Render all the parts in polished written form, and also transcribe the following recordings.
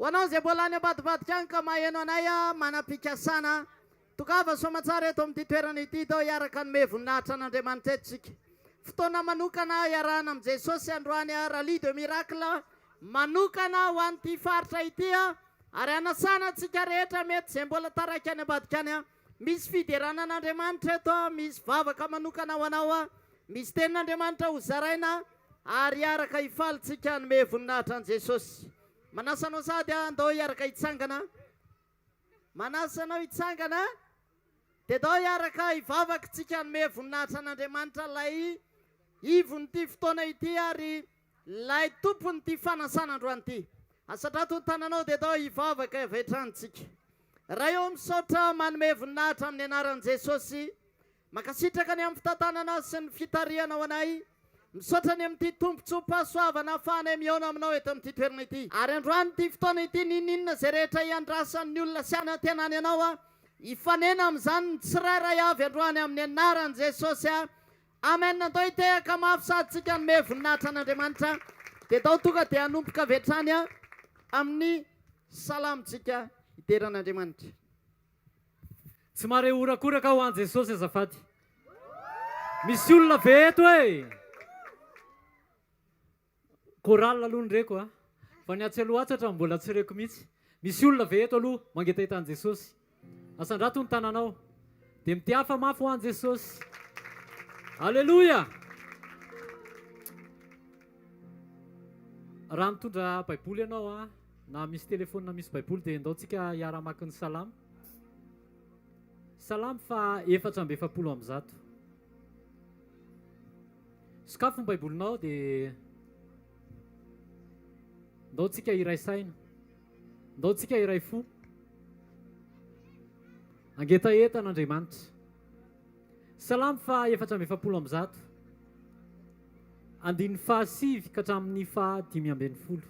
hoanao izay mbola any ambadibadika any ka maheno anay manam-pikasana tokava soamantsara eto amin'ity toerana ity dao hiaraka nome voninahitra an'Andriamanitra etsika. Fotoana manokana iarahana amin'i Jesosy androany Rallye de miracle manokana ho an'ity faritra ity ary anasana antsika rehetra mety izay mbola taraiky any ambadika any misy fideranan'Andriamanitra eto misy vavaka manokana ho anao misy tenin'Andriamanitra ho zaraina ary iaraka hifalitsika nome voninahitra an' Jesosy. Manasanao sady andao iaraka hitsangana, manasanao hitsangana dia dao iaraka hivavaka tsika nome voninahitra an'Andriamanitra lay ivon'ity fotoana ity ary lay tompon'ity fanasana androany ity. Asatrato ny tananao dia dao hivavaka avy-tranotsika. Raha eo misaotra manome voninahitra amin'ny anaran'i Jesosy, makasitraka ny amin'ny fitantanana sy ny fitariana ho anay, misaotra ny amin'ity tompontsopa soavana ahafahanay miaona aminao eto amin'ity toerana ity. Ary androany ity fotoana ity nininona izay rehetra iandrasan'ny olona sy any an-tenany ianao hifanena amin'izany ny tsirairay avy androany amin'ny anaran'i Jesosy. Amen. Andao hitehaka mafy sady tsika nome voninahitra an'Andriamanitra dia dao tonga dia hanompoka avy hatrany amin'ny salamitsika iteran'Andriamanitra. Tsy mare orakoraka ho an' Jesosy azafady. Misy olona ve eto e? Korala aloha nireko fa ny atsy-alohatsatra mbola tsy reko mihitsy. Misy olona ve eto aloha mangetahita an' Jesosy? Asandrato ny tananao dia mitiafa mafy ho an' Jesosy. Alleluia. Raha mitondra baiboly ianao na misy telefôny na misy baiboly dia ndao tsika hiara-maki ny salamo. Salamo fa 450. Sokafo ny baibolinao dia ndao tsika iray saina, ndao tsika iray fo. Angetaeta an'Andriamanitra. Salamo fa 450. Andiny faha 9 ka hatramin'ny faha 5.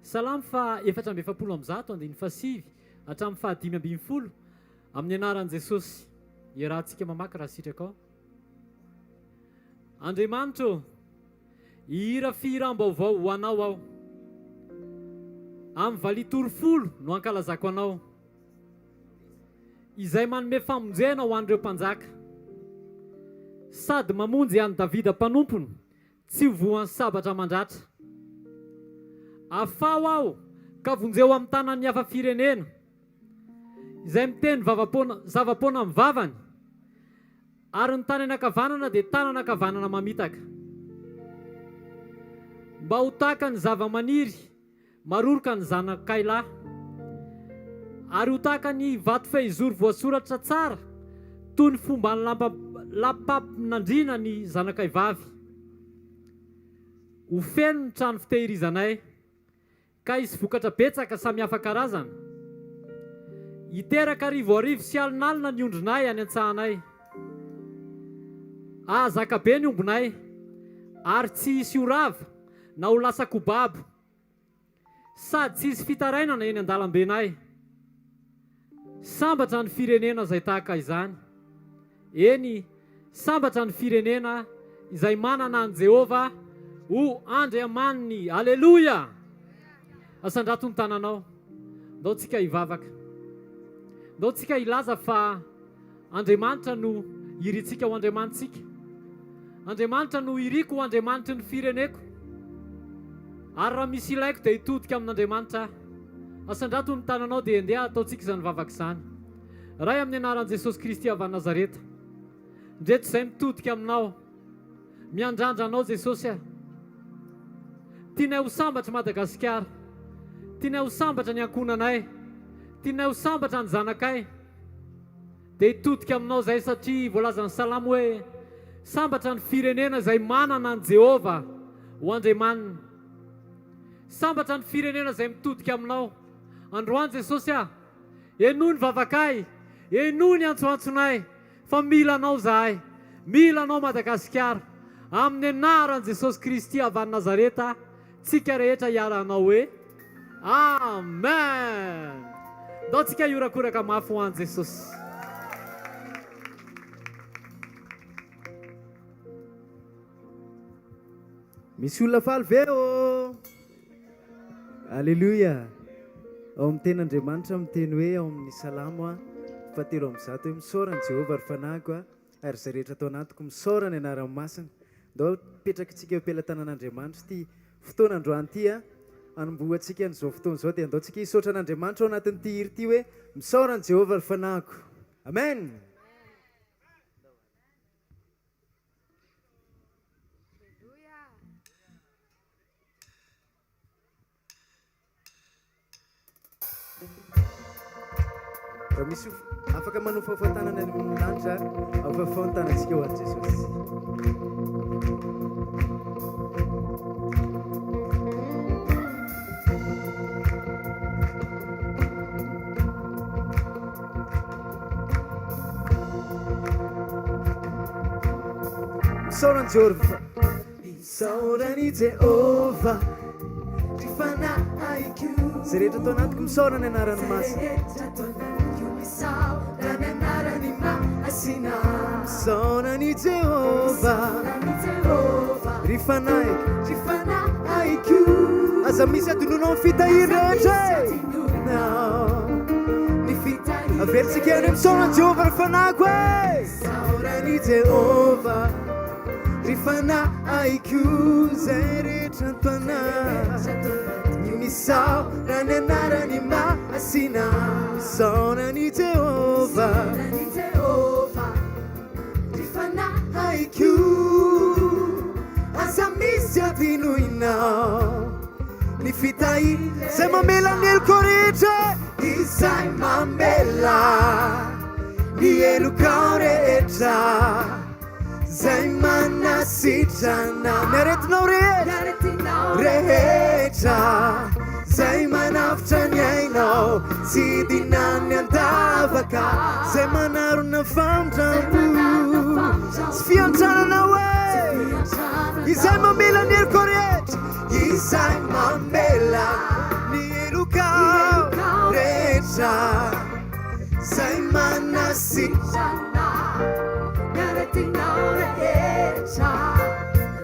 Salamo fa 450 andiny faha 9 hatramin'ny faha 5 amin'ny anaran'i Jesosy. Iarahantsika mamaky raha sitraka ao. Andriamanitra, hihira fihiram-baovao ho anao aho. Amin'ny valitorofolo no ankalazako anao, izay manome famonjena ho an'ireo mpanjaka, sady mamonjy an'i Davida mpanompony, tsy voan'ny sabatra mandratra. Afao aho ka vonjeo amin'ny tanan'ny hafa firenena, izay miteny zavapoana amin'ny vavany, ary ny tany anakavanana dia tanana ankavanana mamitaka. Mba ho tahaka ny zava-maniry maroroka ny zanak'Kaila, ary ho tahaka ny vato fehizoro voasoratra tsara toy ny fomba ny lampapinandrina ny zanak'aivavy. Ho feno ny trano fitehirizanay, ka isy vokatra betsaka samy hafa karazana. Hiteraka arivo sy alinalina ny ondrinay any an-tsahanay. Zaka be ny ombonay, ary tsy hisy orava na ho lasa kobabo, sady tsy hisy fitarainana eny an-dalambenay. Sambatra ny firenena izay tahaka izany. Eny, sambatra ny firenena izay manana an Jehova ho Andriamaniny. Alleluia. Asandrato ny tananao, ndao tsika hivavaka, ndao tsika hilaza fa Andriamanitra no iritsika ho Andriamanitsika. Andriamanitra no iriko ho Andriamanitry ny fireneko, ary raha misy ilaiko dia hitodika amin'Andriamanitra. Asandrato ny tananao dia andeha ataontsika izany vavaka izany. Ray amin'ny anaran'i Jesosy Kristy avy Nazareta, ndreto izay mitodika aminao, miandrandra anao Jesosy. Tianay ho sambatra Madagasikara, tianay ho sambatra ny ankonanay, tianay ho sambatra ny zanakay, dia hitodika aminao izay satria voalazan'ny salamo hoe sambatra ny firenena izay manana an Jehova ho Andriamaniny. Sambatra ny firenena izay mitodika aminao. Androany Jesosy enoa ny vavakay, enoa ny antsoantsonay, fa mila anao zahay, mila anao Madagasikara. Amin'ny anaran'i Jesosy Kristy avy Nazareta, tsika rehetra hiara-anao hoe amen. Ndao tsika iorakoraka mafy ho an'i Jesosy. Misy olona faly ve ô? Alleluia. Ao amin'ny ten'Andriamanitra miteny hoe ao amin'ny salamo a fahatelo amby zato hoe misaorany Jehovah ary fanahyko a ary izay rehetra atao anatiko misaorany anarany masina. Ndao petraka tsika eo am-pelatanan'Andriamanitra ity fotoana androany ity a anombohantsika an'izao fotoana izao dia andaontsika hisaotra an'Andriamanitra ao anatin'ity hiri ity hoe misaorany Jehovah ary fanahyko. Amen. Raha misy afaka manofa fahatanana any amin'ny lanitra afafa ny tanantsika ho an'i Jesosy. Misaorany Jehovah, misaorany Jehovah, rifanahyko zay rehetra atao anatiko misaorany anarany masina. Misaorany Jehovah, rifanahyko aza misy adononao amin'ny fitahiry rehetra averitsika any misaorany Jehovah rifanahyko misaorany Jehovah rifanahyko zay rehetra atona misaorany anarany masina. Misaorany Jehovah rifanahyko aza misy adinoinao ny fitahiry zay mamela ny eloko rehetra izay mamela ny elokao rehetra zay manasitrana miaretinao rehetra zay manafitra ny ainao tsy dinany andavaka zay manarona famotrampo sy fiantranana hoe izay mamela ny eloko rehetra izay mamela ny elokao rehetra zay manasitrana miaretinao rehetra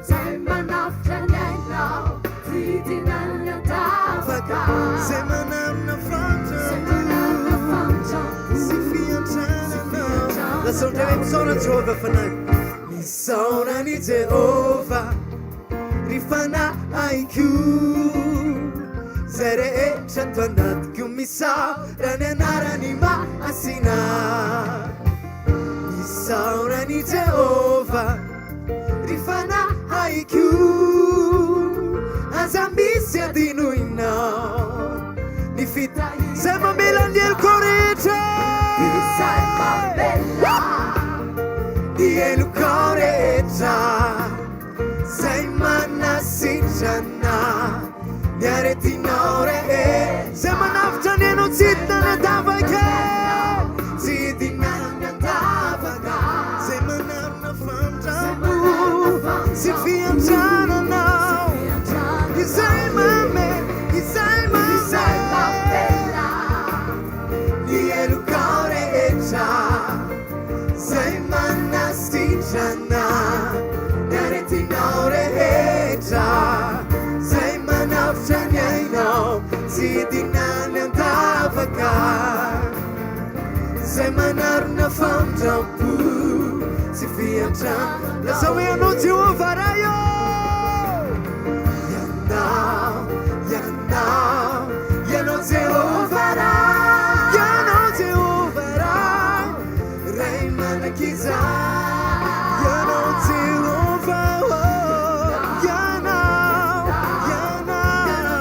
zay manafitra ny ainao tsy dinany andavaka zay manarona famotrampo sy fiantranana. Lasaondray hoe misaorany Jehovah fanahyko misaorany Jehovah rifanahyko zay rehetra atao anatiko misaorany anarany masina. Misaorany Jehovah rifanahyko aza misy adinoinao ny fitahiry zay mamela ny eloko rehetra izay mamela ny eloko rehetra zay manasitrana ny aretinao rehetra zay manafitra ny anao tsy dinany andavaka tsy dinany andavaka zay manarona famotrampo sy fiantrananao izay mamela ny elokao rehetra zay manasitrana ny aretinao rehetra zay manafitra ny ainao tsy dinany andavaka zay manarona famotrampo sy fiantrana. Lasa hoe anao Jehovah raha io ianao Jehovah raha ray manakiza ianao Jehovah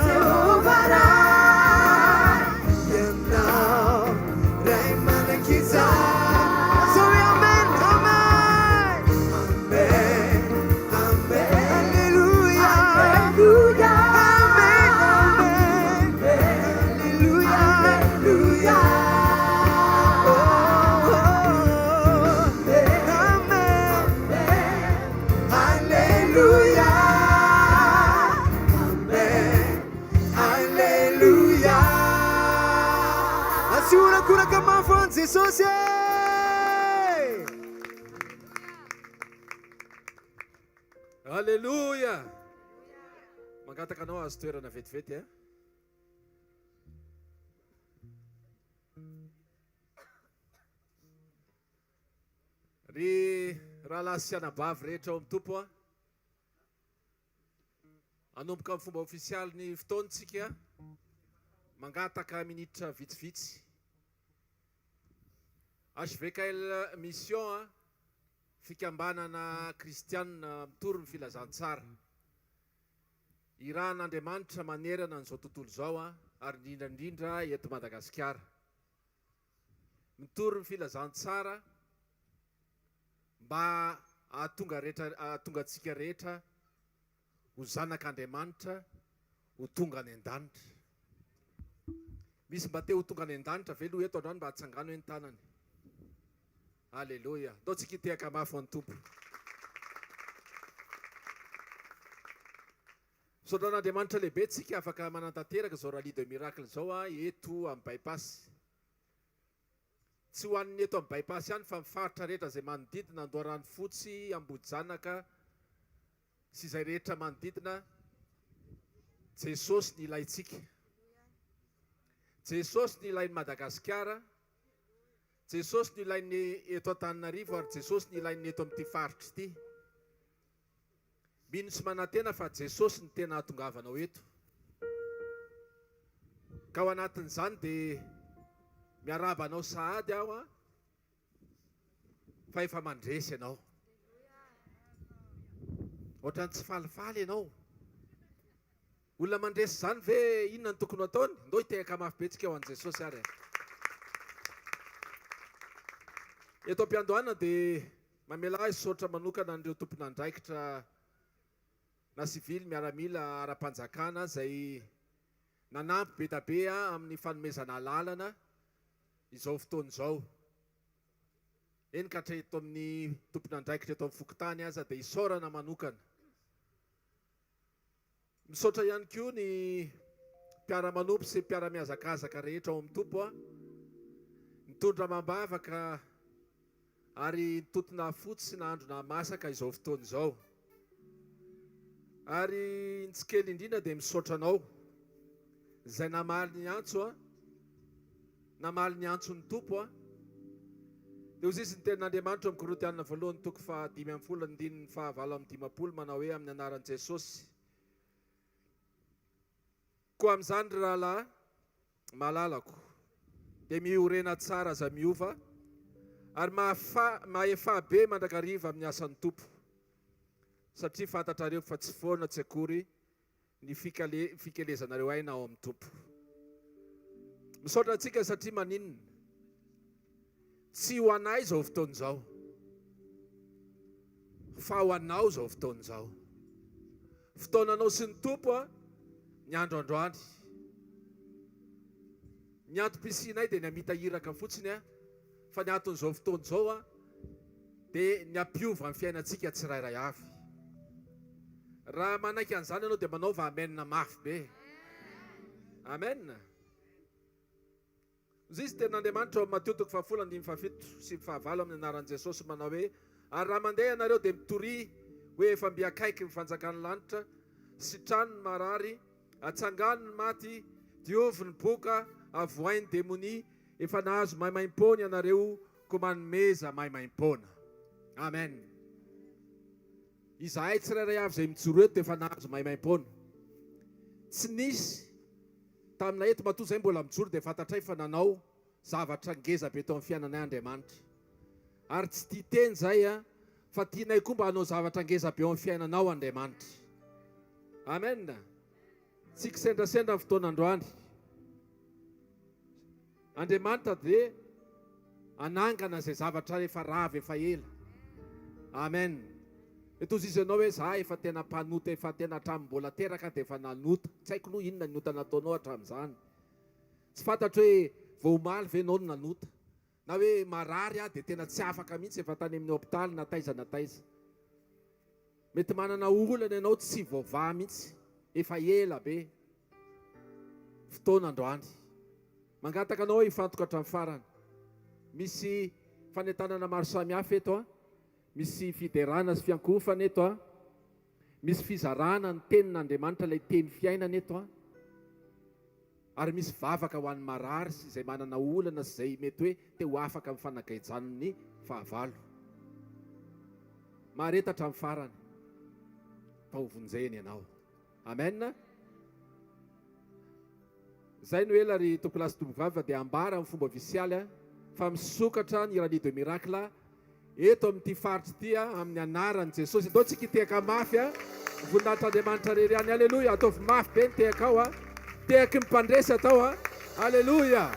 Jehovah raha ianao ray manakiza. So amen, amen, amen, amen, hallelujah, hallelujah, amen, amen, hallelujah, hallelujah. Jesus. Alléluia. Mangataka anao azo toerana vetivety ry rahalahy sy anabavy rehetra ao amin'ny tompo a, anomboka amin'ny fomba ofisialy ny fotoantsika mangataka minitra vitsivitsy. hvkl-mission a, fikambanana kristianina mitoro ny filazantsara. Irahan'Andriamanitra manerana n'izao tontolo izao a, ary indrindrandrindra eto Madagasikara. Mitoro ny filazantsara mba ahatonga antsika rehetra ho zanak'Andriamanitra ho tonga any an-danitra. Misy mba te ho tonga any an-danitra ve aloha eto androany mba hatsangano eny tanany? Alleluia. Ataontsika hitehaka mafy ny tompo. Misaotran'Andriamanitra lehibe tsika afaka manantanteraka zao Rallye de miracle zao a, eto amin'ny bypass. Tsy ho an'ny eto amin'ny bypass ihany fa mifaritra rehetra izay manodidina Andoharano Fotsy, Ambodijanaka sy izay rehetra manodidina. Jesosy ny ilaitsika. Jesosy ny ilain'ny Madagasikara. Jesosy ny ilain'ny eto Antananarivo ary Jesosy ny ilain'ny eto amin'ity faritra ity. Mino sy manantena fa Jesosy ny tena hahatongavanao eto. Ka ao anatin'izany dia miarabanao sahady aho a, fa efa mandresy ianao. Ohatrany tsy falifaly ianao. Olona mandresy izany ve inona ny tokony ataony? Ndao hitehaka mafy betsika ao an' Jesosy ary. Eto am-piandohana dia mamela azy saotra manokana an'ireo tompon'andraikitra na sivily miaramila ara-panjakana izay nanampy be tabe amin'ny fanomezana lalana izao fotoana izao. Eny ka hatreto amin'ny tompon'andraikitra eto amin'ny fokontany aza dia isaorana manokana. Misaotra ihany koa ny mpiara-manompy sy mpiara-miazakazaka rehetra ao amin'ny tompo a, mitondra mambavaka ary totona fotsy sy nahandro na masaka izao fotoana izao. Ary tsy kely indrindra dia misaotra anao izay namaly ny antso a, namaly ny antson'ny tompo a. Dia hozy izy ny tenin'Andriamanitra amin'ny Korintianina voalohany toko 5:9-5:20 manao hoe amin'ny anaran'i Jesosy. Koa amin'izany ry rahalahy malalako dia miorena tsara aza miova ary mahefa be mandrakariva amin'ny asan'ny tompo, satria fantatrareo fa tsy foana tsy akory ny fikelezanareo aina ao amin'ny tompo. Misaotra antsika satria maninona? Tsy ho anay izao fotoana izao, fa ho anao izao fotoana izao. Fotoananao sy ny tompo a, ny andro androany. Ny antom-pisinay dia ny amitahiraka fotsiny a, fa ny aton'izao fotoana izao a dia ny ampiova amin'ny fiainantsika tsirairay avy. Raha manaiky an'izany ianao dia manaova amenina mafy be. Amen. Izy izy tenin'Andriamanitra ao Mateo 10:17-19 amin'ny anaran'i Jesosy manao hoe, ary raha mandeha ianareo dia mitory hoe efa mbiakaiky ny fanjakan'ny lanitra, sitrano ny marary, atsangano ny maty, diovy ny boka, avoainy demonia, efa nahazo maimaim-pona ianareo ko manomeza maimaim-pona. Amen. Izahay tsirairay avy izay mijoro eto dia efa nahazo maimaim-pona. Tsy nisy taminay eto matoa izay mbola mijoro dia fantatray fa nanao zavatra ngeza be tao amin'ny fiainanay Andriamanitra. Ary tsy tia teny izay a, fa tianay koa mba hanao zavatra ngeza be ao amin'ny fiainanao Andriamanitra. Amen. Tsika sendrasendra amin'ny fotoan'androany. Andriamanitra dia anangana izay zavatra efa rava efa ela. Amen. Eto izy ianao hoe za efa tena mpanota, efa tena hatramin'ny mbola teraka dia efa nanota. Tsy haiko aloha inona ny nota nataonao hatramin'izany. Tsy fantatra hoe vao omaly ve ianao no nanota, na hoe marary dia tena tsy afaka mihitsy efa tany amin'ny hôpitaly na taiza na taiza. Mety manana olana ianao tsy voavaha mihitsy, efa ela be fotoan'androany. Mangataka anao hifantoka hatramin'ny farany. Misy fanentanana maro samihafa eto a, misy fiderana sy fiankofana eto a, misy fizarana ny tenin'Andriamanitra ilay teny fiainana eto a, ary misy vavaka ho an'ny marary sy izay manana olana sy izay mety hoe te ho afaka amin'ny fanagaijany ny fahavalo. maharetatra amin'ny farany fa ho vonjeny ianao. Amen. Zay no ela ry tompolasy tombovavy dia ambara amin'ny fomba ofisialy fa misokatra ny Rallye de Miracle eto amin'ity faritra ity amin'ny anaran'i Jesosy. Atao tsika tehaka mafy voninahitran'Andriamanitra rery ihany. Alleluia. Ataovy mafy be ny tehaka ao tehaky mipandresy atao Alleluia.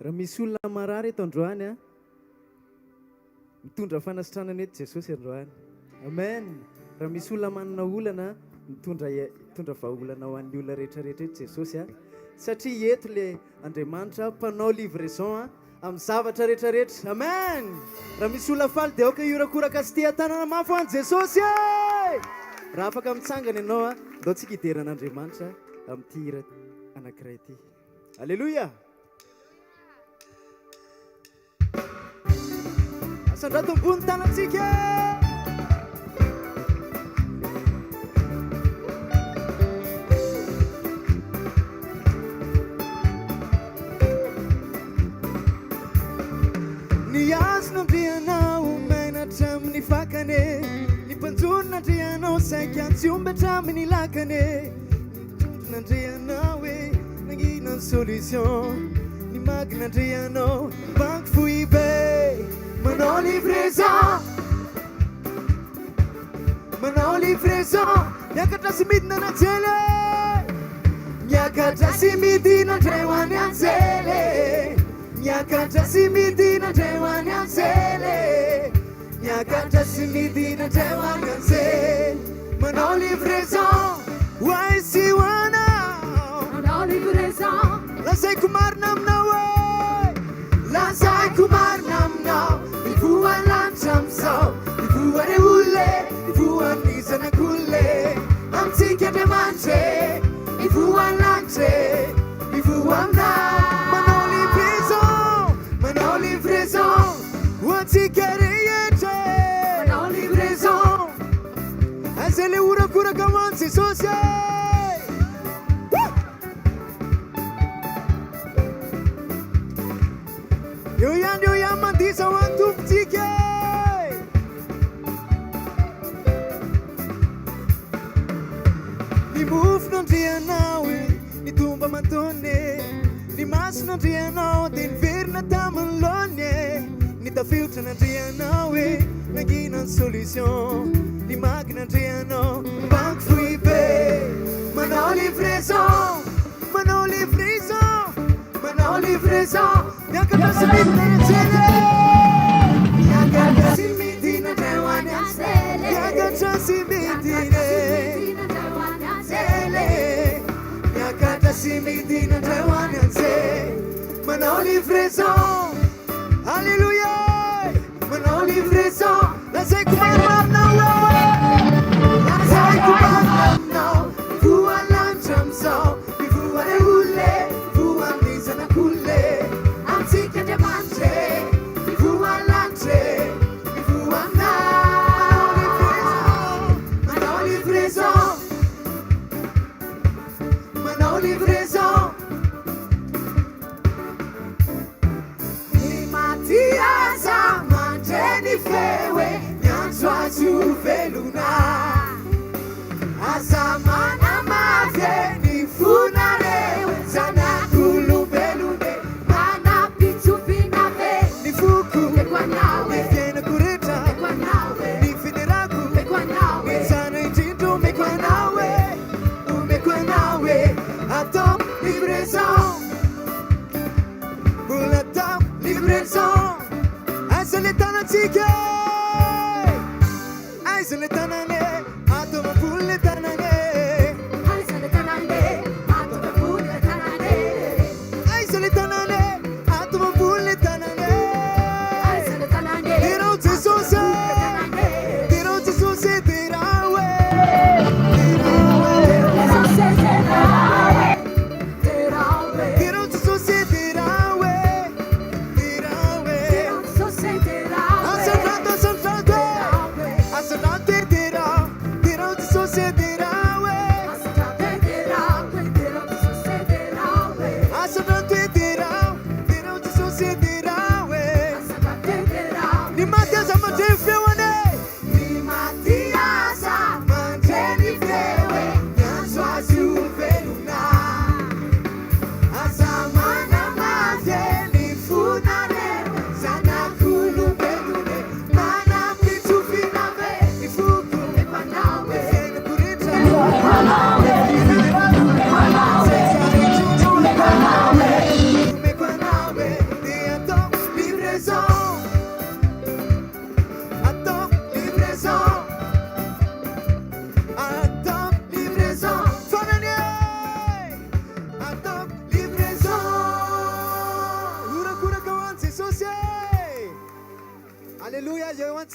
Raha misy olona marary eto androany mitondra fanasitranana eto Jesosy androany. Amen. Raha misy olona manana olana mitondra vahaolana ho an'ny olona rehetrarehetra eto Jesosy satria eto le Andriamanitra mpanao livraison amin'ny zavatra rehetrarehetra. Amen. Raha misy olona faly dia aoka iorakoraka sy tia tanana mafy ho an'i Jesosy. Raha afaka mitsangana ianao ndao tsika hideran'Andriamanitra amin'ity hira anankiray ity. Alleluia. Sandrato ambony tanantsika. Ny azo nandrianao maina hatramin'ny fakane, ny mpanjono nandrianao saika antsiombatra hatramin'ny lakane, ny nandrianao hoe nanginany solution, ny magy nandrianao banky foibe. Manao livraison miakatra sy midina nanjely, miakatra sy midina ndray ho any anjely, miakatra sy midina ndray ho any anjely, miakatra sy midina ndray ho any anjely. Manao livraison ho ay sy ho anao, manao livraison lazaiko marina aminao lazaiko marina aminao. Ivuan lanitra amin'izao, ivoare ole, ivoan'ny zanak'ole, amintsika Andriamanitra, ivoan lanitra, ivoa aminao. Manao livraison, ho antsika rehetra. Manao livraison, aza le orakoraka ho an'i Jesosy. Eo ihany mandisa ho an'ny tompontsika. Ny mofo nandrianao ny tomba mantony, ny maso nandrianao dia ny verina tamin'ny laony, ny tafiotra nandrianao nanginany solution, ny magy nandrianao banky foibe. Manao livraison, manao livraison, manao livraison. Miakatra sy midina nanjely, miakatra sy midina ndray ho any anjely, miakatra sy midina anjely, miakatra sy midina ndray ho any anjely. Manao livraison, alleluia. Manao livraison, lazaiko marina aminao, lazaiko marina aminao. Ivoan lanitra amin'izao, ivoare ole, ivoan'ny zanak'ole, amintsika Andriamanitra, ivoan lanitra, ivoa aminao. Manao livraison, manao livraison. Ny maty aza mandreny fewe, miantso azo velona, aza manamavy ny fonareo, zanak'olombelone manapitsofinave, ny foko ny fiainako rehetra, ny finerako, ny zana indrindra omeko anao atao livraison, mbola atao livraison. Aiza le tanantsika, aiza le tanane, atao mamboly le tanane, aiza le tanane, atao mamboly le tanane, aiza le tanane, atao mamboly le tanane, aiza le tanane. Dirò Jesosy, dirò Jesosy, dirò dirò Jesosy, dirò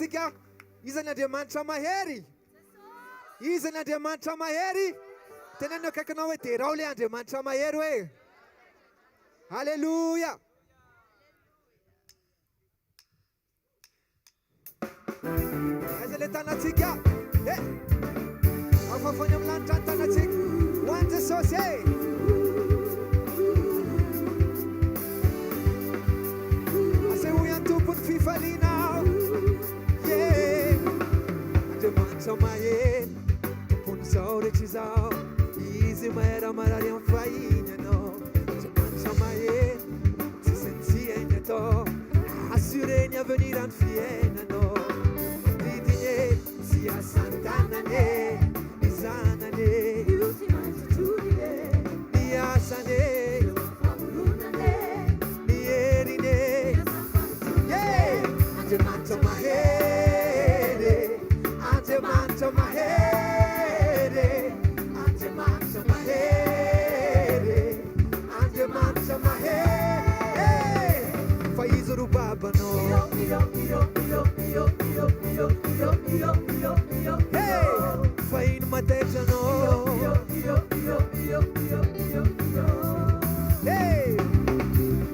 antsika iza ny Andriamanitra mahery iza ny Andriamanitra mahery tena ny akaikinao hoe derao le Andriamanitra mahery hoe halleluja aiza le tanatsika afafany amin'ny lanitra ny tanatsika ho an'i Jesosy asehoy tompony fifalinao Andriamanitra mahery tompony zao rehetra izao izy mahera marary amin'ny fahiny anao Andriamanitra mahery tsisy ny tsy hainy atao assureny avenir any fiainanao didiny sy asany tanany ny zanany ny asany ny heriny Andriamanitra mahery Andriamanitra mahery Andriamanitra mahery Andriamanitra mahery fa izy ro babanao fa ino matetranao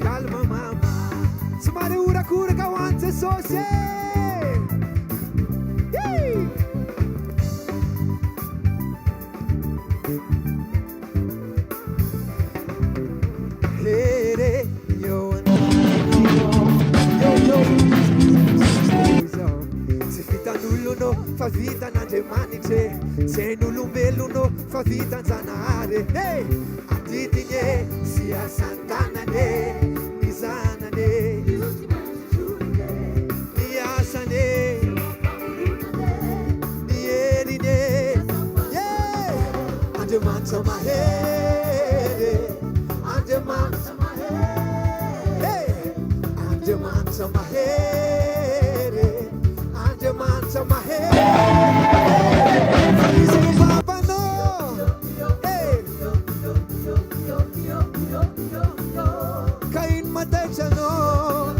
calma mama somary orakoraka ho an'i Jesosy sy vitan'olono fa vitan'Andriamanitra zay n'olombelona fa vitan-janahary adidiny sy asany tanany ny zanany ny asany ny heriny Andriamanitra mahery Andriamanitra mahery Andriamanitra mahery Andriamanitra mahery izy ro babanao ka ino matetranao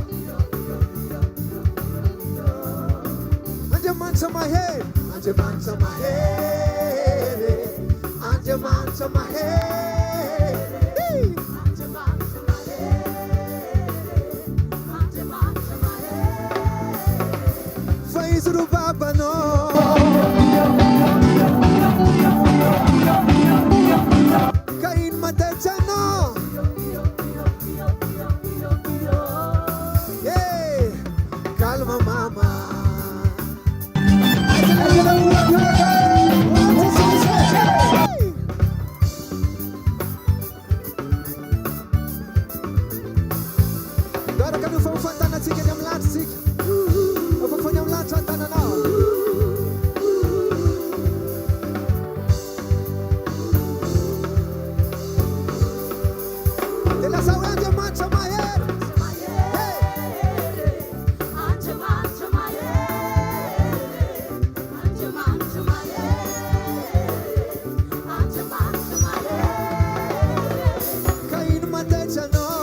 Andriamanitra mahery Andriamanitra mahery Andriamanitra mahery fa izy ro babanao ka ino matetranao calma mama Dara kami ufamfantanantsika ny amin'ny lanitsika afafany amin'ny lanitra ny tananao dia lasa hoe Andriamanitra mahery Andriamanitra mahery Andriamanitra mahery Andriamanitra mahery ka ino matetranao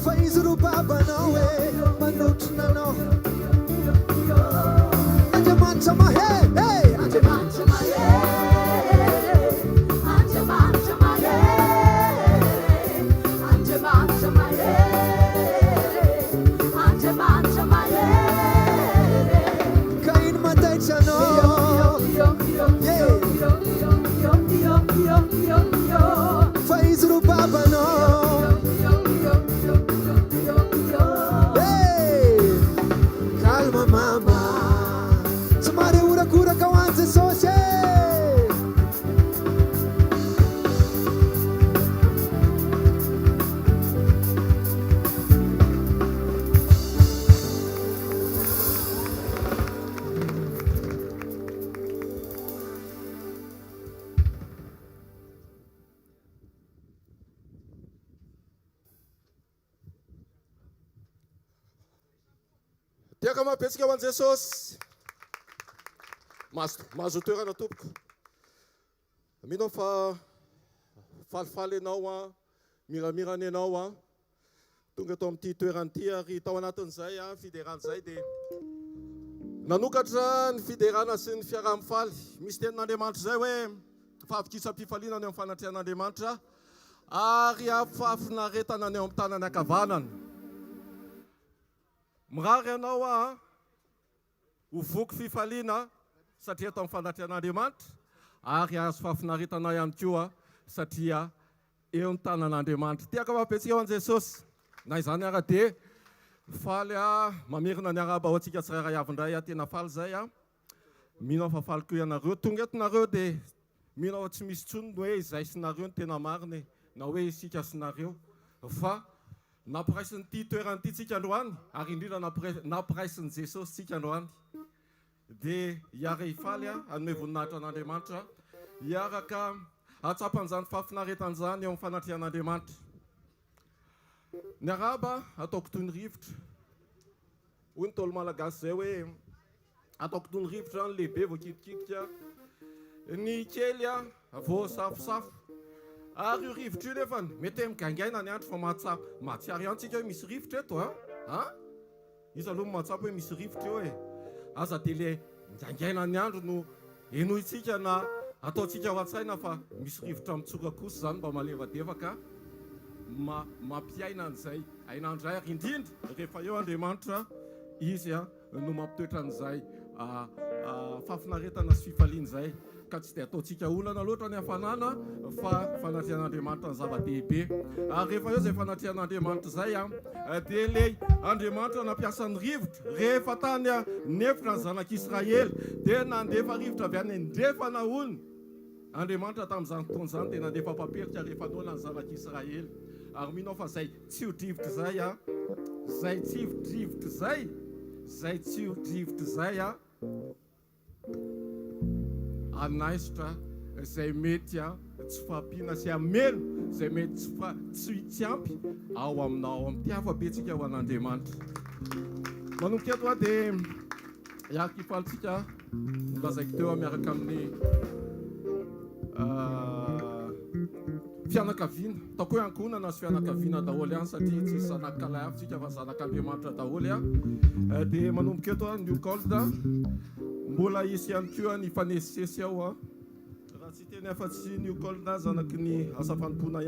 fa izy ro babanao manotrona anao Andriamanitra mahery Andriamanitra mahery Andriamanitra mahery Andriamanitra mahery Andriamanitra mahery ka ino matetranao fa izy ro babanao calma mama somary orakoraka ho an'i Jesosy tiaka mapetsika ho an'i Jesosy mahazo toerana tompoko mino fa falifaly ianao a miramirana ianao a tonga eto amin'ity toeran'ity ary tao anatin'izay fideran'izay dia nanokatra ny fiderana sy ny fiaraha-mifaly. Misy tenin'Andriamanitra zay hoe fahavokisam-pifaliana any amin'ny fanatrehan'Andriamanitra ary fahafinaretana any amin'ny tanany ankavanana. Mirary ianao ho voky fifaliana satria eto amin'ny fanatrehan'Andriamanitra ary azo fahafinaretana ihany koa satria eo amin'ny tanan'Andriamanitra. Tiaka mampetsika ho an' Jesosy. Na izany ara dia faly mamerina ny araba ho antsika tsirairay avy indray tena faly zay mino fa faly koa ianareo. Tonga etonareo dia mino tsy misy tsony hoe izay sinareo ny tena mariny na hoe isika sinareo fa nampiraisiny ity toeran'ity tsika androany ary indrindra nampiraisiny Jesosy tsika androany dia hiara hifaly hanome voninahitra an'Andriamanitra hiaraka hatsapan'izany fahafinaretan'izany eo amin'ny fanatrehan'Andriamanitra. Ny araba ataoko toy ny rivotra. Hoy ny tolo malagasy zay hoe ataoko toy ny rivotra ny lehibe vao kitikika, ny kely vao safosafo. Ary io rivotra io nefa mety migaingaina ny andro fa mahatsiaro ihany tsika hoe misy rivotra eto izy aloha mahatsapa hoe misy rivotra eo aza dia le migaingaina ny andro no enohitsika na ataotsika ho an-tsaina fa misy rivotra mitsoka kosa zany mba malevadevaka mampiaina an'izay ainandray ary indrindra rehefa eo Andriamanitra izy no mampitoetra an'izay fahafinaretana sy fifaliana izay ka tsy dia ataotsika olana loatra ny hafanana fa fanatrehan'Andriamanitra ny zava-dehibe. Ary rehefa eo izay fanatrehan'Andriamanitra izay dia ilay Andriamanitra nampiasa ny rivotra rehefa tany nefitra ny zanak'Israely dia nandefa rivotra avy any andrefana olona. Andriamanitra tamin'izany fotoana izany dia nandefa paperika rehefa noana ny zanak'Israely. Ary minao fa zay tsy ho drivotra zay zay tsy ho drivotra zay zay tsy ho drivotra zay anaisotra zay mety tsy fahampiana sy amelo zay mety tsy ampy ao aminao amin'ny tiafa-betsika ho an'Andriamanitra. Manomboka eto dia hiaraka hifalitsika nolazaiko teo miaraka amin'ny fianakaviana. Ataoko hoe ankonana sy fianakaviana daholo ihany satria tsy zanak'Alay avy tsika fa zanak'Andriamanitra daholo dia manomboka eto New Gold mbola isy ihany koa ny fanesisesy ao raha tsy teny afa-tsy New Gold zanaky ny asa fanompoana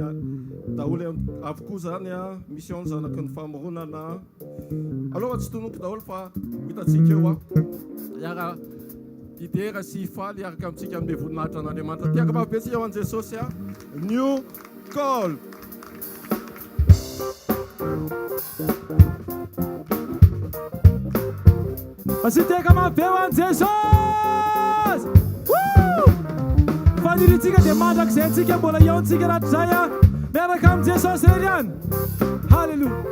daholo avokoa zany mission zanaky ny famoronana. Aloha tsy tonoko daholo fa hitatsika eo iara idera sy faly iaraka amintsika amin'ny voninahitra an'Andriamanitra. Tiaka mampetsika ho an' Jesosy New Gold. Asiteka mapeo an' Jesosy. Faniritsika dia mandrakizay antsika mbola iaontsika rahatrizay miaraka amin'i Jesosy rery ihany. Halleluja.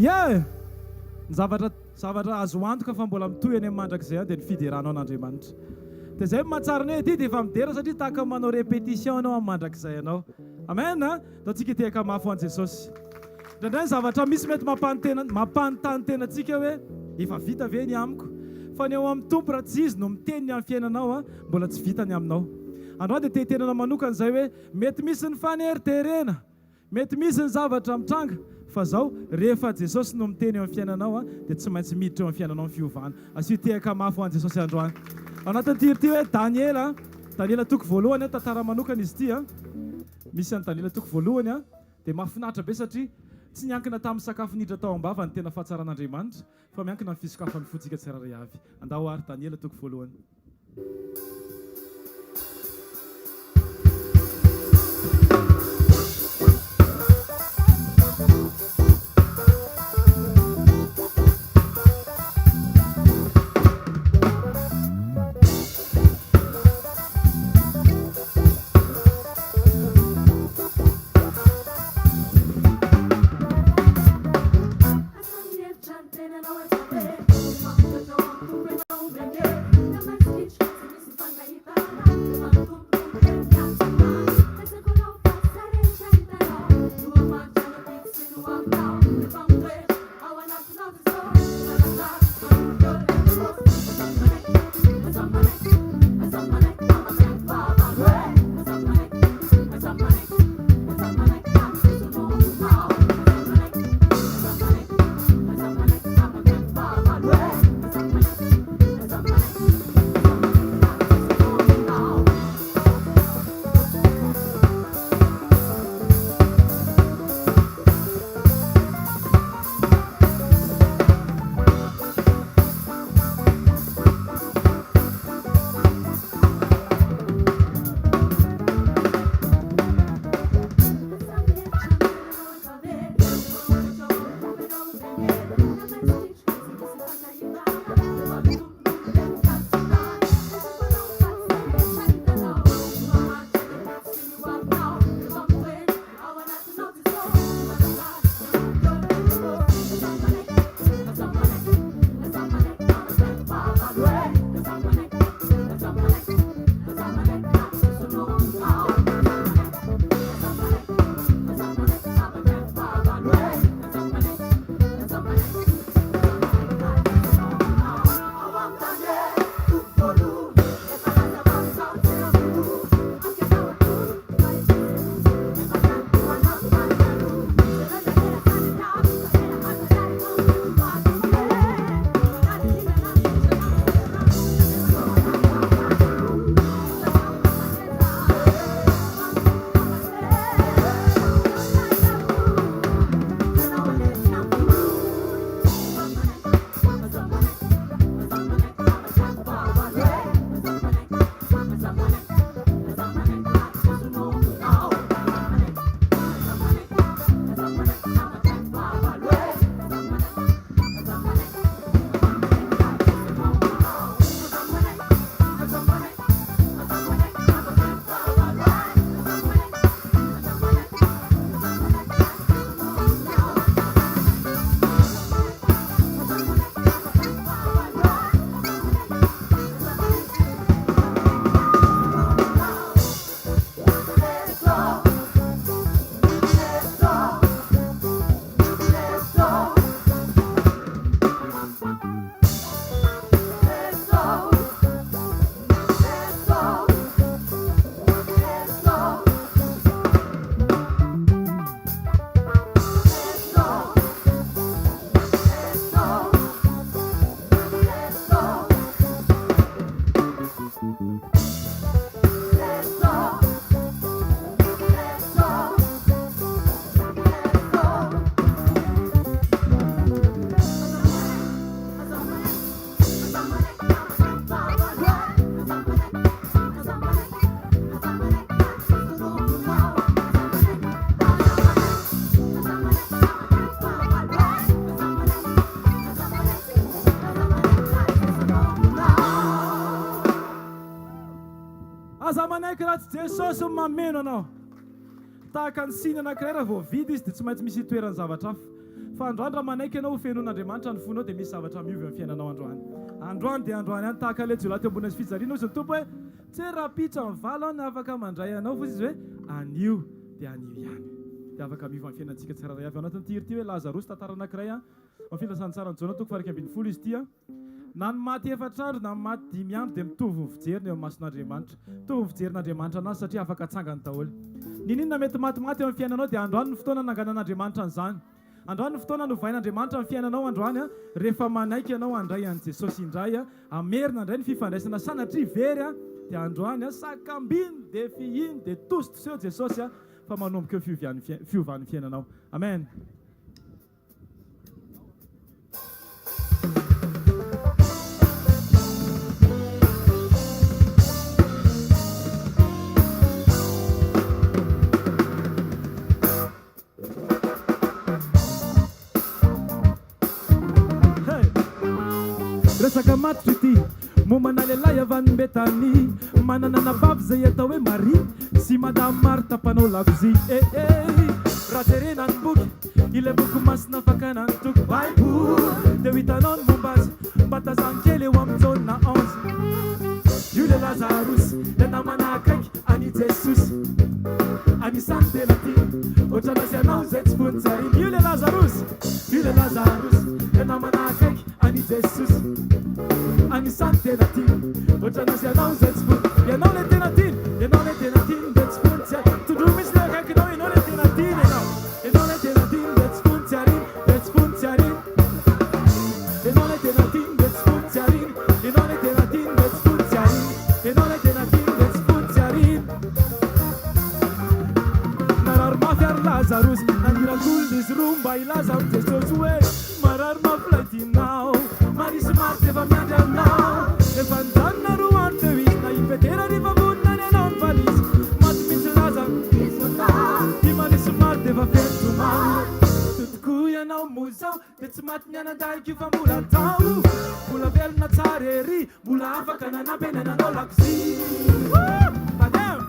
Ye ny zavatra azo antoka fa mbola mitoy any amin'ny mandrakizay dia ny fideranao an'Andriamanitra. Dia zay mahatsara ny hoe ity dia efa midera satria tahaka manao répétition anao amin'ny mandrakizay anao. Amen. Dao tsika hitehaka mafy ho an'i Jesosy. Ndraindray ny zavatra misy mety mampanontany tena antsika hoe efa vita ve ny amiko? Fa ny eo amin'ny tompo raha tsy izy no miteny ny amin'ny fiainanao mbola tsy vita ny aminao. Andao dia te-tenana manokana izay hoe mety misy ny faneriterena, mety misy ny zavatra mitranga, fa zao rehefa Jesosy no miteny eo amin'ny fiainanao dia tsy maintsy miditra eo amin'ny fiainanao ny fiovana. Asio tehaka mafy ho an'i Jesosy androany. Anatin'ny tirity hoe Daniela toko voalohany tantara manokana izy ity misy any Daniela toko voalohany dia mahafinaritra be satria tsy niankina tamin'ny sakafo niditra tao ambava ny tena fahatsaran'Andriamanitra fa miankina amin'ny fisokafany fotsika tsiraray avy. Andao ary Daniela toko voalohany. aza manaiky raha tsy Jesosy mameno anao tahaka ny siny anankiray raha vao vidy izy dia tsy maintsy misy toerany zavatra hafa fa androany raha manaiky ianao ho fenon'andriamanitra ny fonao dia misy zavatra miovy amin'ny fiainanao androany. Androany dia androany any tahaka le jiolahy teo ambonina fijaliana ozy ny tompo hoe tsy rapitra ny valo ny afaka mandray anao fa izy hoe anio dia anio ihany dia afaka miova amin'ny fiainantsika tsiraray avy. Anatin'ny tirity hoe Lazarosy tantara anankiray amin'ny filasan'ny tsara ny Jaona toko 1:20 izy ity na ny maty efatra andro na ny maty 5 andro dia mitovy ny fijeriny eo amin'ny mason'Andriamanitra, mitovy ny fijerin'Andriamanitra anazy satria afaka atsangany daholo. Ninona mety matimaty eo amin'ny fiainanao dia androany ny fotoana nanganan'Andriamanitra an'izany. Androany ny fotoana novain'Andriamanitra amin'ny fiainanao androany rehefa manaiky ianao andray an'i Jesosy indray amerina andray ny fifandraisana sanatria very dia androany sakambiny dia fihiny dia tositoseo Jesosy fa manomboka eo fiovan'ny fiainanao. Amen. Resaka matitra ity momana lehilahy avy any Betany manana nabavy zay atao hoe Maria sy Madame Marta mpanao lakozia. Raha jerena ny boky ilay boky masina fakana ny toko Baiboly dia ho hitanao ny momba azy mba tazankely eo amin'ny jaona 11. Io le Lazarosy le namana akaiky ani Jesosy anisany tena tia ohatrana sy anao zay tsy vonjy. Io le Lazarosy le namana akaiky ani Jesosy anisany tena tia ohatrana sy anao zay tsy vonjy. Ianao le tena tia, ianao le tena tia dia tsy vonjy. Tondro misy le akaikinao ianao le tena tia ianao. Ianao le tena tia dia tsy vonjy ariny, dia tsy vonjy ariny. Ianao le tena tia dia tsy vonjy ariny. Ianao le tena tia dia tsy vonjy ariny. Ianao le tena tia dia tsy vonjy ariny. Marary mafy ary Lazarosy nanirakoly izy roa mba ilaza amin'ny Jesosy hoe marary mafy laitinao marisy mafy efa miandry aminao efa nijanona roa andro teo izy na ipetera riva vonina ny anao ny valizy maty mitsy laza ty marisy mafy dia efa fentomano totokoa ianao mozao dia tsy maty mianadaika io fa mbola tao mbola velona tsara ery mbola afaka nanampenananao lakozia. Adem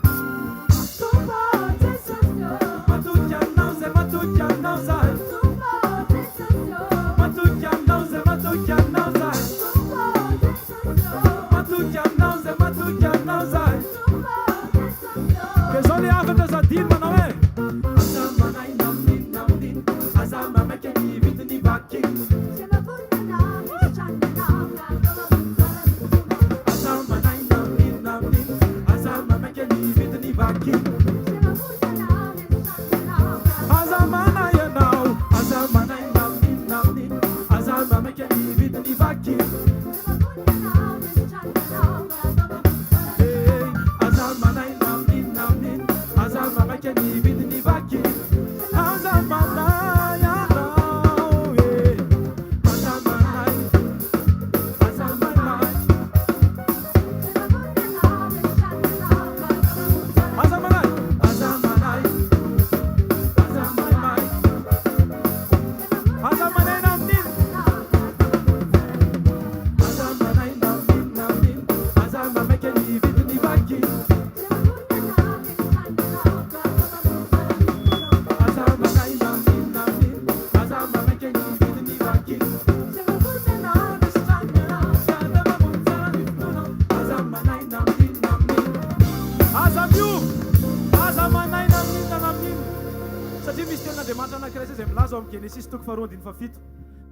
Genesis toko 2:7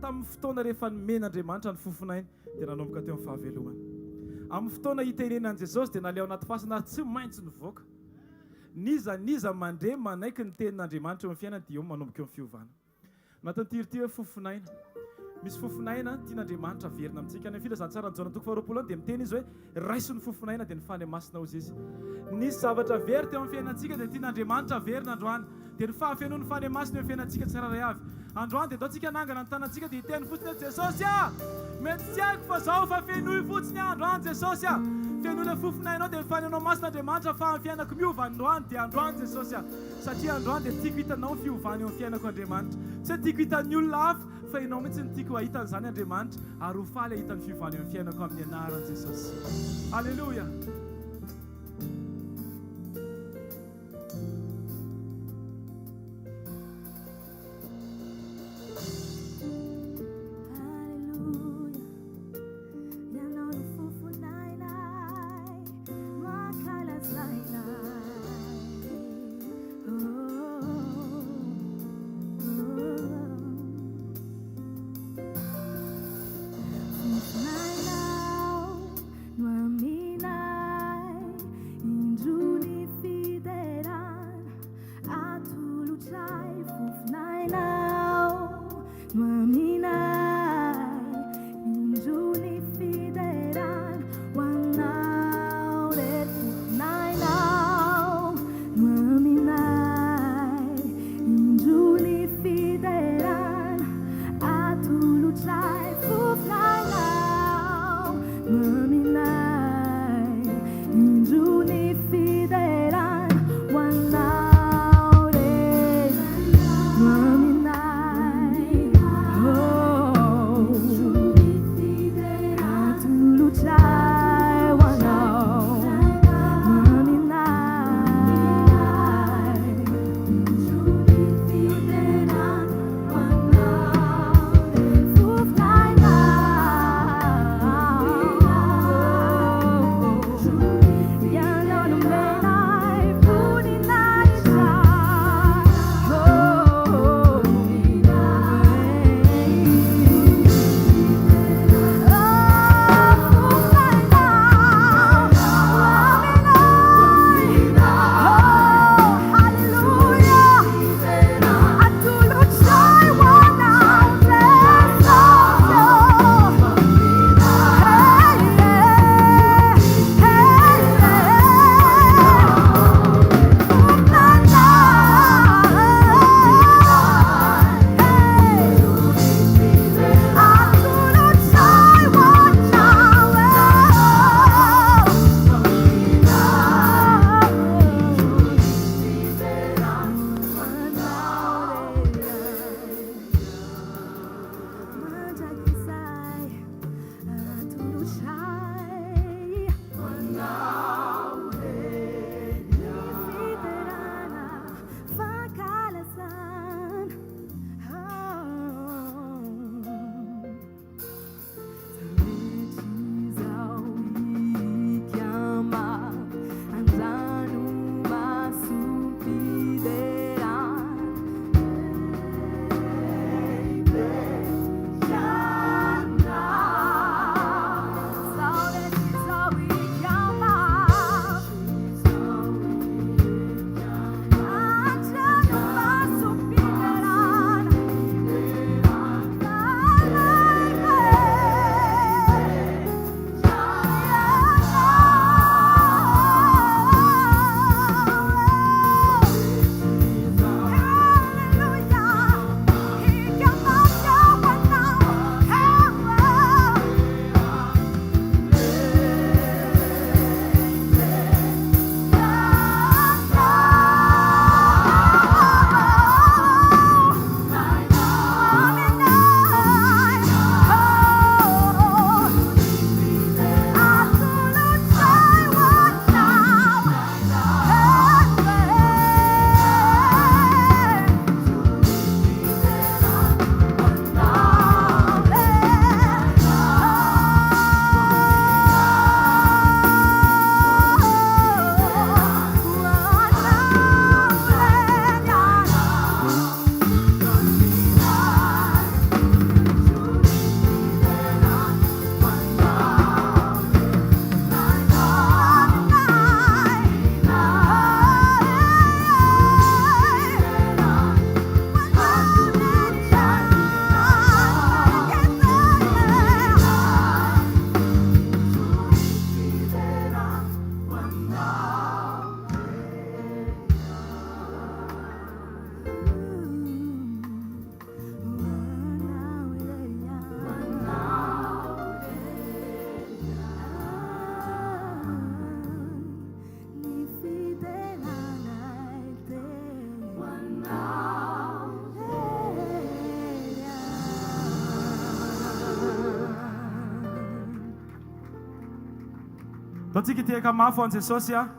tamin'ny fotoana rehefa nomen'Andriamanitra ny fofonainy dia nanomboka teo amin'ny fahavelomany. Amin'ny fotoana hitenenan'i Jesosy dia naleo anaty fasana tsy maintsy nivoaka. Niza mandre manaiky ny tenin'Andriamanitra eo amin'ny fiainana dia eo manomboka eo amin'ny fiovana. Anatin'ny tirity hoe fofonaina. Misy fofonaina tian'Andriamanitra verina amintsika. Any filazantsara ny Jaona toko 2 dia miteny izy hoe raiso ny fofonaina dia ny fany masina ozy izy. Nisy zavatra very teo amin'ny fiainantsika dia tian'Andriamanitra verina androany. Dia ny fahafenoan'ny fany masina eo amin'ny fiainantsika tsiraray avy. Androany dia ataontsika nangana ny tanantsika dia hiteny fotsiny Jesosy mety tsy haiko fa zao fa fenoy fotsiny androany Jesosy fenoy le fofonainao dia mifanenao masin'Andriamanitra fa amin'ny fiainako miova androany dia androany Jesosy satria androany dia tiako hitanao ny fiovany eo amin'ny fiainako Andriamanitra tsy tiako hitan'ny olona hafa fa ianao mihitsy ny tiako hahitan'izany Andriamanitra ary ho faly hitan'ny fiovany eo amin'ny fiainako amin'ny anaran'i Jesosy. Alleluia. Tatsika tehaka mafy ho an'i Jesosy a.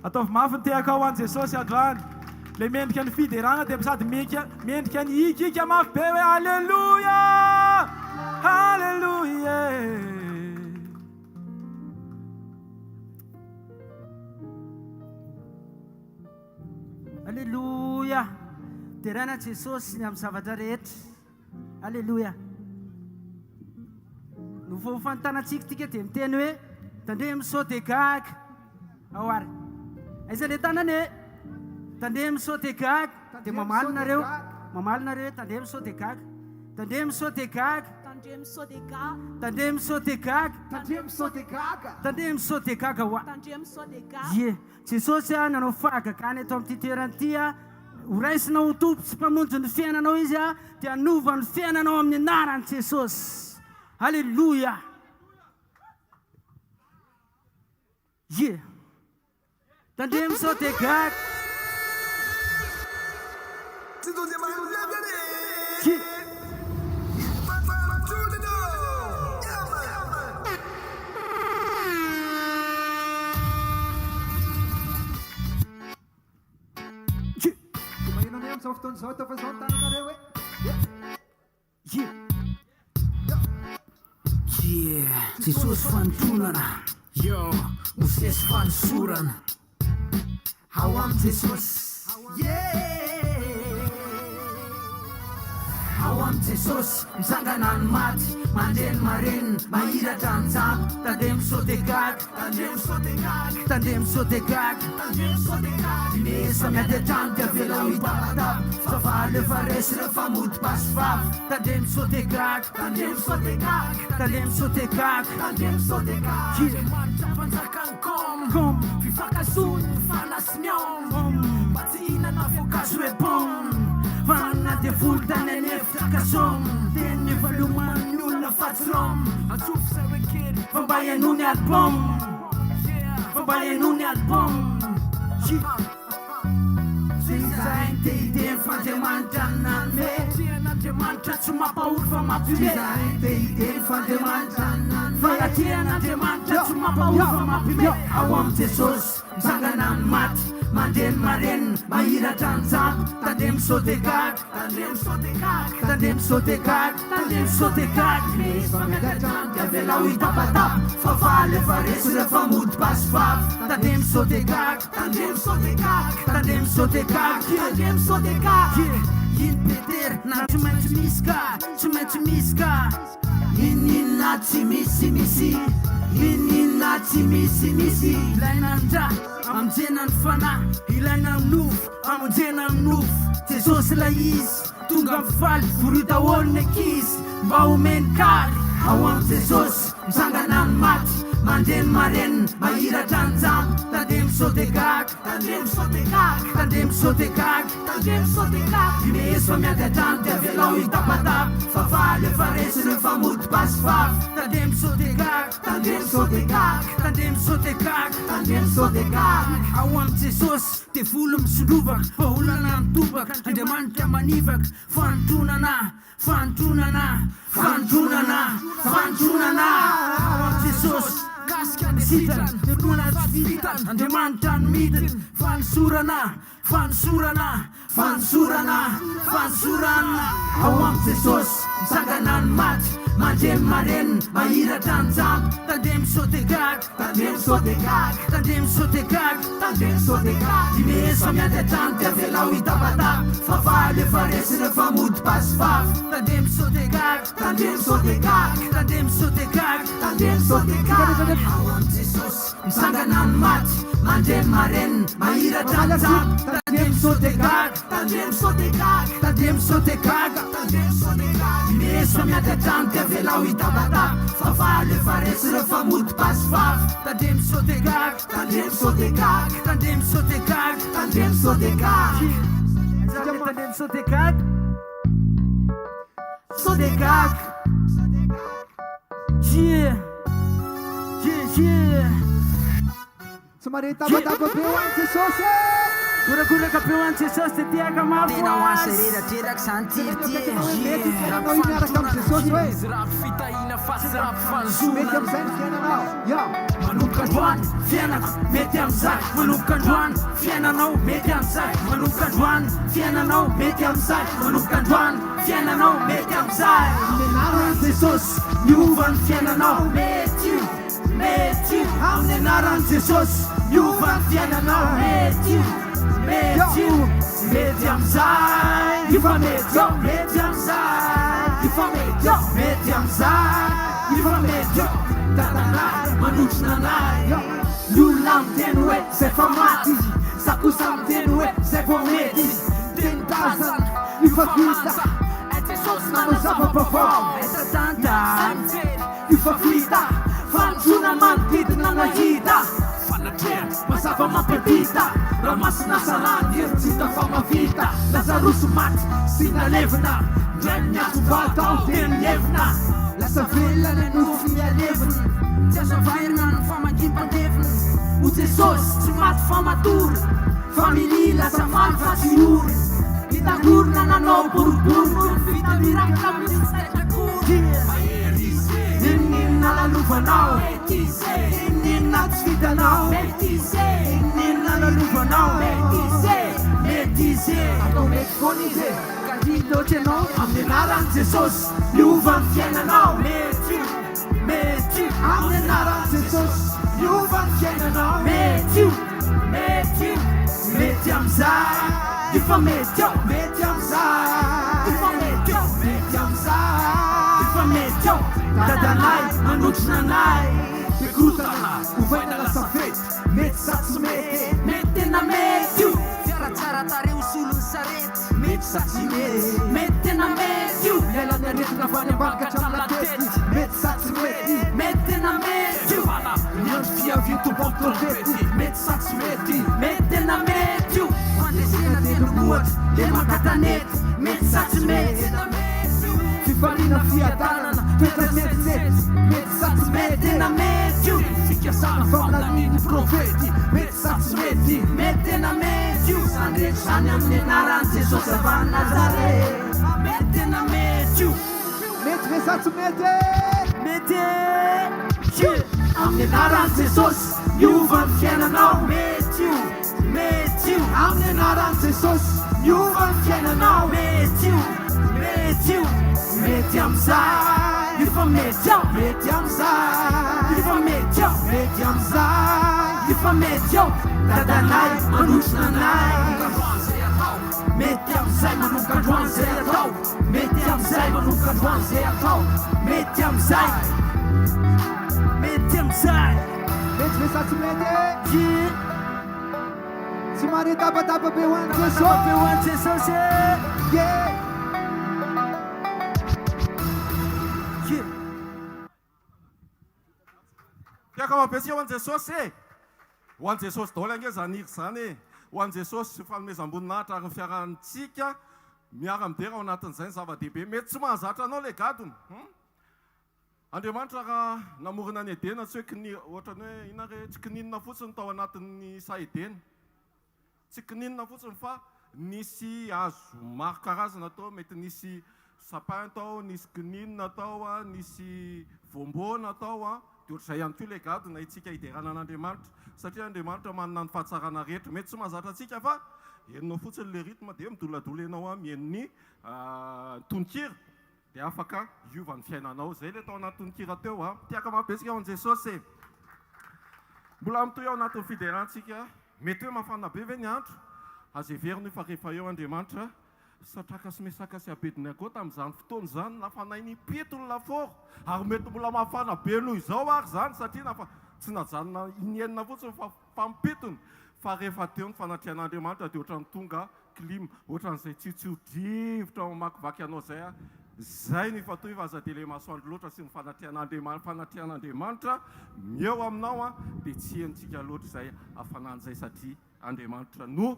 Ataovy mafy ny tehaka ho an'i Jesosy androany. Le mendrika ny fiderana dia sady mendrika ny ikika mafy be hoe alleluia! Alleluia! Alleluia! Terana Jesosy ny amin'ny zavatra rehetra. Alleluia! No fanontanatsika tika dia miteny hoe tandre misaoty gaga ao ary. Aiza le tanany e? tandea misaoty gaga dia mamalinareo tandea misaoty gaga tandea misaoty gaga tandea misaoty gaga tandea misaoty gaga hoa ie jesosy a nanao fahagagany eto amin'ity toeranyity a horaisina ho tompo sy mpamonjy ny fiainanao izy a dia anova ny fiainanao amin'ny anarany jesosy halleloia ie tandea misaoty gaga Amizao fotoan'izao ataova izao ny tananareo hoe jesosy fanotronana yo mosesy fanosorana ao amin'ny jesosy ao amin'ny jesosy misangana ny maty mandreny marenina mahiratra ny jabo tandea misaoty gaga tandea misaoty gaga mesa miady atrano dia vela ho hitapatapa fa valeva resy rehefa mody pasivavy tandea misaoty gaga tandea misaoty gaga manjaka ny kom fifakasony fanasiny om mba tsy hinana voankazo hoe bom vanana dia volo tany anefitra kasom teny evalomany olona fatsirom atsofi zareo kely fa mba ianony albom Zayn te ide fandemanitra nanme Tian'Andriamanitra tsy mampahory fa mampime Zayn te ide fandemanitra nanme Fagatian'Andriamanitra tsy mampahory fa mampime Ao amin'ny Jesosy misangana ny maty mandeny marenina mahiratra ny jabo tandea misaoty gaga tandea misaoty gaga fa miadatrano dia vela ho hitapatapa fa valy efa resy rehefa mody pasivavy tandea misaoty gaga iny petera na tsy maintsy misy ka ininona tsy misy ilaina ndra amonjena ny fanahy ilaina ny nofo amonjena ny nofo jesosy la izy tonga mifaly voro daholo ny ankizy mba homeny kary ao amin'ny jesosy misangana ny maty mandeny marenina mahiratra ny jabo tandea misaoty gaga mesy fa miady atrano dia vela ho hitapatapa fa valy efa resy rehefa mody pasivavy tandea misaoty gaga ao amin'ny jesosy dia volo misondrovaka fa olana mitobaka andriamanitra manivaka fanotronana ao amin'ny jesosy kasika ny sitrana tenoana tsy vitana andriamanitra ny midiny fanosorana ao amin'ny jesosy misangana ny maty mandreny marenina mahiratra ny jabo tandea misaoty gaga dimesy fa miady atrano dia vela ho hitapatapa fa valy efa resy rehefa mody pasivavy tandea misaoty gaga ao amin'ny jesosy misangana ny maty mandreny marenina mahiratra ny jabo tandea misaoty gaga dimesy fa miady atrano dia vela ho hitapatapa fa valy efa resy rehefa mody pasivavy tandea misaoty gaga tsy mare tapatapa be ho an'ny Jesosy gorakoraka be ho an'ny Jesosy dia tiaka mafy mety miaraka amin'ny Jesosy hoe mety am'izay ny fiainanao manomboka androany fiainako mety am'izay manomboka androany fiainanao mety am'izay manomboka androany fiainanao mety am'izay manomboka androany fiainanao mety am'izay amin'ny anaran'i Jesosy miova ny fiainanao mety amin'ny anaran'i Jesosy miova ny fiainanao mety am'izay ifa mety am'izay tatanay manotrona anay ny olona miteny hoe zay fa maty izy kosa miteny hoe zay vao mety teny tazana ny favita Jesosy nanao zava-baovao Etatantany ny favita fanojona manodidina nahita fanatrehana mazava mampadita raha masina sarany heritsita fa mavita lazarosy maty sy nalevina ndray miazo vata ao teny hevina lasa velana nofo ny alevina tsy azo avairina ny famangim-pandevina o Jesosy tsy maty fa matory family lasa maly fa tsy ory nitangorona nanao boribory vita miraky amin'ny sitakory inninna lalovanao inninna tsy vitanao inninna lalovanao metize atao mety foana izy ka hiloatra ianao amin'ny anaran'i Jesosy miova ny fiainanao mety amin'ny anaran'i Jesosy miova ny fiainanao mety amizay ifa mety ao mety amizay ifa mety ao mety amizay ifa mety ao dadanay manotrona anay mikorotana ovaina lasa fety mety sa tsy mety tena mety io fiaratsara tareo solony sarety mety sa tsy mety tena mety io miailany aretina avany ambany katraminy latety mety sa tsy mety tena mety io miandro fiavio tombo amin'ny trompety mety sa tsy mety tena mety io fandresena telomohatra le makatanety mety sa tsy mety fifaliana fiadanana toetra mety sa tsy mety tena mety io fikasana faminaniny profety mety sa tsy mety tena mety io sandretra zany amin'ny anaran'i Jesosy avany Nazare mety tena mety io mety ve sa tsy mety amin'ny anaran'i Jesosy miova ny fiainanao mety io amin'ny anaran'i Jesosy miova ny fiainanao mety io mety amizay ifa mety ao mety amizay ifa mety ao mety amizay ifa mety ao dadanay manotrona anay mety amizay manomboka androany zay atao mety amizay manomboka androany zay atao mety amizay mety ve sa tsy mety tsy mare tabataba be hoan'ny Jesosy tiaka mampiatsika ho an'i Jesosy ho an'i Jesosy daholo ange zany iry zany ho an'i Jesosy fanomezam-boninahitra ary ny fiarahantsika miara-midera ao anatin'izay ny zava-dehibe mety tsy mahazatra anao le gadony Andriamanitra raha namorona ny Edena tsy hoe ohatrany hoe ina re tsy kininina fotsiny tao anatin'ny Saedena tsy kininina fotsiny fa nisy hazo maro karazana tao mety nisy sapin tao nisy kininina tao nisy voambona tao dia ohatr'izay ihany koa le gadona itsika hiderana an'Andriamanitra satria Andriamanitra manana ny fahatsarana rehetra mety tsy mahazatra antsika fa heninao fotsiny le ritma dia midoladola ianao mihainy tononkira dia afaka hiova ny fiainanao zay le tao anaty tononkira teo tiaka mampesika ao an'i Jesosy mbola mitoy ao anatin'ny fiderantsika mety hoe mafana be ve ny andro azo heverina fa rehefa eo Andriamanitra satraka sy mesaka sy Abednego tamin'izany fotoana izany nafanay ny petony laforo ary mety mbola mafana be noho izao ary zany satria tsy najanona inenina fotsiny fa fampitony fa rehefa teo ny fanatrian'Andriamanitra dia ohatrany tonga klima ohatran'izay tsiotsiodrivotra mamakivaky anao zay ny fatoy fa aza dia le masoandro loatra sy ny fanatrian'Andriamanitra mieo aminao dia tsy henontsika loatra izay hafanan'izay satria Andriamanitra no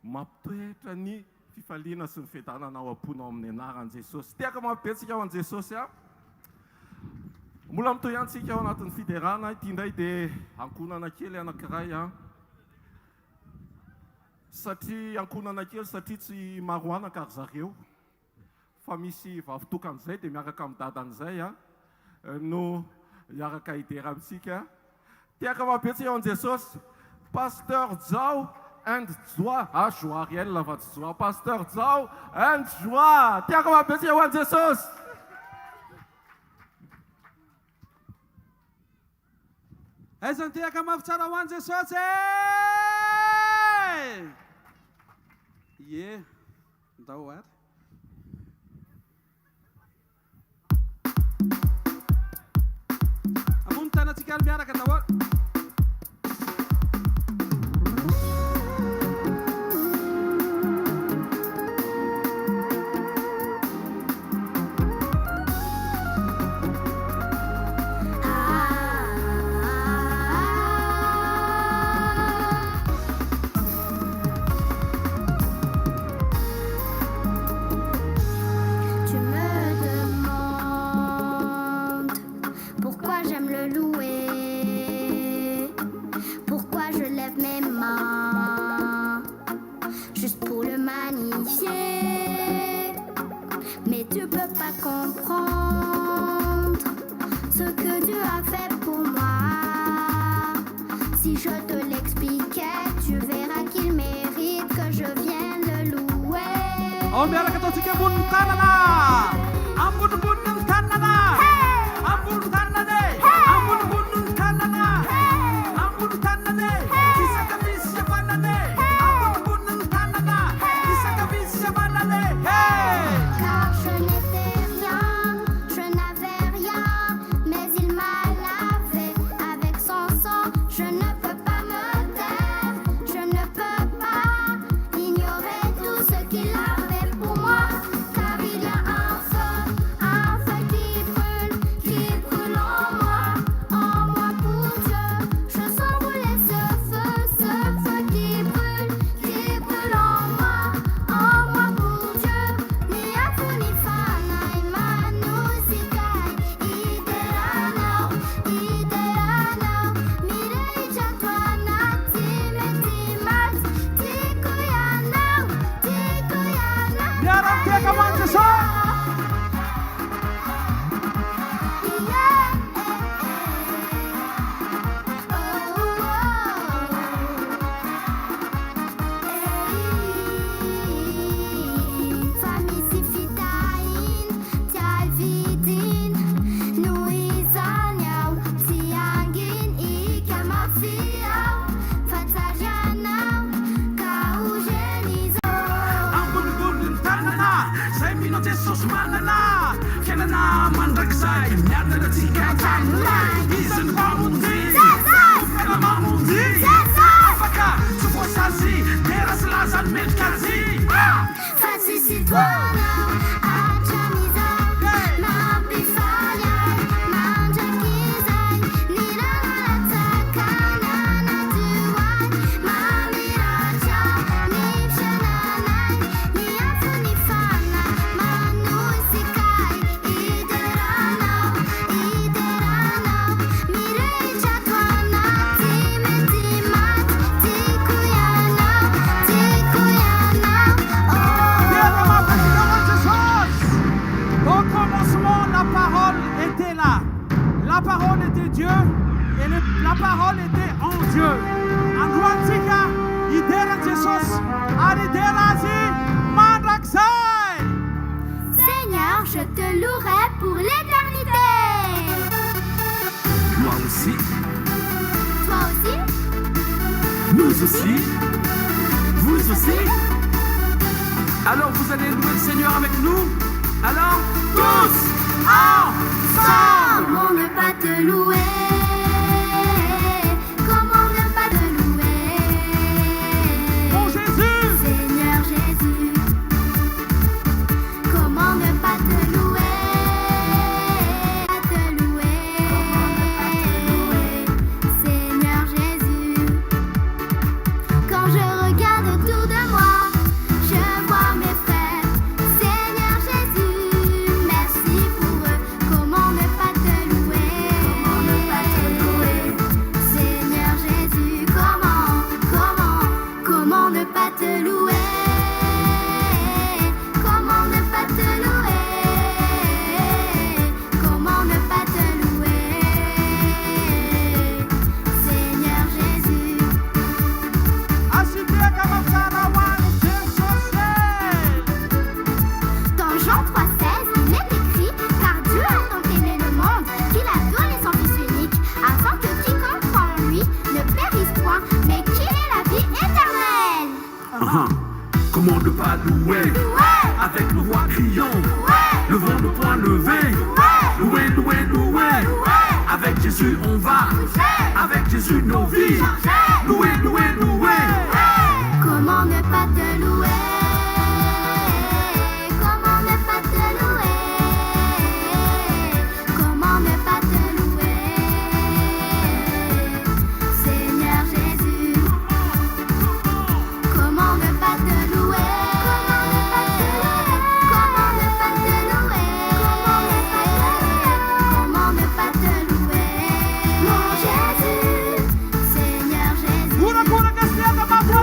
mampitoetra ny fifaliana sy ny fiadanana ao am-ponao amin'ny anaran'i Jesosy tiaka mampibetsika ao an'i Jesosy mbola mitoy antsika ao anatin'ny fiderana ity indray dia ankonana kely anankiray satria ankonana kely satria tsy maro anaka ary zareo fa misy vavitokan'izay dia miaraka amin'ny dadan'izay no miaraka hidera amintsika tiaka mampibetsika ao an'i Jesosy Pasteur Zao and joie joie Ariel lava-tsy joie Pasteur Zao and joie tiaka mampibetsika ao an'i Jesosy aiza ny tiaka mafy tsara ho an'i Jesosy ye ndao ary amony tanatsika ary miaraka daholo Ao miaraka ataontsika ambony tanana. Ambonimbony tanana. Ambony tanana. Ambonimbony tanana. Ambony tanana. Isaka misy avanana. Ambonimbony tanana. Isaka misy avanana. Car je n'étais rien, je n'avais rien, mais il m'a lavé avec son sang. Je ne peux pas me taire, je ne peux pas ignorer tout ce qu'il a fait pour moi. Car il y a un feu qui brûle en moi pour Dieu. Je sens brûler ce feu qui brûle en moi pour Dieu. Ni afu ni fana imanu sikai iderana mirei jatwana timetimat tikuyana Miaraka kamanja sa. Famisifitain, tialvidin, nuizaniau, tiangin, ikamafiau, fatarianau, kaugenizau. Ambonimbony tanana. Zay mino Jesosy manana. Fiainana mandrakizay miadanatsika tanolay. Izy ny mamonjy. Fiaina mamonjy. Afaka tsy voasazy. Tera sy lazany melikazy. Fasisituanau, achamizau, mampifaliai, mandrakizai, niranaratsakanana tuai, mamiracha, nifshananai, niafu nifana, manuisikai, ideranau, mirei jatwana, timetimat, tikuyanau. Au commencement, la parole était là. La parole était Dieu et la parole était en Dieu. Anduantika, idera Jesus, aridelazi, mandraksai. Seigneur, je te louerai pour l'éternité. Moi aussi, Toi aussi, nous aussi, vous aussi. Alors vous allez louer le Seigneur avec nous. Alors tous ensemble. comment ne pas te louer? Comment ne pas te louer? Mon Jésus, Seigneur Jésus, comment ne pas te louer? Pas te louer. Seigneur Jésus, quand je regarde autour de moi, je vois mes frères. Seigneur Jésus, merci pour eux. Comment ne pas te louer? Seigneur Jésus, comment ne pas te louer? Comment ne pas te louer? Comment ne pas te louer? Seigneur Jésus. asibia kama mtarawani Jesus. Dans Jean 3,16, il est écrit: car Dieu a tant aimé le monde qu'il a donné son Fils unique, afin que quiconque croit en lui ne périsse point, mais qu'il ait la vie éternelle. Comment ne pas louer? Avec nos voix crions. Levons nos poings levés. Louer, louer, louer. Avec Jésus on va. Avec Jésus nos vies. Louer, louer, louer. Comment ne pas te louer? Comment ne pas te louer? Comment ne pas te louer? Seigneur Jésus, comment ne pas te louer? Comment ne pas te louer? Comment ne pas te louer? Mon Jésus, Seigneur Jésus. Pura pura castiata mafia.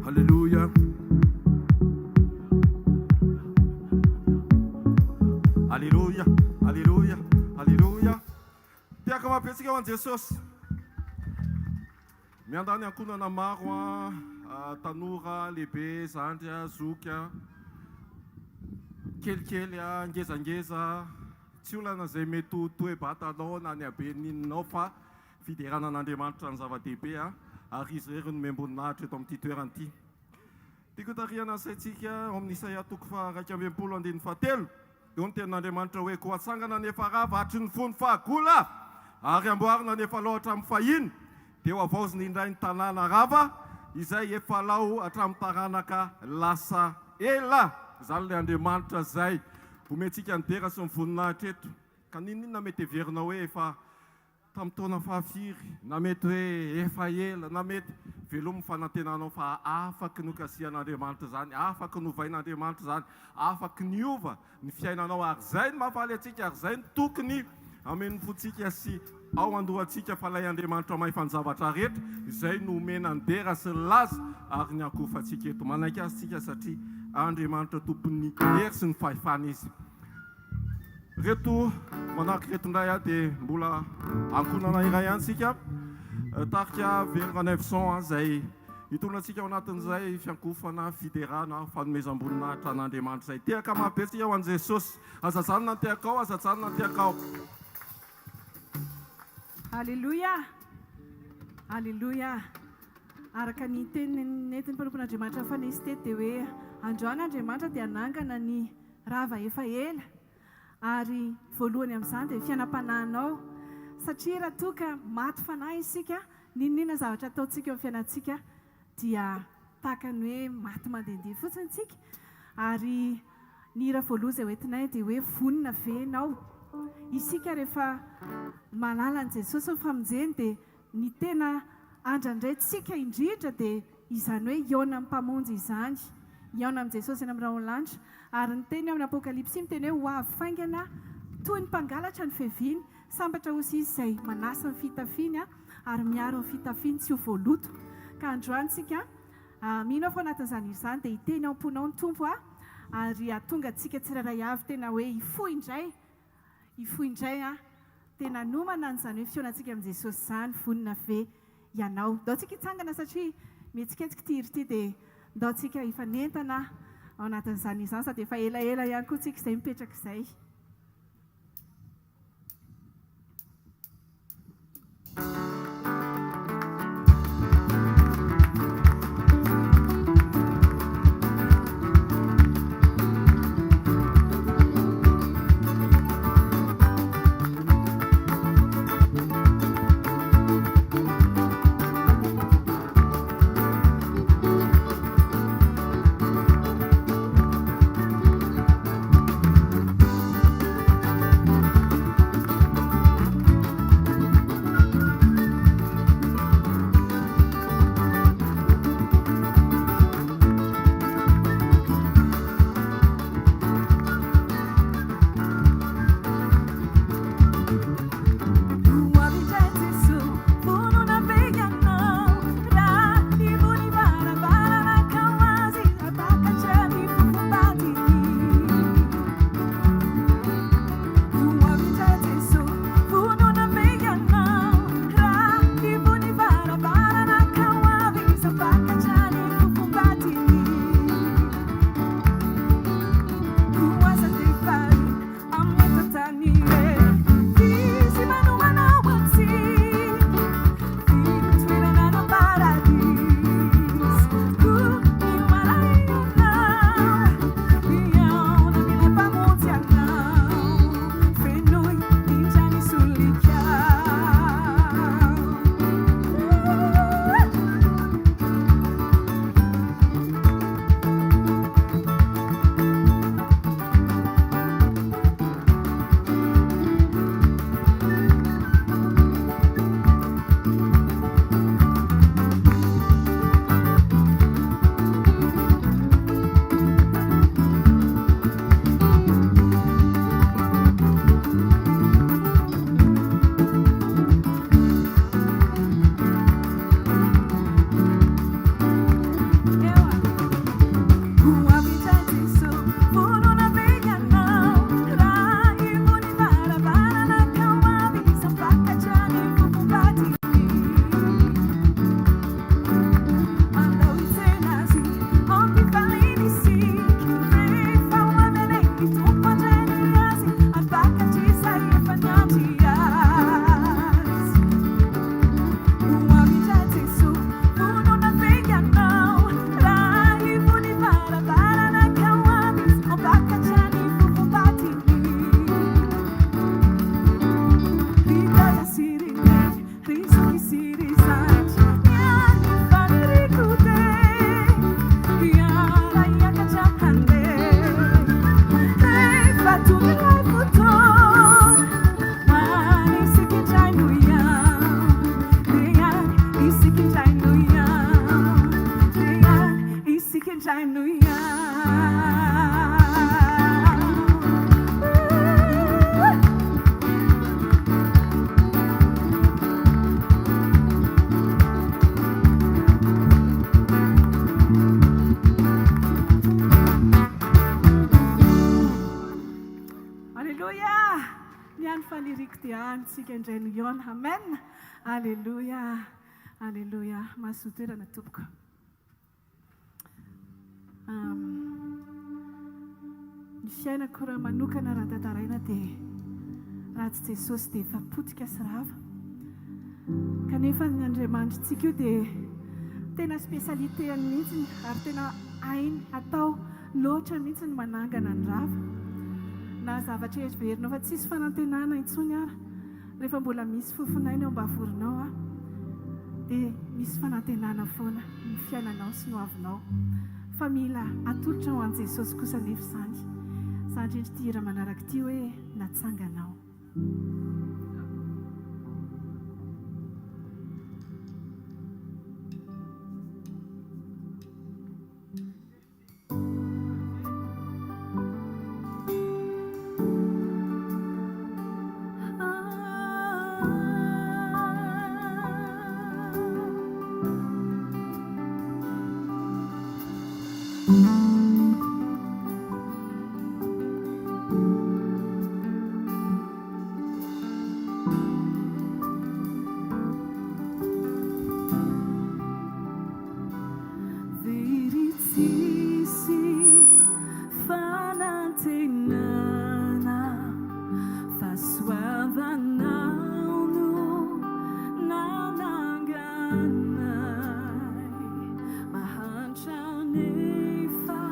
Alléluia. Alléluia, alléluia, alléluia. Piaka mapetsika ho an'i Jesosy. miandany ankonana maro a tanora lehibe zandry a zoky a kelikely a ngezangeza tsy olana zay mety ho toe-batanao na ny abe nininao fa fideranan'Andriamanitra ny zava-dehibe a ary izy rery no memboninaitra eto amin'ity toerana ity. Tiako tariana saitsika ao amin'ny Isaia toko fa 1:7 eo ny tenin'Andriamanitra hoe ko atsangana nefa rava hatry ny fony fahagola ary amboarina nefa lao hatramin'ny fahiny dia ho avaoziny indray ny tanàna rava izay efa lao hatramin'ny taranaka lasa ela. Zany le Andriamanitra zay omentsika ny dera sy ny voninahitra eto ka ninona mety heverina hoe efa tamin'ny taona fahafiry na mety hoe efa ela na mety velomy fanantenanao fa afaky nokasian'Andriamanitra zany, afaky novain'Andriamanitra zany, afaky niova ny fiainanao ary zay ny mahafaly atsika ary zay ny tokony amen'ny fotsika sy ao andohantsika fa lay Andriamanitra mahafany zavatra rehetra izay no omena ny dera sy ny laza ary ny akofantsika eto manaiky azy tsika satria Andriamanitra tompony hery sy ny fahefana izy. Reto manahaky reto indray a dia mbola ankonana iray ihany sika tarika vers 900 zay hitondratsika ao anatin'izay fiankofana fiderana fanomezam-boninahitra an'Andriamanitra zay. Tehaka mahabentsika ho an'i Jesosy. Azajanona ny tehakao, azajanona ny tehakao. Alléluia. Alléluia. Araka ny teniny nentin'ny mpanompon'Andriamanitra fanesy teto dia hoe androany Andriamanitra dia anangana ny rava efa ela ary voalohany amin'izany dia fiainam-panahinao satria raha toa ka maty fanahy isika ninona zavatra ataontsika eo amin'ny fiainantsika dia tahaka ny hoe maty mandehandeha fotsiny tsika ary ny hira voalohany izay hoentinay dia hoe vonona venao. Isika rehefa manala an'i Jesosy ny famonjeny dia ny tena andrandrantsika indrindra dia izany hoe iona amin'ny mpamonjy izany, iona amin'i Jesosy eny amin'ny rahaolanitra. Ary ny teny amin'ny Apokalipsy miteny hoe ho avy faingana toy ny mpangalatra ny fehviany, sambatra hozy izy izay manasa ny fitafiany ary miaro ny fitafiany tsy ho voaloto. Ka androany tsika mino fo anatin'izany izany dia hiteny ao am-ponao ny tompo ary atonga antsika tsirairay avy tena hoe hifoy indray tena nomana n'izany hoe fionantsika amin'i Jesosy izany vonona ve ianao. Ndao tsika hitsangana satria mihetsiketsika ity ity dia ndao tsika hifanentana ao anatin'izany izany sady efa elaela ihany koa tsika izay mipetraka izay. Amen. Alléluia. Alléluia. Masotoerana tompoko. Ny fiainako raha manokana raha tantaraina dia raha tsy Jesosy dia efa potika sy rava. Kanefa ny Andriamanitra tsika io dia tena spesialiteany mihitsy ary tena hainy atao loatra mihitsy ny manangana ny rava. Na zavatra heverina fa tsisy fanantenana intsony ara. Rehefa mbola misy fofinaina eo ambavorinao dia misy fanantenana foana ny fiainanao sy ny hoavinao. Fa mila atolotra ho an'i Jesosy kosa nefa izany. Izany indray ity hira manaraka ity hoe natsanganao. Mahantra nefa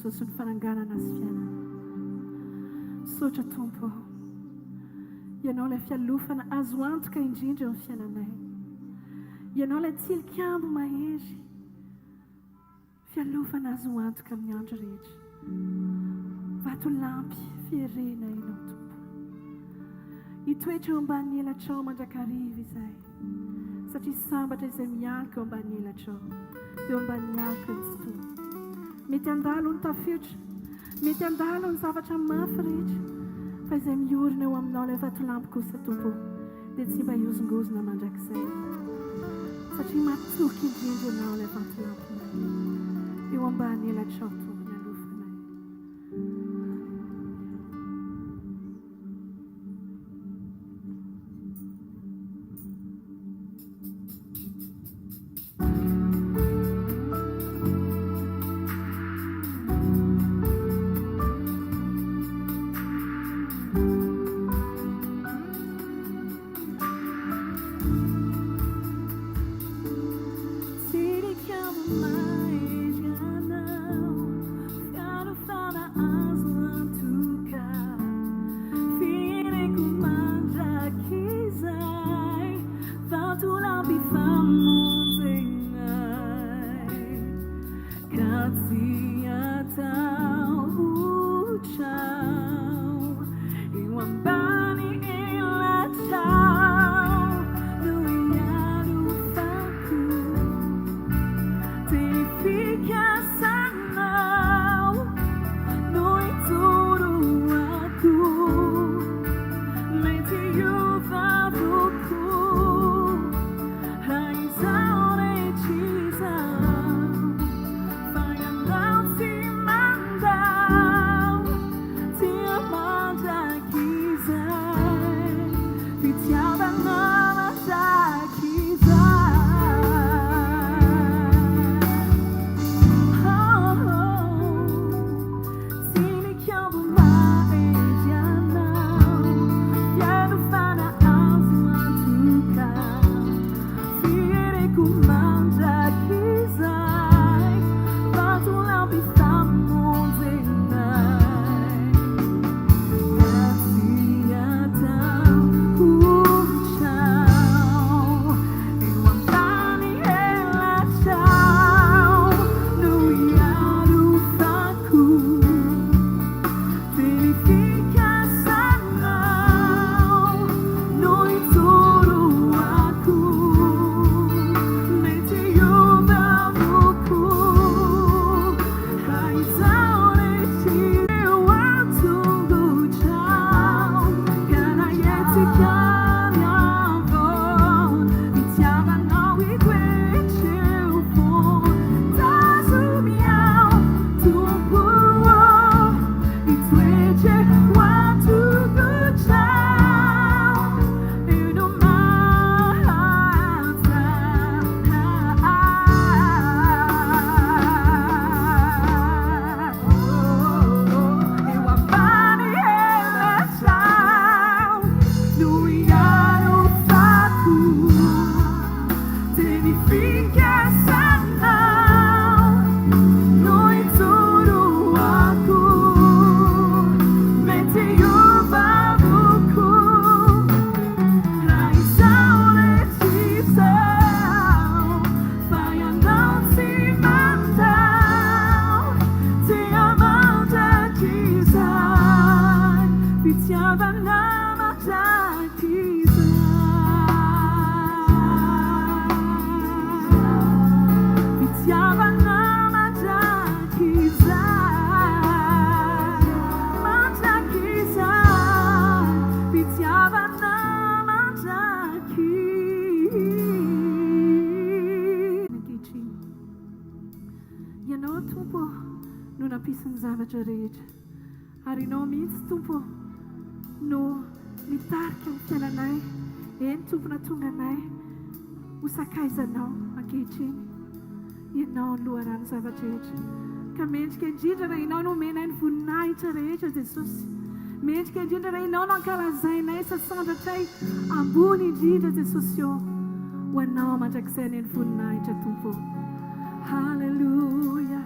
Jesosy ny fananganana sy fiainana. Sotra Tompo, ianao ilay fialofana azo antoka indrindra eo amin'ny fiainanay. Ianao ilay tilikambo mahery, fialofana azo antoka amin'ny andro rehetra. Vato lampy fierena ianao Tompo. Hitoetra eo ambany elatrao mandrakariva izay, satria sambatra izay mialaka eo ambany elatrao, eo ambany alaka ny fotoana. Mety andalo ny tafiotra, mety andalo ny zavatra mafy rehetra, fa izay miorina eo aminao ilay vato lampy kosa Tompo, dia tsy mba hiozongozona mandrakizay, satria matoky indrindra ianao ilay vato lampy eo ambany elatrao Tompo ny alofanay. Zavatra rehetra ary ianao mihitsy Tompo no mitarika ny fiainanay. Eny Tompo natonga anay ho sakaizanao ankehitriny. Ianao no loharano zavatra rehetra, ka mendrika indrindra raha ianao no omenay ny voninahitra rehetra Jesosy. Mendrika indrindra raha ianao no ankalazainay sasandratray ambony indrindra Jesosy eo ho anao mandrakizay ny voninahitra Tompo. Haleluya.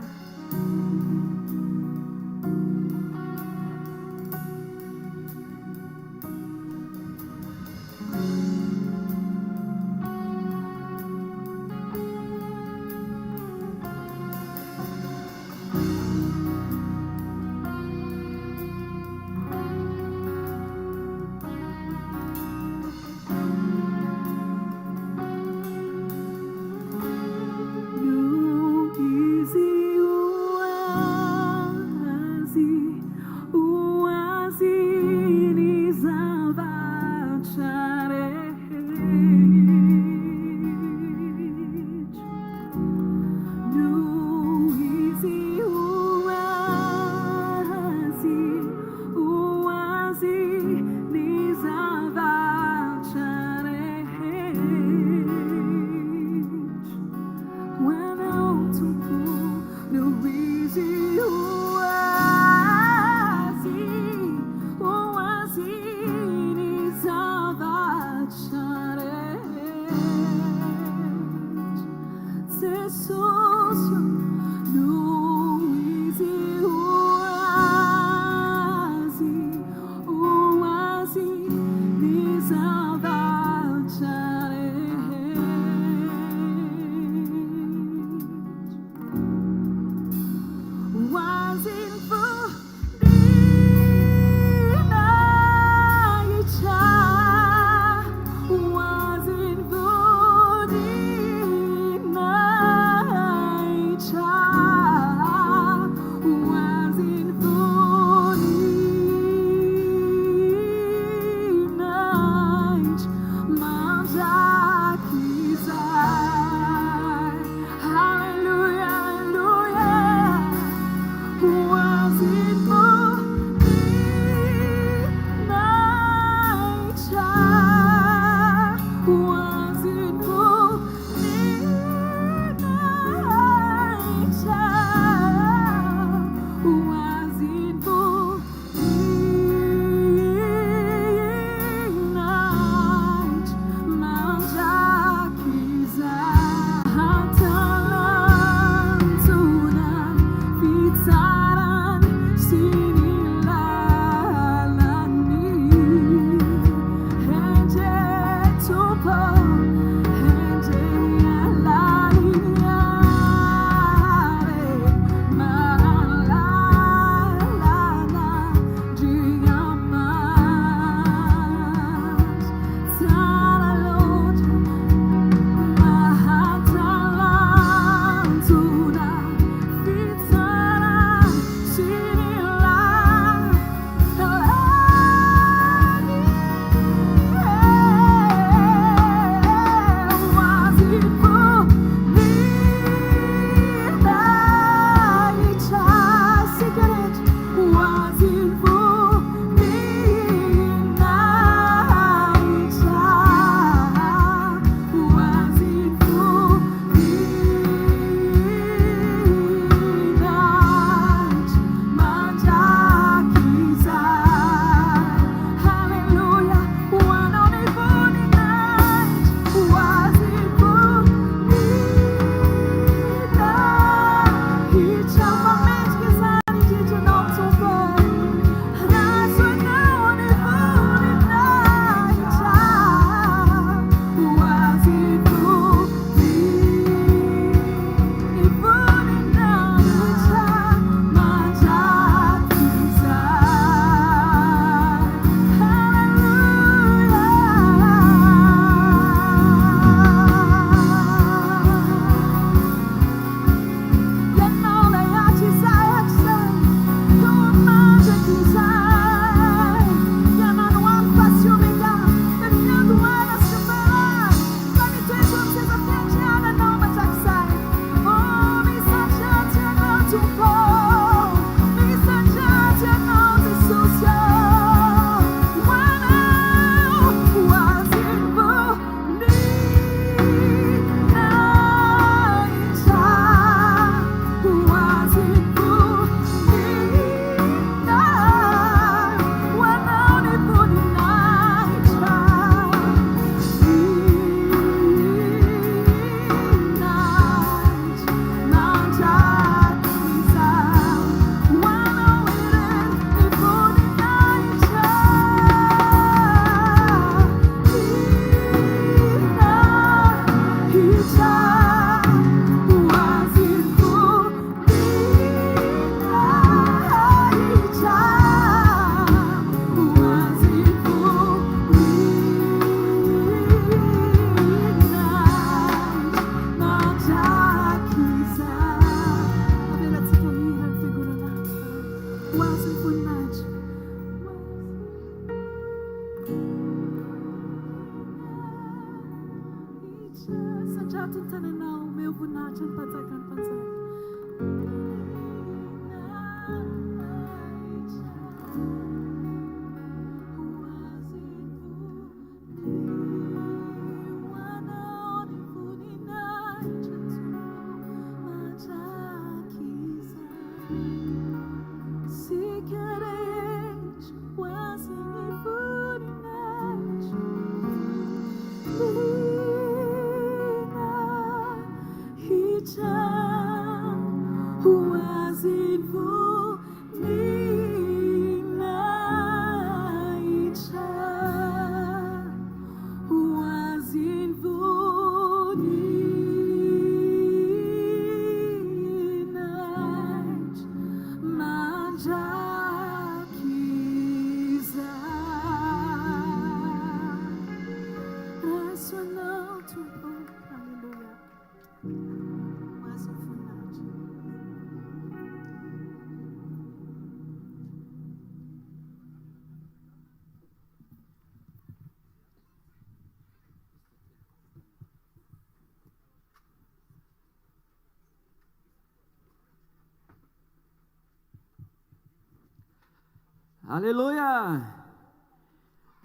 Alleluia!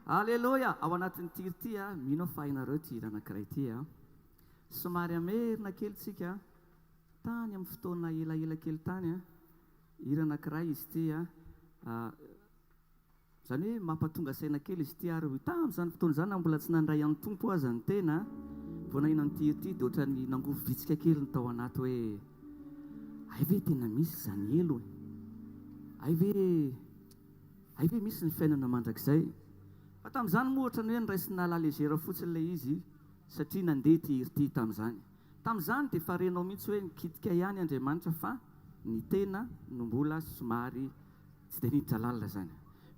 Alleluia! Ao anatin'ny tir ty a, mino fa hainareo tir anankiray ty a. Somary amerina kely tsika tany amin'ny fotoana elaela kely tany a. Hira anankiray izy ty a. Zany hoe mampatonga saina kely izy ty ary tamin'izany fotoana izany mbola tsy nandray an'ny tompo aza ny tena. Vao nahino ny tir ty dia ohatrany nangovo vitsika kely ny tao anaty hoe ay ve tena misy zany elo e. Ay ve misy ny fiainana mandrakizay. fa tamin'izany moa ohatra ny hoe niraisina lalezera fotsiny ilay izy satria nandeha ty tamin'izany dia farenao mihitsy hoe nikitika ihany Andriamanitra fa ny tena no mbola somary tsy dia niditra lalina zany.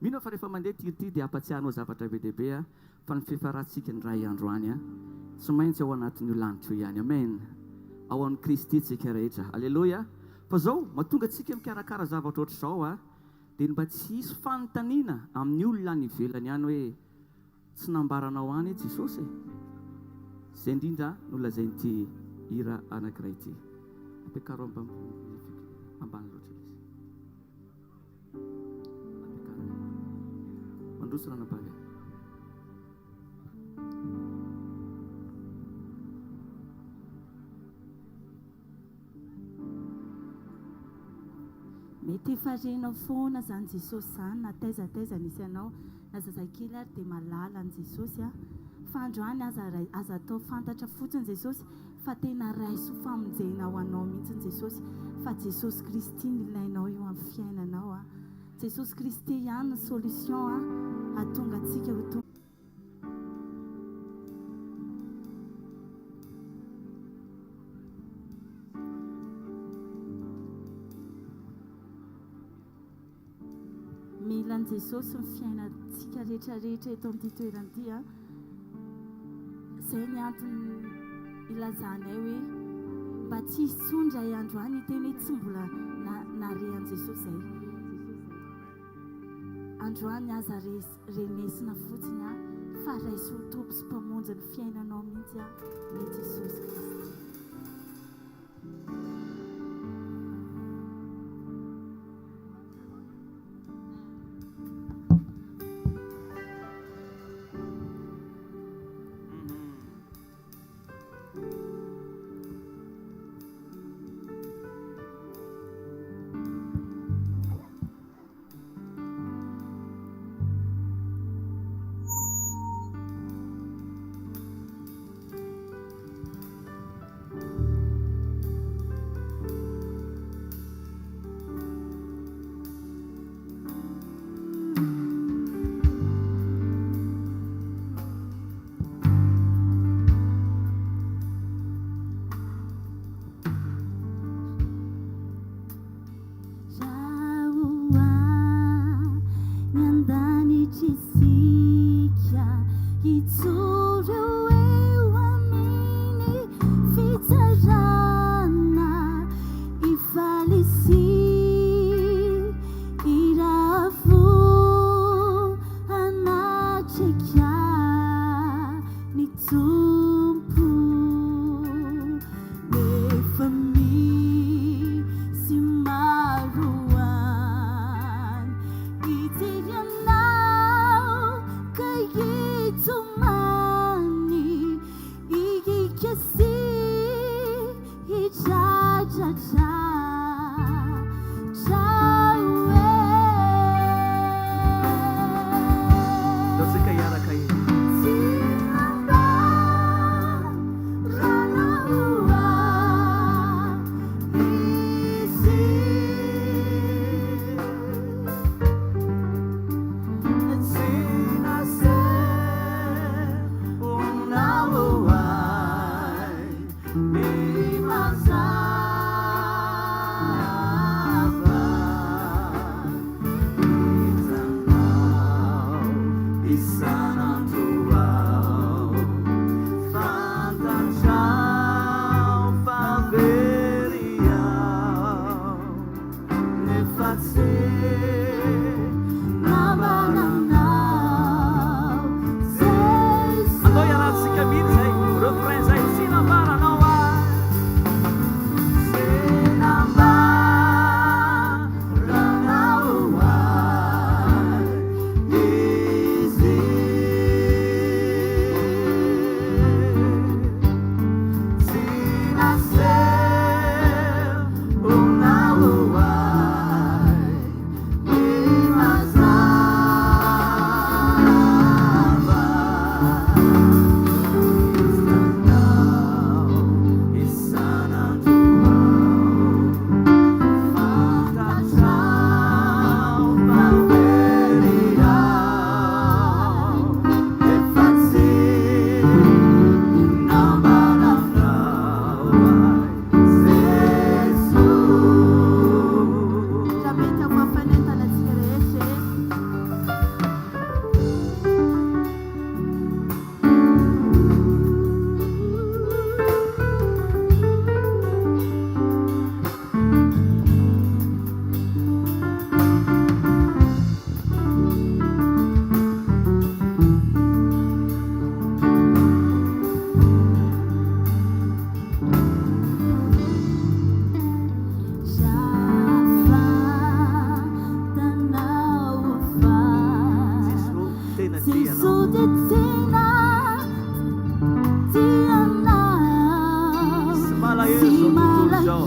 Mino fa rehefa mandeha tirity dia ampatsiahanao zavatra be dehibe fa ny fiafarantsika ny ray androany tsy maintsy ao anatin'io lanitra io ihany. Amen. Ao an'i Kristy tsika rehetra. Aleloia. Fa zao mahatonga antsika mikarakara zavatra ohatr'izao dia mba tsy hisy fanontaniana amin'ny olona any ivelany ihany hoe tsy nambaranao any Jesosy. Izay indrindra no lazain'ity hira anankiray ity. Ampiakaro ambany loatra izy. Mandrosona anambany. Mety efa renao foana zany Jesosy zany na taizataiza nisy ianao na zazakely ary dia malala an' Jesosy fa androany aza atao fantatra fotsiny Jesosy fa tena raiso famonjena ho anao mihitsy Jesosy fa Jesosy Kristy no ilainao io amin'ny fiainanao Jesosy Kristy ihany ny solution ahatonga antsika ho tonga. Mila an' Jesosy ny fiainantsika rehetrarehetra eto amin'ity toerany ity izay ny antony ilazanay hoe mba tsy hisondra androany iteny hoe tsy mbola narehan Jesosy zay. Androany aza renesina fotsiny fa raiso tompy sy mpamonjy ny fiainanao mihitsy ny Jesosy Kristy. zao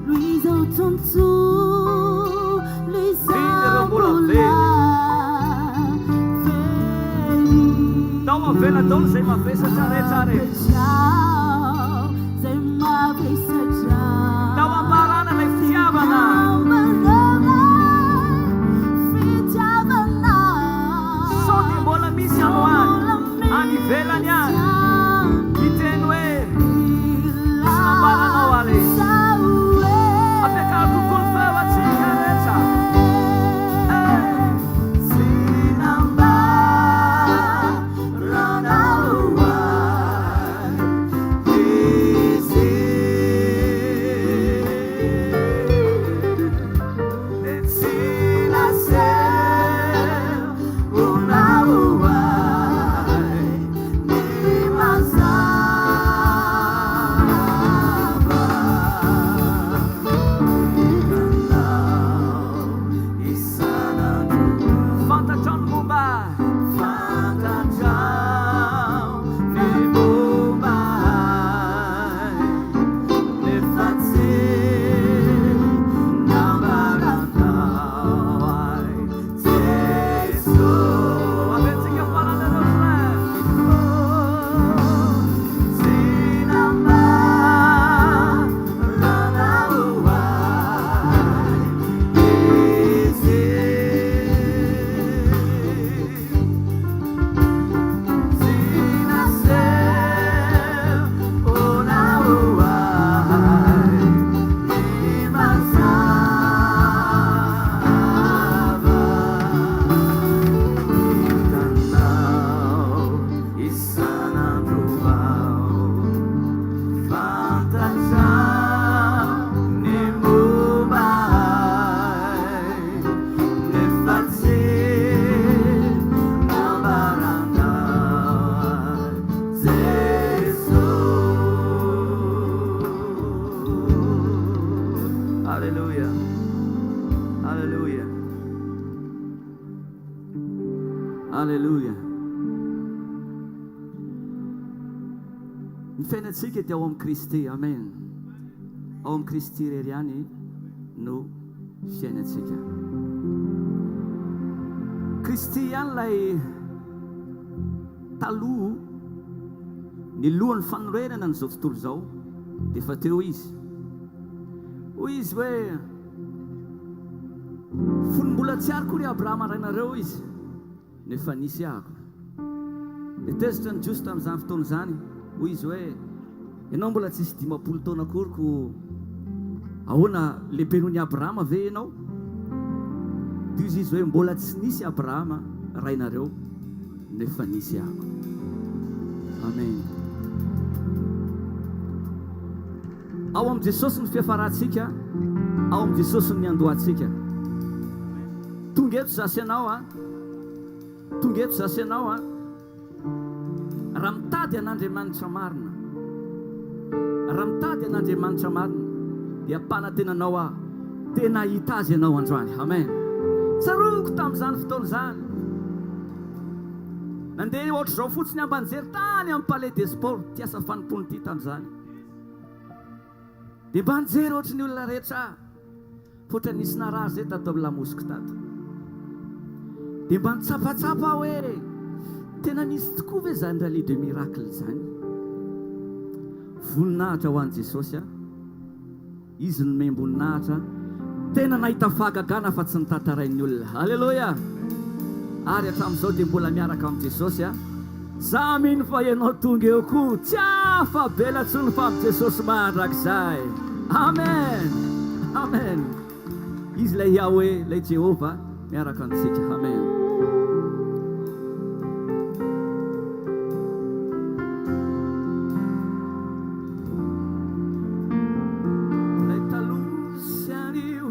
lui zao tontolo lui ireo mbola zao very vely tao avela taolo zay mavesatra rehetra rehetra zay mavesatra tao ambarana ilay fitiavana fitiavana sao dia mbola misy anoany any ivelany any hiteny hoe ambaranao ale afaka tokoly fevatsika rehetra Halleluja. Ny fiainantsika dia ao amin'ny Kristy, amen. Ao amin'ny Kristy irery ihany no fiainantsika. Kristy ihany lay taloha ny lohan'ny fanorenana n'izao tontolo izao dia efa teo izy. Hoy izy hoe fonombola tsy ary koa ry Abrahama rainareo izy nefa nisy ahako. Dia tezitra ny Jiosy tamin'izany fotoana izany, hoy izy hoe ianao mbola tsisy 50 taona akoriko, ahoana lehibe noho ny Abrahama ve ianao? Dia izy hoe mbola tsy nisy Abrahama rainareo nefa nisy ahako. Amen. Ao amin'ny Jesosy ny fiafarantsika, ao amin'ny Jesosy ny andohantsika. Tonga eto zasy ianao tonga eto zasy ianao raha mitady an'Andriamanitra marina, raha mitady an'Andriamanitra marina dia ampanantenanao tena hita azy ianao androany. Amen. Tsaroko tamin'izany fotoana izany nandeha ohatra izao fotsiny ambanjery tany amin'ny palais des sports tiasa fanompony ity tamin'izany, dia mba nijery ohatra ny olona rehetra fotra nisy narary zay tato amin'ny lamosiko tato, dia mba nitsapatsapa hoe tena misy tokoa ve zany rallye de miracle zany? Voninahitra ho an'i Jesosy izy no memboninahitra tena nahita fahagagana fa tsy nitantarain'ny olona. Halleluja. Ary hatramin'izao dia mbola miaraka amin'ny Jesosy za mino fa ianao tonga eo koa, tsy afa-bela tsony fa amin'ny Jesosy mandrakizay. Amen. Amen. Izy lay Yahweh, lay Jehova miaraka amintsika. Amen. Lay taloha sy anio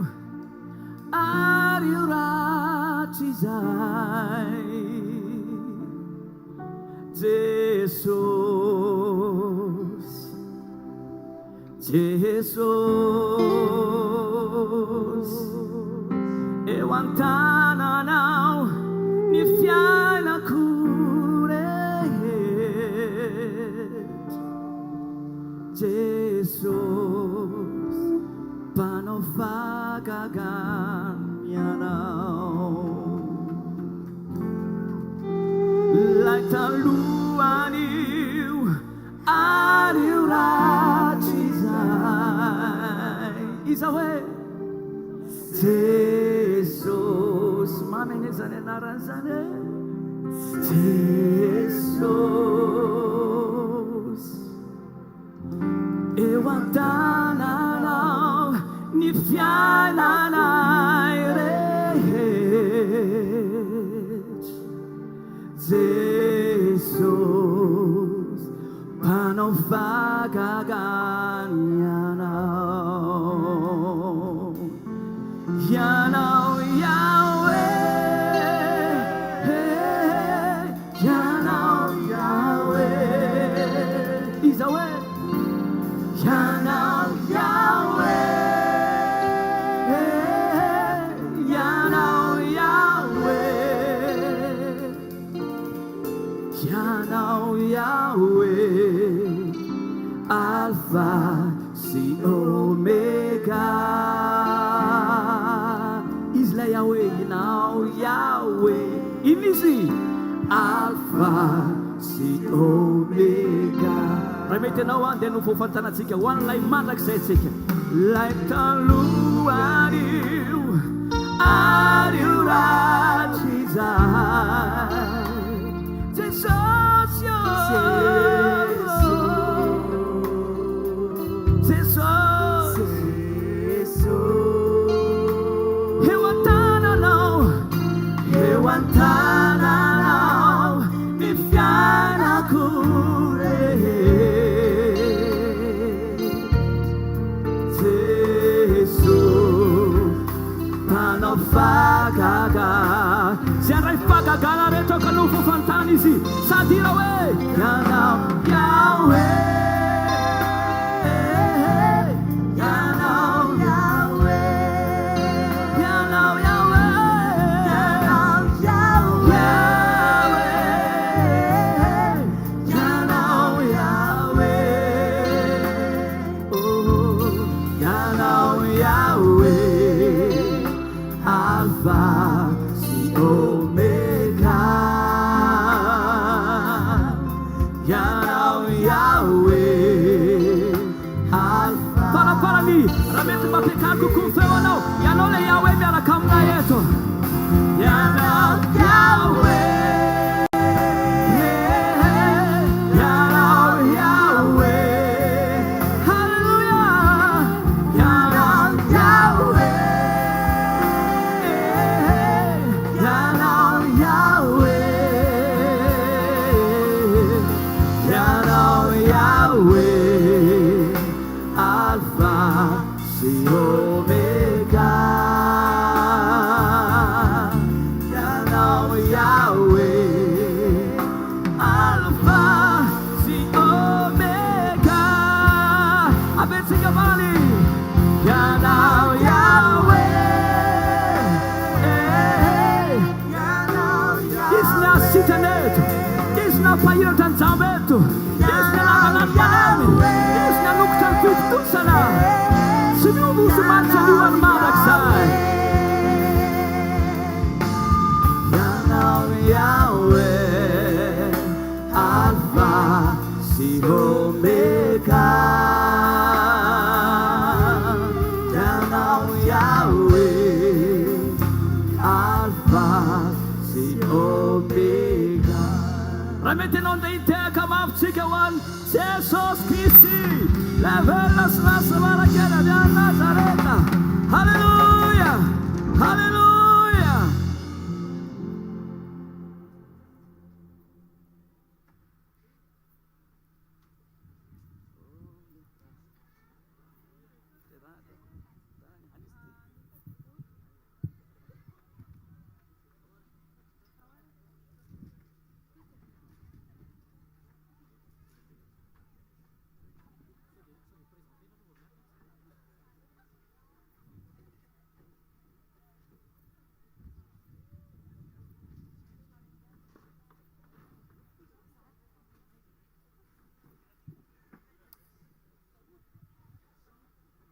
ary io ratry izay Jesus, eo an-tananao ny fiainako rehetra. Jesus, iza hoe jesosy manene zany anarany zany e jesosy eo an-tananao ny fiainanay rehetra jesosy mpanao fagagany ianao ianao Yahweh ianao Yahweh iza hoe ianao Yahweh ianao Yahweh ianao Yahweh Alpha sy Omega izy lay Yahweh ianao Yahweh ino izy Alpha sy Omega raha mety anao andeha no fofantanantsika ho an'ilay mandrakizay atsika lay talohan'io ary io ratry izay Jesosy eo an-tananao ny fiainako mpanao fagaga zay ray fagagana rehetra ka no fofantany izy sady ira hoe ianao Yahweh ianao Yahweh ianao Yahweh ianao Yahweh ianao Yahweh oh ianao Yahweh Alpha sy Omega ianao Yahweh Alpha farafarany raha mety mampiakary kokoa feo anao ianao le Yahweh miaraka aminay eto ianao Yahweh ianao Yahweh hallelujah ianao Yahweh ianao Yahweh ianao Yahweh Alpha sy Omega ianao Yahweh Alpha sy Omega avetsika vany ianao Yahweh izy ny asitraneto izy nampahiratra ny jambeto izy ny alamanany manamy izy ny anokotra ny fitotosana sy no misy manitra lioany mandrakizay ianao Yahweh Alpha sy Omega ianao Yahweh Alpha sy Omega raha mety anao nda hiteka mavitsika ho any Jesosy Kristy le velona sy nasamanakely avy any Nazareta halleluja halleluja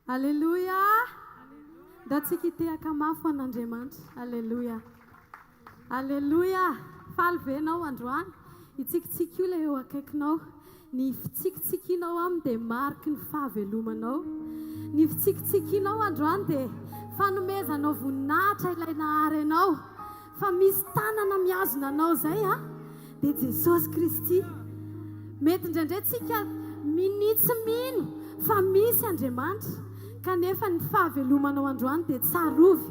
Alleluia. Da tsika hitehaka mafy an'Andriamanitra. Alleluia. Alleluia. Faly venao androany. Itsikitsika io le eo akaikinao. Ny fitsikitsikinao aminy dia mariky ny fahavelomanao. ny fitsikitsikinao androany dia fanomezanao voninahitra ilay nahary anao fa misy tanana miazona anao zay a dia Jesosy Kristy mety indraindray tsika minitsy mino fa misy Andriamanitra kanefa ny fahavelomanao androany dia tsarovy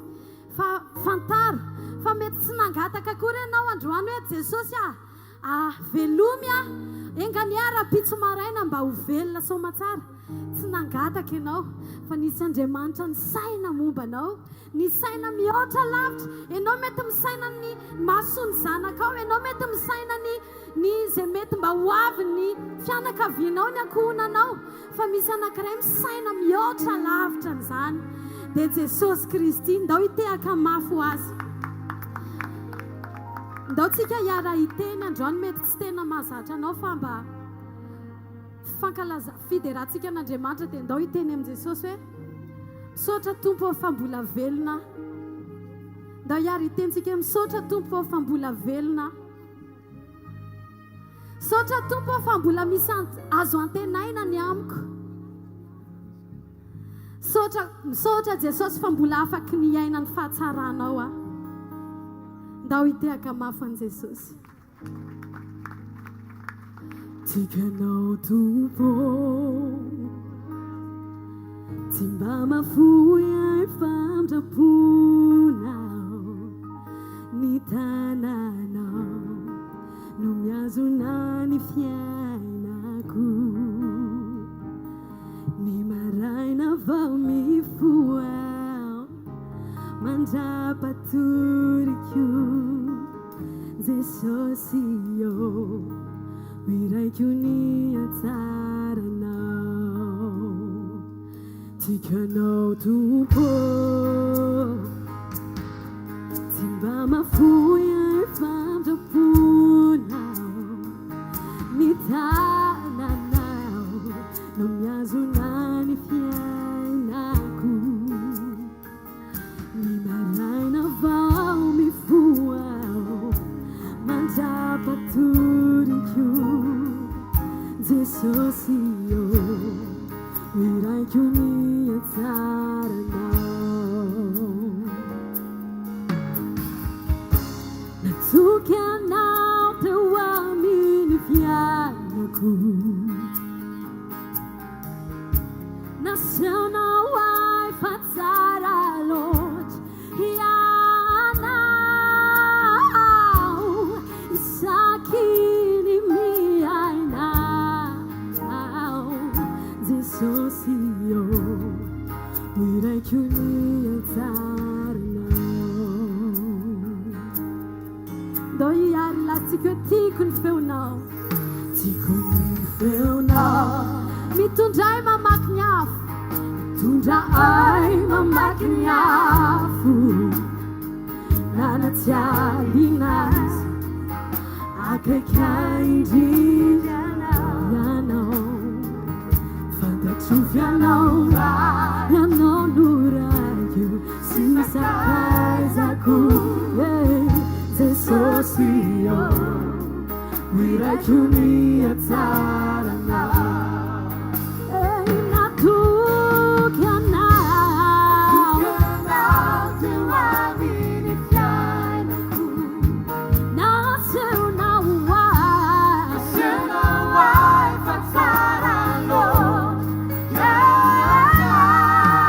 fa fantaro fa mety tsy nangataka akory ianao androany hoe Jesosy velomy enganiara-pitso maraina mba ho velona somatsara tsy nangataka ianao fa nisy Andriamanitra ny saina mombanao ny saina mihoatra lavitra ianao mety misaina ny masony zanakao ianao mety misaina ny zay mety mba ho avy ny fianakavianao ny ankohonanao fa misy anankiray misaina mihoatra lavitra n'izany dia Jesosy Kristy ndao hitehaka mafy azy ndao tsika hiara hiteny androany mety tsy tena mahazatra anao fa mba fankalaza fideratsika an'Andriamanitra dia ndao hiteny amin'i Jesosy hoe misaotra tompo fa mbola velona ndao hiara hitentsika misaotra tompo fa mbola velona misaotra tompo fa mbola misy azo antenaina ny amiko misaotra Jesosy fa mbola afaky ny aina ny fahatsaranao a ndao hitehaka mafy an'i Jesosy tikanao tompo tsy mba mafoy ay famdraponao ny tananao no miazona ny fiainako ny maraina vao mifoao mandrapatoriko Jesosy io miraiko ny atsaranao tikanao tompo tsy mba mafoy ay famdraponao ny tananao no miazona ny fiainako ny maraina vao mifoao mandrapatoriko Jesosy io miraiko ny atsaranao natsoky anao teo amin'ny fiainako naseonao ay fa tsara loatra ianao isaky ny miainao Jesosy io miraiko ny atsaranao ndao hiary latsika hoe tiako ny feonao tiako ny feonao mitondray mamaky ny afo mitondray mamaky ny afo nanatsialinazy akaiky indrinyanao fantatrofy anao ianao no raio sy sakaizako Jesosy io miraiko ny atsaranao natoky anao teo amin'ny fiainako naseonao ay fa tsara loatra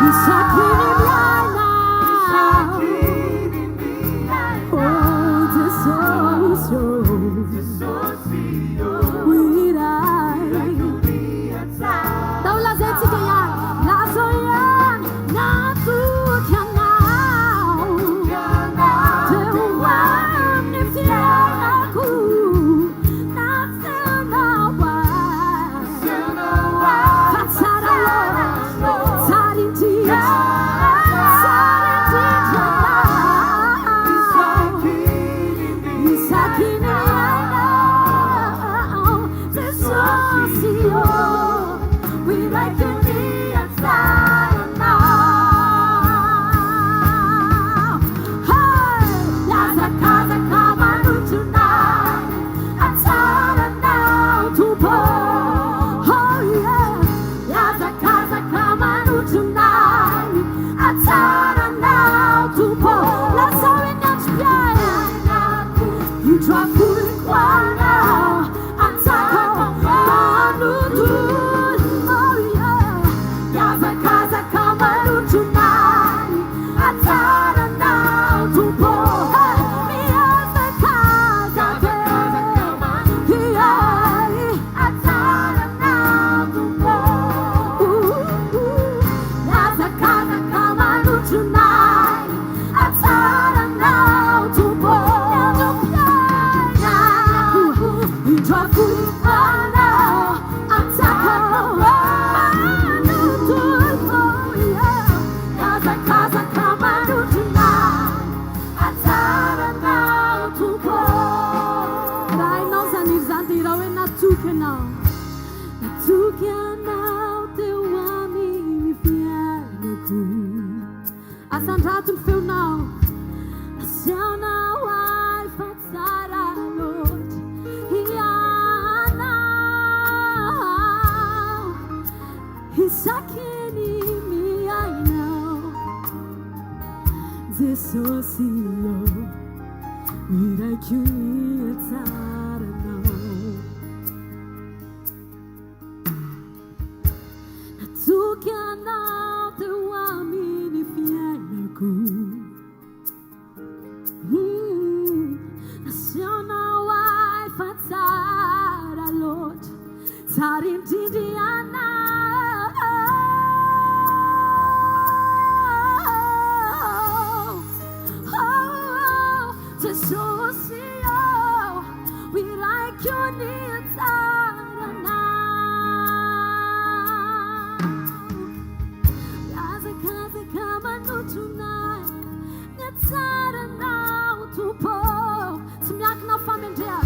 isaky ny miainao oh Jesosy io miraiko Asantratony feonao asianao ay fa tsara loatra ianao isakiny miainao Jesosy io iraiky ny tsaranao natoky anao teo amin'ny fiainako nasianao ay fa tsara loatra tsara indrindry anao Jesosy io iraiky ny tsaranao tompo tsy miakina famendrea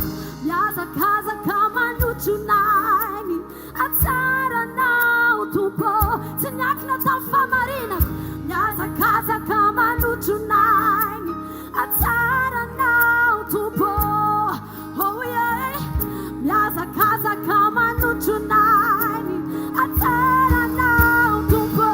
miazakazaka manotronany atsaranao tompo tsy miakina tamin'ny famarinako miazakazaka manotronany atsaranao tompo miazakazaka manotronany atsaranao tompo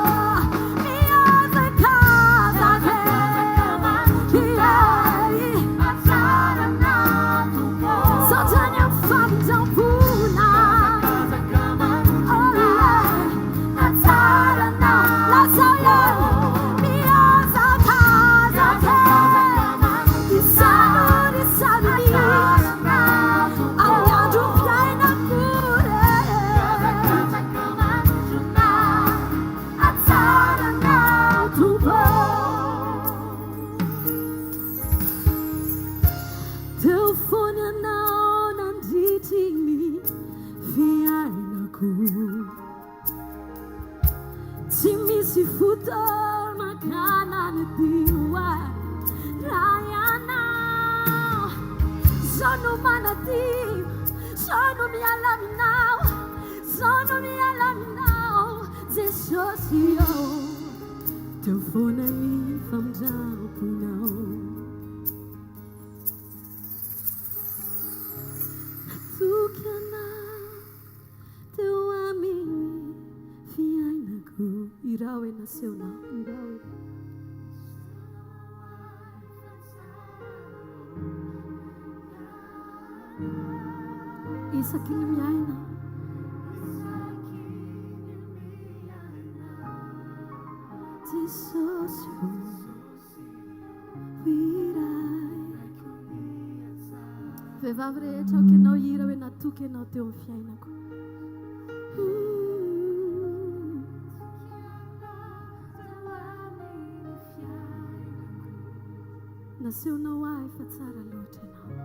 Sono mialaminao Jesosy io teo foana ny famindramponao natoky anao teo amin'ny fiainako irao e naseonao irao isaky ny miaina Jesosy vehivavy rehetra okenao hira hoe natoky anao teo amin'ny fiainako naseonao ay fa tsara loatra ianao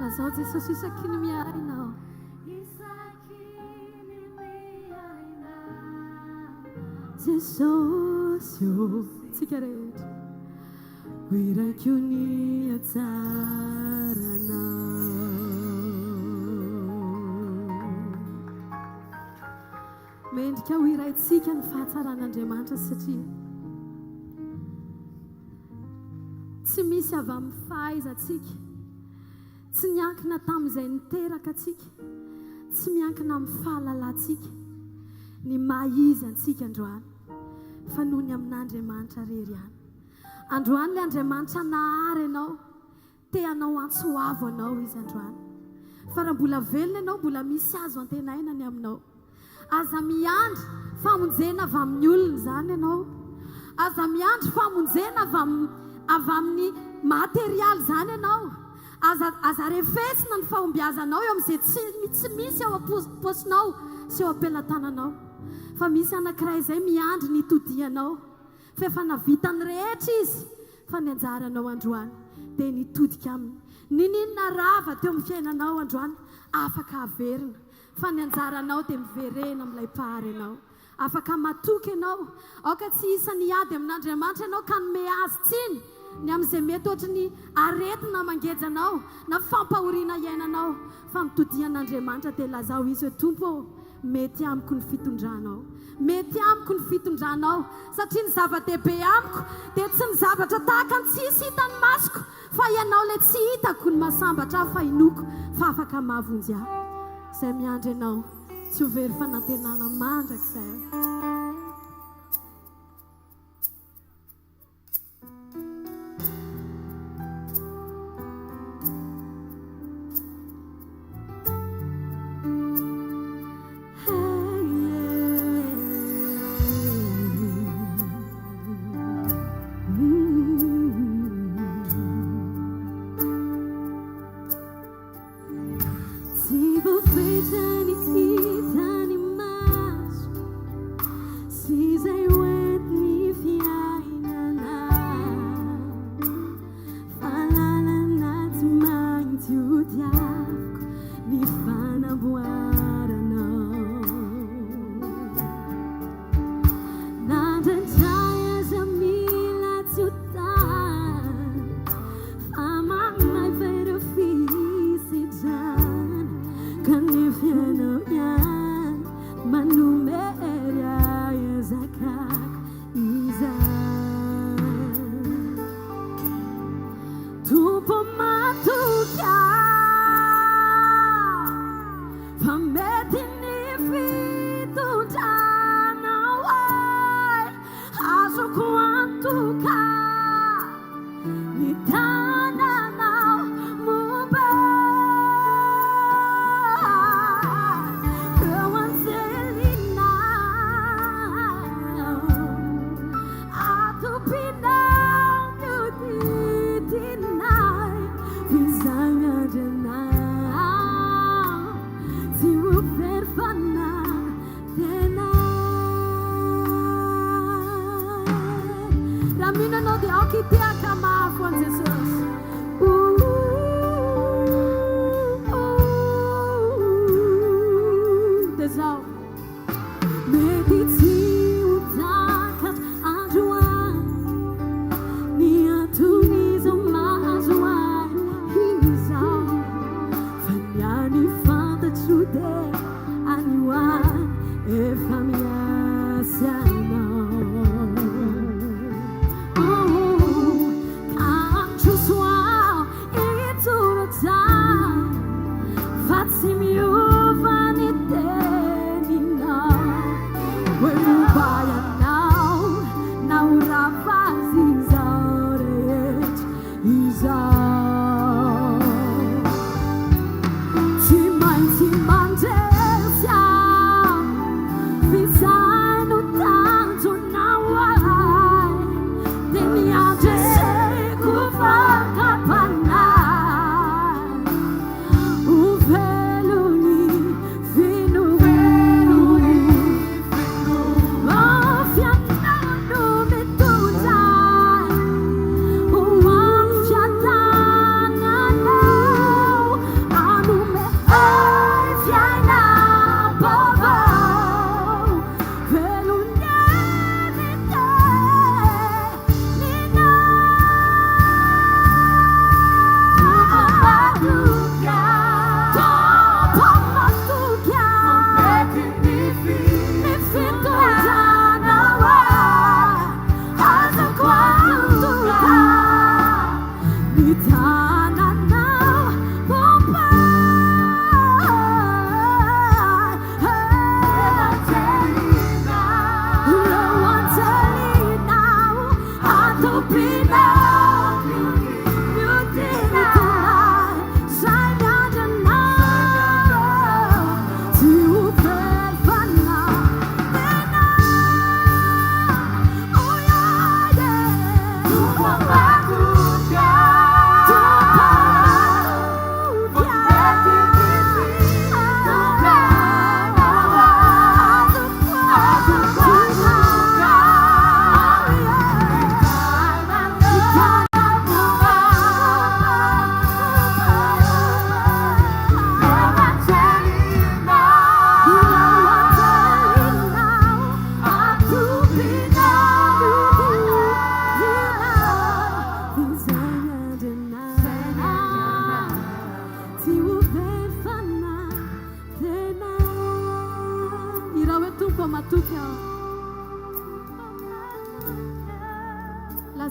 lazao Jesosy isaky ny miainao Jesosy io tsika rehetra ho iraiky ny atsaranao mendrika ho iraitsika ny fahatsaran'Andriamanitra satria tsy misy avy amin'ny fahaizantsika tsy miankina tamin'izay niteraka atsika tsy miankina amin'ny fahalalantsika ny maizy antsika androany fa noho ny amin'Andriamanitra rery ihany androany le Andriamanitra nahary ianao te hanao antsoavo anao izy androany fa raha mbola velona ianao mbola misy azo antenainany aminao aza miandry famonjena avy amin'ny olona izany ianao aza miandry famonjena avy amin'ny materialy izany ianao aza refesina ny fahombiazanao eo amin'izay tsy misy ao am-posinao sy eo am-pelatananao fa misy anankiray izay miandry ny todianao fa efa navitany rehetra izy fa ny anjaranao androany dia nitodika aminy nininona rava teo amin'ny fiainanao androany afaka averina fa ny anjaranao dia miverena amin'ilay pary ianao afaka matoky ianao aoka tsy isany ady amin'Andriamanitra ianao ka nome azy tsiny ny amin'izay mety ohatra ny aretina mangejanao na fampahoriana iainanao fa mitodian'Andriamanitra dia lazao izy hoe tompo mety amiko ny fitondranao mety amiko ny fitondranao satria ny zava-dehibe amiko dia tsy ny zavatra tahaka ny tsisy hitany masoko fa ianao ilay tsy hitako ny mahasambatra fa inoko fa afaka mahavonjy aho izay miandry ianao tsy ho very fanantenana mandrakizay Fiata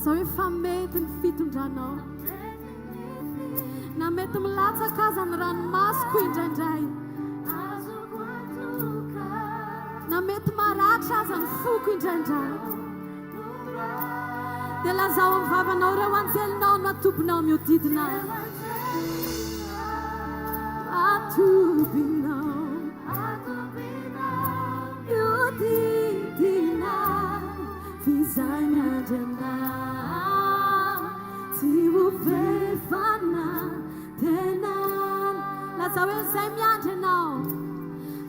Laza hoe fa mety ny fitondranao. Na mety milatsaka aza ny ranomasoko indraindray. Na mety maratra aza ny foko indraindray. Dia lazao amin'ny vavanao ireo anjelinao no atobinao miodidina. Atobinao miodidina fizany andrianao tsy ho verifana tenan. Lazao hoe izay miandry ianao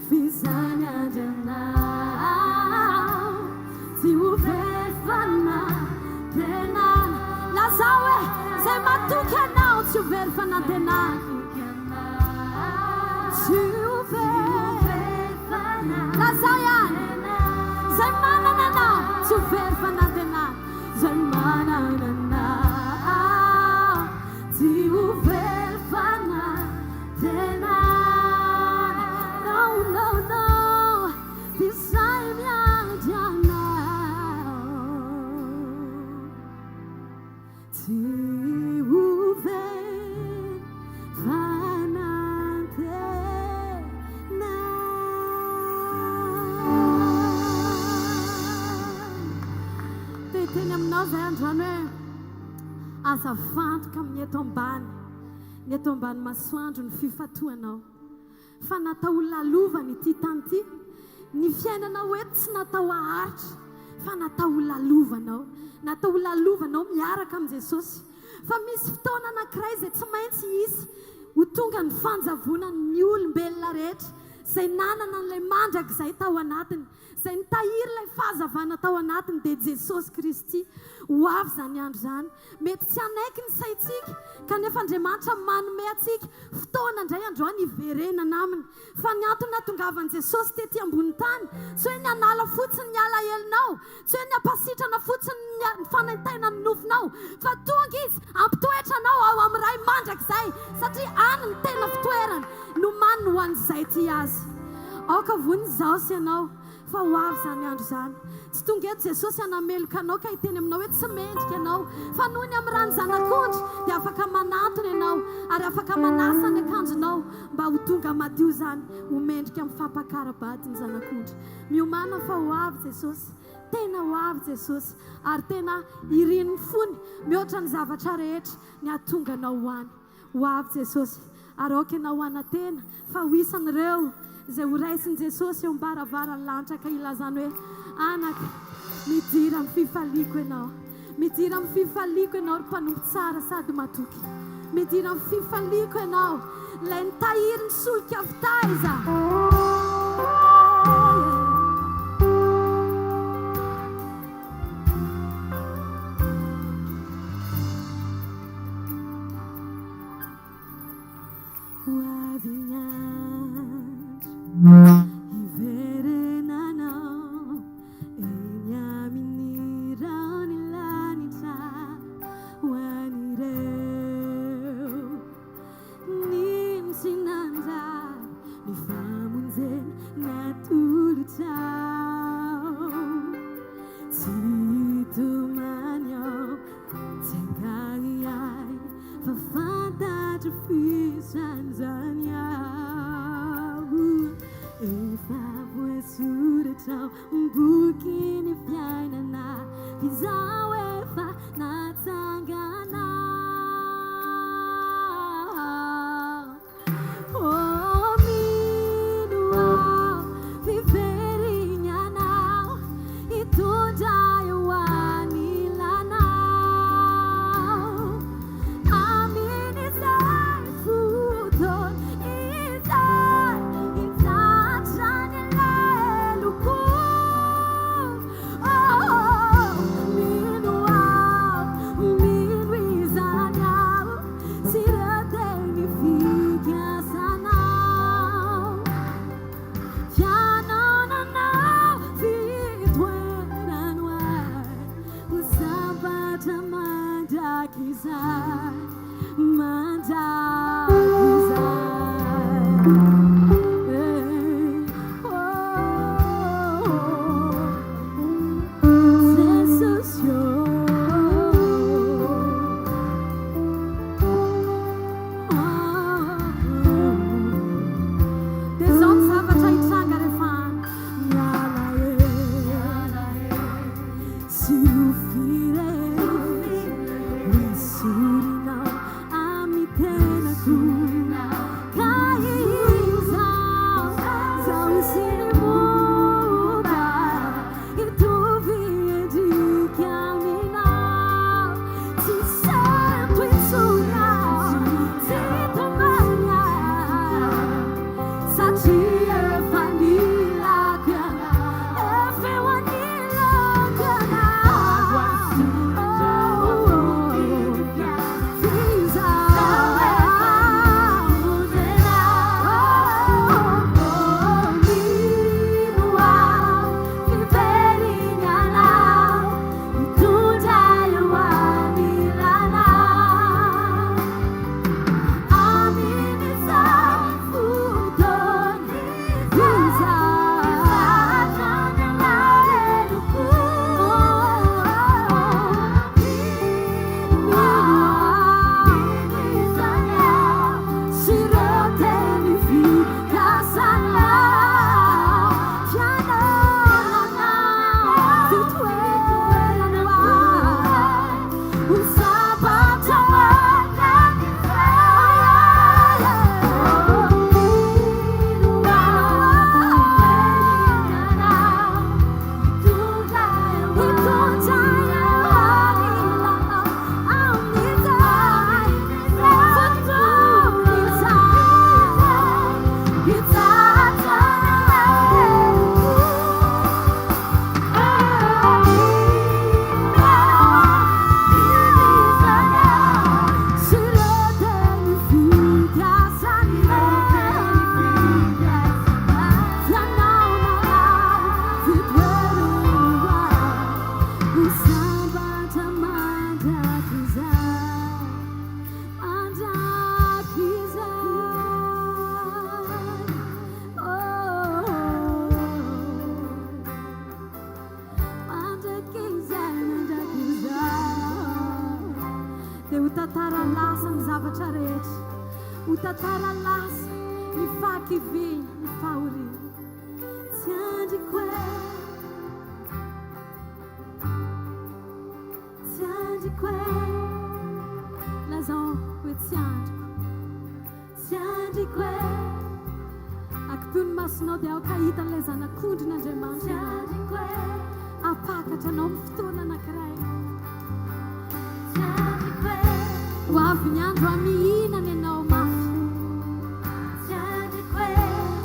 fizany andrianao tsy ho verifana tenan. Lazao hoe izay matoky ianao tsy ho verifana tenan. Lazayan Zamana na to verfana dena Zamana na to verfana dena. No no no beside me Jana to verfana teny aminao zay androany hoe aza vantoka amin'ny eto ambany, ny eto ambany masoandro ny fifatoanao. Fa natao lalovana ity tany ity, ny fiainanao hoe tsy natao aharitra fa natao lalovanao, natao lalovanao miaraka amin'ny Jesosy. Fa misy fotoana anankiray izay tsy maintsy isy ho tonga ny fanjavona ny olombelona rehetra izay nanana an'ilay mandraka izay tao anatiny, izay nitahiry ilay fahazavana tao anatiny dia Jesosy Kristy. Ho avy zany andro zany, mety tsy hanaiky ny saintsika kanefa Andriamanitra manome antsika fotoana indray androany hiverenana aminy. Fa ny antony nahatongavan'i Jesosy tety ambony tany tsy hoe ny hanala fotsiny ny alahelinao, tsy hoe ny hampasitrana fotsiny ny fanaitaina ny nofinao, fa tonga izy ampitoetranao ao amin'ny ray mandrakizay satria any ny tena fitoerany no maniny ho an'izay ty azy. Aoka vony zaosy ianao fa ho avy zany andro zany. Tsy tonga eto Jesosy hanameloka anao ka hiteny aminao hoe tsy mendrika ianao, fa noho ny amin'ny rano zanak'ondry dia afaka manantona ianao ary afaka manasa ny akanjonao mba ho tonga madio zany ho mendrika amin'ny fampakarabady ny zanak'ondry. Miomana fa ho avy Jesosy, tena ho avy Jesosy ary tena irin'ny fony mihoatra ny zavatra rehetra ny ahatonganao ho any. Ho avy Jesosy ary aoka ianao ho anatena fa ho isan'ireo izay ho raisin'i Jesosy eo ambaravarany lanitra ka ilazany hoe anaka midira amin'ny fifaliako ianao, midira amin'ny fifaliako ianao ry mpanompo tsara sady matoky, midira amin'ny fifaliako ianao ilay nitahiry ny solika avitaiza. Iverenanao eny amin'ny rano lanitra ho an'ireo ny misinanja ny famonjena natolotrao. Tsy tomany ao tsy angany ahy fa fantatro fisanjany aho. Efa voasoratra boky ny fiainana izaho efa natsangana. Oh mino aho fiverinyanao itondra eo anilanao. Aminy izay fotoana izay itratrany leloko. Mino aho izany aho sy rateny figasanao. Fianonanao fitoerano ahy ho sabatra mandrakizay, mandrakizay. surinao amin'ny tenako ka izao zao isiny momba hitovy endrika aminao tsy santo itsonao tsy tomagna satria efa nilaka efeo anilakana utatara lasa ny zavatra rehetra utatara lasa ny fakiveny ny fahoriana tsy andriko lazao hoe tsy andriko akitoy ny masonao dia aoka hitan'ilay zanak'ondrin'Andriamanitra apakatra anao amin'ny fotoana anankiray ho avy ny andro amihinana ianao mafy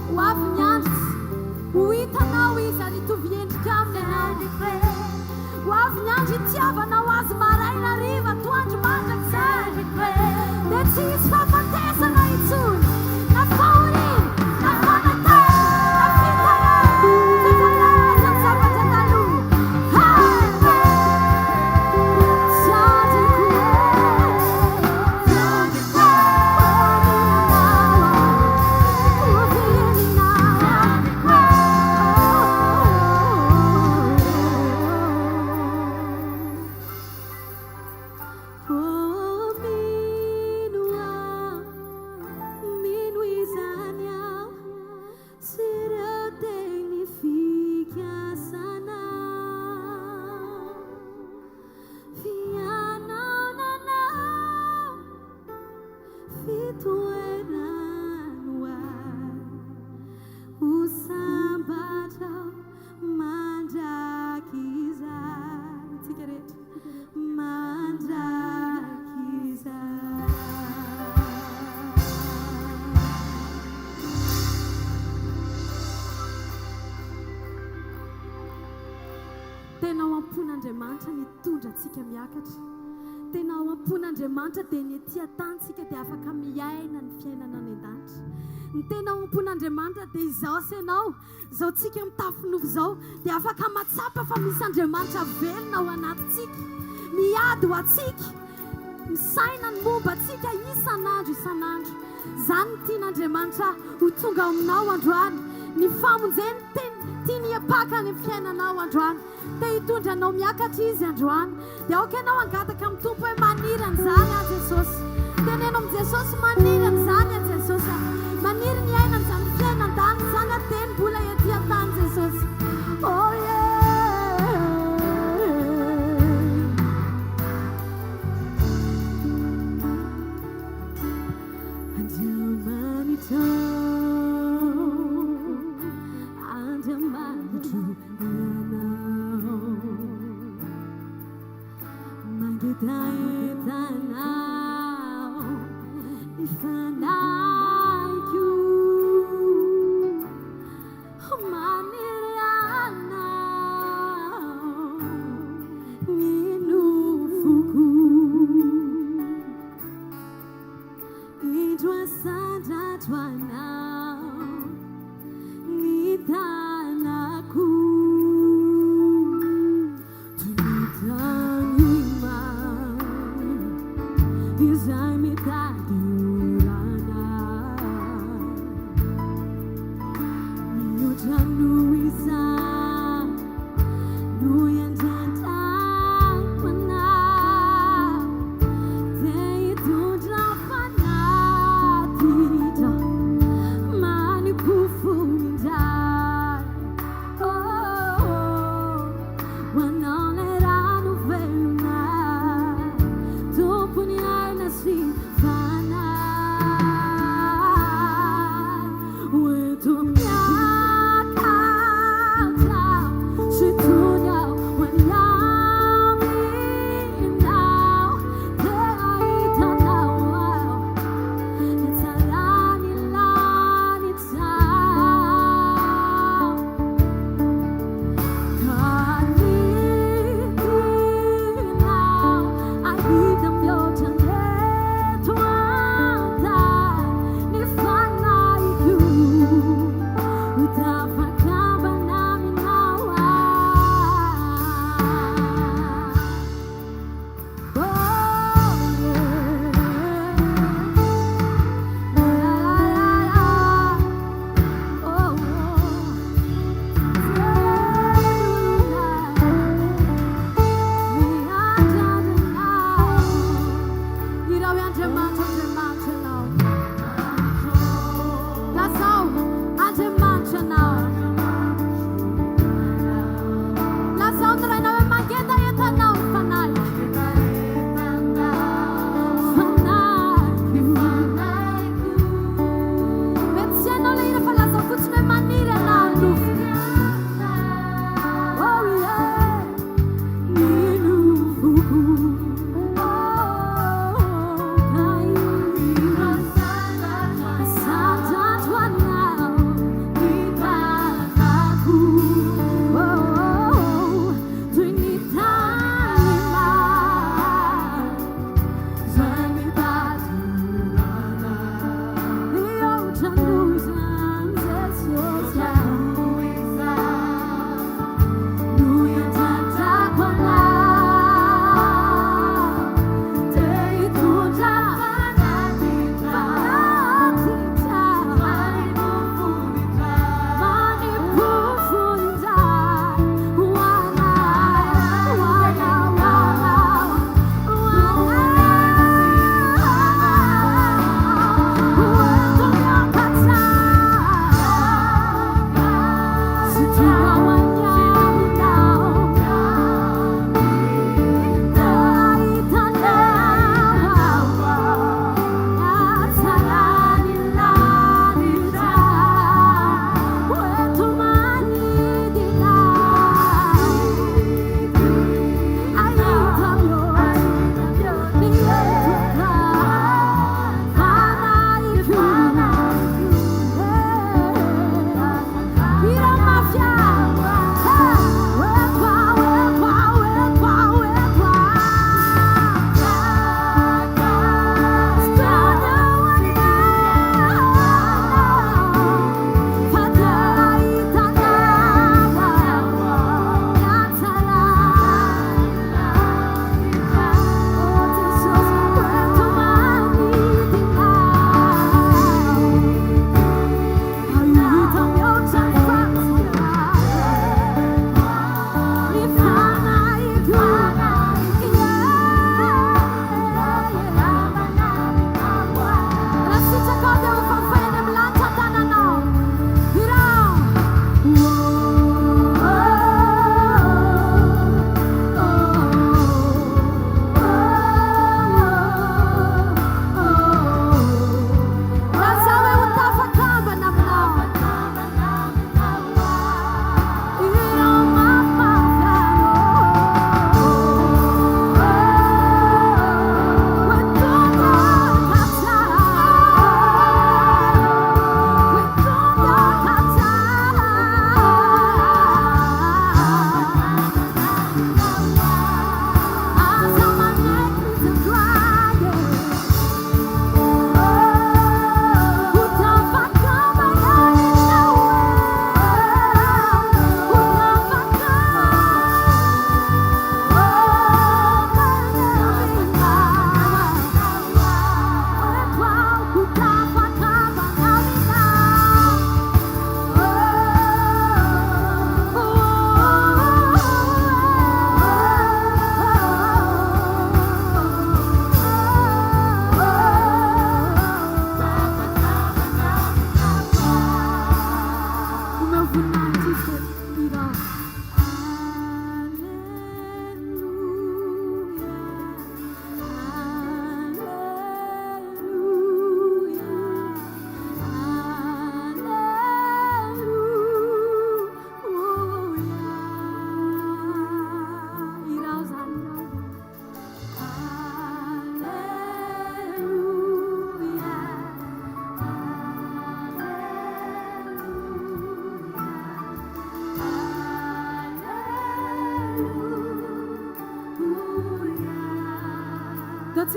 ho avy ny andro ho hitanao izy ary hitovy endrika aminy ianao ho avy ny andro hitiavanao azy maraina hariva atoandro mandrakizay dia tsy hisy fahafatesana intsony na fahoriana na fanatana na fitana ny zavatra taloha tena ao am-pon'Andriamanitra nitondra antsika miakatra tena ao am-pon'Andriamanitra dia ny etỳ tantsika dia afaka miaina ny fiainana any an-danitra ny tena ao am-pon'Andriamanitra dia izao senao izao tsika mitafinovo izao dia afaka matsapa fa misy Andriamanitra velona ao anatintsika miady ho atsika misaina ny momba atsika isan'andro izany ny tian'Andriamanitra ho tonga aminao androany ny famonjeny tiany hiapaka ny fiainanao androany dia hitondranao miakatra izy androany dia aoka ianao angataka amin'ny tompo hoe manirany izany a Jesosy teneno amin'i Jesosy manirany izany a Jesosy maniry ny ainany izany fiainan-tany izany ateny mbola etỳ an-tany Jesosy oh yeah Wetu miaka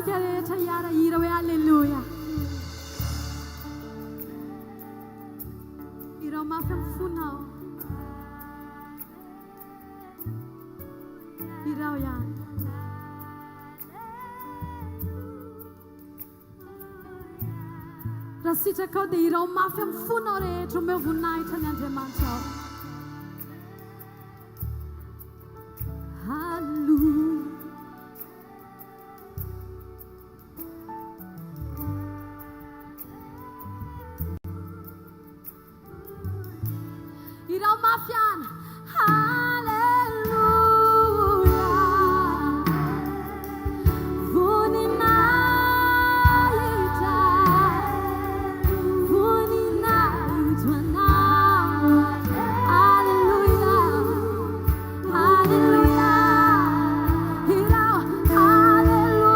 Isika rehetra hiarahira hoe alleluia. Irao mafy amin'ny fonao. Irao ihany. Raha sitraka ao dia irao mafy amin'ny fonao rehetra omeo voninahitra ny Andriamanitra ao. Halleluia. Irao mafy ihany. Halleluia. Voninahitra. Voninahitra anao. Halleluia. Halleluia. Irao. Halleluia.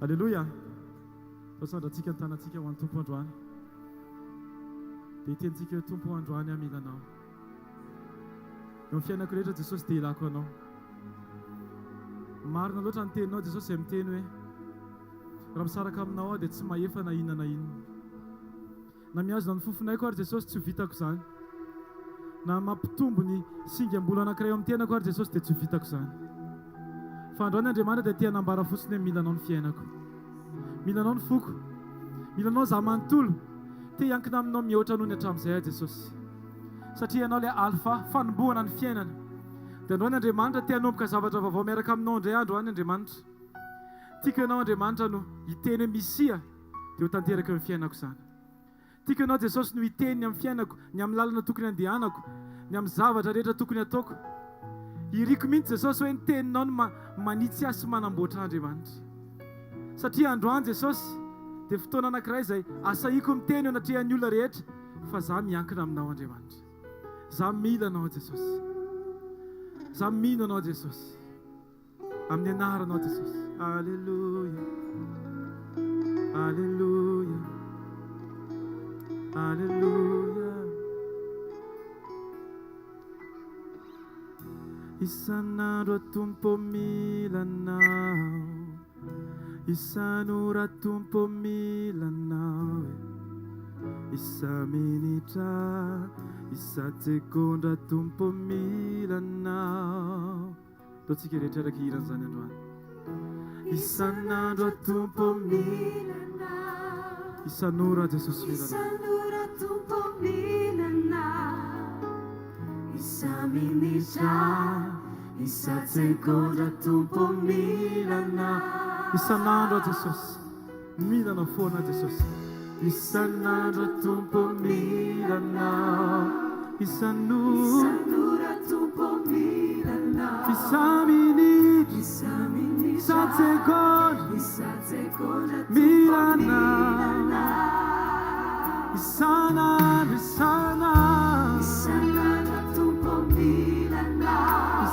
Alléluia. Pasandratsika ny tanantsika ho an'ny tompo androany. Dia hitentsika hoe tompo androany aho mila anao. Eo amin'ny fiainako rehetra Jesosy dia ilako anao. Marina loatra ny teninao Jesosy izay miteny hoe raha misaraka aminao aho dia tsy mahefa na inona na inona. Na mihazona ny fofonaiko ary Jesosy tsy ho vitako izany. Na mampitombo ny singam-bola anankiray eo amin'ny tenako ary Jesosy dia tsy ho vitako izany. Fa androany Andriamanitra dia tia hanambara fotsiny hoe mila anao ny fiainako. Mila anao ny foko. Mila anao zaho manontolo. Te hiankina aminao mihoatra noho ny hatramin'izay Jesosy. Satria ianao ilay alfa, fanombohana ny fiainana. Dia androany Andriamanitra te hanomboka zavatra vaovao miaraka aminao indray androany Andriamanitra. Tiako ianao Andriamanitra no hiteny hoe Misia dia ho tanteraka eo amin'ny fiainako izany. Tiako ianao Jesosy no hiteny amin'ny fiainako, ny amin'ny lalana tokony andehanako, ny amin'ny zavatra rehetra tokony ataoko. Iriko mihitsy Jesosy hoe ny teninao no manitsy ahy sy manamboatra Andriamanitra. Satria androany Jesosy dia fotoana anankiray izay asahiko miteny eo anatrehan'ny olona rehetra fa zaho miankina aminao Andriamanitra. Zaho mila anao Jesosy. Zaho mino anao Jesosy. Amin'ny anaranao Jesosy. Alleluia. Alleluia. Alleluia. Isan'andro Tompo mila anao. Isan'ora Tompo mila anao. Isa minitra, isa sekondra Tompo mila anao. Taontsika rehetra araka hiran'izany androany. Isan'andro Tompo mila anao. Isan'ora Jesosy mila anao. Isan'ora Tompo mila anao. Isa minitra, isa sekondra Tompo mila anao. Isan'andro Jesosy mila anao foana Jesosy. Isan'andro Tompo mila anao. Isan'ora Tompo mila anao. Isa minitra, isa sekondra mila anao. Isan'andro, isan'andro. Isan'andro Tompo mila anao.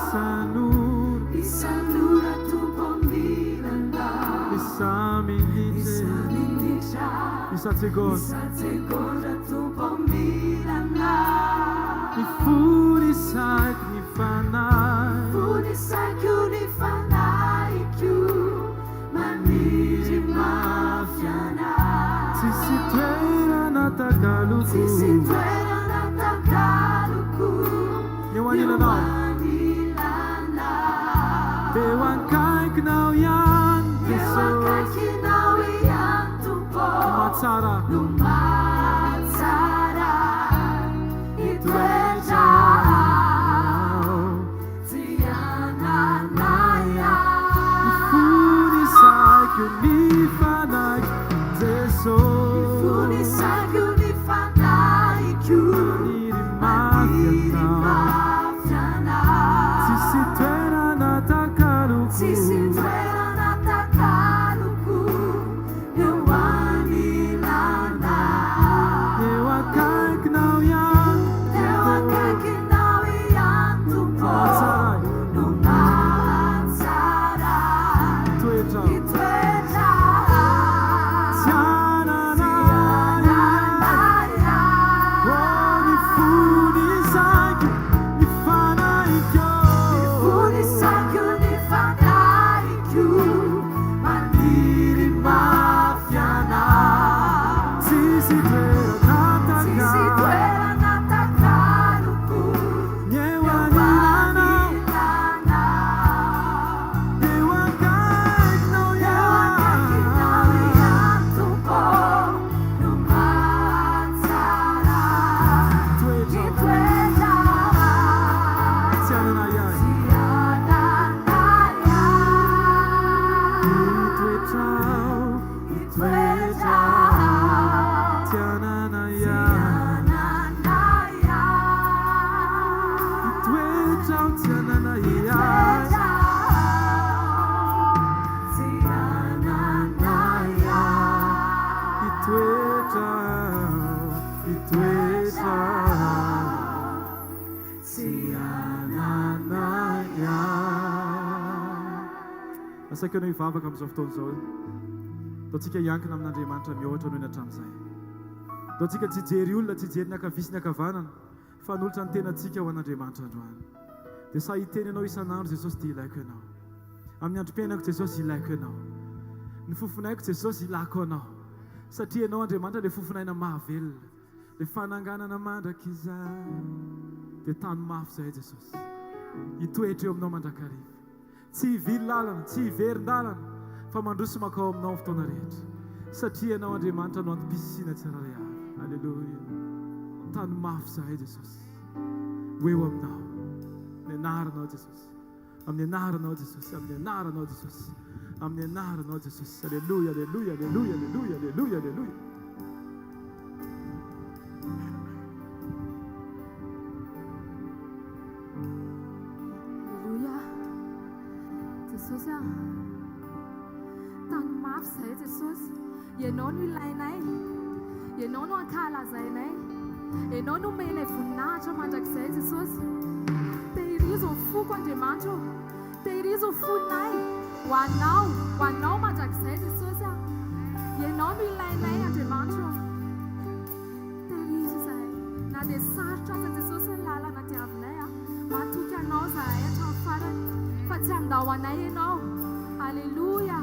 Isan'ora Tompo mila anao. Isa minitra, Misategona tupomilana. Ifunisak nifanai. Ifunisak unifanai kyu. Maniri mafiana. Tisitwera natakaluku. Tisitwera natakaluku. Nyewanila na. Dewan kai knau yan. Dewan kai knau yan tupo. Numatsara. Numatsara. Itweja. Tiana naya. Ifunisak unifanai. Zeso. Ifunisak unifanai kyu. Maniri mafiana. Tisitwera natakaluku. Tisitwera natakaluku. Newanilana. Newakai knau yan. Newakai knau yan tupo. Numatsara. Itweja. Itweja. Tiana naya. Ifunisak unifanai kyu. Ifunisak unifanai kyu. Maniri mafiana. Tisitwera natakaluku. Nyewanilana. Newakai knau yan tupo. Numatsara. Itweja. Tiana naya. Itweja. Tiana naya. Itweja. Tiana naya. Tiana naya. Itweja. Itweja. Tiana naya. Asa kunna hivavaka amin'izao fotoana izao. Dao tsika hiankina amin'Andriamanitra mihoatra noho ny hatramin'izay. Dao tsika tsy jery olona, tsy jery ny akavia sy ny akavanana, fa nolotra ny tenantsika ho an'Andriamanitra androany. Dia sa hiteny ianao isan'andro Jesosy dia ilaiko ianao. Amin'ny androm-piainako Jesosy ilaiko ianao. Ny fofonaiko Jesosy ilako anao. Satria ianao Andriamanitra dia fofonaina mahavelona. Dia fananganana mandrakizay. Dia tany mafy izay Jesosy. Hitoetra eo aminao mandrakariva. Tsy hivily lalana, tsy hiverin-dalana, fa mandroso makao aminao fotoana rehetra. Satria ianao Andriamanitra no antom-pisisiana tsirairay avy. Halleluja. Tany mafy zahay Jesosy. Ho eo aminao. Amin'ny anaranao Jesosy. Amin'ny anaranao Jesosy. Amin'ny anaranao Jesosy. Amin'ny anaranao Jesosy. Halleluja, halleluja, halleluja, halleluja, halleluja, halleluja. Halleluja. Jesosy a. Tany mafy zahay Jesosy. Ianao no ilainay. Ianao no ankalazainay. Ianao no omenay voninahitra mandrakizay Jesosy. Tehiriza ny foko Andriamanitra. Tehiriza ny fonay. Ho anao mandrakizay Jesosy a. Ianao no ilainay Andriamanitra. Tehiriza zahay. Na dia sarotra aza Jesosy ny lalana diavinay a. Matoky anao zahay hatramin'ny farany. Fa tsy andao anay ianao. Halleluja.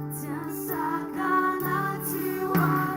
Tiasa kana tiwa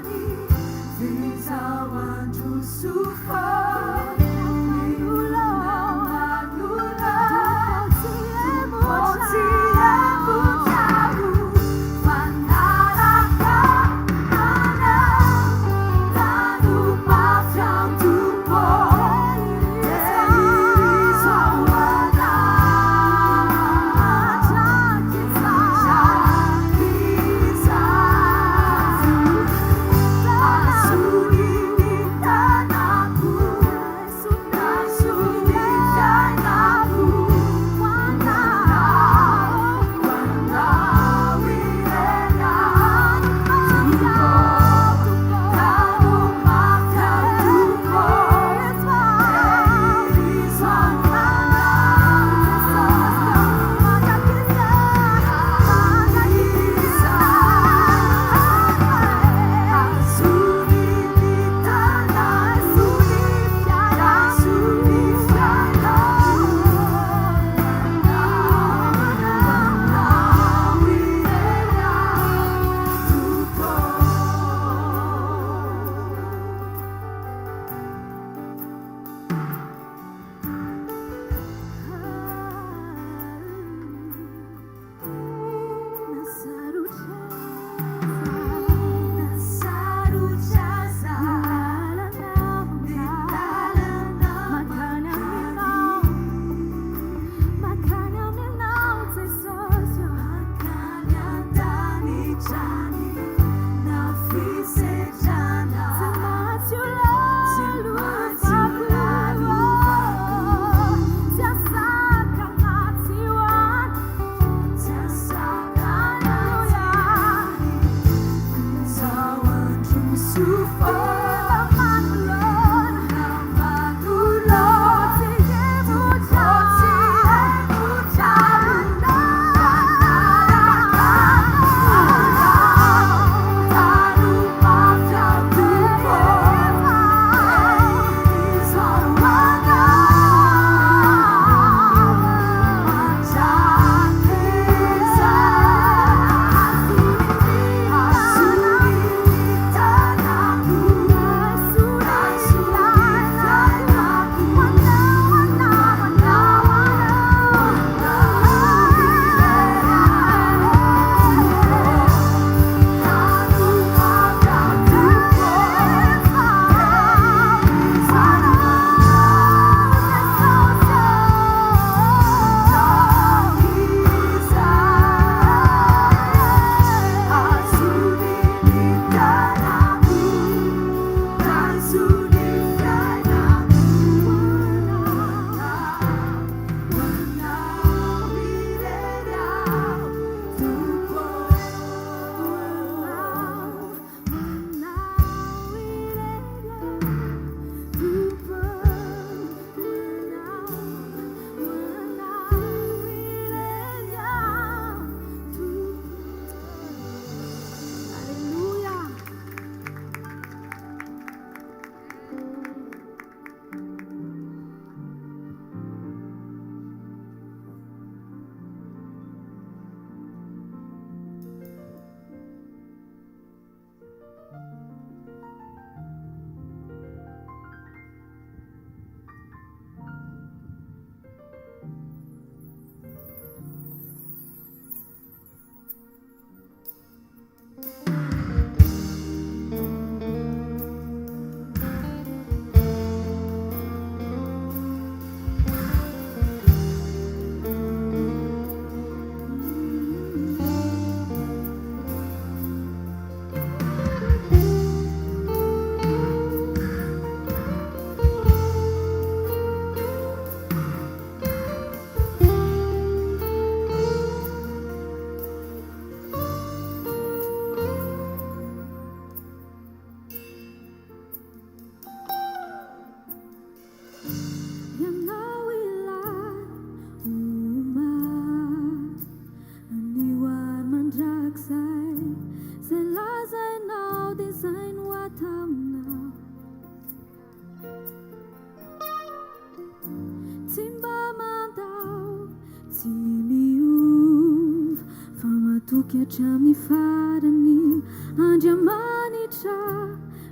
hatramin'ny farany andriamanitra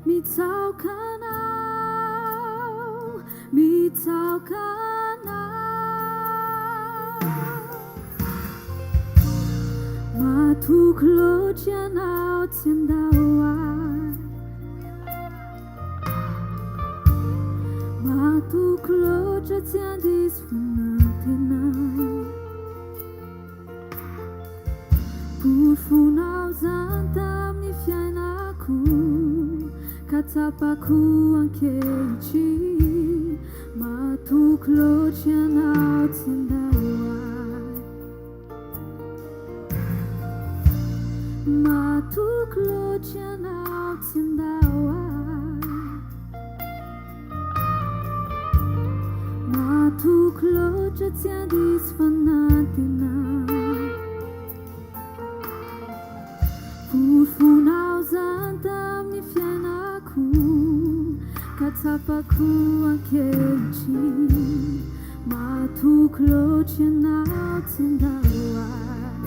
mitsaokanao matoky loatra ianao tsy andao ay matoky loatra tsy andisy fanantenay porfonao zany tamin'ny fiainako ka tsapako ankehitry matoky loatra ianao tsy andao ay matoky loatra ianao tsy andao ay matoky loatra tsy andisy fanantenay porfonao zany tamin'ny fiainako ka tsapako ankehitry matoky loatra ianao tsy andao ay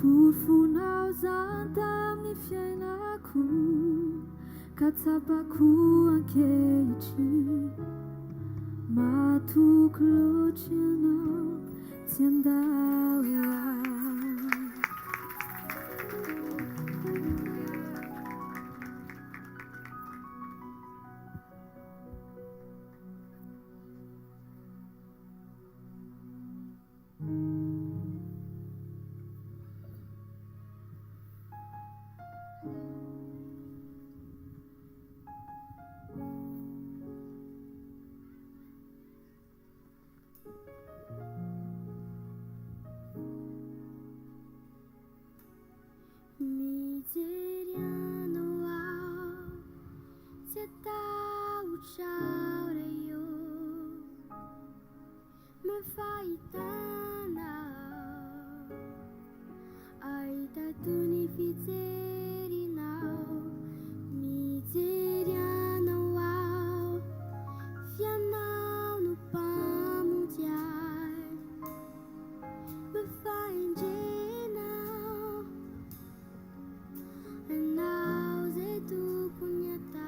porfonao zany tamin'ny fiainako ka tsapako ankehitry matoky loatra ianao tsy andao ay io me fai tanau ai tatuni fizerinau mizerianau au fianau no pamudiai me fai ingenau enau ze tu punyata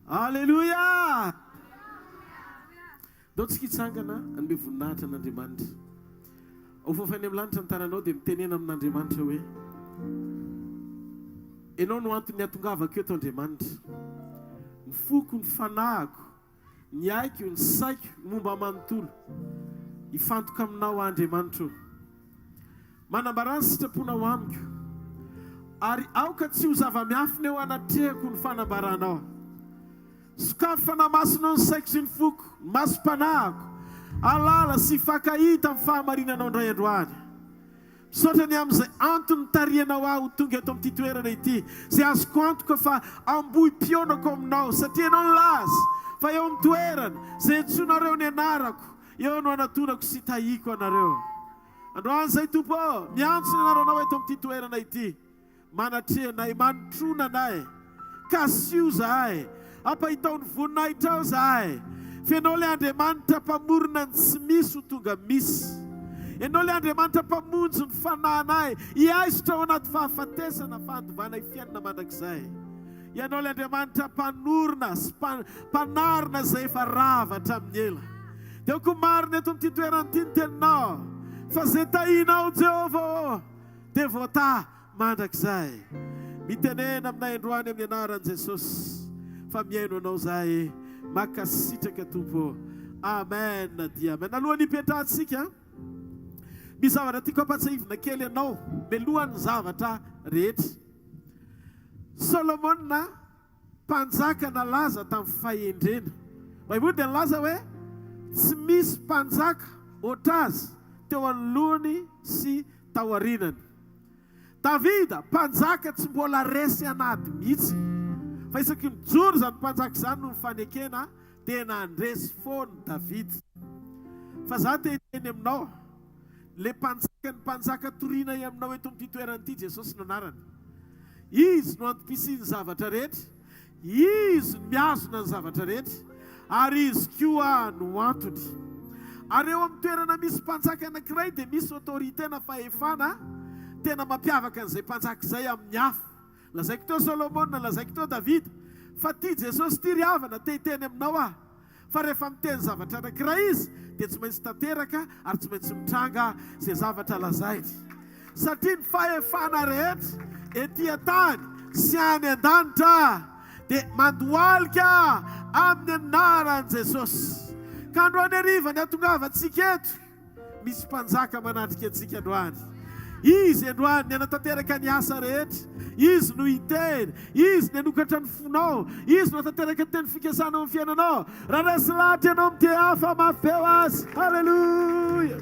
Alleluia. Dao tsika hitsangana anome voninahitra an'Andriamanitra. Ao fofany amin'ny lanitra ny taranao dia mitenena amin'Andriamanitra hoe ianao no antony atongavako eto Andriamanitra. Ny foko, ny fanahiko, ny aiko, ny saiko, ny momba manontolo hifantoka aminao Andriamanitra. Manambara ny sitraponao amiko ary aoka tsy ho zava-miafina eo anatrehako ny fanambaranao. Sokafo fanamasinao ny saiko sy ny foko, ny masom-panahiko, alala sy fakahita amin'ny fahamarinanao indray androany. Misaotra ny amin'izay antony tarianao aho ho tonga eto amin'ity toerana ity, izay azoko antoka fa ambohi-pionako aminao satria ianao ny laza fa eo amin'ny toerana izay antsonareo ny anarako, eo no anatonako sy tahiko anareo. Androany izay Tompo, miantsona anaranao eto amin'ity toerana ity, manatrehanay, manotrona anay, kasio zahay, ampahitao ny voninahitra ao zahay. Fianao ilay Andriamanitra mpamorona ny tsy misy ho tonga misy. Ianao ilay Andriamanitra mpamonjy ny fananay, hiaisotra ao anaty fahafatesana fandovana fiainana mandrakizay. Ianao ilay Andriamanitra mpanorona sy mpanarina izay efa ravatra amin'ny ela. Dia ko marina eto amin'ity toerana ity ny teninao, fa izay tahinao Jehovah dia voata mandrakizay. Mitenena aminay androany amin'ny anaran'i Jesosy fa miaino anao zahay, makasitraka Tompo. Amen dia amen. Alohan'ny hipetrahantsika, misy zavatra tiako ampatsahivina kely ianao mialohan'ny zavatra rehetra. Solomona mpanjaka nalaza tamin'ny fahendrena. Baiboly dia nalaza hoe tsy misy mpanjaka oatra azy teo anoloany sy taorinany. Davida mpanjaka tsy mbola resy anaty mihitsy, fa isaky mijoro zany mpanjaka izany no mifanekena tena andresy foana Davida. Fa za te hiteny aminao, le mpanjaka toriana aminao eto amin'ity toerana ity, Jesosy nanarany. Izy no antom-pisiny zavatra rehetra, izy no miazona ny zavatra rehetra, ary izy koa no antony. Ary eo amin'ny toerana misy mpanjaka anankiray dia misy autorité na fahefana tena mampiavaka an'izay mpanjaka izay amin'ny hafa. Lazaiko teo Solomona, lazaiko teo Davida, fa ty Jesosy ty riavana te hiteny aminao aho. Fa rehefa miteny zavatra anankiray izy dia tsy maintsy tanteraka ary tsy maintsy mitranga izay zavatra lazainy. Satria ny fahefana rehetra ety an-tany sy any an-danitra dia mandohalika amin'ny anaran'i Jesosy. Ka androany hariva ny atongavantsika eto, misy mpanjaka manatrika antsika androany. Izy androany ny anatanteraka ny asa rehetra, izy no hiteny, izy ny anokatra ny fonao, izy no anatanteraka ny teny fikasana amin'ny fiainanao. Raha resy lahatra ianao amin'ny te hafa mafeo azy. Halleluja.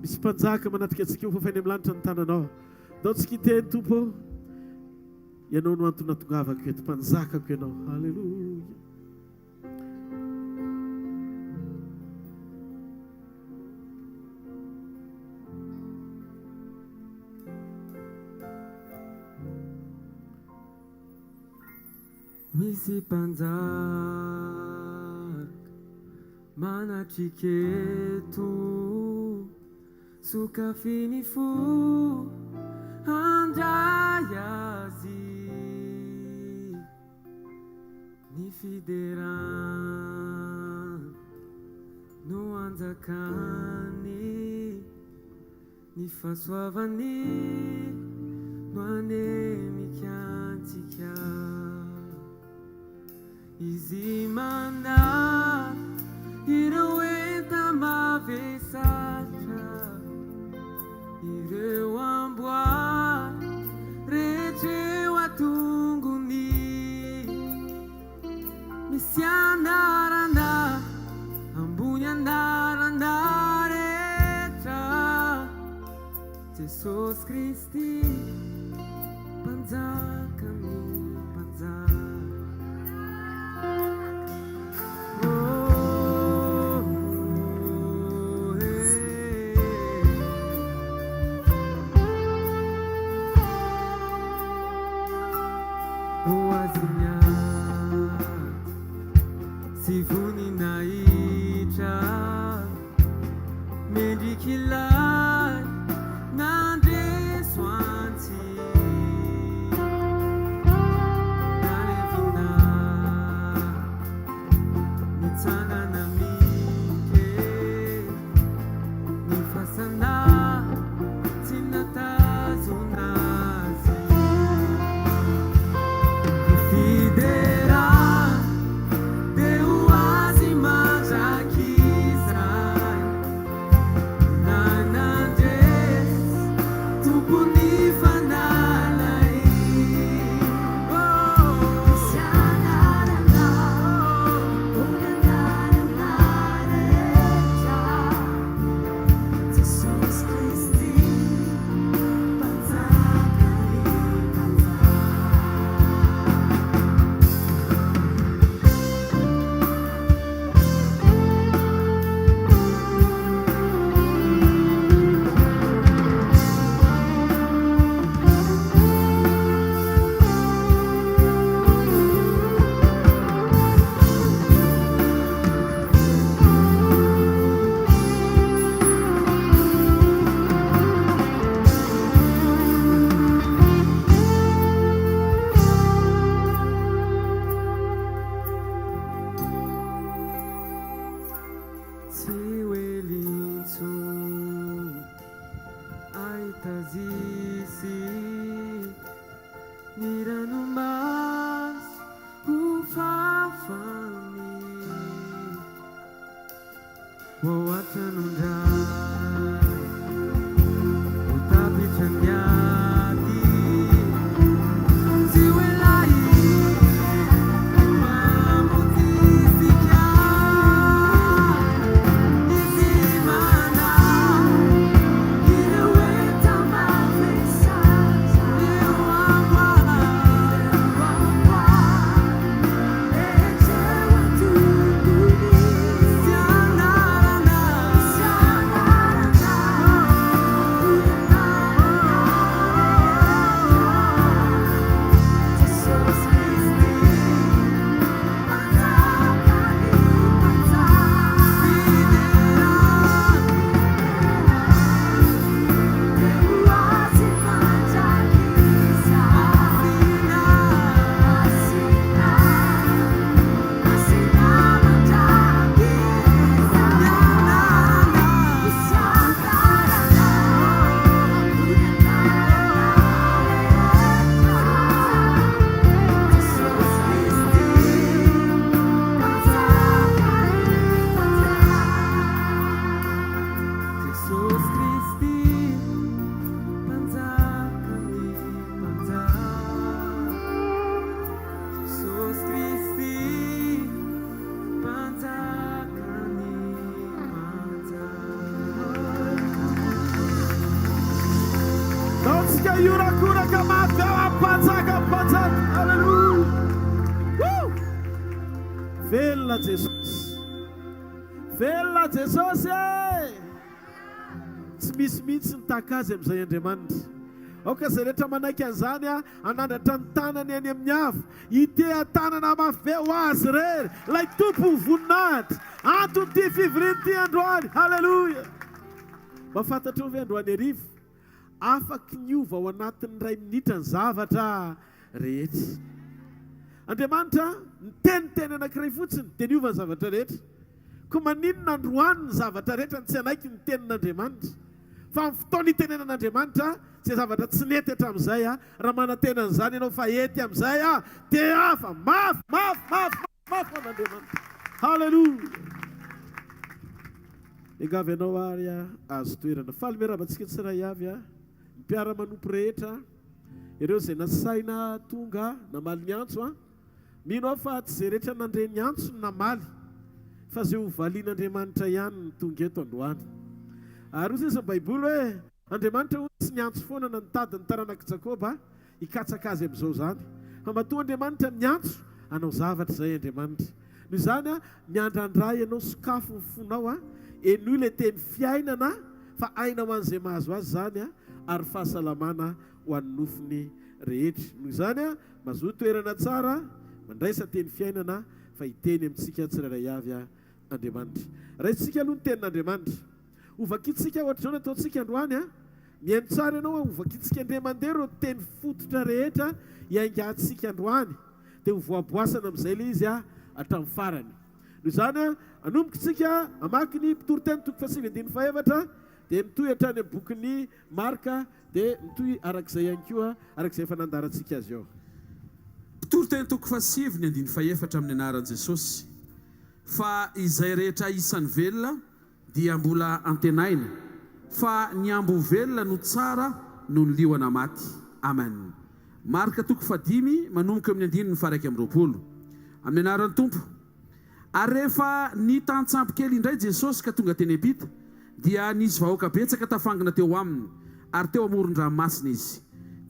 Misy mpanjaka manatrika antsika ho fafany amin'ny lanitra ny tananao. Dao tsika hiteny Tompo, ianao no antony natongavako eto, mpanjakako ianao. Halleluja. Misy mpanjaka manatrika eto, sokafiny fo handray azy, ny fiderana no anjakany, ny fahasoavany no anemika antsika. Izy manda ireo enta mavesatra, ireo amboa rehetreo atongony, misy andarana ambony andarana rehetra, Jesosy Kristy mpanjakany mpanjaka. Sivuni naitra mendikilai nande swanti Velona Jesosy. Velona Jesosy e! Tsy misy mihitsy nitaka azy amin'izay Andriamanitra. Aoka izay rehetra manaiky an'izany anandratra ny tanany any amin'ny afo, hitea tanana mafeo azy rery, ilay tompo ny voninahitra, antony ty fivoriany ty androany. Halleluja! Mahafantatra ve androany arivo? Afaky niova ao anatin'ny 2 minitra ny zavatra rehetra. Andriamanitra niteniteny anankiray fotsiny dia niova ny zavatra rehetra. Ko maninona androany ny zavatra rehetra tsy anaiky ny tenin'Andriamanitra. Fa amin'ny fotoana itenenan'Andriamanitra tsy zavatra tsy nety hatramin'izay raha manantena an'izany ianao fa ety amin'izay dia hafa mafy an'Andriamanitra. Halleluja! Engavy ianao ary azo toerana. Faly miarabantsika tsiray avy mpiara-manompo rehetra, ireo izay nasaina tonga namaly ny antso mino aho fa tsy izay rehetra nandre ny antso namaly, fa izay ho valian'Andriamanitra ihany ny tonga eto androany. Ary hoy izy Baiboly hoe Andriamanitra hoy tsy niantso foana na nitady ny taranak'i Jakoba hikatsaka azy amin'izao zany, fa matoa Andriamanitra niantso hanao zavatra izay Andriamanitra. Noho izany miandrandray ianao sokafo ny fonao enoy ilay teny fiainana fa aina ho an'izay mahazo azy zany ary fahasalamana ho an'ny nofiny rehetra. Noho izany mazoto toerana tsara mandraisa teny fiainana fa hiteny amintsika tsirairay avy Andriamanitra. Raisitsika aloha ny tenin'Andriamanitra. Ovakitsika ohatr'izao ny ataontsika androany mihaino tsara ianao ovakitsika indray mandeha ro teny fototra rehetra hiaingantsika androany dia ho voaboasana amin'izay ilay izy hatramin'ny farany. Noho izany anombokatsika amaky ny mpitoroteny 7:7 dia mitohy hatrany amin'ny bokin'ny Marka dia mitohy arak'izay ihany koa arak'izay efa nandarantsika azy eo. Mpitoroteny 7:7 amin'ny anaran'i Jesosy. Fa izay rehetra isan'ny velona dia mbola antenaina, fa ny ambo velona no tsara no ny liona maty. Amen. Marika toko 5 manomboka amin'ny 9:20. Amin'ny anaran'ny Tompo. Ary rehefa ny tantsampy kely indray Jesosy ka tonga teny ampita, dia nisy vahoaka betsaka tafangana teo aminy, ary teo amoron-dranomasina izy.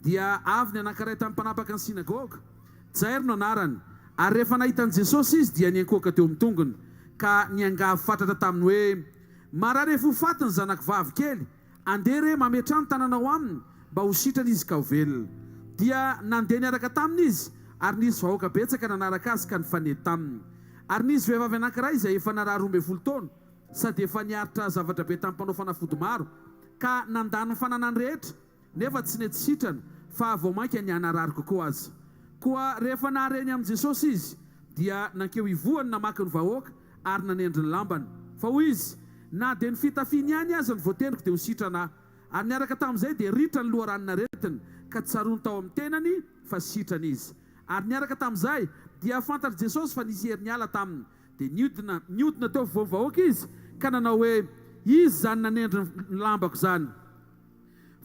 Dia avy ny anankiray tamin'ny mpanapaka ny sinagoga, Jairo no anarany. Ary rehefa nahitan'i Jesosy izy dia niankoaka teo amin'ny tongony, ka niangavy fatratra taminy hoe, marary efa ho faty ny zanako vavy kely, andeha re mametrano tananao aminy mba ho sitrana izy ka ho velona. Dia nandeha niaraka taminy izy, ary nisy vahoaka betsaka nanaraka azy ka nifanety taminy. Ary nisy vehivavy anankiray izay efa narary 12 taona, sady efa niaritra zavatra be tamin'ny mpanao fanafody maro, ka nandany ny fananany rehetra, nefa tsy nety sitrana, fa vao mainka nianarary kokoa azy. Koa rehefa nahareny amin'i Jesosy izy, dia nankeo ivohany namaky ny vahoaka ary nanendry ny lambany. Fa hoy izy, na dia ny fitafiany ihany aza ny voateniko dia ho sitrana. Ary niaraka tamin'izay dia ritra ny loharanona retiny, ka tsarony tao amin'ny tenany fa sitrana izy. Ary niaraka tamin'izay dia fantatry Jesosy fa nisy hery niala taminy, dia niodina teo afovoan'ny vahoaka izy, ka nanao hoe, izy zany nanendry ny lambako zany.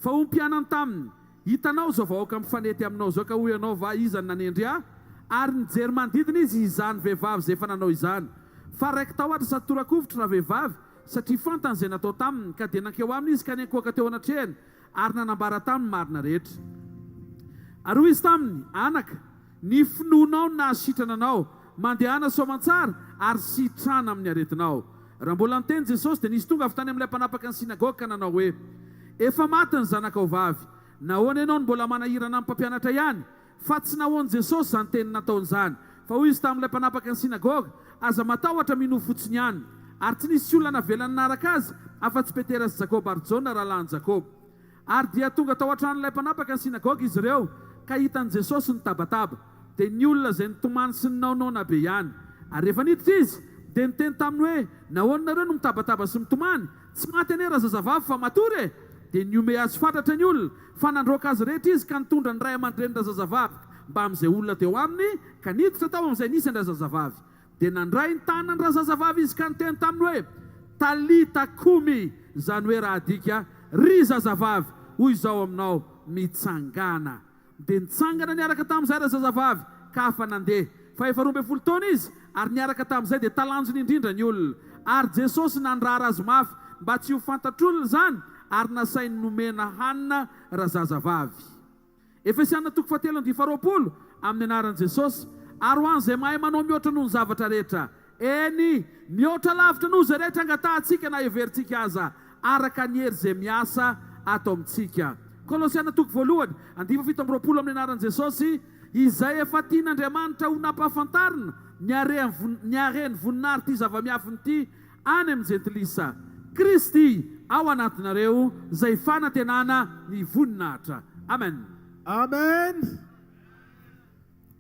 Fa ompianany taminy, hitanao zao vahoaka mifanety aminao zao, ka hoy ianao va izy zany nanendry ahy? Ary nijery manodidina izy izany vehivavy izay efa nanao izany. Fa raiky tahoatra sady tora-kovitra raha vehivavy, satria fantany izay natao taminy, ka dia nankeo aminy izy ka niankoaka teo anatrehany, ary nanambara taminy marina rehetra. Ary hoy izy taminy, anaka, ny finoanao na sitrana anao, mandehana soamantsara ary sitrana amin'ny aretinao. Raha mbola niteny Jesosy dia nisy tonga avy tany amin'ilay mpanapaka ny sinagoga ka nanao hoe, efa maty ny zanakao vavy, nahoana ianao no mbola manahirana amin'ny mpampianatra ihany? Fa tsy nahoany Jesosy zany teny nataony zany. Fa hoy izy tamin'ilay mpanapaka ny sinagoga, aza matahotra mino fotsiny ihany. Ary tsy nisy olona navelany naraka azy, afa-tsy Petera sy Jakoba ary Jona rahalahin'i Jakoba. Ary dia tonga tao an-tranon'ilay mpanapaka ny sinagoga izy ireo, ka hitan'i Jesosy nitabataba, dia ny olona izay nitomany sy ninaonaona be ihany. Ary rehefa niditra izy, dia niteny taminy hoe, nahoana nareo no mitabataba sy mitomany? Tsy maty ane raha zazavavy fa matory e. Dia niome azy fantatra ny olona, fa nandroaka azy rehetra izy ka nitondra ny ray aman-dreny ra zazavavy mba amin'izay olona teo aminy, ka niditra tao amin'izay nisy ny ra zazavavy. Dia nandray ny tanany ra zazavavy izy ka niteny taminy hoe, talita kumi, zany hoe raha adika, ry zazavavy, hoy izao aminao, mitsangana. Dia nitsangana niaraka tamin'izay ra zazavavy, ka afa nandeha. Fa efa 12 taona izy, ary niaraka tamin'izay dia talanjony indrindra ny olona. Ary Jesosy nandrara azy mafy, mba tsy ho fantatr'olona zany, ary nasainy nomena hanina ra zazavavy. Efesiana 4:20 amin'ny anaran'i Jesosy. Ary ho an'izay mahay manao mihoatra noho ny zavatra rehetra, eny mihoatra lavitra noho izay rehetra angatantsika na heverintsika aza, araka ny hery izay miasa atao amintsika. Kolosiana 1:17 amin'ny anaran'i Jesosy, izay efa tian'Andriamanitra ho nampahafantarina ny hareny voninahitra ty zava-miafiny ty any amin'ny jentilisa Kristy ao anatinareo, izay fanantenana ny voninahitra. Amen. Amen.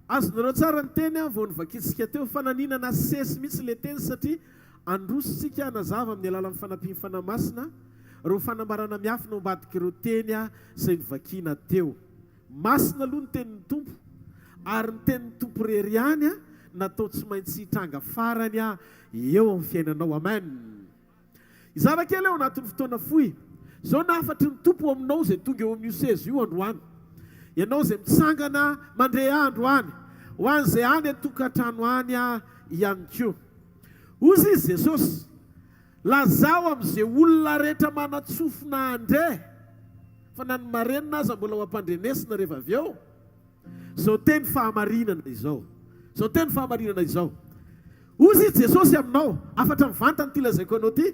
Azonareo tsara ny teny vao nivakitsika teo, fananinana sesy mihitsy le teny satria andrositsika nazava amin'ny alalan'ny fanampihana masina reo fanambarana miafina ambadika ireo teny izay nivakina teo. Masina aloha ny tenin'ny Tompo, ary ny tenin'ny Tompo rery ihany natao tsy maintsy hitranga farany eo amin'ny fiainanao. Amen. Izara kely eo anatin'ny fotoana fohy, zao nafatry ny Tompo aminao izay tonga eo amin'io sezy io androany. Ianao izay mitsangana mandre androany, ho an'izay any atokantrano any ihany koa. Ozy izy Jesosy, lazao amin'izay olona rehetra manatsofina andre, fa na ny marenina aza mbola ho ampandrenesina rehefa avy eo. Zao teny fahamarinana izao. Zao teny fahamarinana izao. Ozy izy Jesosy aminao, afatra mivantany ty lazaiko anao ty.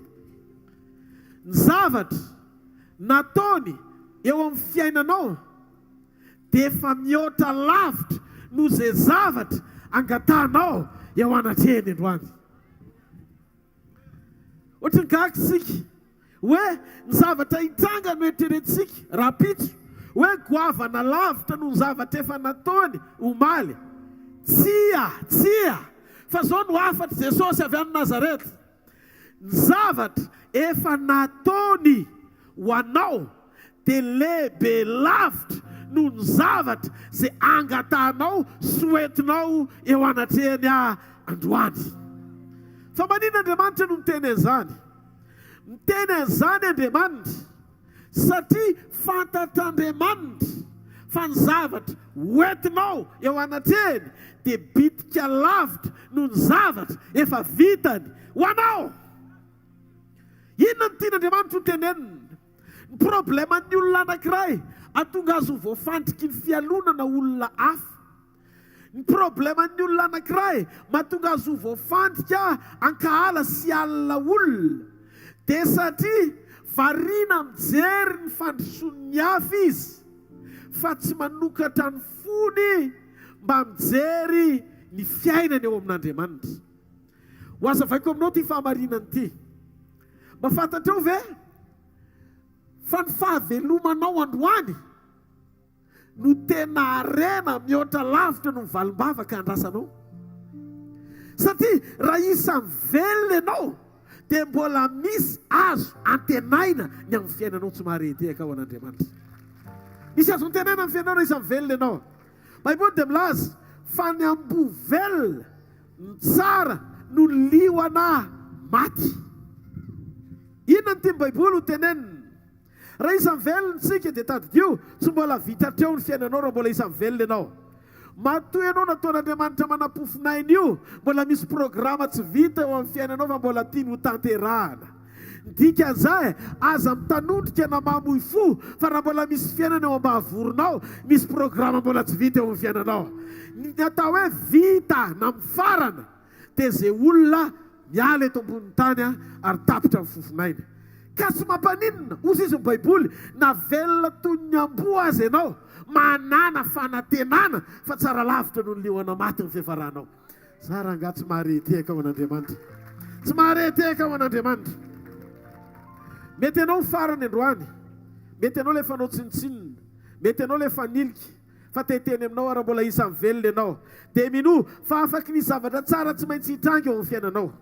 Ny zavatra nataony eo amin'ny fiainanao dia efa mihoatra lavitra noho izay zavatra angatanao eo anatrehany androany. Ohatra ny gahakitsika hoe ny zavatra hitranga no eritreretintsika raha pitso hoe goavana lavitra noho ny zavatra efa nataony omaly. Tsia, fa zao no afatra Jesosy avy any Nazareta. Ny zavatra efa nataony ho anao dia lehibe lavitra noho ny zavatra izay angatanao soetinao eo anatrehany androany. Fa maninona Andriamanitra no miteny an'izany? Miteny an'izany Andriamanitra satria fantatr'Andriamanitra fa ny zavatra hoentinao eo anatreny dia bitika lavitra noho ny zavatra efa vitany ho anao. Inona ny tian'Andriamanitra ho tenenina? Ny probleman'ny olona anankiray atonga azy ho voafandriky ny fialonana olona hafa. Ny probleman'ny olona anankiray mahatonga azy ho voafandrika ankahala sy alina olona dia satria variana mijery ny fandrosoan'ny hafa izy fa tsy manokatra ny fony mba mijery ny fiainany eo amin'Andriamanitra. Ho azavaiko aminao ty fahamarinany ty. Mba fantatrao ve fa ny fahavelomanao androany no tena arena mihoatra lavitra no valim-bavaka andrasanao. Satria raha isan'ny velona ianao dia mbola misy azo antenaina ny amin'ny fiainanao tsy mahareteka ao an'Andriamanitra. Misy azo antenaina amin'ny fiainanao raha isan'ny velona ianao. Baiboly dia milaza fa ny amboa velona ny tsara no liona maty. Inona ny tiany Baiboly ho tenenina? Raha isan'ny velona tsika dia tadidio tsy mbola vitatreo ny fiainanao raha mbola isan'ny velona ianao. Matoy ianao nataon'Andriamanitra manapofinainy io, mbola misy programa tsy vita eo amin'ny fiainanao fa mbola tiany ho tanterahana. Dikan'izay aza mitanondrika na mamoy fo fa raha mbola misy fiainana eo ambahavoronao, misy programa mbola tsy vita eo amin'ny fiainanao. Ny atao hoe vita na mifarana dia izay olona miala eto ambonin'ny tany ary tapitra amin'ny fofinainy. Ka tsy mampaninona, ozy izy ny Baiboly, na velona toy ny amboa azy ianao, manana fanantenana fa tsara lavitra no ny liona maty ny fihafaranao. Za rangahy tsy mahareteka ao an'Andriamanitra. Tsy mahareteka ao an'Andriamanitra. Mety ianao farany androany, mety ianao le fanao tsinitsinina, mety ianao le faniliky, fa teteny aminao raha mbola isan'ny velona ianao. Dia mino fa afaky ny zavatra tsara tsy maintsy hitrangy eo amin'ny fiainanao.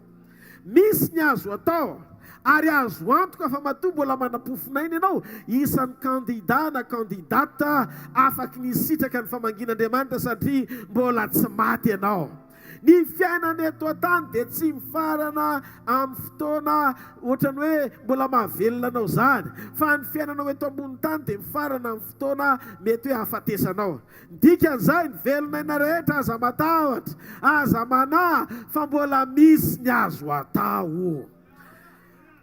Misy ny azo atao ary azo antoka fa matoa mbola manapofinainy ianao isan'ny kandida na kandidata afaky ny sitraka ny famangin'Andriamanitra satria mbola tsy maty ianao. Ny fiainana eto an-tany dia tsy mifarana amin'ny fotoana ohatrany hoe mbola mahavelona anao zany, fa ny fiainanao eto ambony tany dia mifarana amin'ny fotoana mety hoe hafatesanao. Dikan'izay ny velonaina rehetra aza matahotra, aza manahy fa mbola misy ny azo atao.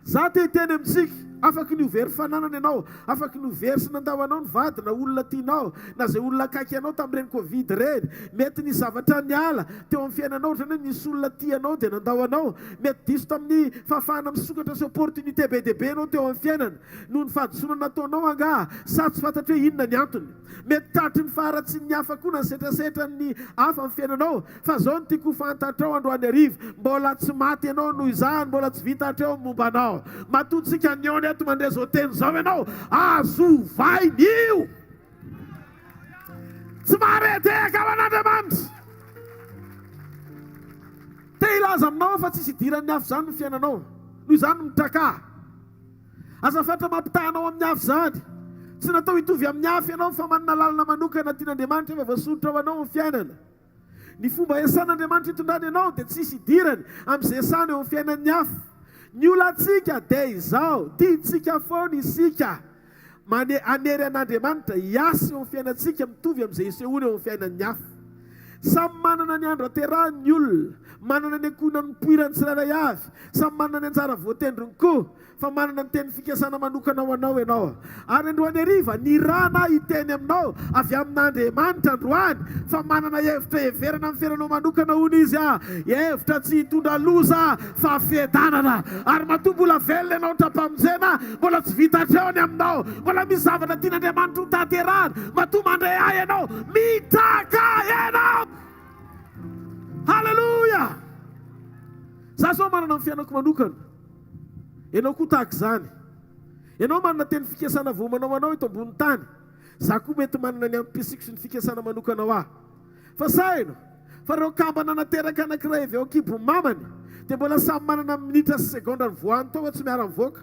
Za te hiteny amintsika, afaky ny overy fananana ianao, afaky ny overy sy nandavanao ny vady na olona tianao, na izay olona akaiky ianao tamin'ireny Covid ireny. Mety ny zavatra niala teo amin'ny fiainanao, ohatrany hoe nisy olona tianao dia nandavanao. Mety diso tamin'ny fahafahana misokatra sy opportunité be dia be ianao teo amin'ny fiainana noho ny fahadisoana nataonao angaha, sa tsy fantatro hoe inona ny antony. Mety tatry ny faharatsiny ny hafa koa na setrasetra ny hafa amin'ny fiainanao, fa zao no tiako fantatrao androany arivo, mbola tsy maty ianao noho izany, mbola tsy vitatreo ny mombanao. Matotsika niony eto mandray zao teny zao ianao, azovain'io. Tsy mahareteka ao an'Andriamanitra. Te hilaza aminao fa tsisy idiran'ny hafa zany ny fiainanao, noho izany mitraka. Azafatra mampitahanao amin'ny hafa zany. Tsy natao hitovy amin'ny hafa ianao fa manana lalana manokana tian'Andriamanitra efa voasoritra ho anao amin'ny fiainana. Ny fomba esan'Andriamanitra hitondrany ianao dia tsisy idirany amin'izay esana eo amin'ny fiainan'ny hafa. Ny olantsika dia izao, tiantsika foana isika anery an'Andriamanitra hiasa eo amin'ny fiainantsika mitovy amin'izay isehoana eo amin'ny fiainan'ny hafa. Samy manana ny andro aterahany ny olona, manana ny ankonany poirany tsirairay avy, samy manana ny anjara voatendrony koa, fa manana ny teny fikasana manokana ho anao ianao. Ary androany hariva ny rana hiteny aminao avy amin'Andriamanitra androany fa manana hevitra heverana amin'ny fiainanao manokana hono izy hevitra tsy hitondra loza fa fiadanana. Ary matoa mbola velona ianao trapamonjena, mbola tsy vitatreony aminao, mbola misy zavatra tian'Andriamanitra ho tanterahana, matoa mandray ahy ianao, mitaka ianao. Haleluya! Za zao manana amin'ny fiainako manokana, ianao koa tahaka izany. Ianao manana teny fikasana vomanao anao eto ambony tany, za koa mety manana ny ampisiko sy ny fikasana manokana ho ahy. Fa saino fa reo kambana nateraka anankiray avy eo an-kibo mamany dia mbola samy manana minitra sy segondra ny voany tao tsy miara mivoaka.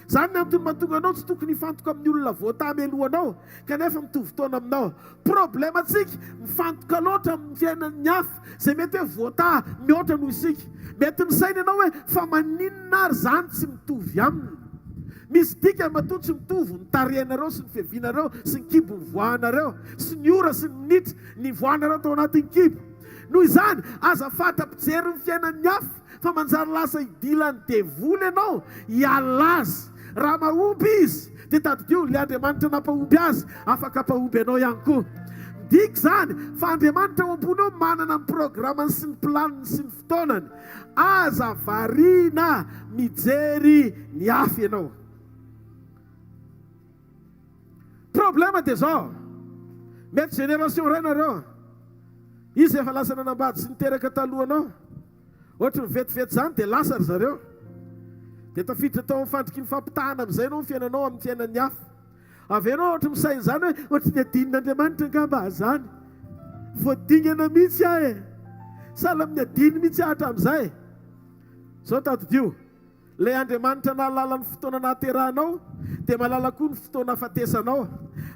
Zany ny antony mahatonga anao tsy tokony hifantoka amin'ny olona voatamy alohanao kanefa mitovy fotoana aminao. Problemantsika mifantoka loatra amin'ny fiainan'ny hafa izay mety hoe voata mihoatra noho isika. Mety misaina ianao hoe fa maninona ary zany tsy mitovy aminy. misy dika matoa tsy mitovy ny tarehanareo sy ny fiavianareo sy ny kibo ny voanareo sy ny ora sy ny minitra ny voanareo tao anatin'ny kibo. Noho izany azafata mpijery ny fiainan'ny hafa fa manjary lasa idilany devoly ianao hialazy. Raha mahomby izy dia tadidio le Andriamanitra nampahomby azy afaka ampahomby ianao ihany koa. Dik zany fa Andriamanitra ao ambony eo manana ny programany sy ny planiny sy ny fotoanany. Aza variana mijery ny hafa ianao. Problema dia zao, mety génération ray nareo izy efa lasa nanambady sy niteraka talohanao, ohatra mivetivety zany dia lasa ry zareo, dia tafiditra tao amin'ny fandriky ny fampitahana amin'izay ianao ny fiainanao amin'ny fiainan'ny hafa. Avy ianao ohatra misainy zany hoe ohatra ny adin'Andriamanitra angamba zany, voadingana mihitsy aho e, sahala amin'ny adiny mihitsy aho hatramin'izay. Zao tadidio, ilay Andriamanitra nahalala ny fotoana nahaterahanao dia mahalala koa ny fotoana ahafatesanao.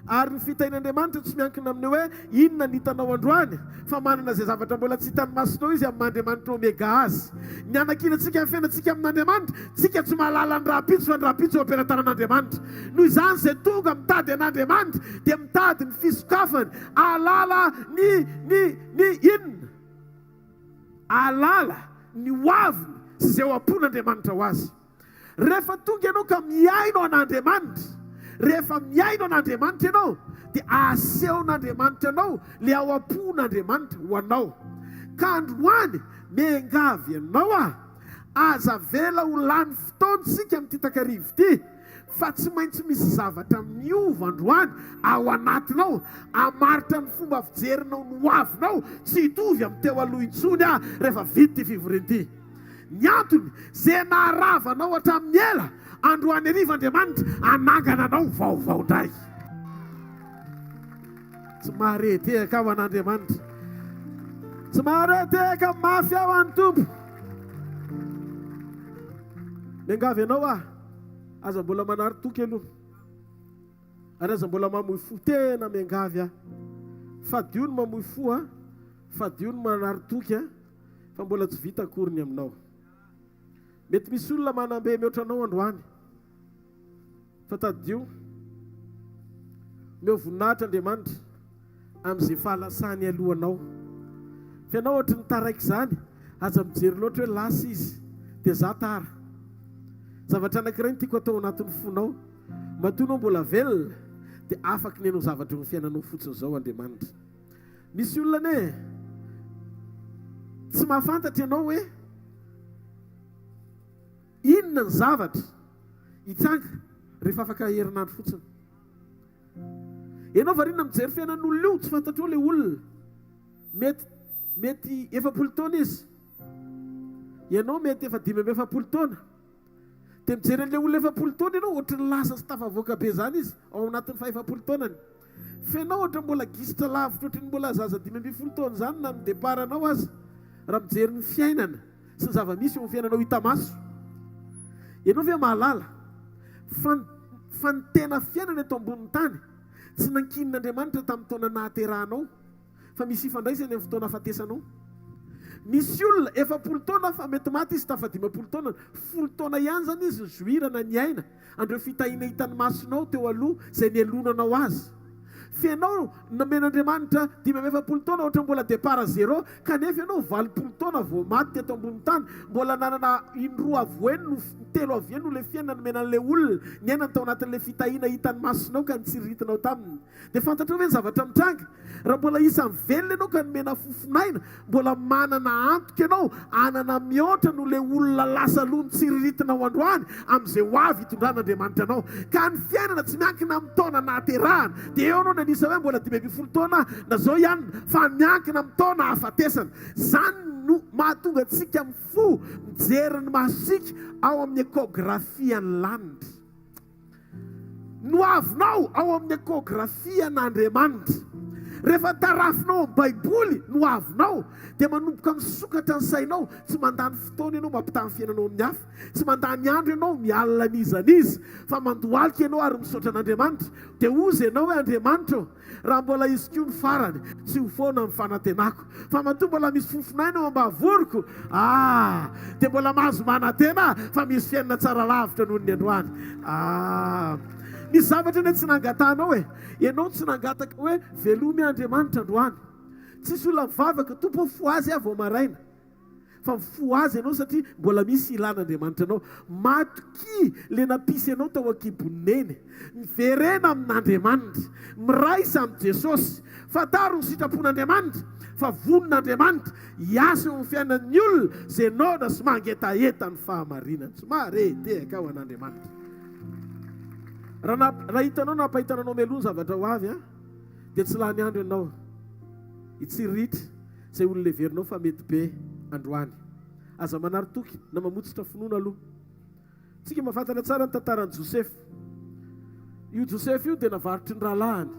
Ary ny fitahin'Andriamanitra tsy miankina amin'ny hoe inona ny hitanao androany, fa manana izay zavatra mbola tsy hitan'ny masonao izy amin'ny Andriamanitra omega azy. Ny anakinantsika amin'ny fiainantsika amin'Andriamanitra, tsika tsy mahalala ny rahampitso fa ny rahampitso ampiaratanan'Andriamanitra. Noho izany izay tonga mitady an'Andriamanitra dia mitady ny fisokafany, ahalala ny inona, ahalala ny hoaviny sy izay ho ampon'Andriamanitra ho azy. Rehefa tonga ianao ka miaino an'Andriamanitra, rehefa miaino an'Andriamanitra ianao dia asehon'Andriamanitra anao le ao ampon'Andriamanitra ho anao. Ka androany miangavy ianao aza vela ho lany fotoantsika amin'ity takarivo ity, fa tsy maintsy misy zavatra miova androany ao anatinao, amaritra ny fomba fijerinao ny hoavinao tsy hitovy amin'ny teo aloha intsony rehefa vita ity fivorian'ity. Ny antony zay naharavanao hatramin'ny ela, androany ariva Andriamanitra anangana anao vaovao indray. Tsy mahareteka ao an'Andriamanitra, tsy mahareteka mafy ao an'ny Tompo. Miangavy ianao aza mbola manary toky aloha, ary aza mbola mamoy fo tena miangavy fadio ny mamoy fo fadio ny manary toky fa mbola tsy vita akoriny aminao. Mety misy olona manambe mihoatra anao androany, fa tadio meo voninahitra Andriamanitra amin'izay fahalasany alohanao. Fa ianao ohatra ny taraiky izany, aza mijery loatra hoe lasa izy dia za tara. Zavatra anankiray ny tiako atao anatin'ny fonao, matonao mbola velona dia afaka ny anao zavatra ny fiainanao fotsiny izao Andriamanitra. Misy olona ne tsy mahafantatra ianao hoe inona ny zavatra hitsanga rehefa afaka herinandro fotsiny. Ianao variana mijery fiainan'olona io, tsy fantatrao ilay olona mety 70 taona izy, ianao mety efa 5-7 taona, dia mijery an'ilay olona 70 taona ianao ohatra ny lasa sy tafavoaka be zany izy ao anatin'ny 70 taonany. Fa ianao ohatra mbola gisitra lavitra ohatra ny mbola zaza 15 taona zany na ny deparanao azy, raha mijery ny fiainana sy ny zava-misy eo amin'ny fiainanao hita maso. Ianao ve mahalala fa ny tena fiainana eto ambonin'ny tany tsy nankinin'Andriamanitra tamin'ny taona nahaterahanao, fa misy ifandraisany amin'ny fotoana ahafatesanao. Misy olona 70 taona fa mety maty izy tafa 15 taona, 10 taona ihany zany izy zoirana ny aina andreo fitahiana hitan'ny masonao teo aloha izay nialonanao azy. Fa ianao namen'Andriamanitra 5-7 taona ohatra mbola départ zéro, kanefa ianao 40 taona vao maty teto ambony tany, mbola nanana 3 avoeno le fiainana menan'ilay olona niainana tao anatin'ilay fitahiana hitan'ny masonao ka nitsiritinao taminy. Dia fantatrao hoe ny zavatra mitranga, raha mbola isan'ny velona ianao ka nomena fofinaina, mbola manana antoka ianao anana mihoatra no le olona lasa aloha nitsiritinao androany amin'izay ho avy hitondran'Andriamanitra anao. Ka ny fiainana tsy miankina amin'ny taona nahaterahana, dia eo anao nanisa hoe mbola 10 taona na zao ihany, fa miankina amin'ny taona hahafatesana. Zany no mahatonga antsika mifo mijery ny masika ao amin'ny ekografia ny lanitra. No avinao ao amin'ny ekografia n'Andriamanitra. rehefa tarafinao amin'ny baiboly no avinao dia manomboka misokatra ny sainao, tsy mandany fotoana ianao mampitany fiainanao amin'ny hafa, tsy mandany andro ianao mialina nizanizy, fa mandohalika ianao ary misaotra an'Andriamanitra. Dia ozy ianao hoe Andriamanitra, raha mbola izy koa ny farany tsy ho foana amin'ny fanantenako, fa matoa mbola misy fofonaina ao ambavoriko, dia mbola mahazo manantena fa misy fiainana tsara lavitra noho ny androany. Misy zavatra ny tsy nangatanao ianao tsy nangataka hoe velomy Andriamanitra androany. Tsisy olona mivavaka tompo fo azy avy ao maraina, fa fo azy ianao satria mbola misy ilan'Andriamanitra anao. Matoki le nampisy ianao tao an-kiboneny, miverena amin'Andriamanitra, miraisa amin'ny Jesosy, fataro ny sitrapon'Andriamanitra, fa vonin'Andriamanitra hiasa eo amin'ny fiainan'ny olona izay naona sy mangetaeta ny fahamarinana. Somary tehaka ao an'Andriamanitra. Raha hitanao nampahitananao melony zavatra ho avy dia tsy lany andro ianao itsiritra izay olona leverinao fa mety be androany. Aza manary toky na mamotsitra finoana aloha. Tsika mahafantatra tsara ny tantaran'i Joseph. Io Joseph io dia navarotry ny rahalahiny.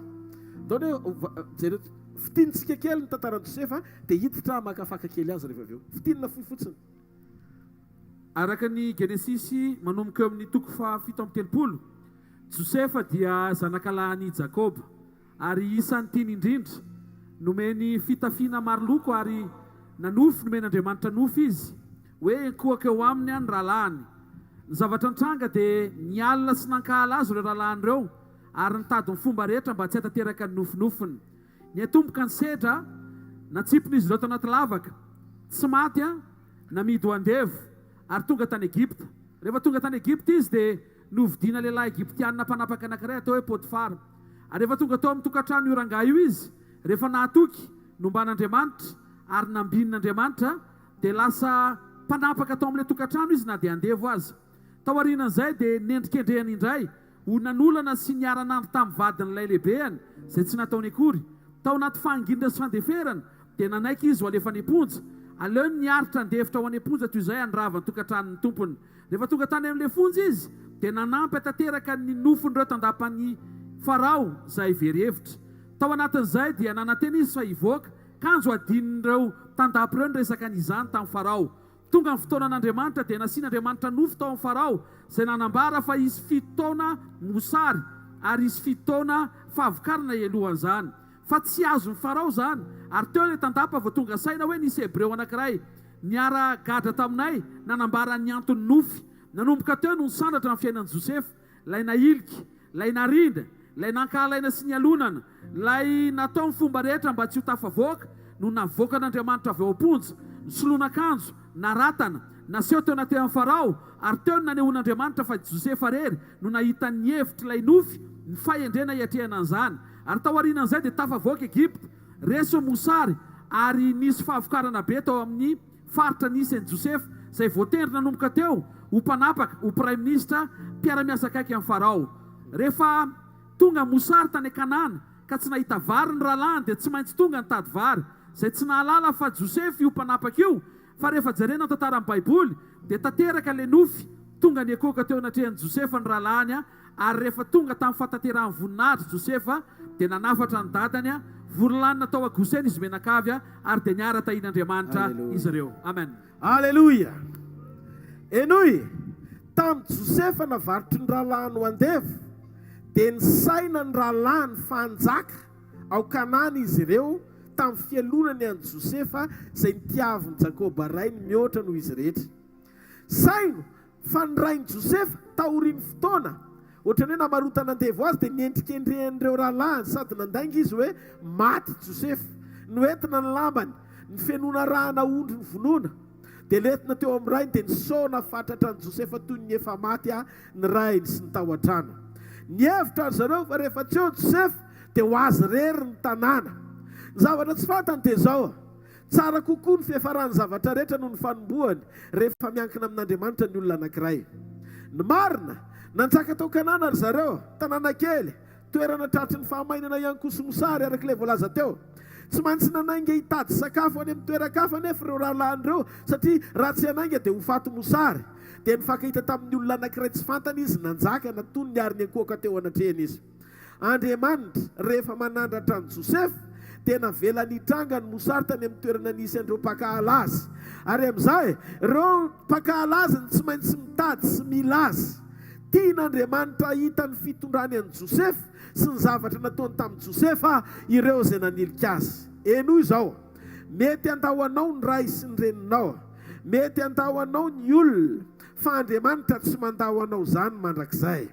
Dao fitinitsika kely ny tantaran'i Joseph dia hiditra makafaka kely azy rehefa avy eo. Fitinina fotsiny. Araka ny Genesisy manomboka eo amin'ny toko fa 7:30, Josefa dia zanakalahany Jakoba ary isan'ny tiany indrindra, nomeny fitafiana maro loko ary nanofy, nomen'Andriamanitra nofy izy hoe kohaka eo aminy ny rahalahiny. Ny zavatra nitranga dia nialina sy nankahala azy ireo rahalahiny ireo ary nitady ny fomba rehetra mba tsy hatateraka ny nofinofiny. Ny atomboka ny sedra natsipona izy ireo tao anaty lavaka, tsy maty namidy ho andevo ary tonga tany Egipta. Rehefa tonga tany Egipta izy dia novidiana lehilahy Egiptianina mpanapaka anankiray atao hoe Potifara. Ary rehefa tonga tao amin'ny tokantrano io rangahy io izy, rehefa nahatoky nomban'Andriamanitra ary nambin'Andriamanitra dia lasa mpanapaka tao amin'ilay tokantrano izy na dia andevo azy. Tao aorianan'izay dia nendrikendrehany indray ho nanolana sy niara-nandro tamin'ny vadin'ilay lehibeny izay tsy nataony akory. Tao anaty fanginana sy fandeferana dia nanaiky izy ho alefa any am-ponja. Aleo niaritra andefitra ho any am-ponja toy izay andrava ny tokantranon'ny tompony. Rehefa tonga tany amin'ilay fonja izy dia nanampy hatateraka ny nofon'ireo tandapan'ny Farao izay very-hevitra. Tao anatin'izay dia nanantena izy fa hivoaka, kanjo adinin'ireo tandapy ireo ny resaka n'izany tamin'ny Farao. Tonga ny fotoanan'Andriamanitra dia nasian'Andriamanitra nofo tao amin'ny Farao izay nanambara fa hisy fitoana mosary ary hisy fitoana fahavokarana elohan'izany. Fa tsy azon'ny Farao izany, ary teo ilay tandapa vao tonga saina hoe nisy Hebreo anankiray niara gadra taminay nanambara ny antony nofy. Nanomboka teo no nisandatra amin'ny fiainan'i Josefa, lay nailika, lay narindra, lay nankahalaina sy ny alonana, lay natao ny fomba rehetra mba tsy ho tafavoaka no navoaka n'Andriamanitra avy ao am-ponja, nisoloana akanjo, naratana, naseho teo anaty amin'ny Farao, ary teo no nanehoan'Andriamanitra fa Josefa rery no nahita ny hevitra ilay nofy, ny fahendrena hiatrehana an'izany. Ary tao aorianan'izay dia tafavoaka Egipta, reso mosary, ary nisy fahavokarana be tao amin'ny faritra nisy an'i Josefa, izay voatendry nanomboka teo ho mpanapaka, ho prime ministre, mpiara-miasa akaiky amin'ny Farao. Rehefa tonga mosary tany Kanana ka tsy nahita vary ny rahalahiny dia tsy maintsy tonga nitady vary, izay tsy nahalala fa Josefa io mpanapaka io. Fa rehefa jerena ny tantaran'ny Baiboly dia tanteraka ilay nofy tonga ny ekoka teo anatrehan'i Josefa ny rahalahiny, ary rehefa tonga tamin'ny fataterahany voninahitra Josefa dia nanafatra ny dadany, vorolanina tao Goseny izy menakavy, ary dia niara tahin'Andriamanitra izy ireo. Amen. Aleluia. Enoy, tamin'ny Josefa navarotry ny rahalahiny ho andevo, dia nisaina ny rahalahiny fanjaka ao Kanana izy ireo tamin'ny fialonany an'i Josefa izay nitiavin'i Jakoba rainy mihoatra noho izy rehetra. Saino fa ny rain'i Josefa tahoriany fotoana, ohatrany hoe namarotana andevo azy dia niendrikendrehan'ireo rahalahiny sady nandainga izy hoe maty Josefa, noentina ny lambany, ny fianona raha naondry ny vonoana, dia lentina teo amin'ny rainy dia nisaona fatratra ny Josefa toy ny efa maty ny rainy sy ny tao an-trano. Nihevitra ry zareo fa rehefa tsy eo Josefa dia ho azy rery ny tanàna. Ny zavatra tsy fantany dia zao, tsara kokoa ny fiafarany zavatra rehetra noho ny fanombohany rehefa miankina amin'Andriamanitra ny olona anankiray. Ny marina nanjaka tao Kanana ry zareo, tanàna kely, toerana tratry ny fahamainana ihany koa somosary arak'ilay voalaza teo. Tsy maintsy nanainga hitady sakafo any amin'ny toeran-kafa nefa ireo rahalahiny ireo, satria raha tsy anainga dia ho faty mosary. Dia nifankahita tamin'ny olona anankiray tsy fantany izy nanjaka natony niary ny ankoaka teo anatrehany izy. Andriamanitra rehefa manandratra ny Josefa tena velany tranga ny mosaritany amin'ny toerana nisy andreo mpakala azy. Ary amin'izay ireo mpakala azy ny tsy maintsy mitady sy mila azy. Tian'Andriamanitra hita ny fitondrany an'i Josefy sy ny zavatra nataony tamin'i Josefa ireo izay nanilika azy. Eno izao, mety andahoanao ny ray sy ny reninao, mety andahoanao ny olona, fa Andriamanitra tsy mandahoanao izany mandrakizay.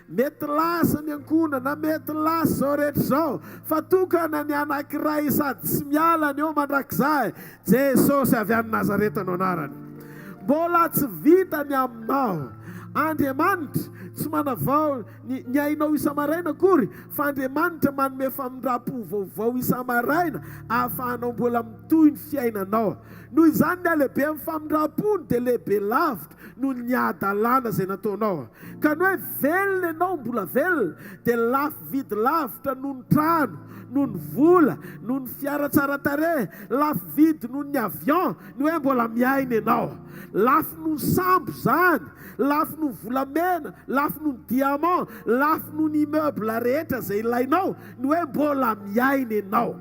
Mety lasa ny ankonana, mety lasa izao rehetra izao, fa tokana ny anankiray sady tsy miala ny eo mandrakizay, Jesosy avy any Nazareta no anarany. Mbola tsy vita ny aminao. Andriamanitra tsy manavao ny ainao isa-maraina akory, fa Andriamanitra manome famindrapo vaovao isa-maraina ahafahanao mbola mitohy ny fiainanao. Noho izany ny alehibe amin'ny famindrapony dia lehibe lavitra noho ny adalàna izay nataonao. Ka ny hoe velona ianao mbola velona dia lafo vidy lavitra noho ny trano, noho ny vola, noho ny fiara tsara tarehy, lafo vidy noho ny avion, ny hoe mbola miaina ianao. Lafo noho ny sambo zany, lafo noho ny volamena, lafo noho ny diamant, lafo noho ny immeuble rehetra izay ilainao, ny hoe mbola miaina ianao.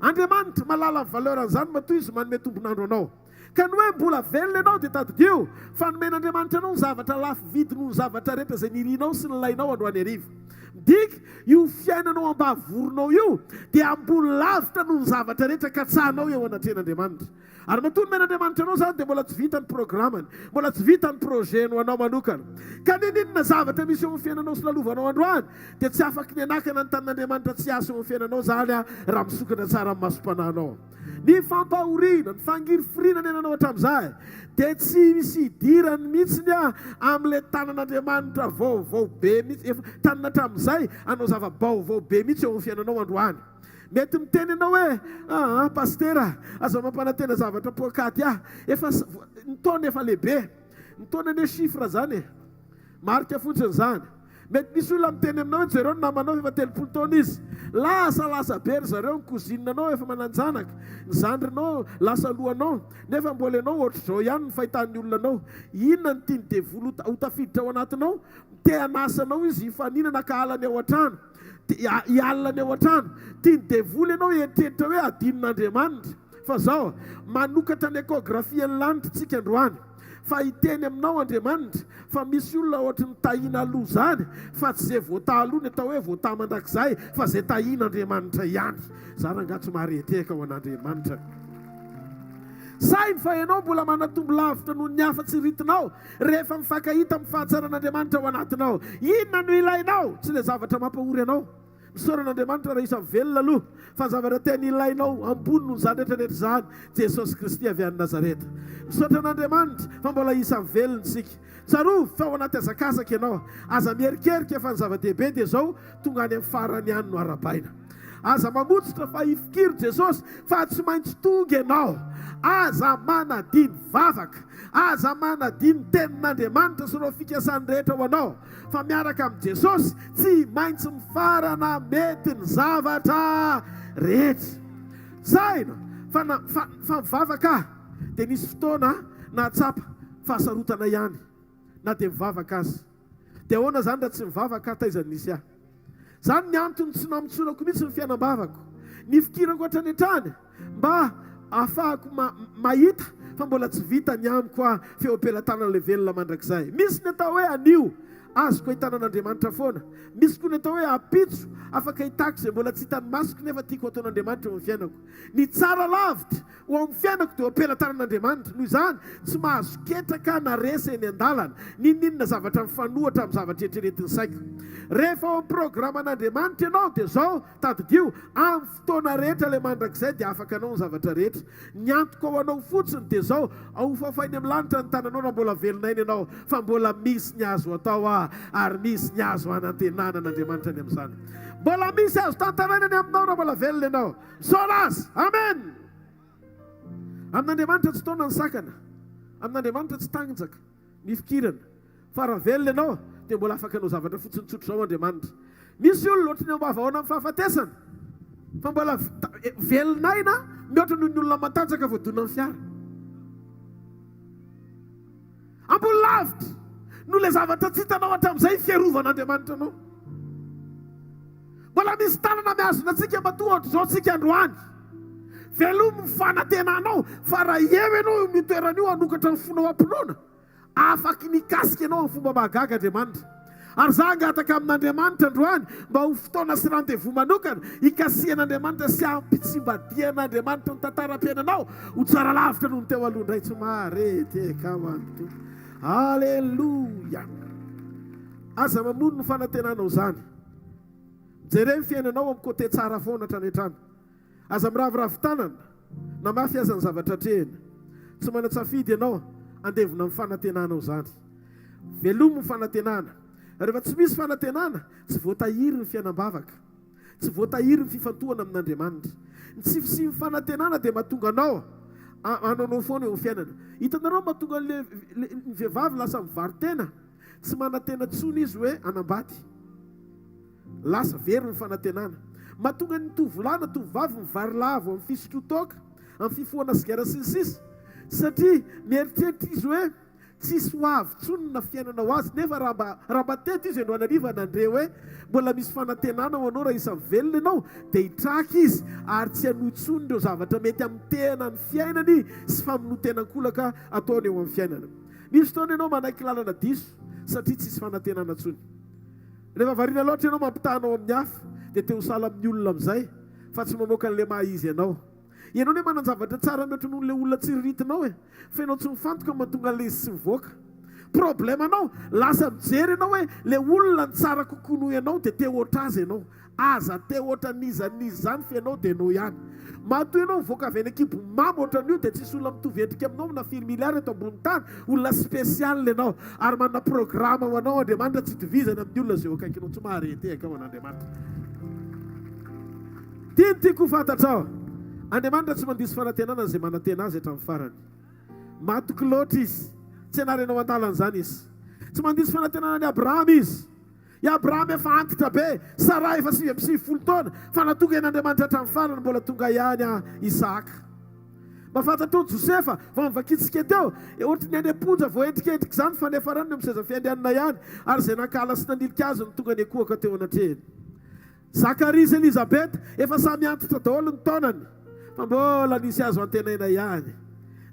Andriamanitra malala ny valeran'izany matoy izy manome tombonandro anao. Ka ny hoe mbola velona ianao dia tadidio, fa nomen'Andriamanitra anao ny zavatra lafo vidy noho ny zavatra rehetra izay nirianao sy nilainao androany hariva. Midika io fiainanao ambavoronao io dia ambony lavitra noho ny zavatra rehetra katsahanao eo anatren'Andriamanitra. Ary matoy nomen'Andriamanitra anao zany dia mbola tsy vita ny programany, mbola tsy vita ny projet-no anao manokana. Ka ninona zavatra misy eo amin'ny fiainanao sy lalovanao androany dia tsy afaka ny anakana ny tanan'Andriamanitra tsy asa eo amin'ny fiainanao zany raha misokatra tsara amin'ny masom-panahinao. Ny fampahoriana, ny fangirifirina ny ananao hatramin'izay dia tsy misy idirany mihitsiny amin'ilay tanan'Andriamanitra vaovao be mihitsy, tanana hatramin'izay anao zava-baovao be mihitsy eo amin'ny fiainanao androany. Mety miteny ianao hoe pastera, aza mampanantena zavatra pokaty efa ny taona efa lehibe, ny taona ny chiffre zany marika fotsiny zany. Mety misy olona miteny aminao hoe zareo ny namanao efa 30 taona izy, lasa be ry zareo, ny kozinanao efa mananjanaka, ny zandrinao lasa lohanao, nefa mbola ianao ohatr'izao ihany ny fahitan'ny olonanao. Inona ny tiany devoly ho tafiditra ao anatinao? Te hanasanao izy hifaninana ka halany ao an-trano, hialina ny ao an-trano, tiany devoly ianao eritreritra hoe adinon'Andriamanitra. Fa zao manokatra ny ekografia ny lanitra tsika androany, fa hiteny aminao Andriamanitra fa misy olona ohatry ny tahina aloha zany, fa tsy izay voata aloha ny atao hoe voata mandrakizay, fa izay tahin'Andriamanitra ihany. Zany angatsy mahareteka ao an'Andriamanitra. Sainy fa ianao mbola manatombo lavitra noho ny hafa tsy ritinao rehefa mifankahita amin'ny fahatsaran'Andriamanitra ao anatinao. Inona no ilainao? Tsy ilay zavatra mampahory anao. Misaoran'Andriamanitra raha isa velona aloha, fa zavatra tena ilainao ambony noho zany rehetrarehetra zany, Jesosy Kristy avy any Nazareta. Misaotra an'Andriamanitra fa mbola isa velona isika. Tsaro fa ao anaty azakazaka ianao, aza mierikerika fa ny zava-dehibe dia zao tonga any amin'ny farany ihany no arabaina. Aza mamotsitra fa hifikiry Jesosy fa tsy maintsy tonga ianao. Aza manadiny vavaka, aza manadiny tenin'Andriamanitra sy ireo fikasany rehetra ho anao, fa miaraka amin'ny Jesosy tsy maintsy mifarana mety ny zavatra rehetra. Zaina fa mivavaka dia nisy fotoana nahatsapa fahasarotana ihany, na dia mivavaka azy. Dia ahoana zany raha tsy mivavaka taizany nisy ahy? Zany ny antony tsy namitsorako mihitsy ny fiainam-bavako, ny fikirako hatrany hatrany mba ahafahako mahita fa mbola tsy vita ny amiko feom-pelantanana ilay velona mandrakizay. Misy ny atao hoe anio, azoko hitanan'Andriamanitra foana. Misy koa ny atao hoe apitso, afaka hitako izay mbola tsy hitany masoko nefa tiako ataon'Andriamanitra eo amin'ny fiainako. Ny tsara lavitra ho amin'ny fiainako dia am-pelantanan'Andriamanitra. Noho izany tsy mahazo ketraka na resa eny an-dalana, ninona zavatra mifanohatra amin'ny zavatra eritreretiny saika. Rehefa ao amin'ny programan'Andriamanitra ianao dia zao tadidio, amin'ny fotoana rehetra ilay mandrakizay dia afaka anao ny zavatra rehetra. Ny antoko ao anao fotsiny dia zao ahofafainy amin'ny lanitra ny tananao raha mbola velona iny ianao, fa mbola misy ny azo atao ary misy ny azo anantenanan'Andriamanitra any amin'izany. Mbola misy azo tantaranany aminao raha mbola velona ianao. Sola azy, amen. Amin'Andriamanitra tsy taona ny sakana, amin'Andriamanitra tsy tangjaka, mifikirana, fa raha velona ianao dia mbola afaka anao zavatra fotsiny tsotro zao Andriamanitra. Misy olona ohatry ny ambavahoana amin'ny fahafatesana, fa mbola velonaina mihoatra noho ny olona matanjaka voadona amin'ny fiara. Ambony lavitra no ilay zavatra tsy hitanao hatramin'izay fiarovana Andriamanitra anao. mbola misy tanana miazona antsika matoa ohatr' izao tsika androany velomo fanantenanao fa raha eo ianao io toerana io anokatra ny fonao ampinoana afaky nikasika ianao amin'ny fomba mahagaga Andriamanitra. Ary za angataka amin'Andriamanitra androany mba ho fotoana sy rendez-vous manokana ikasihan'Andriamanitra sy ampitsimbadian'Andriamanitra ny tantaram-piainanao ho tsara lavitra noho ny teo aloha indray tsy marety kamanto. Halleluja. Aza mamono ny fanantenanao zany. Jereo ny fiainanao amin'ny côté tsara foana hatrany. Aza miravoravo tanana na mafy aza ny zavatra trehina. Tsy manatsafidy ianao andevona amin'ny fanantenanao zany. Velomo ny fanantenana. Rehefa tsy misy fanantenana, tsy voatahiry ny fiainam-bavaka. Tsy voatahiry ny fifantohana amin'Andriamanitra. Tsy fanantenana dia mahatonga anao anao foana eo fiainana. Hitanareo mahatonga ny vehivavy lasa mivaritena. Tsy manantena tsony izy hoe anambady. Lasa very ny fanantenana. Mahatonga ny tovolahy na tovovavy mivary lavo amin'ny fisotrotoka, amin'ny fifohana sigara sy ny sisa. Satria mieritreritra izy hoe tsisy ho avy tsony na fiainana ho azy. Nefa raha batety izy androany hariva nandre hoe mbola misy fanantenana ho anao raha isan'ny velona ianao dia hitraky izy ary tsy hanotsony ireo zavatra mety amin'ny tena ny fiainany sy famonotenankolaka ataony eo amin'ny fiainana. Misy fotoana ianao manaiky lalana diso satria tsisy fanantenana tsony. Rehefa variana loatra ianao mampitahanao amin'ny hafa dia te ho sala amin'ny olona amin'izay fa tsy mamoaka an'ilay maha izy ianao. Ianao ne manan-javatra tsara mihoatra noho n'ilay olona tsiriritinao fa ianao tsy mifantoka mahatonga an'ilay izy tsy mivoaka. Problemanao lasa mijery ianao hoe ilay olona ny tsara kokoa noho ianao dia te oatra azy ianao. Aza te oatra nizanizy zany fa ianao dia ianao ihany. Matoa ianao mivoaka avy any an-kibo mamy ohatran'io dia tsisy olona mitovy endrika aminao na firy miliary eto ambony tany. Olona spesialy ianao ary manana programa ho anao Andriamanitra tsy itovizana amin'ny olona izay eo akaikinao. Tsy mahareteka ho an'Andriamanitra. Tiako ho fantatrao. Andriamanitra tsy mandisy fanantenana izay manantena azy hatramin'ny farany. Matoky loatra izy. Tsy ianarenao an-dalan'izany izy. Tsy mandisy fanantenana ny Abrahama izy. I Abrahama efa antitra be, Sara efa 150 taona, fa natonga en'Andriamanitra hatramin'ny farany mbola tonga ihany Isaka. Mahafantatra Josefa vao mivakitsika teo, ohatra ny any am-ponja vao endrikendrika izany fa nefa rano amin'ny seza fiandehanana ihany ary izay nankala sy nanilika azy ny tonga ny akohaka teo anatrehany. Zakaria sy Elizabeta efa samy antitra daholo ny taonany fa mbola nisy azo antenaina ihany.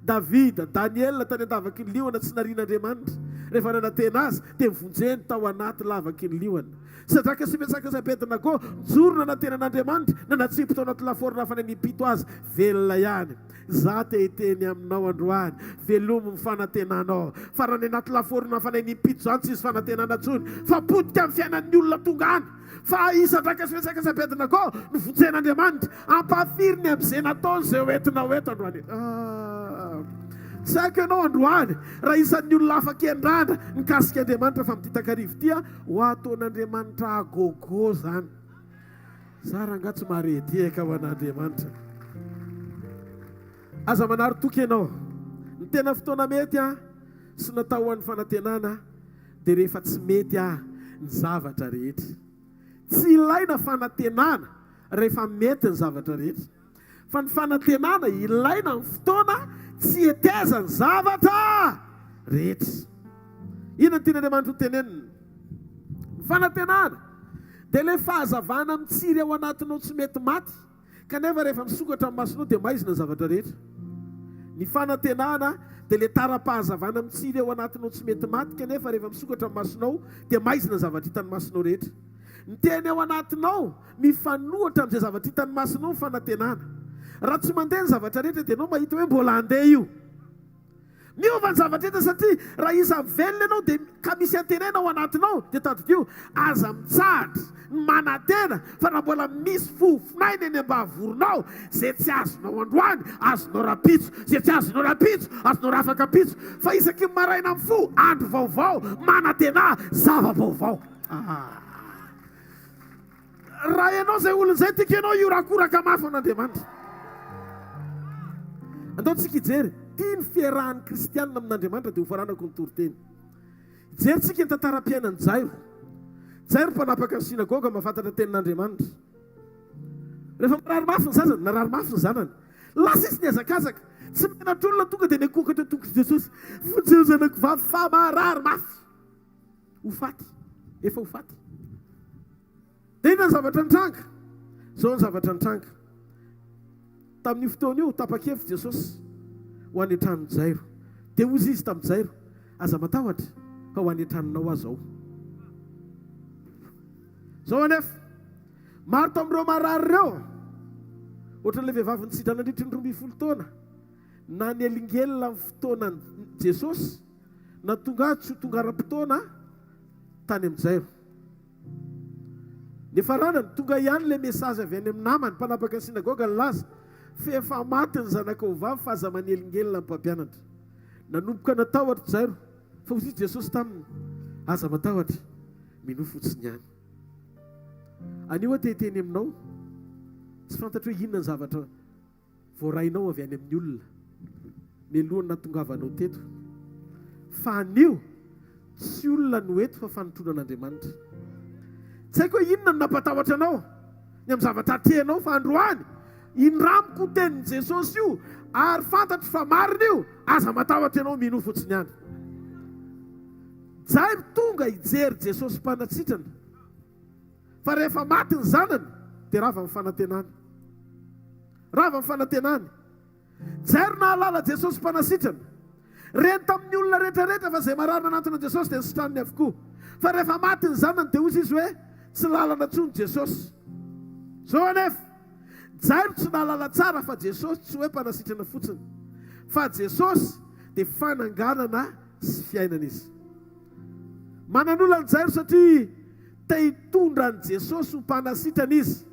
Davida, Daniel tany an-davaky ny liona tsy narian'Andriamanitra. Rehefa nanantena azy dia mivonjeny tao anaty lavaky ny liona. Sadraka sy Mesaka sy Abednego mijoro nanantenan'Andriamanitra, nanatsipo tao anaty lafaorina hafa nanipito azy, velona ihany. Za te hiteny aminao androany, velomo ny fanantenanao. Fa raha ny anaty lafaorina hafa nanipito zany tsisy fanantenana tsony, fa potika amin'ny fiainan'ny olona tonga any. Fa Sadraka sy Mesaka sy Abednego nivonjen'Andriamanitra, ampafiriny amin'izay nataony izay hoentina hoeto androany. Tsy haiko ianao androany raha isan'ny olona afaka hiandrandra mikasika Andriamanitra fa amin'ity takarivo ity ho ataon'Andriamanitra agogo zany. Sara nga tsy maharedeka ho an'Andriamanitra. Aza manary toky ianao. Ny tena fotoana mety sy natao ho an'ny fanantenana dia rehefa tsy mety ny zavatra rehetra. Tsy ilaina fanantenana rehefa mety ny zavatra rehetra. Fa ny fanantenana ilaina ny fotoana tsy eteza ny zavatra rehetra. Ina ny tian'Andriamanitra ho tenenina. Ny fanantenana dia ilay fahazavana mitsiry ao anatinao tsy mety maty kanefa rehefa misokatra amin'ny masonao dia maizina ny zavatra rehetra. Ny fanantenana dia ilay tara-pahazavana mitsiry ao anatinao tsy mety maty kanefa rehefa misokatra amin'ny masonao dia maizina ny zavatra hitan'ny masonao rehetra. Ny teny ao anatinao mifanohatra amin'izay zavatra hitan'ny masonao ny fanantenana. Raha tsy mandeha ny zavatra rehetra dia ianao mahita hoe mbola handeha io. Miova ny zavatra rehetra satria raha iza velona ianao dia ka misy antenana ao anatinao dia tadidio aza mitsahatra ny manantena fa raha mbola misy fofinaina eny ambavoronao izay tsy azonao androany azonao rapitso, izay tsy azonao rapitso azonao rafaka pitso fa isaky ny maraina amin'ny fo andro vaovao manantena zava-baovao. Raha ianao izay olon'izay tika ianao iorakoraka mafy an'Andriamanitra. Andao tsika hijery tia ny fiarahan'ny kristianina amin'Andriamanitra dia ho faranako ny toroteny. Hijery tsika ny tantaram-piainan'ny Jairo. Jairo mpanapaka ny sinagoga mahafantatra tenin'Andriamanitra. Rehefa marary mafy ny zazany, narary mafy ny zanany. Lasa izy niazakazaka. Tsy menatr'olona tonga dia nikokatra tongotra Jesosy. Fonjeo zanako vavy fa marary mafy. Ho faty. Efa ho faty. dia inona ny zavatra nitranga zao ny zavatra nitranga tamin'io fotoana io tapa-kevitra Jesosy ho anetran'ny Jairo dia ozy izy tamin'ny Jairo aza matahotra fa ho anetrananao azy ao zao anefa maro tamin'ireo marary ireo ohatran'ilay vehivavy nitsidra nandritry ny 12 taona na ny elingelina amin'ny fotoanan Jesosy na tonga tsy ho tonga ara-potoana tany amin'ny Jairo ny faranany tonga ihany ilay mesazy avy any amin'ny namany mpanapaka ny sinagoga ny laza fa efa maty ny zanakao vavy fa aza manelingelina ny mpampianatra nanomboka natahotra Jairo fa ozy Jesosy taminy aza matahotra mino fotsiny ihany anio ateteny aminao tsy fantatra hoe inona ny zavatra voarainao avy any amin'ny olona mialohany natongavanao teto fa anio tsy olona no eto fa fanotronan'Andriamanitra tsy haiko hoe inona no nampatahotra anao ny amin'ny zavatra atrehanao fa androany indramiko tenin'i Jesosy io ary fantatro fa marina io aza matahotra ianao mino fotsiny ihany Jairo tonga hijery Jesosy mpanatsitrana fa rehefa maty ny zanany dia rava amin'ny fanantenany rava amin'ny fanantenany Jairo nahalala Jesosy mpanasitrana reny tamin'ny olona rehetrarehetra fa izay mararina anatona Jesosy dia nysitraniny avokoa fa rehefa maty ny zanany dia ozy izy hoe tsy lalana tsony Jesosy zao anefa Jairo tsy nalala tsara fa Jesosy tsy hoe mpanasitrana fotsiny fa Jesosy dia fananganana sy fiainana izy manan'olana Jairo satria te hitondra ny Jesosy ho mpanasitrana izy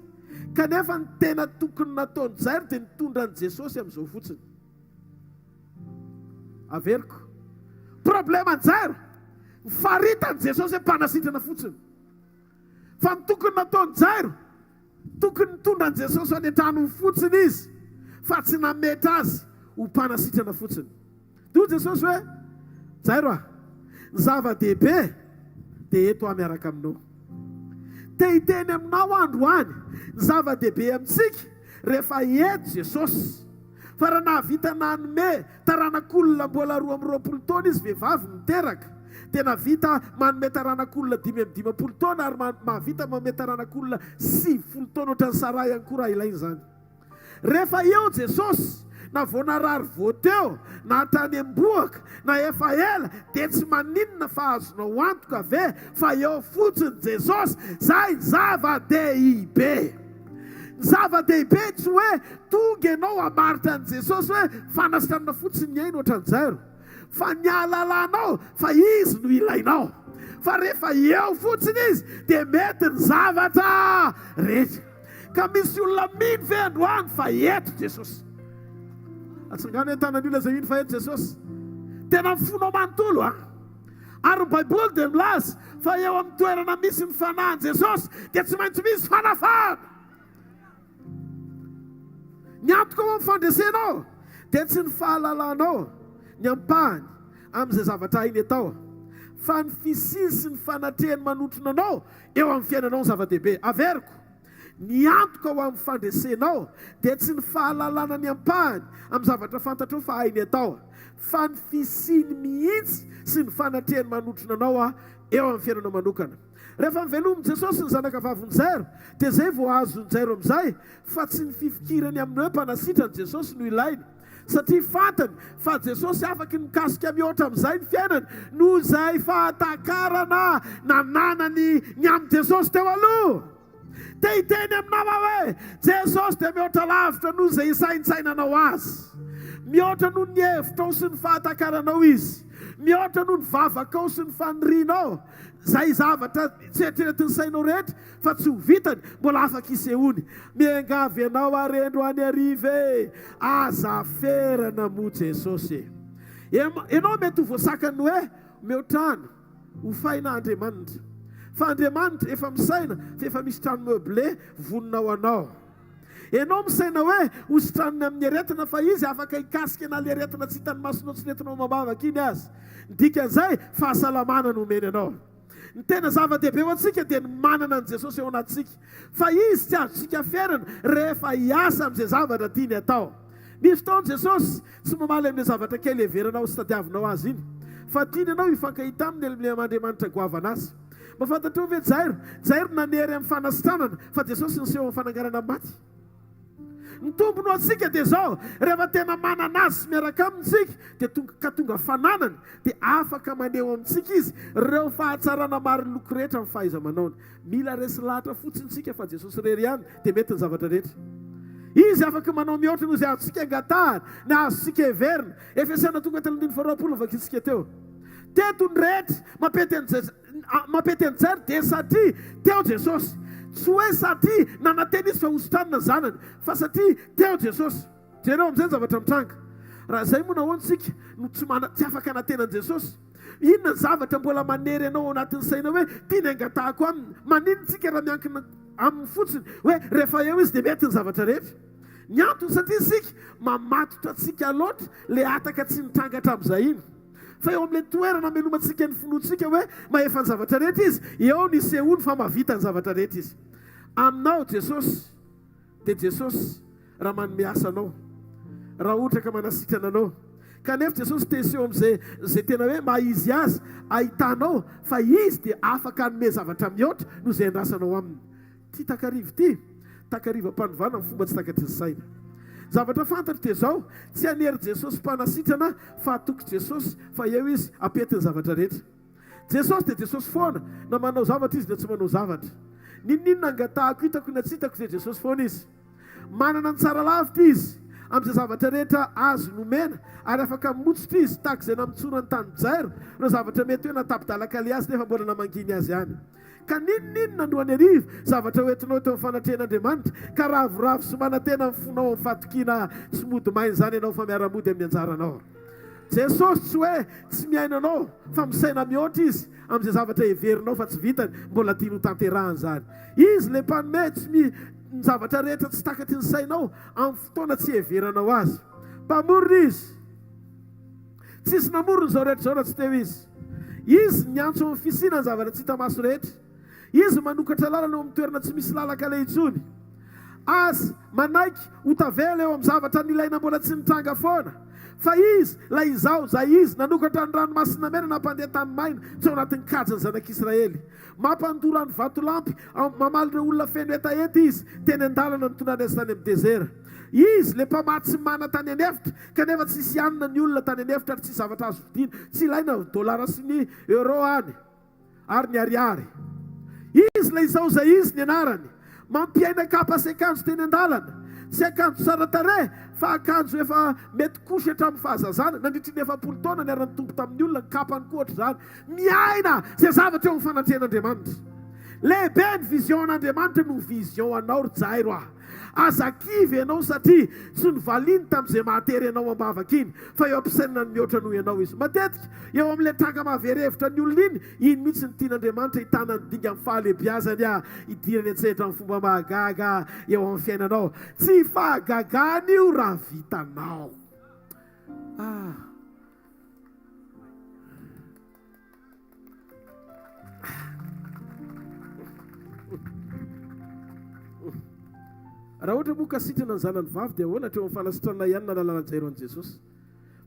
kanefa ny tena tokony nataony Jairo dia nitondra ny Jesosy amin'izao fotsiny averiko problema ny Jairo faritany Jesosy hoe mpanasitrana fotsiny fa ny tokony nataony Jairo tokony nitondra ny Jesosy ho anetrano fotsiny izy fa tsy nametra azy ho mpanasitrana fotsiny dia Jesosy hoe Jairo ny zava-dehibe dia eto miaraka aminao te hiteny aminao androany ny zava-dehibe amintsika rehefa eto Jesosy fa raha nahavita nanome taranak'olona mbola 20 taona izy vehivavy miteraka dia navita manome taranak'olona 20 taona ary mahavita manome taranak'olona 70 taona ohatran'ny Sara ihany koa raha ilainy izany rehefa eo Jesosy na vao narary voateo na tany amboaka na efa ela dia tsy maninona fa azonao antoka ve fa eo fotsiny Jesosy zay zava-dehibe zava-dehibe tsy hoe tonga ianao hamaritra ny Jesosy hoe fanasitrana fotsiny ainy ohatran'ny Jairo fa ny ahalalànao fa izy no ilainao fa rehefa eo fotsiny izy dia mety ny zavatra rehetra ka misy olona mino ve androany fa eto Jesosy atsangana entanan'olona zay ino fa eto Jesosy tena mifonao manontolo ary ny baiboly dia milaza fa eo amin'ny toerana misy ny fanahin Jesosy dia tsy maintsy misy fanafana ny antoka ao amin'ny fandresenao dia tsy ny fahalalanao ny ampahany amin'izay zavatra hainy atao fa ny fisiny sy ny fanatrehany manotrona anao eo amin'ny fiainanao ny zava-dehibe averiko ny antoka ao amin'ny fandresenao dia tsy ny fahalalana ny ampahany amin'ny zavatra fantatro fa hainy atao fa ny fisiny mihitsy sy ny fanatrehany manotrona anao eo amin'ny fiainanao manokana rehefa mivelomy Jesosy ny zanaka vaviny Jairo dia zay vao azony Jairo amin'izay fa tsy ny fifikirany amin'ny hoe mpanasitrany Jesosy no ilainy satria fantany fa Jesosy afaka mikasika mihoatra amin'izay ny fiainany noho izay fahatakarana nananany ny amin'ny Jesosy teo aloha te hiteny aminao hoe Jesosy dia mihoatra lavitra noho izay isaintsainanao azy mihoatra noho ny hevitrao sy ny fahatakaranao izy mihoatra noho ny vavakao sy ny fanirianao zay zavatra tsy eritreretiny sainao rehetra fa tsy ho vitany mbola afaka isehony miangavy ianao arendro any arive azaferana mo Jesosy ianao mety ho voasakany hoe mihoatrano ho faina Andriamanitra fa Andriamanitra efa misaina fa efa misy trano meublé voninao anao ianao misaina hoe hositranony amin'ny aretina fa izy afaka hikasika na le aretina tsy hitany masonao tsy nentinao mambavaka iny azy dikan'izay fahasalamana no omeny anao ny tena zava-dehibe ho antsika dia ny manana ny Jesosy eo anatsika fa izy tsy azontsika ferana rehefa hiasa amin'izay zavatra tiany atao misy fotoana Jesosy tsy mamaly amin'ilay zavatra kely heveranao sy tadiavinao azy iny fa tiany ianao hifankahita amin'ny Andriamanitra goavana azy mahafantatra hoe jairo nanery amin'ny fanasitanana fa jesosy nyseho amin'ny fananganana maty. Ny tombony atsika dia zao, rehefa tena manana azy sy miaraka amintsika dia ka tonga fananany dia afaka maneho amintsika izy ireo fahatsarana maro loko rehetra amin'ny fahaiza-manaony. Mila resy lahatra fotsiny tsika fa Jesosy rery ihany dia mety ny zavatra rehetra. Izy afaka manao mihoatra noho izay azontsika angatahana na azontsika heverina. Efesana tonga telo andiny faharoapolo vakitsika teo. Teto ny rehetra mampety anjary dia satria teo Jesosy. Tsy hoe satria nanantena izy fa hosotanina zanany, fa satria teo Jesosy. Jereo amin'izay zavatra mitranga. Raha izay moa nahoantsika no tsy afaka nantenan'i Jesosy. Inona ny zavatra mbola manery ianao ao anatin'ny saina hoe tiany angatahako aminy? Maninontsika raha miankina amin'ny fotsiny hoe rehefa eo izy dia mety ny zavatra rehetra. Ny antony satria isika mamatotra antsika loatra le ataka tsy nitrangatra amin'izay iny. Fa eo amin'ilay toerana amelomantsika ny finoantsika hoe mahefa ny zavatra rehetra izy, eo ny sehoany fa mavita ny zavatra rehetra izy. Aminao Jesosy dia Jesosy raha manome asa anao, raha ohatra ka manasitrana anao. Kanefa Jesosy teseho amin'izay tena hoe maizy azy ahitanao fa izy dia afaka hanome zavatra mihoatra no izay andrasanao aminy. Ty takariva mpanovana amin'ny fomba tsy takatry ny saina. Zavatra fantatra dia zao, tsy hanery Jesosy mpanasitrana fa atoky Jesosy fa eo izy apety ny zavatra rehetra. Jesosy dia Jesosy foana, na manao zavatra izy dia tsy manao zavatra. Ninona angatahako hitako na tsy hitako dia Jesosy foana izy. Manana ny tsara lavitra izy amin'izay zavatra rehetra azo nomena ary afaka motsotra izy tahaka izay namitsorany tany jairo no zavatra mety hoe natapidalaka le azy nefa mbola namanginy azy ihany. Ka ninona no anyarivo zavatra hoentinao teo amin'ny fanatrehan'Andriamanitra ka ravoravo sy manantena mifonao amin'ny fatokiana tsy mody mainy izany ianao fa miara-mody amin'ny anjaranao. Jesosy tsy hoe tsy miainanao fa misaina mihoatra izy amin'izay zavatra heverinao fa tsy vitany mbola tiano tanterahany izany. Izy le mpanome tsy ny zavatra rehetra tsy takatry ny sainao amin'ny fotoana tsy heveranao azy. Mpamorona izy. Tsisy namorona izao rehetra izao raha tsy teo izy. Izy miantso amin'ny fisiana ny zavatra tsy hita maso rehetra. Izy manokatra lalana eo amin'ny toerana tsy misy lalaka le intsony. Azy manaiky ho tavela eo amin'ny zavatra nilaina mbola tsy nitranga foana. Fa izy, la izao, zay izy, nanokatra ny ranomasina mena nampandeha tany maina tsy ao anatin'ny kajany zanak'Israely. Mampandora ny vatolampy, mamaly ireo olona feno etaety izy, teny an-dalana ny tonany azy tany amin'ny dezera. Izy le mpamaty sy mana tany anefitra, kanefa tsy hisy anina ny olona tany anefitra ary tsy zavatra azo vidiana, tsy ilaina dolara sy ny euro any, ary ny ariary. Izy le izao zay izy ny anarany, mampiaina kapa sy akanjo teny an-dalana. Tsy akanjo tsara tarehy fa akanjo efa mety kosy hatramin'ny fahazazana nandritry ny 70 taona ny arany tompo tamin'ny olona ny kapany koatra izany. Miaina izay zavatra eo amin'ny fanatrehan'Andriamanitra. Lehibe ny vision an'Andriamanitra no vision anao ry jairo ah. Azakivy ianao satria tsy novaliany tamin'izay mahatery ianao ambavaka iny fa eo ampisainana ny mihoatra noho ianao izy. Matetika eo amin'ilay tranga mahaverevitra ny olona iny mihitsy ny tian'Andriamanitra hitana ny dinga amin'ny fahalebiazany hidirany an-tsehatra amin'ny fomba mahagaga eo amin'ny fiainanao. Tsy fahagagana io raha vitanao. Raha ohatra moa ka sitrana ny zanany vavy dia ahoana hatreo amin'ny fanasitrana ihany na lalana jairo an'i Jesosy.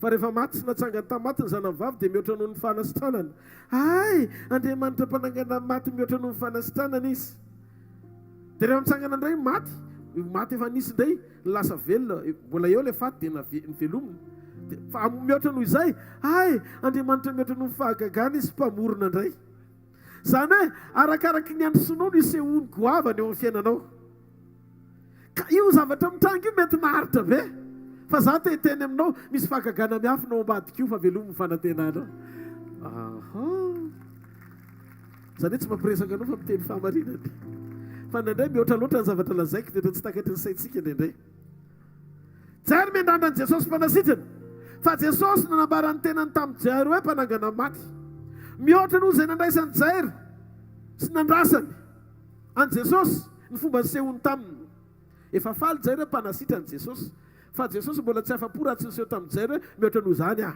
Fa rehefa maty sy natsangany tamaty ny zanany vavy dia mihoatra noho ny fanasitranany. Ay, Andriamanitra mpanangana maty mihoatra noho ny fanasitranana izy. Dia rehefa mitsangana indray maty efa nisy indray lasa velona, mbola eo ilay faty dia nivelomina. Fa mihoatra noho izay, ay, Andriamanitra mihoatra noho ny fahagagana izy mpamorona indray. Izany hoe arakaraka ny androsonono isehoany goavany eo amin'ny fiainanao. Ka io zavatra mitranga io mety maharitra be. Fa za te hiteny aminao misy fahagagana miafinao ambadika io fa velominy fanantenanao. Izany hoe tsy mampiresaka anao fa miteny fahamarinany. Fa indraindray mihoatra loatra ny zavatra lazaiko dia tsy takatry ny saintsika indraindray. Jairo miandrandran'i Jesosy mpanasitrana. Fa Jesosy nanambara ny tenany tamin'ny Jairo hoe mpanangana maty. Mihoatra noho izay nandraisany Jairo sy nandrasany an Jesosy ny fomba nisehony taminy. Efa faly Jairo mpanasitrany Jesosy. Fa Jesosy mbola tsy afa-po raha tsy niseho tamin'ny Jairo hoe mihoatra noho izany ah.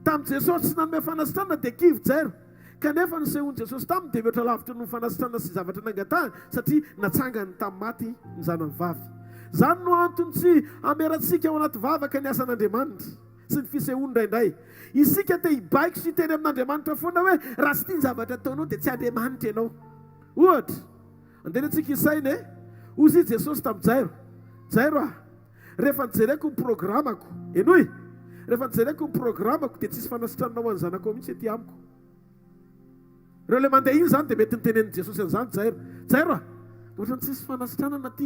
Tamin'ny Jesosy tsy nanome fanasitrana dia kivy Jairo. Kanefa nisehony Jesosy taminy dia mihoatra lavitra noho fanasitrana sy zavatra nangatahany satria natsangany tamin'ny maty ny zanany vavy. Izany no antony tsy amerantsika ao anaty vavaka ny asan'Andriamanitra. sy ny fisehoany indraindray. Isika te hibaiko sy hiteny amin'Andriamanitra foana hoe raha sy tia ny zavatra ataonao dia tsy Andriamanitra ianao. Ohatra, andeha antsika isaina e, ozy Jesosy tamin'ny Jairo rehefa nijereko ny programako, enoy, rehefa nijereko ny programako dia tsisy fanasitranao any zanako ao mihitsy ety amiko. Ireo le mandeha iny zany dia mety nitenen'i Jesosy an'izany Jairo ohatra ny tsisy fanasitranana ty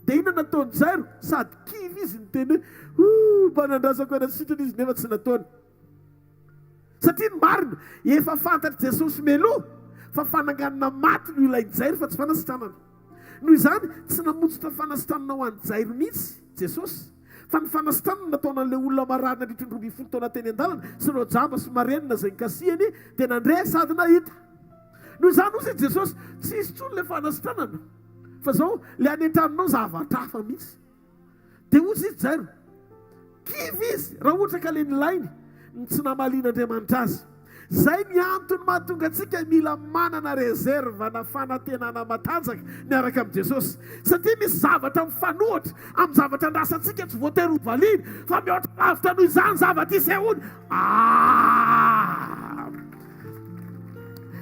dia ina nataony Jairo, sady kivy izy niteny hoe mba nandrasako ena sitrana izy nefa tsy nataony. Satria ny marina efa fantatry Jesosy meloha fa fananganana maty no ilay Jairo fa tsy fanasitranana. Noho izany tsy namonjitra fanasitranana ho an'ny Jairo mihitsy Jesosy, fa ny fanasitranana nataona an'ilay olona mararina nitry ny 12 taona teny an-dalana sy ireo jamba sy marenina izay nikasihany dia nandre sady nahita. Noho izany ozy Jesosy tsy isy tsony ilay fanasitranana fa zao le any an-tranonao zavatra hafa mihitsy. Dia ozy izy Jairo kivy izy raha ohatra ka le nilainy ny tsy namalian'Andriamanitra azy. Zay ny antony mahatonga antsika mila manana rezerva na fanantenana matanjaka miaraka amin'i Jesosy. Satria misy zavatra mifanohitra amin'ny zavatra andrasantsika tsy voatery ho valiana fa mihoatra lavitra noho izany zavatra isehoany.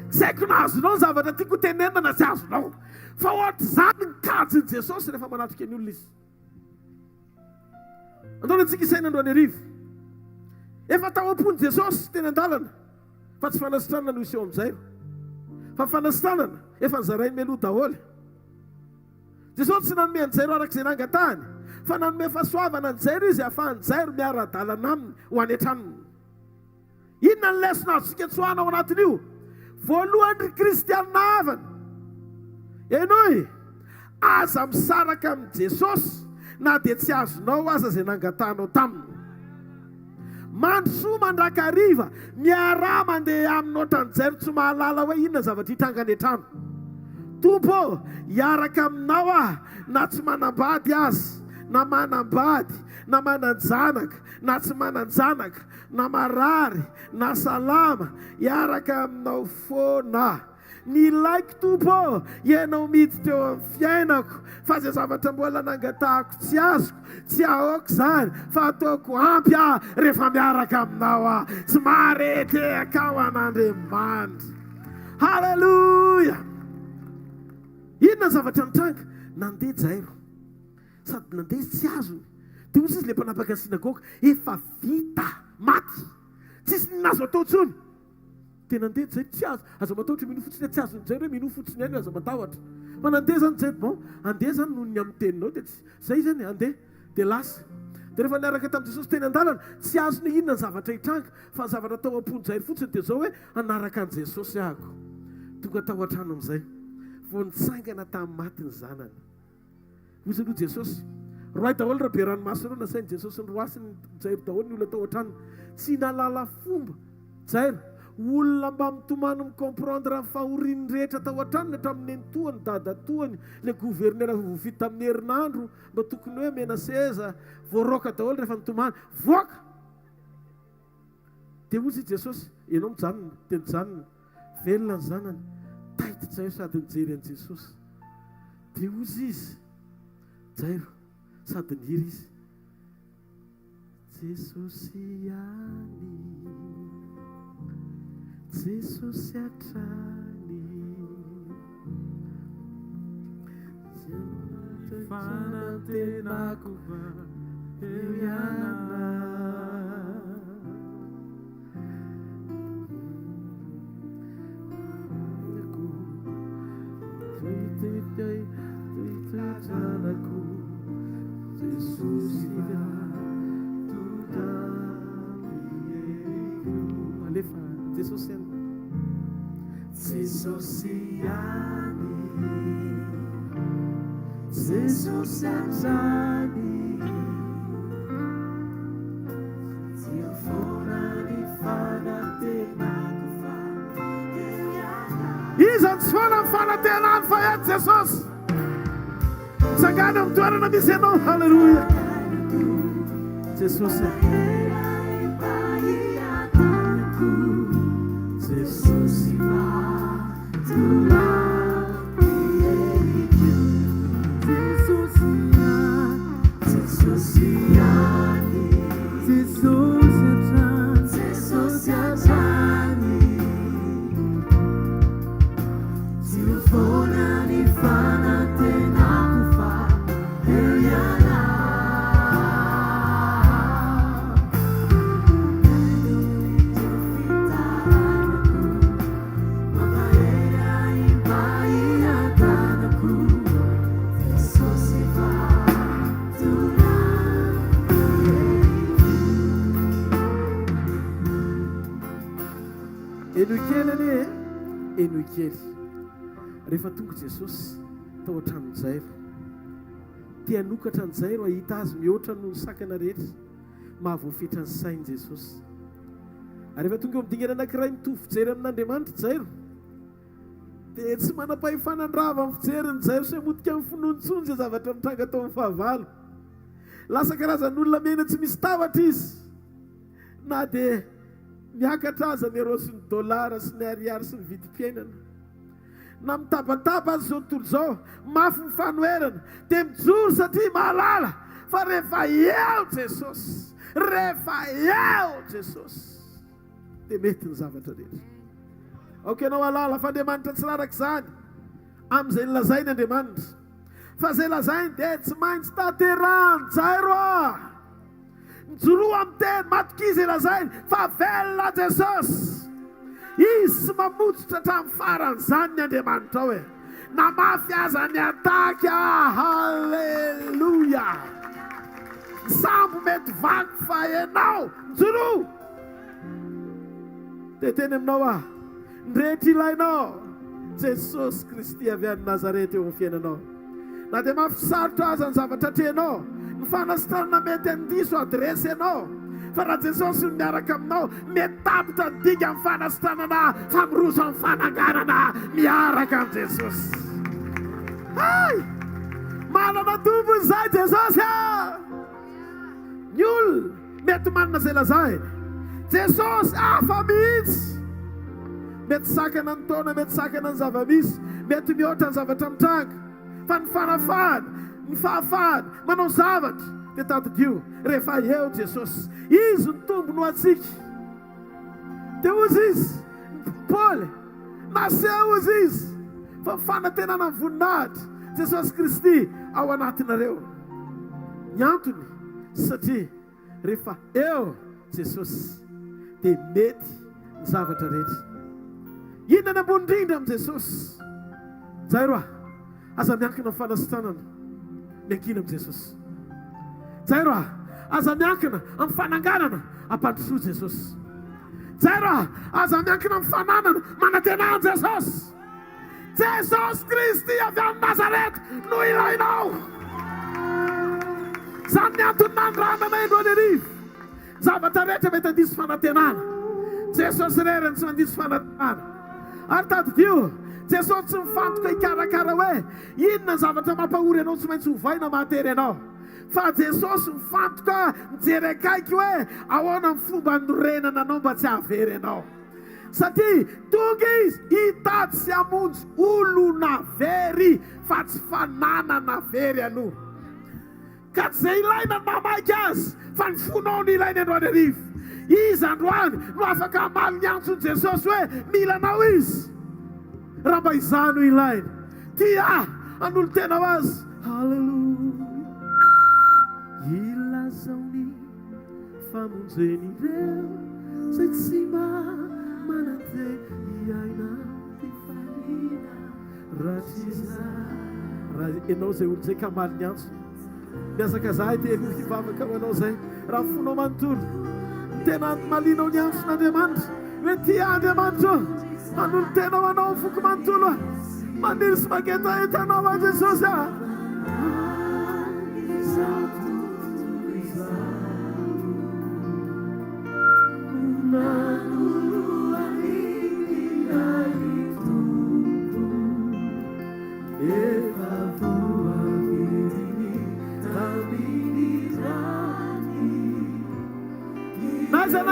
Tsy haiko na azonao ny zavatra tiako tenenina na tsy azonao, fa ohatra izany ny kajin'i Jesosy rehefa manatrika ny olona izy. Andao antsika isaina androany arivo. Efa tao am-pony Jesosy teny an-dalana fa tsy fanasitranana no iseho amin'izay, fa fanasitranana efa nizarainy meloha daholo. Jesosy tsy nanome any Jairo arak'izay nangatahany, fa nanome fahasoavana ny Jairo izy ahafahan'ny Jairo miara-dalana aminy ho any an-tranony. Inona ny lesona azontsika tsoahana ao anatin'io? Voalohany kristianina havana. Enoy, aza misaraka amin'i Jesosy na dia tsy azonao aza izay nangatahanao taminy. Mandrosoa mandrakariva miara mandeha amin'ny ohatran'ny Jairo tsy mahalala hoe inona zavatra hitrangany an-trano. Tompo, hiaraka aminao na tsy manambady azy, na manambady, na mananjanaka, na tsy mananjanaka, na marary, na salama, hiaraka aminao foana. Ny laiko tompo, ianao miditra eo amin'ny fiainako, fa zay zavatra mbola nangatahako tsy azoko, tsy ahaoko izany, fa ataoko ampy rehefa miaraka aminao tsy mahareteka ao an'Andriamanitra. Halleluja! Inona ny zavatra nitranga? Nandeha Jairo, sady nandeha tsy azony. Dia ozy izy le mpanapaka ny sinagoga, efa vita maty, tsisy nazo atao tsony. Dia nandeha Jairo, tsy azo, aza matahotra mino fotsiny, tsy azony Jairo hoe mino fotsiny any aza matahotra. Fa nandeha zany Jairo, bon, andeha zany noho ny amin'ny teninao, dia zay zany andeha, dia lasa. Dia rehefa niaraka tamin'i Jesosy teny an-dalana, tsy azony inona ny zavatra hitranga, fa ny zavatra tao am-pony Jairo fotsiny dia zao hoe anaraka an'i Jesosy ahako. Tonga tao an-trano amin'izay, vao nitsangana tamin'ny maty ny zanany. Ozy aloha Jesosy, roay daholo raha be ranomasina ireo nasain'i Jesosy ny roasiny Jairo daholo ny olona tao an-tranony. Tsy nalala fomba Jairo, olona mba mitomany mikomprendre amin'ny fahoriany rehetra tao an-tranony hatramin'ny nenitoany, dadatoany, le gouverneur vita amin'ny herinandro mba tokony hoe mena seza, voaroaka daholo rehefa nitomany, voaka. Dia ozy Jesosy, ianao mijanona, dia mijanona, velona ny zanany, taity Jairo sady nijery an'i Jesosy. Dia ozy izy, Jairo, sady nihiry izy. Jesosy ihany, Jesosy hatrany, fanantenako va eo ihany. Tuitanako Jesosy alefa Jesosy yani, Jesosy hatrany, tiafonany fanantenako fa eo ihany. Iza tsy foana ny fanantenany fa eto Jesosy. Sangana amin'ny toerana misy ianao. Halleluja. Jesosy Jesosy Jesosy enoy kely anie enoy kely rehefa tonga jesosy tao an-tranony jairo tia nokatra ny jairo ahita azy mihoatra no sakana rehetra mahavoafetra ny sainy jesosy ary rehefa tonga eo midingana anankiray mitovy fijery amin'Andriamanitra jairo dia tsy manam-pahefanandrava amin'ny fijeriny jairo sy motika amin'ny finoantsony izay zavatra mitranga tao amin'ny fahavalo lasa karazan'olona mena tsy misy tavatra izy na dia miakatra aza ny euro sy ny dolara sy ny ariary sy ny vidim-piainana na mitabataba azy zao tontolo zao mafy mifanoherana dia mijoro satria mahalala fa rehefa eo Jesosy dia mety ny zavatra rehetra okenao alala fa Andriamanitra tsy raraka izany amin'izay nilazainy Andriamanitra fa izay lazainy dia tsy maintsy tanterahany jairo mijoroa amin'ny teny matokizy lazainy fa velona Jesosy izy sy mamotsitra hatramin'ny faran'izany ny Andriamanitra ao na mafy aza ny ataky halleluja sambo mety vaky fa ianao mijoroa dia teny aminao ndrehetra ilainao Jesosy Kristy avy any Nazareta eo amin'ny fiainanao na dia mafisarotra aza ny zavatra trenao ny fanasitranana mety andiso adresy ianao fa raha Jesosy no miaraka aminao mety tapitra ny dinga amin'ny fanasitranana famoroso amin'ny fananganana miaraka amin'ny Jesosy manana tombony izay Jesosy ny olona mety manana izay lazainy Jesosy hafa mihitsy mety sakana ny taona mety sakana ny zavamisy mety mihoatra ny zavatra mitranga fa ny fanafahana ny fahafahana manao zavatra dia tadidio rehefa eo Jesosy izy ny tombo no atsika dia ozy izy Paoly naseho ozy izy fa fanantenana ny voninahitra Jesosy Kristy ao anatinareo ny antony satria rehefa eo Jesosy dia mety ny zavatra rehetra inona ny ambony indrindra amin'ny Jesosy jairo aza miankina amin'ny fanasitranana miankina amin'ny Jesosy jairo aza miankina amin'ny fananganana ampandrosoa Jesosy jairo aza miankina amin'ny fananana manantenana Jesosy Jesosy Kristy avy amin'ny Nazareta no ilainao izany ny antony nandranana eno anerivo zavatra rehetra mety andiso fanantenana Jesosy rerany tsy mandiso fanantenana ary tadidio Jesosy tsy mifantoka hikarakara hoe inona ny zavatra mampahory ianao tsy maintsy hovaina matery ianao fa Jesosy mifantoka mijery akaiky hoe ahoana ny fomba norenana anao mba tsy hahavery ianao satria tonga izy hitady sy hamonjy olona very fa tsy fananana very aloha ka tsy izay ilaina mamaika azy fa ny fonao no ilaina androany arivo izy androany no afaka hamaly ny antsony Jesosy hoe milanao izy raha mba izany ho ilaina tia an'olo tena ho azy halleluja ilazaony famonjeny ireo zay tsy mananteny iaina mpifaliana raha tsy raha ianao zay olo zay ka hamaly ny antsony miasaka zahay teny hivavaka ho anao zay raha fonao manontolo tena malinao ny antson'Andriamanitra hoe tia Andriamanitra an'olo tena ho anao foko manontolo maniry sy magetaetanao a Jesosy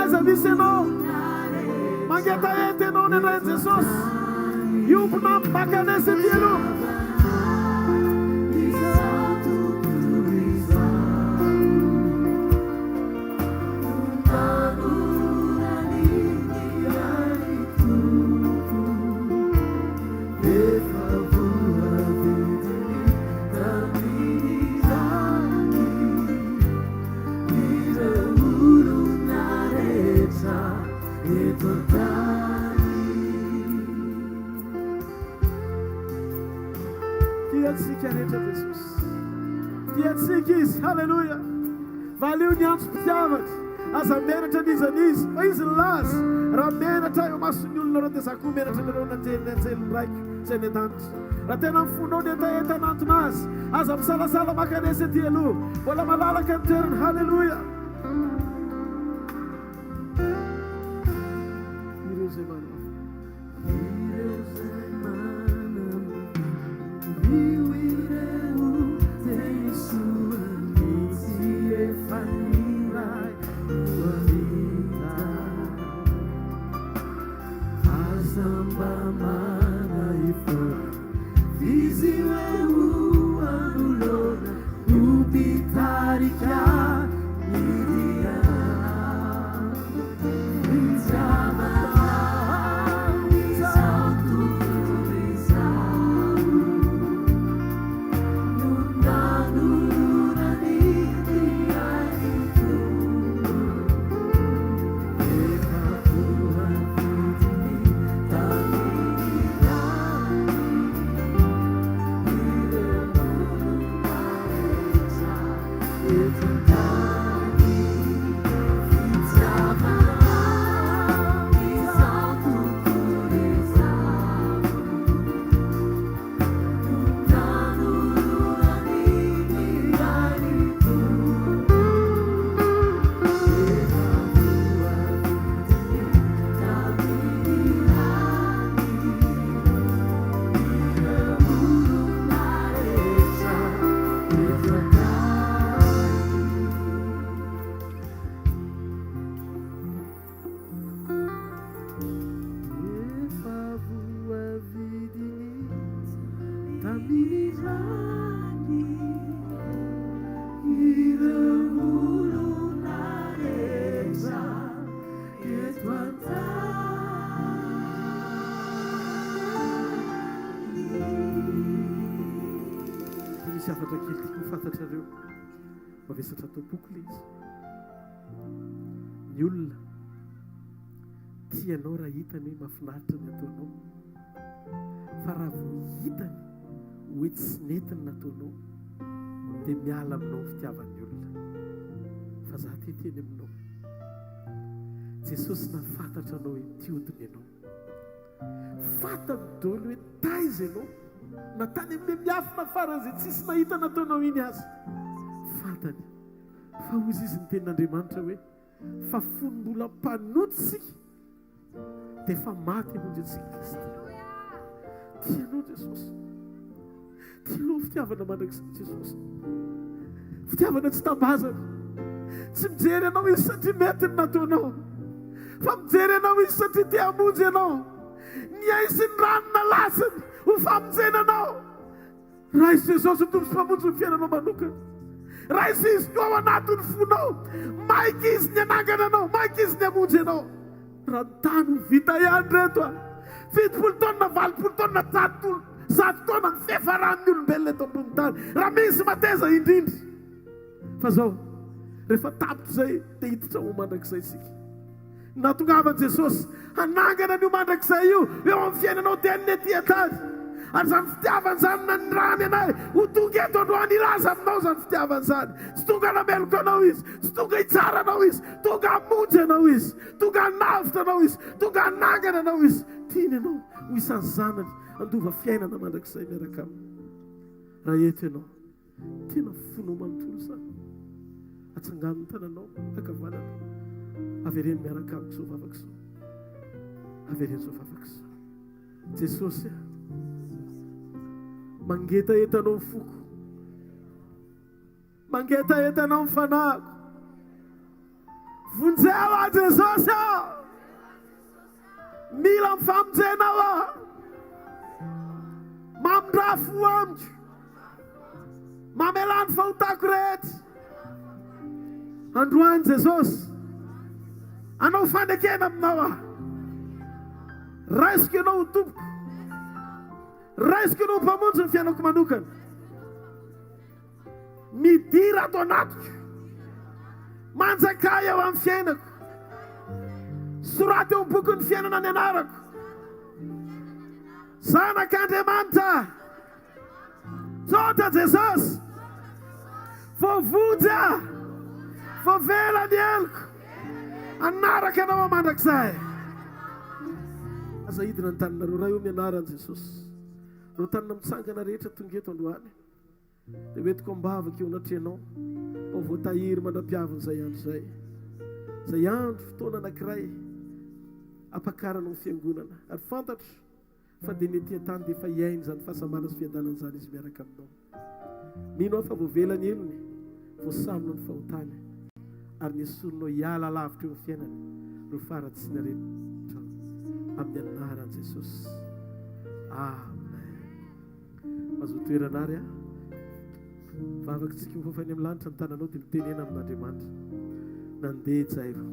naiza misy ianao mangetaety ianao ny ray Jesosy iompona mbakanese tiano Halleluja valio ny antso mpitiavatra aza meratra nizanizy fa izy ny laza raha menatra eo masony olona reo dia za koa menatra nareo nanjeliny raiky zay ny an-danitra raha tena mifonao ny etaeta anantona azy aza misalasala makanesy aty aloha mbola malalaka ny toerany halleloia ireo zay manao zavatra kely tiako fantatrareo mavesatra tompoko le izy ny olona tianao raha hitany hoe mahafinaritra ny ataonao fa raha vao hitany hoe tsy netiny nataonao dia miala aminao ny fitiavan'ny olona fa za teteny aminao Jesosy nafantatra anao hoe tiodiny ianao fantany daholo hoe taiza ianao na tany amin'ny miafina faran'izay tsisy nahita nataonao iny azy fantany fa ozy izy ny tenin'Andriamanitra hoe fa fonombola mpanoty sika dia efa maty hamonjy antsika Kristy tianao Jesosy tianao fitiavana mandrakizay Jesosy fitiavana tsy tambazana tsy mijery ianao izy satria mety ny nataonao fa mijery ianao izy satria te hamonjy ianao ny aizy ny ranona lasiny ho famonjenanao raha izy Jesosy ny tompo sy mpamonjy ny fiainanao manokana raha izy izy ko ao anatin'ny fonao maika izy ny anangana anao maika izy ny hamonjy ianao raha ny tany ho vita ihany reto a 20 taona 20 taona 100 taona ny fiafaran'ny olombelona eto ambony tany raha misy mateza indrindra fa zao rehefa tapitra izay dia hiditra ho mandrakizay isika natongavan Jesosy hanangana ny mandrakizay io eo amin'ny fiainanao teniny ety an-tany ary zany fitiavany zany nanirany anay ho tonga eto androany ilaza aminao zany fitiavany zany tsy tonga nameloko anao izy tsy tonga hitsara anao izy tonga hamonjy anao izy tonga hanavitra anao izy tonga hanangana anao izy tiany ianao ho isan'ny zanany andova fiainana mandrakizay miaraka aminy raha eto ianao tena fonao manontolo zany atsangan'ny tananao akavanana avereny miaraka amiko so vavaka so avereny so vavaka so Jesosy mangetaetanao ny foko mangetaetanao ny fanahiko vonjeo a Jesosy mila mifamonjenao a mamindrafo amiko mamelany fahotako rehetra androany Jesosy anao fandekena aminao a raisiko ianao ho tompoko raisiko ianao mpamonjy ny fiainako manokana midira ato anatiko manjakay eo amin'ny fiainako soraty eo boky ny fiainana ny anarako zanak'Andriamanitra tsotra Jesosy voavonjy voavela ny eloko anaraka anao mandrakizay aza hidina ny taninareo raha eo mianaran'i Jesosy reo tanina mitsangana rehetra tonga eto androany dia metiko ambavaka eo anatreanao mba voatahiry mandra-piavin'izay andro izay izay andro fotoana anankiray ampakarana ny fiangonana ary fantatro fa dia mety an-tany dia efa hiainy izany fahasamana sy fiadanan'izany izy miaraka aminao mino aho fa voavelany enony voasamina ny fahotany ary niesoronao hiala lavitra eo ny fiainany ro faratsiana rehetra amin'ny anaran'i Jesosy. Amen. Mazoa toerana ary vavakantsika mifafany amin'ny lanitra ny tananao dia mitenena amin'Andriamanitra nandeha Jairo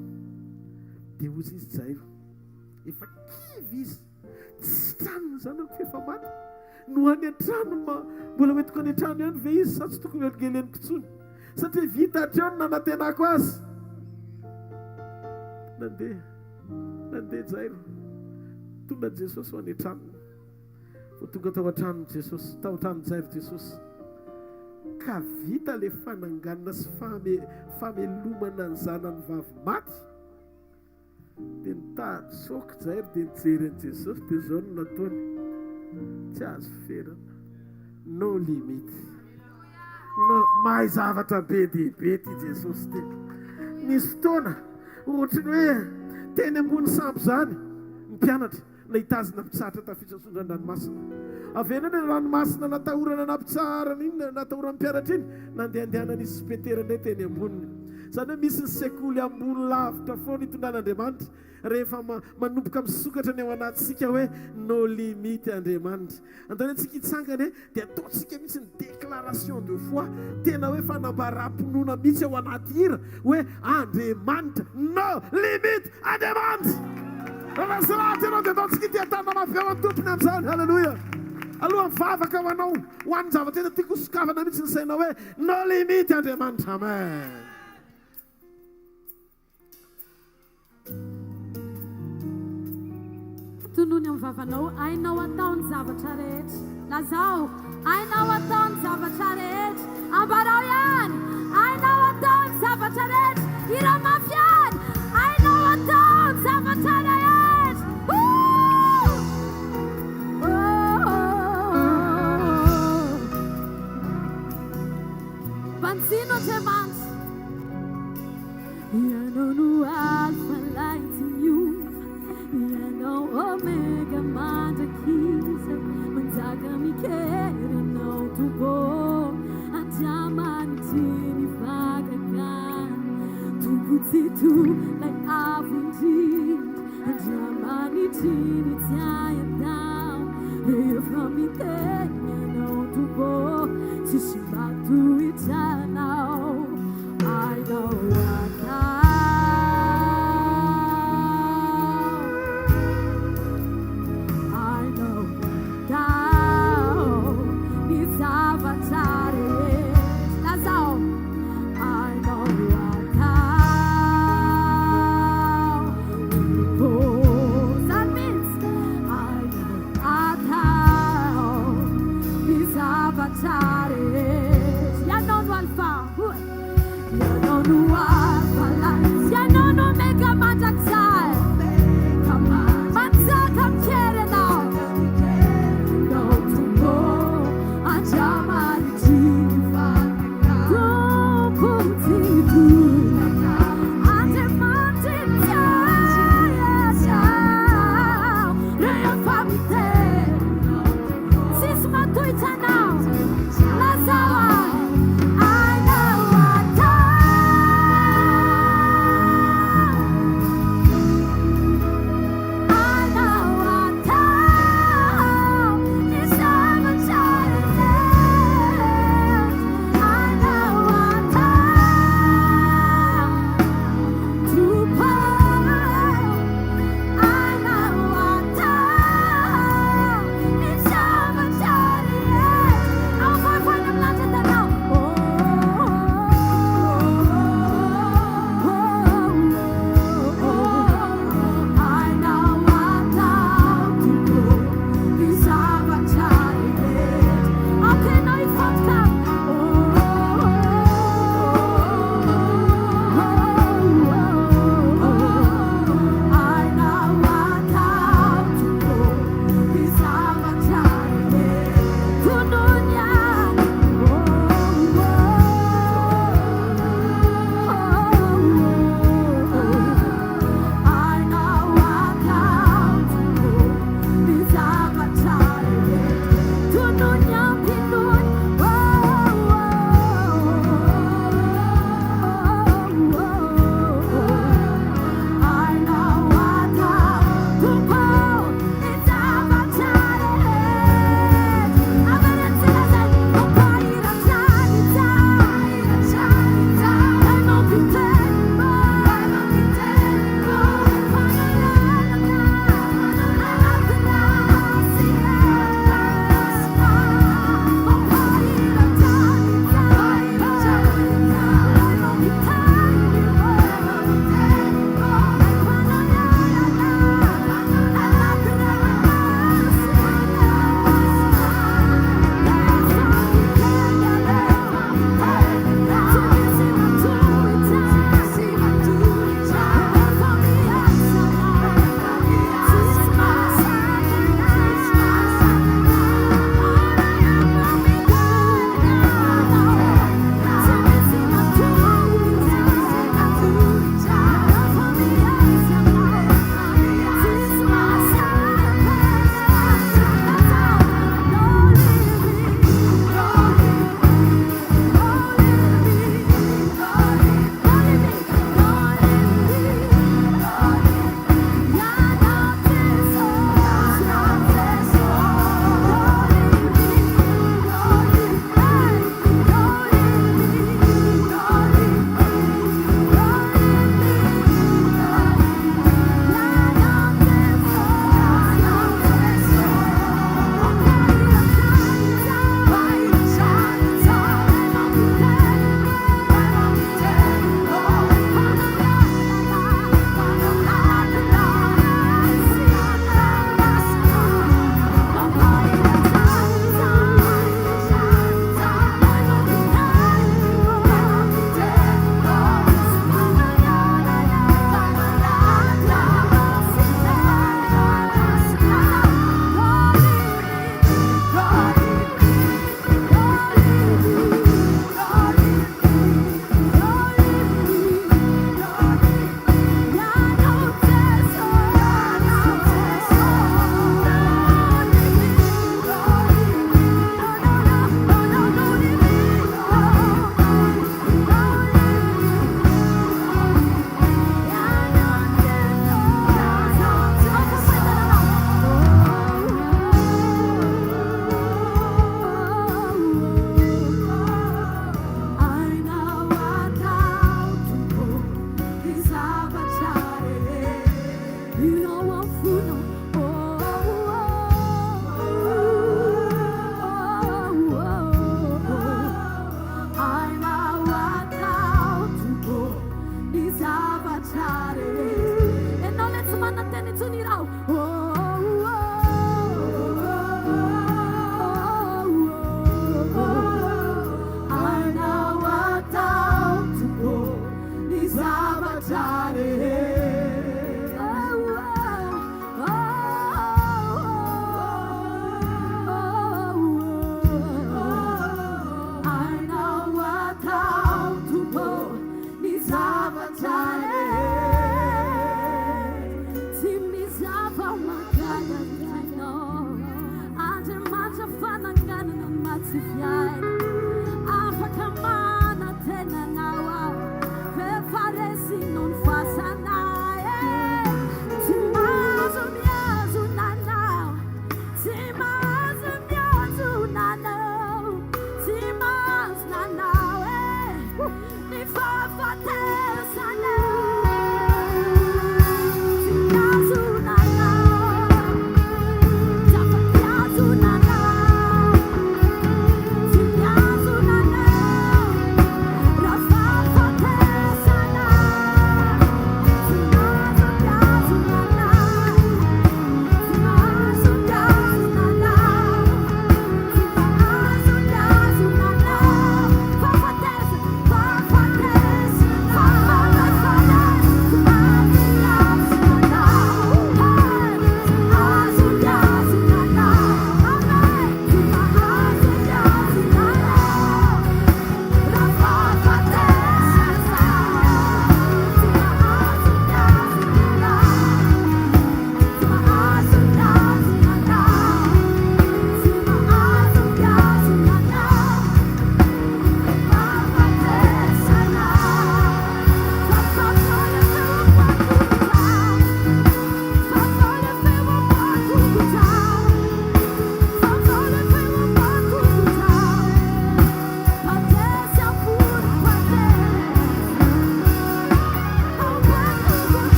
dia ozy izy Jairo efa kivy izy tsy tranony zanako efa maty no any an-trano mbola metiko any an-trano ihany ve izy sa tsy tokony ologeleniko tsony satria vita hatreo no nanatenako azy. Nandeha Jairo tonga Jesosy ho any an-tranony vo tonga tao an-tranony Jesosy tao an-tranony Jairo Jesosy ka vita le fananganana sy famelomana ny zanany vavy maty dia nitady soky Jairo dia nijery an'i Jesosy dia zao no nataony tsy azo ferana no limity no mahay zavatra be dehibe ty Jesosy ty nisy fotoana ohatrany hoe teny ambony sambo zany ny mpianatra nahitazina mpitsatra tafiditra sondran-dranomasina avenany ranomasina natahorana nampitsarana iny natahorana mpianatra iny nandehandehanana izy sy petera indray teny amboniny zany hoe misy ny sekoly ambony lavitra foana itondran'Andriamanitra rehefa manomboka misokatra ny ao anatsika hoe no limite Andriamanitra antony antsika hitsangany dia ataontsika mihitsy ny déclaration de foi tena hoe fanambaram-pinoana mihitsy ao anaty hira hoe Andriamanitra no limite Andriamanitra rahasalahatra ianao dia ataontsika ity atana mafy ao an-tompony amin'izany. Halleluja. Aloha mivavaka ho anao ho an'ny zavatena tiako sokavana mihitsy ny saina hoe no limite Andriamanitra. Amen. Tonony amin'ny vavanao ainao ataony zavatra rehetra lazao ainao ataony zavatra rehetra ambarao ihany ainao ataony zavatra rehetra iramafy ihany ainao ataony zavatra rehetra. Banzino Andriamanitra ianao no alfa laitiny ianao omega mandrakisa manjaka mikeranao tobo andriamanitry vakakany tokotsito lay avondrindra andriamanitry ny tiayatao rehefa mitenanao tobo tsisy mbato hitranao ainao atao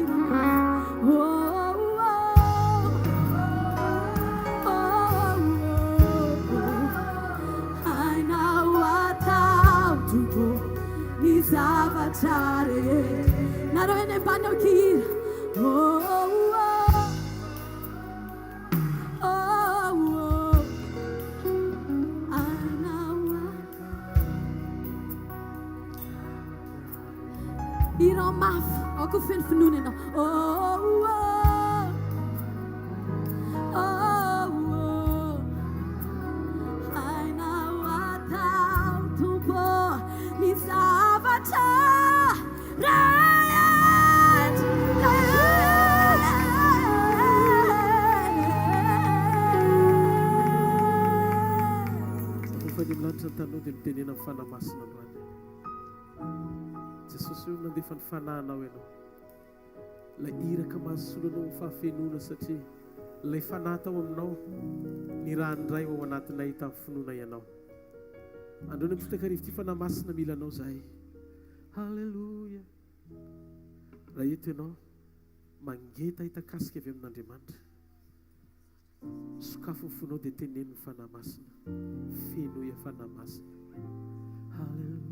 iranao hainao atao tompo ny zavatra rehetra nareo eny ambany ao kihira irao mafy ako feno finoana ianao hainao atao tompo ny zavatra Lanitra tanoa dia mitenena amin'ny fanamasina androany. Jesosy io nandefa ny fanahinao ianao. Ilay iraka mahasolo anao fahafenoana satria ilay fanahy tao aminao ny ranondray ao anatinay tamin'ny finoana ianao. Andreo ny mipotaka-rivo ty fanamasina mila anao zahay. Halleluja. Raha eto ianao mangeta hitakasika avy amin'Andriamanitra. Sokafo ny fonao dia teneno ny fanahy masina. Fenoia fanahy masina. Halleluja.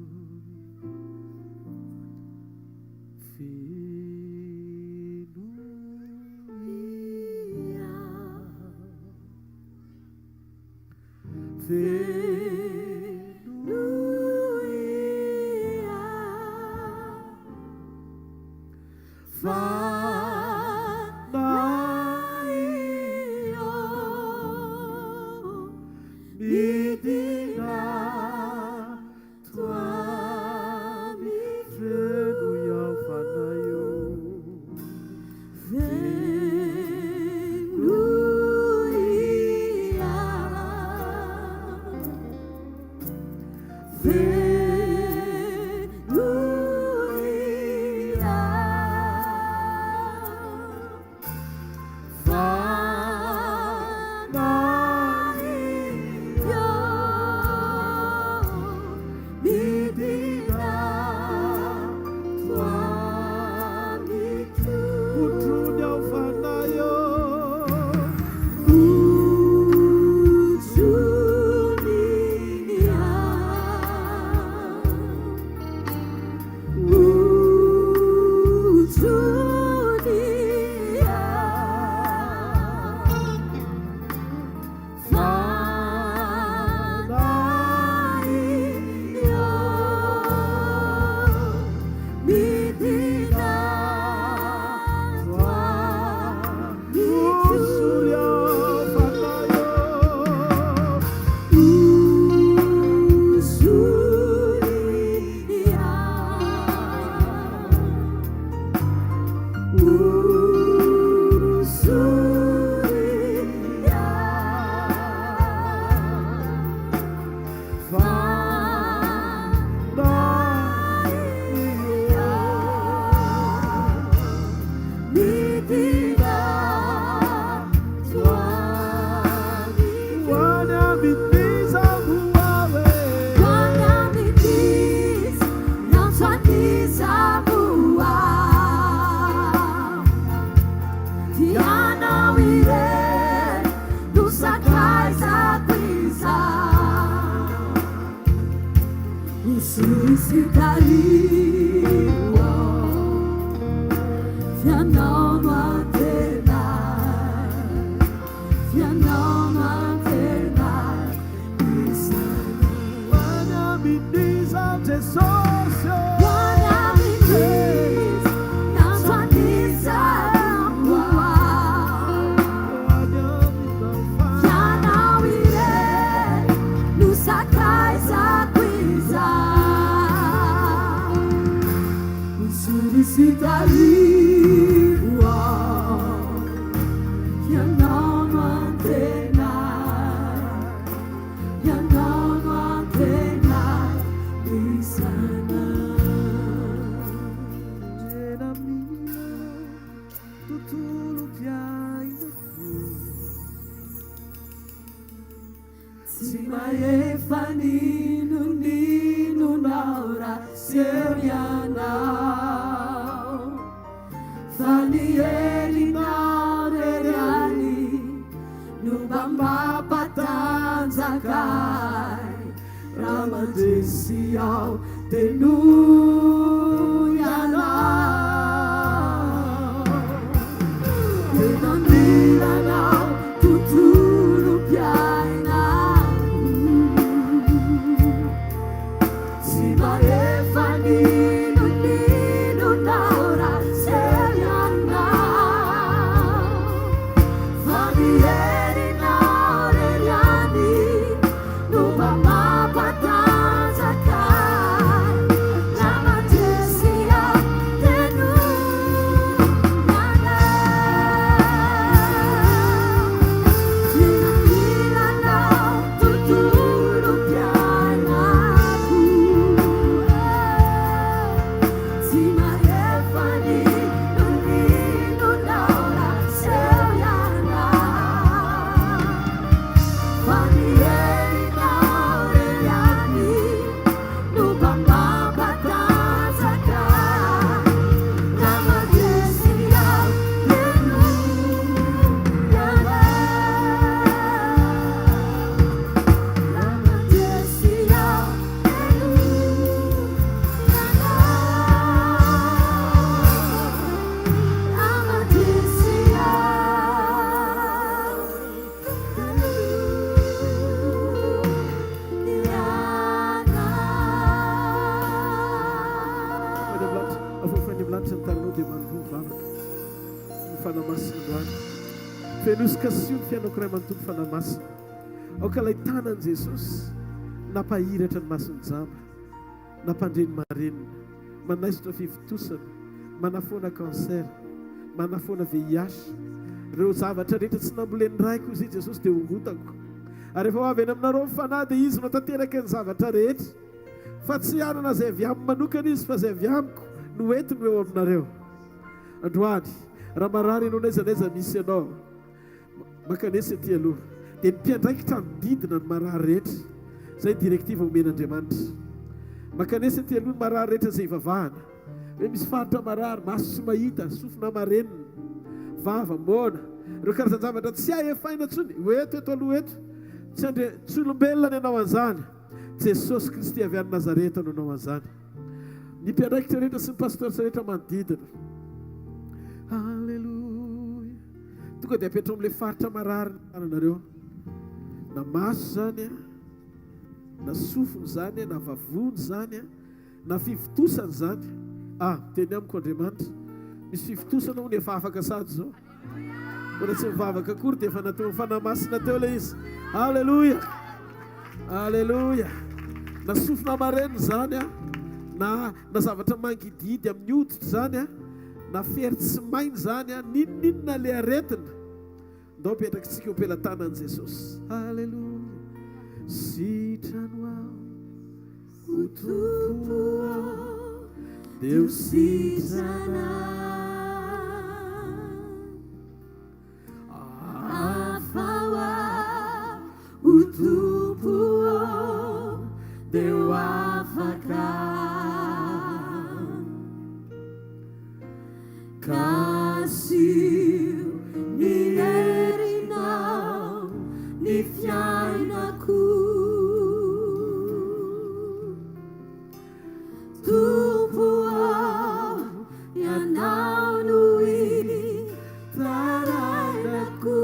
Fanierinao reriani Nuba mapatanzakai Ramadesiao tenuyanao Tenandilanao tuturu piainao Simaefani nuninu naura serianao Fanierinao reriani Nuba mapatanzakai Ramadesiao Fenosika fianao ray manontolo fanamasina aoka ilay tanan Jesosy nampahiratra ny masony jamba nampandreny marenina manaisitra fivitosana manafoana cancer manafoana VIH ireo zavatra rehetra tsy namboleny raiko izy Jesosy dia horotako ary efa ho avy eny aminareo mifanahy dia izy no tanteraka ny zavatra rehetra fa tsy anana izay avy aminy manokana izy fa izay avy amiko no entiny eo aminareo androany raha marary ianao n'aiza n'aiza misy ianao makanesa ty aloha dia ny mpiandraikitra mididina ny marary rehetra izay direktiva omen'Andriamanitra makanesa ty aloha ny marary rehetra izay ivavahana hoe misy faritra marary maso tsy mahita sofina marenina vava moana ireo karazan-javatra tsy ahefaina tsony hoeto eto aloha eto tsy olombelona ny anao an'izany Jesosy Kristy avy any Nazareta no anao an'izany ny mpiandraikitra rehetra sy ny pastorsa rehetra manodidina halleluja tonga dia apetrao amin'ilay faritra marary nanareo na maso zany na sofony zany na vavony zany na fivitosany zany teny amiko Andriamanitra misy fivitosana ho ny efa afaka sady zao mbola tsy mivavaka akory dia efa natao fanamasina teo ilay izy halleluja halleluja na sofina mareniny zany na zavatra mangididy amin'ny hoditra zany na fery tsy mainy zany ninninona le aretina ndao petraky tsika eo am-pelantanan'i Jesosy halleluja sitrano ao ho tompo ao Deus sitrana afao ao ho tompo ao Deu afaka Kasih ni erinau ni fiainaku Tumpuau yanau nui tarainaku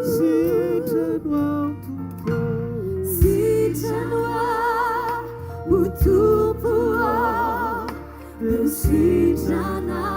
Sitanwau Tumpuau Sitana Utupuo, Lusitana.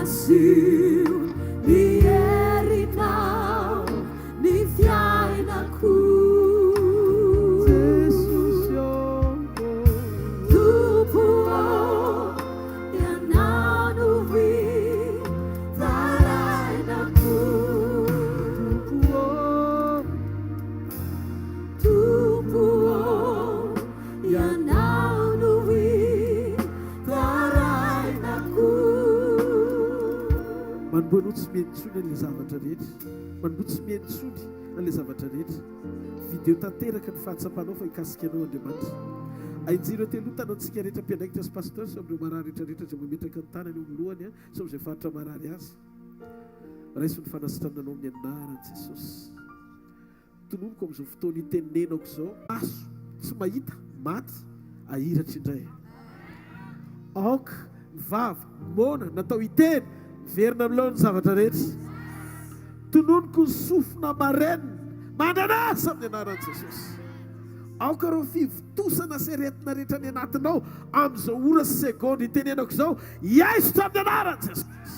macio ny herinao ny fiainako Tompo ianao no vitarainako Tompo ianao no vitarainako manomboa tsy mientsony an'ilay zavatra rehetra manomboa tsy mientsony an'ilay zavatra rehetra video tanteraka ny fahatsapanao fa hikasika anao Andriamanitra ainjireo teloha tanantsika rehetra mpianaikitra sy pasteur sy amin'ireo marary rehetrarehetra izay mametraka ny tanany eo amin'ny lohany sy amin'izay faritra marary azy raiso ny fanasitrananao amin'ny anaran'i Jesosy tononoko amin'izao fotoana itenenako izao aso tsy mahita maty ahiratra indray aoka ny vava mona natao hiteny verina amin'ilao ny zavatra rehetra tononoko ny sofina marenina mandranasa amin'ny anaran'i Jesosy aoka reo fivitosana sy aretina rehetra ny anatinao amin'izao ora sy segondy itenenako izao hiaisotra amin'ny anaran'i Jesosy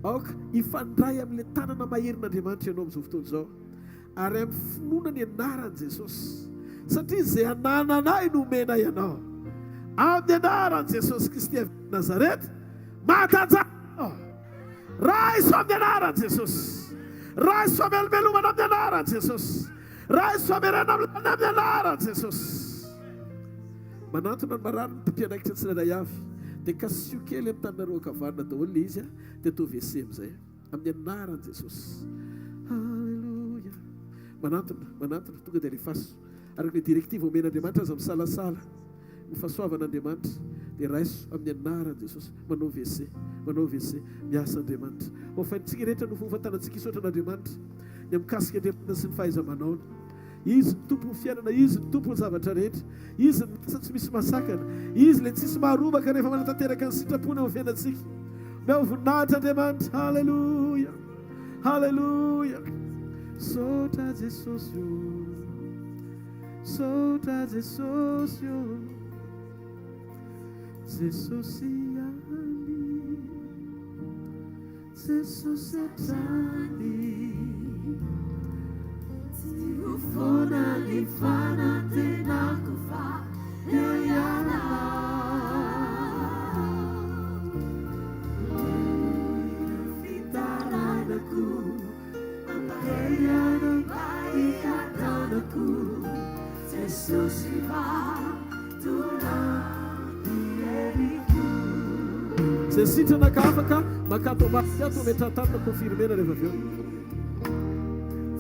aoka hifandray amin'ilay tanana maherin'Andriamanitra ianao amin'izao fotoana izao ary amin'ny finoana ny anaran'i Jesosy satria izay anananay no omena ianao amin'ny anaran'i Jesosy Kristy avy Nazareta matanjaka raiso amin'ny anaran'i Jesosy raiso famelomelomana amin'ny anaran'i Jesosy raiso famerena amin'ny anaran'i Jesosy manantona ny marary ny mpianaikitra tsirairay avy dia kasio kely amin'ny taninareo ankavanana daholo le izy dia atao WC amin'izay amin'ny anaran'i Jesosy halleluja manantona tonga dia rehefaso araka le direktiva omen'Andriamanitra aza misalasala ny fahasoavan'Andriamanitra dia raiso amin'ny anaran'i Jesosy manao WC miasa Andriamanitra ofaintsika rehetra no fofantanantsika isotra n'Andriamanitra ny mikasika Andriamanitra sy ny fahaiza-manao izy ny tompo ny fiainana izy ny tompo ny zavatra rehetra izy ny masa tsy misy masakana izy le tsisy maharobaka rehefa manatanteraka ny sitrapony eo fiainantsika meo voninahitra Andriamanitra halleluja halleluja sotra Jesosy io sotra Jesosy io Jesosy ani Jesosy atrany ufona ni fana tena kufa yana fitaranaku apayana bayatanaku Jesus va tuna dieriku sesitra nakafaka makato basiato metratana confirmena rehefa aveo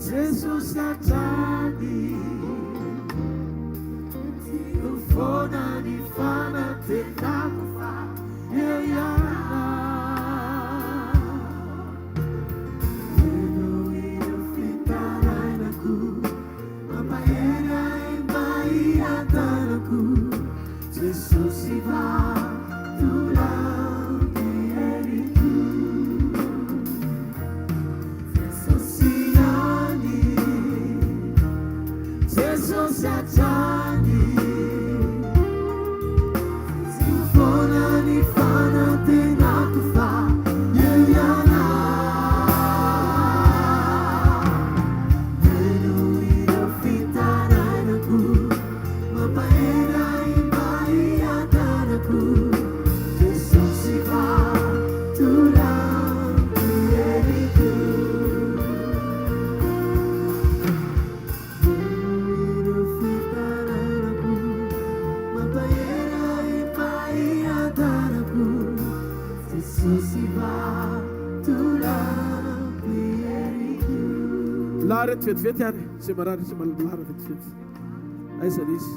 Jesus atrany ufona ni fana tena kufa yana eno fitaranaku amayena imbaiyatanaku Jesus va tulani eriku Jesus atrany ufona ni fana tena kufa yana eno ino fitaranaku mapaera imbaiyatanaku Jesus va tulani eriku Laret vetivety ary izay marary sy malara vetivety aizany izy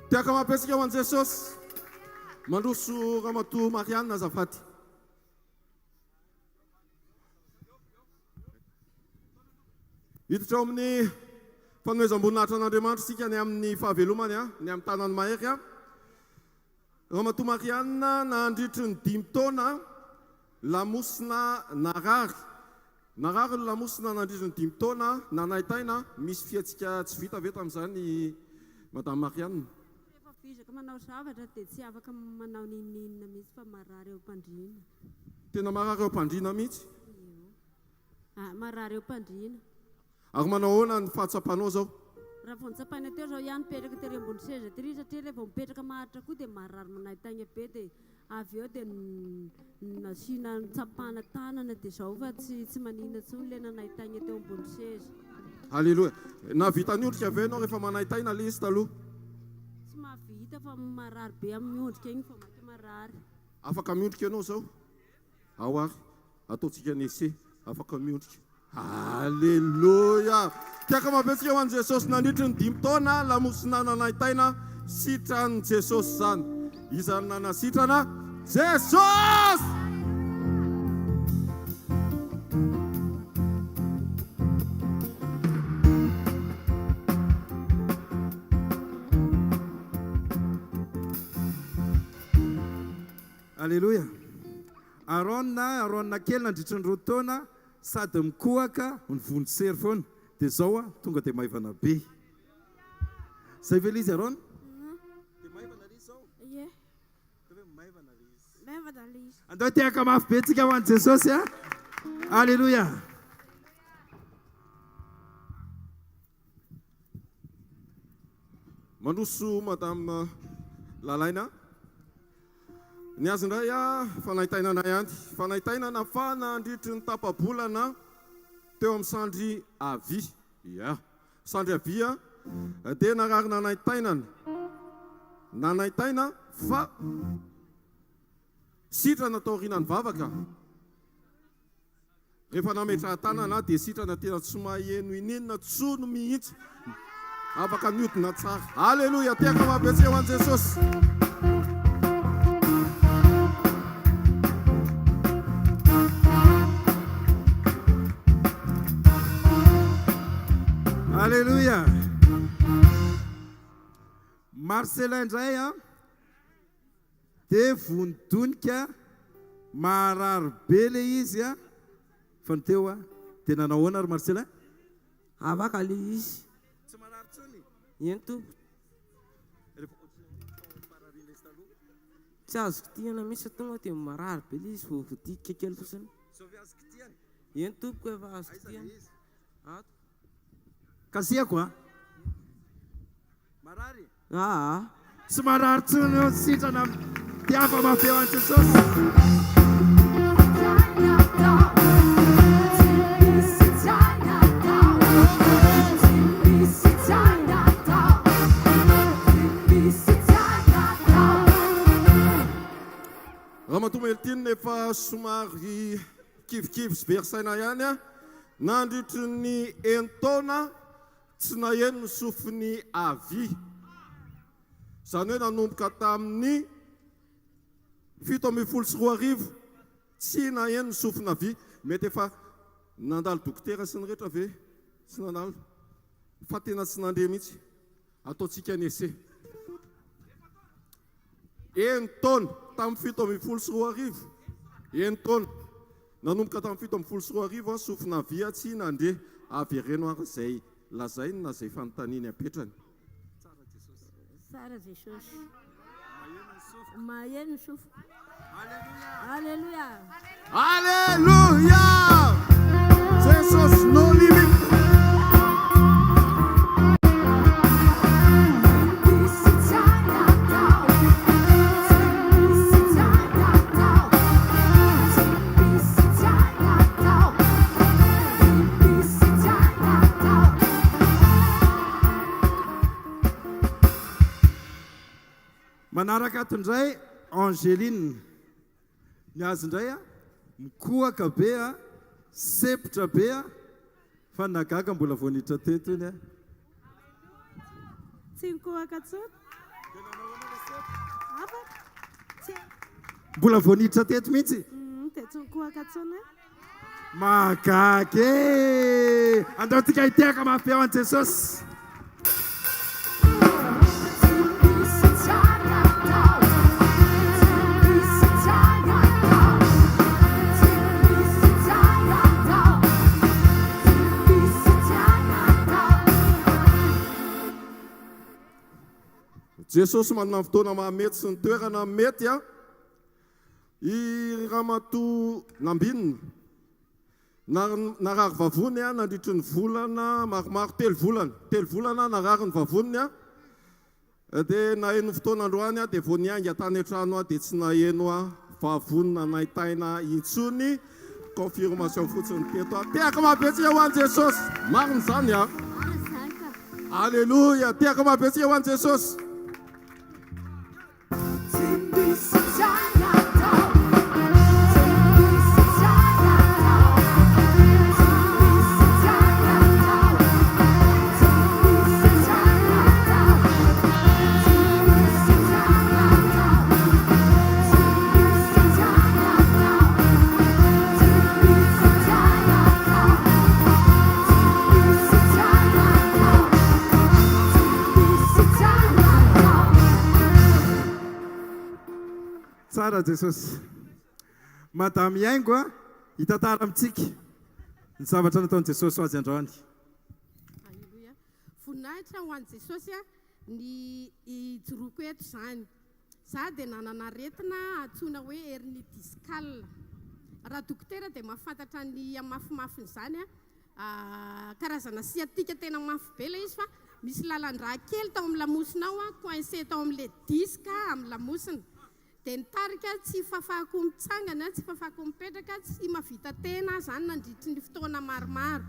Tiaka mapesika ho an Jesosy mandroso ramatoa Marianina azafady. Hiditra ao amin'ny fanomezam-boninahitra an'Andriamanitra isika ny amin'ny fahavelomany ny amin'ny tanany mahery ramatoa Marianina nandritry ny 5 taona lamosina narary. Narary ny lamosina nandritry ny 5 taona nanaitaina misy fiatsika tsy vita ve tamin'izany Madame Marianina. Rehefa vizaka manao zavatra dia tsy afaka manao ninina mihitsy fa marary eo am-pandriana. Tena marary eo am-pandriana mihitsy. Marary eo am-pandriana. Ary manao ahoana ny fahatsapanao zao? raha vao nitsapaina teo zao ihany mipetraka tery ambony seza tery satria le vao mipetraka maharitra koa dia marary manaitagna be dia avy eo dia nasina nitsapana tanana dia zao fa tsy manina tsony le nanaitagna teo ambony seza. Halleloja. Navita niondrika ave anao rehefa manaitaina le izy taloha? Tsy mahavita fa marary be amin'ny miondrika igny fa maky marary. Afaka miondrika ianao zao? Ao ary, ataontsika ny ese, afaka miondrika. Halleloja. Tiaka mabetsika ho an'i Jesosy nandritry ny 5 taona lamosina nanaitaina sitran'i Jesosy zany. Izany nanasitrana Jesosy! Alléluia. Arona kely nandritra ny 2 taona sady mikohaka ny vonintsery foana dia zao tonga dia maivana be. Zay ve izy Aron? Dia maivana le izy zao? Ie. Dia maivana le izy. Maivana le izy. Andao tiaka mafy be tsika ho an'i Jesosy a. Alléluia. Mandroso madame Lalaina. Ny azy indray fanaitaina na ihany. Fanaitaina nafana andritry ny tapa-bolana teo amin'ny sandry avy. Ya. Sandry avy dia narary nanaitainana. Nanaitaina fa sitrana tao aorianany vavaka. Rehefa nametra tanana dia sitrana tena tsy maheno ininona tsono mihitsy. Afaka mihodina tsara. Halleluja. Tiaka mabetsika ho an'i Jesosy. Alléluia. Marcelin indray dia vonidonika marary be le izy fa ny teo dia nanao ahoana ry Marcelin? Avaka le izy. Tsy marary tsony? Eny tompo. Tsy azoko tiana misy tonga dia marary be le izy vao voadika kely fotsiny. Saovy azoko tiana? Eny tompoko efa azoko tiana. Kasiako marary? Ah. Tsy marary tsony sitrana tiava mafy eo an'i Jesosy. Raha matomelitiny efa somary kivikivy sy versaina ihany nandritry ny 1 taona tsy naheno ny sofiny avy. Izany hoe nanomboka tamin'ny 7 tsy naheno ny sofina avy. Mety efa nandalo dokotera sy ny rehetra ve? Tsy nandalo. Fa tena tsy nandeha mihitsy. Ataontsika ny ese. 1 taona tamin'ny 7 1 taona. Nanomboka tamin'ny 7 sofina avy tsy nandeha avy reno ary izay lazainy na izay fanontaniany apetrany. Tsara Jesosy. Maheno ny sofo. Alléluia. Alléluia. Jesosy no limit. Manaraka ato indray Angeline. Ny azy indray mikohaka be sepitra be fa nagaga mbola voanitra teto iny Tsy mikohaka tsony. mbola voanitra teto mihitsy. Dia tsy mikohaka tsony. Magaky. Andao tika hitiaka mafy eo an'i Jesosy. Jesosy manana fotoana mahamety sy ny toerana mety I ramatoa nambinina narary vavony a nandritry ny volana maromaro 3 volana narary ny vavoniny a dia naheno fotoana androany a dia vao niainga tany an-trano a dia tsy naheno a vavonina naitaina intsony confirmation fotsiny teto a tiaka mahabentsika ho an'i Jesosy mariny zany a alleluia tiaka mahabentsika ho an'i Jesosy tsara Jesosy madamy haingo a hitantara amintsika ny zavatra nataon'i Jesosy ho azy androany. Alleluia. Voninahitra ho an'i Jesosy a ny ijoroako eto izany. Za dia nanana aretina antsoina hoe hernie discale. Raha dokotera dia mahafantatra ny amafimafiny izany a karazana sciatique tena mafy be ilay izy fa misy lalan-draha kely tao amin'ny lamosina ao a coincé tao amin'ilay disque amin'ny lamosina. Dia nitarika tsy fafako mitsangana tsy fafako mipetraka tsy mahavita tena zany nandritry ny fotoana maromaro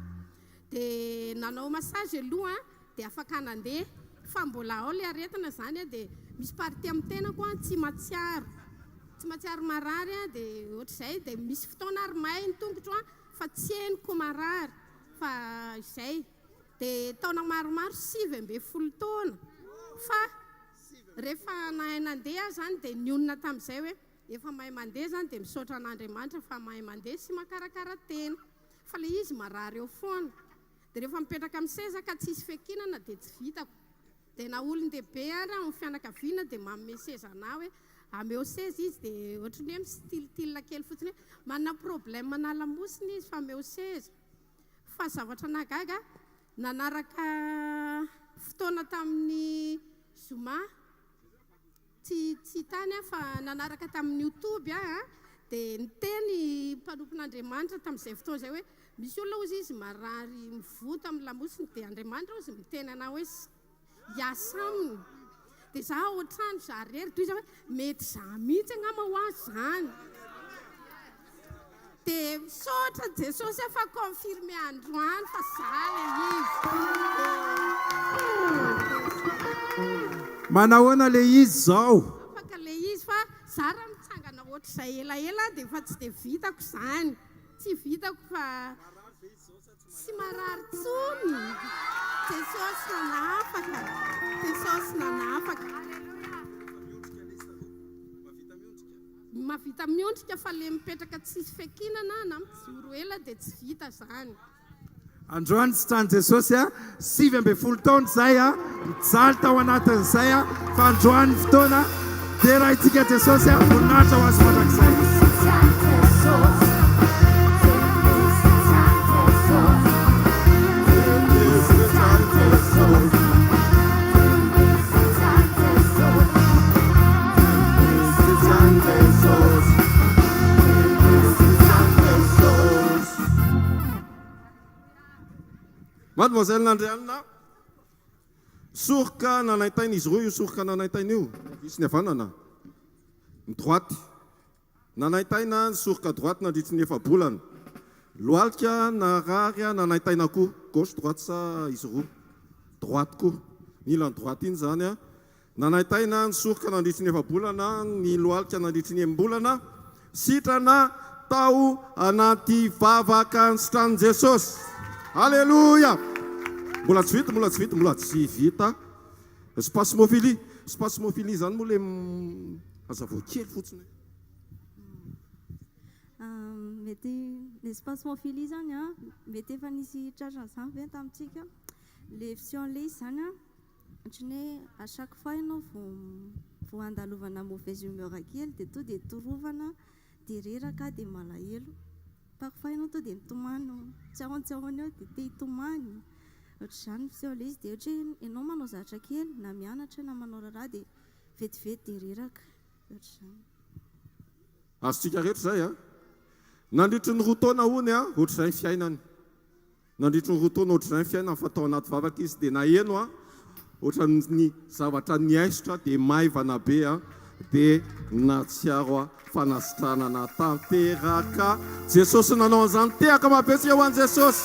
dia nanao massage aloha dia afaka nandeha fa mbola ao ilay aretina zany dia misy party amin'ny tenako tsy matsiaro marary dia ohatr'izay dia misy fotoana ary may ny tongotro fa tsy henoko marary fa izay dia taona maromaro 20 taona fa rehefa nahay nandeha zany dia nionina tamin'izay hoe efa mahay mandeha zany dia misaotra an'Andriamanitra fa mahay mandeha sy makarakara tena fa le izy marary eo foana dia rehefa mipetraka amin'ny seza ka tsisy fekinana dia tsy vitako dia na olon-dehibe ary amin'ny fianakaviana dia manome seza na hoe ameo seza izy dia ohatrany hoe mistilitila kely fotsiny hoe manana problème na lamosiny izy fa ameo seza fa zavatra nagaga nanaraka fotoana tamin'ny zoma tsy tany fa nanaraka tamin'ny YouTube dia niteny mpanompon'Andriamanitra tamin'izay fotoana izay hoe misy olona ozy izy marary mivota amin'ny lamosiny dia Andriamanitra ozy miteny ana hoe hiasa aminy dia za ohatrany za rery toy izy hoe mety za mihitsy angamba ho azy zany dia misaotra Jesosy fa confirme androany fa za le izy manahoana le izy zao afaka le izy fa za raha mitsangana ohatr'izay elaela dia fa tsy dia vitako zany tsy vitako fa tsy marary tsony Jesosy nanafaka Jesosy nanafaka mahavita miondrika fa le mipetraka tsisy fekinana na mijoro ela dia tsy vita zany androany tsy trany Jesosy 20 taona zay mijaly tao anatin'izay fa androany fotoana dia raha itsika Jesosy voninahitra ho azy mandrakizay Mademoiselle Nandrianina soroka nanaitaina izy roa io soroka nanaitaina io isy ny havanana ny droite nanaitaina ny soroka droite nandritry ny 4 bolana loalika narary nanaitaina koa gauche droite sa izy roa droite koa milany droite iny zany nanaitaina ny soroka nandritry ny 4 bolana ny loalika nandritry ny 1 bolana sitrana tao anaty vavaka ny sitrany Jesosy alleluia mbola tsy vita spasmophilie zany moa le azavao kely fotsiny mety le spasmophilie zany mety efa nisy tratrany zany ve tamintsika le vision le izy zany ohatrany hoe à chaque fois ianao vao andalovana mauvaise humeur kely dia to dia torovana dia reraka dia malahelo parfois ianao to dia mitomany tsaontsahony eo dia te hitomany ohatr'izany vision le izy dia ohatra ianao manao zavatra kely na mianatra na manao raharaha dia vetivety dia reraka ohatr'izany azotsika rehetra zay nandritry ny roa taona hony a ohatr'izay ny fiainany nandritry ny roa taona ohatr'izay ny fiainany fa tao anaty vavaka izy dia naheno a ohatran'ny zavatra niaisotra dia maivana be a dia natsiaro a fanasitranana tanteraka Jesosy nanao an'izany tehaka mapetsika ho an'i Jesosy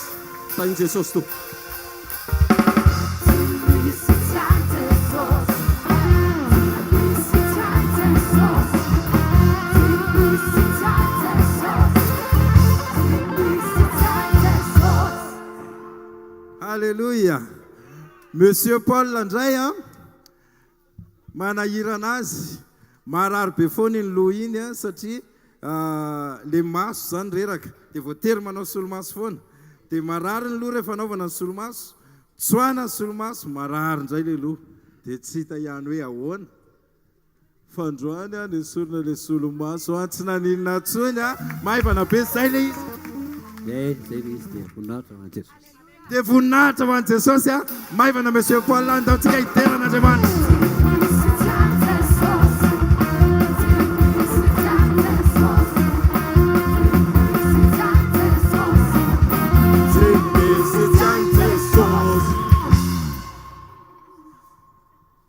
tainy Jesosy to Alléluia. Monsieur Paul Landray manahira anazy marary be foana iny loha iny satria le maso zany reraka dia voatery manao solomaso foana dia marary ny loha rehefa anaovana ny solomaso tsoana ny solomaso marary indray le loha dia tsy hita ihany hoe ahoana fandroany a nesorona le solomaso a tsy naninona tsony a maivana be zay le izy zay le izy dia voninahitra ho an'i Jesosy dia voninahitra ho an'i Jesosy a maivana monsieur Paul andaontsika hideran'Andriamanitra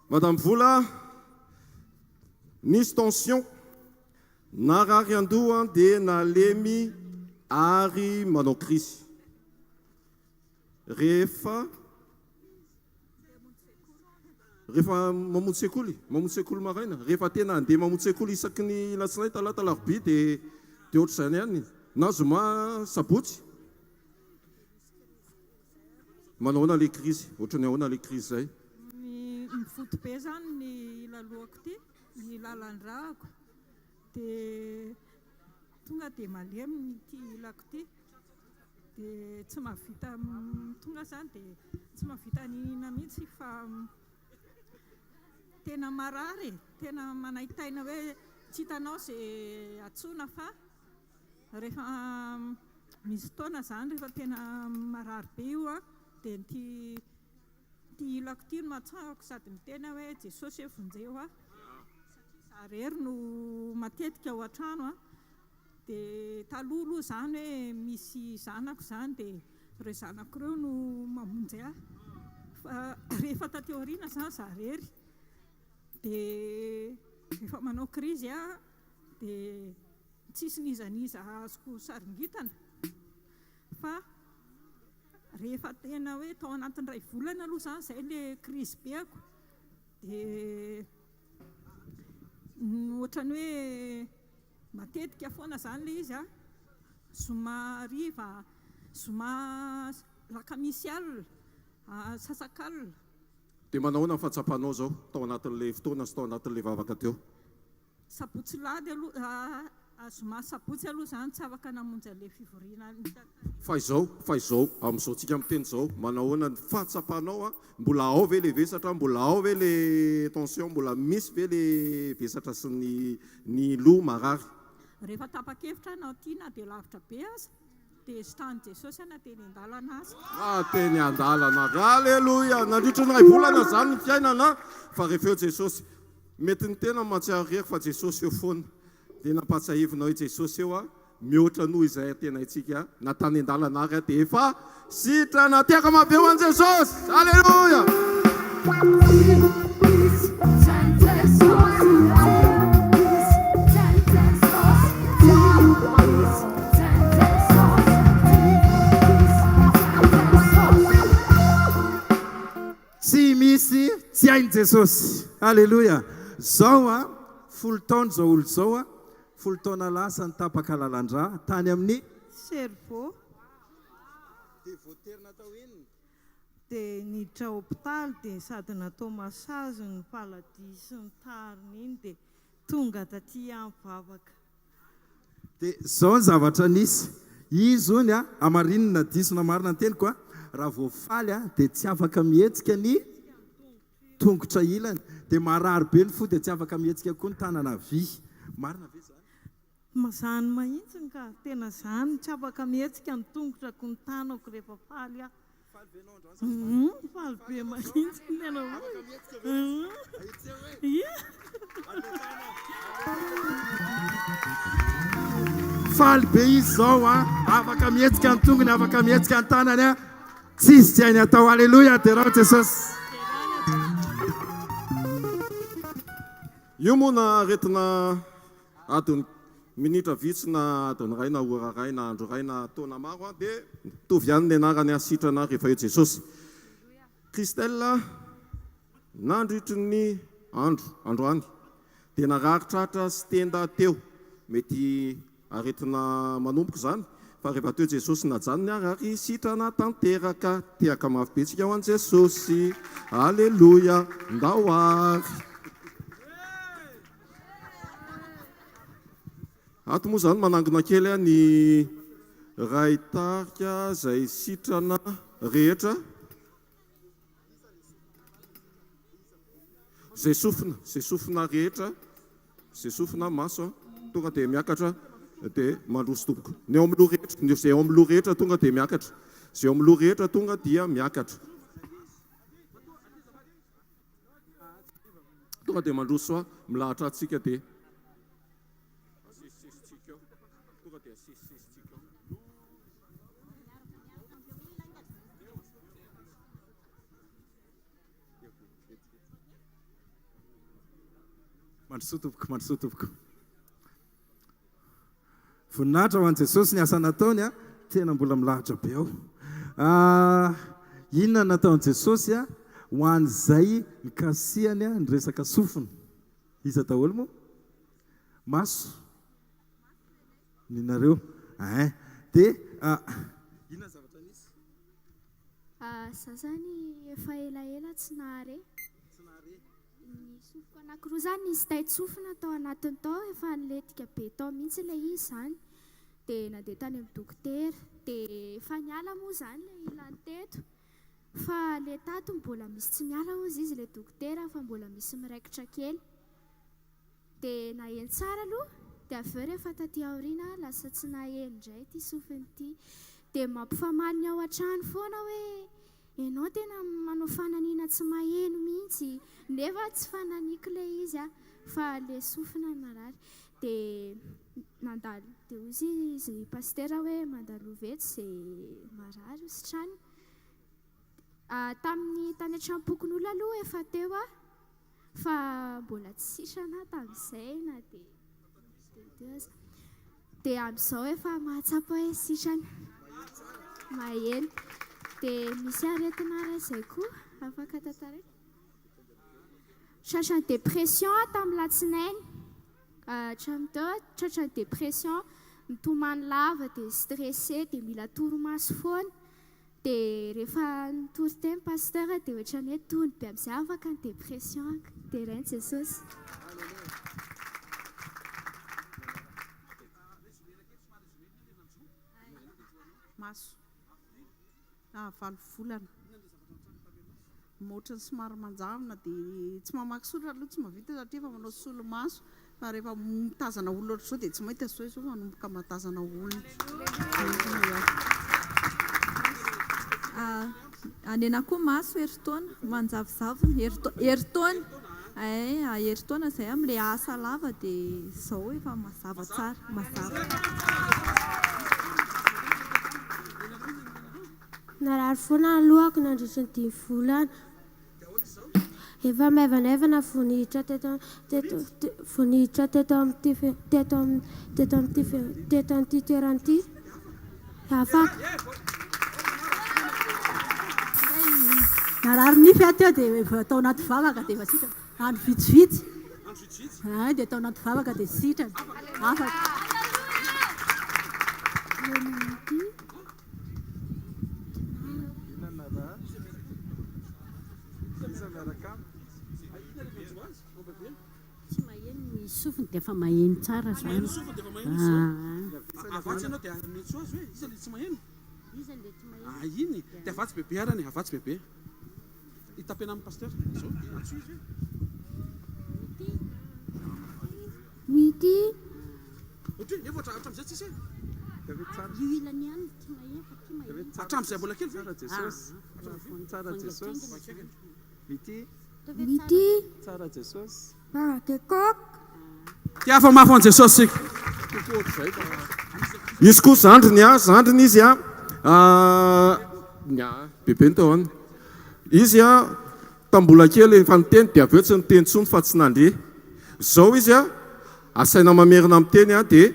Madame Voula, nisy tension narary andoha dia nalemy ary manao krisy rehefa mamonjy sekoly maraina rehefa tena andeha mamonjy sekoly isaky ny latsinainy talata alarobia dia ohatr'izany ihany na zoma sabotsy manaona le krisy ohatrany ahoana le krisy zay mifoto be zany ny lalohako ty ny lalandrahako dia tonga dia malemy ty ilako ty dia tsy mahavita tonga zany dia tsy mahavita ninina mihitsy fa tena marary tena manaitaina hoe tsy hitanao zay atsona fa rehefa misy taona zany rehefa tena marary be io a dia ty ilako ty no mahatsahako sady mitena hoe Jesosy hoe vonjeo a satria zarery no matetika ao an-trano a dia taloha zany hoe misy zanako zany dia ireo zanako ireo no mamonjy ahy fa rehefa tateo aoriana zany zarery dia rehefa manao krizy a dia tsisy nizaniza azoko saringitana fa rehefa tena hoe tao anatin'ny ray volana aloha zany zay le krizy beako dia ohatrany hoe matetika foana zany le izy a zoma riva zoma lakamisy alina sasak'alina dia manahoana ny fatsapanao zao tao anatin'le fotoana sy tao anatin'le vavaka teo sabotsy lady aloha zoma sabotsy aloha zany tsy afaka namonjy an'le fivoriana fa izao amin'izao tsika miteny zao manahoana ny fatsapanao a mbola ao ve le vesatra mbola ao ve le tension mbola misy ve le vesatra sy ny loha marary rehefa tapa-kevitra anao tiana dia lavitra be aza dia zitany Jesosy ana teny an-dalana azy teny an-dalana alleloia nandritry ny ray volana zany ny fiainana fa rehefa eo Jesosy mety ny tena mahatsiaro rery fa Jesosy eo foana dia nampatsahivinao i Jesosy eo a mihoatra noho izay tena itsika natany an-dalana ary dia efa sitrana tiaka mabe ho an'i Jesosy alleloia tsy misy tsy hainy Jesosy alleloia zao a folo taona zao olo zao a folo taona lasa ny tapaka lalandra tany amin'ny cerveau dia voatery natao inona dia niditra hôpitaly dia sady natao masazy ny paladi sy ny tariny iny dia tonga taty amin'ny vavaka dia zao ny zavatra nisy izy ony a amarinina disona marina ny teniko a raha voafaly a dia tsy afaka mihetsika ny tongotra ilany dia marary be ny fo dia tsy afaka mihetsika koa ny tanana vy marina ve zany mazany mahitsiny ka tena zany tsy afaka mihetsika ny tongotrako ny tanako rehefa faly a faly be mahitsiny tena faly be izy zao a afaka mihetsika ny tongony afaka mihetsika ny tanany a tsisy tsy hainy atao alleloia dia rao jesosy io moa na retina adiny minitra vitsy na adiny ray na ora ray na andro ray na taona maro a dia mitovy ihany ny anarany asitrana rehefa eo jesosy kristela nandritry ny androany dia nararitratra sy tenda teo mety aretina manomboka zany fa rehefa teo jesosy najanony ary sitrana tanteraka tiaka mafy betsika ho an' jesosy alleloia ndao ary ato moa zany manangona kely a ny ray tarika izay sitrana rehetra zay sofina rehetra zay sofina maso tonga dia miakatra dia mandroso tomboka ny eo amin'ny loha rehetra zay eo amin'ny loha rehetra tonga dia miakatra zay eo amin'ny loha rehetra tonga dia miakatra tonga dia mandroso a milahatra atsika dia mandrosoa toboka voninahitra ho an' jesosy ny asa nataony a tena mbola milahatra be ao inona nataon' jesosy a ho an'izay mikasihany a ny resaka sofina iza daholo moa maso ninareo dia inona zavatra nisy za zany efa elaela tsy nahare ny sofiko anankiroa zany izy taitsofina tao anatiny tao efa niletika be tao mihitsy ilay izy zany dia nandeha tany amin'ny dokotera dia efa niala moa zany ilay ilany teto fa le tato mbola misy tsy miala ozy izy ilay dokotera fa mbola misy miraikitra kely dia naheno tsara aloha dia avy eo rehefa taty aoriana lasa tsy naheno indray ity sofiny ity dia mampifamaly ny ao an-trano foana hoe ianao tena manao fananiana tsy maheno mihitsy nefa tsy fananiako ilay izy a fa le sofina narary dia nandalo dia ozy izy pastera hoe mandalo vetsy izay marary ositrany tamin'ny tany an-trampokon'olona aloha efa teo a fa mbola tsy sisana tamin'izay na dia amin'izao efa mahatsapa hoe sitrana maheno dia misy aretina raizay koa afaka tantarana tratrany dépression tamin'ny latsinainy hatramin'ny teo tratrany dépression mitomany lava dia stressé dia mila toromaso foana dia rehefa nitory teny pasteur dia ohatrany hoe tony be amin'izay afaka ny dépression dia rainy jesosy maso valo volana motrany somary manjavona dia tsy mamaky soratra aloha tsy mavita satria efa manao solomaso fa rehefa mitazana olona ohatr' izao dia tsy mahita zao izao manomboka matazana olona any anahy koa maso heritaona manjavozavona heritaona heritaona izay amin'ilay asa lava dia izao efa mazava tsara mazava narary foana alohako nandritra ny 10 volana efa maivanaivana vonihitra teto amin'ity toeran'ity afaka narary nify ateo dia atao anaty vavaka dia efa sitrana andro vitsivitsy dia atao anaty vavaka dia sitrana afaka tsy maheno ny sofiny dia efa maheno tsara zany avatsy ianao dia metso azy hoe iza le tsy maheno iny dia avatsy bebe arany avatsy bebe itapena amin'ny pasteur zao antso izy mity ohatry nefa hatramin'izay tsisy io ilany ihany tsy maheno hatramin'izay mbola kely tsara jesosy mity mity tsara jesosy tekok tia fa mafy an' jesosy sika izy koa zandriny zandriny izy bebe ny teo any izy tambola kely efa niteny dia aveo tsy niteny tsony fa tsy nandeha zao izy asaina mamerina miteny dia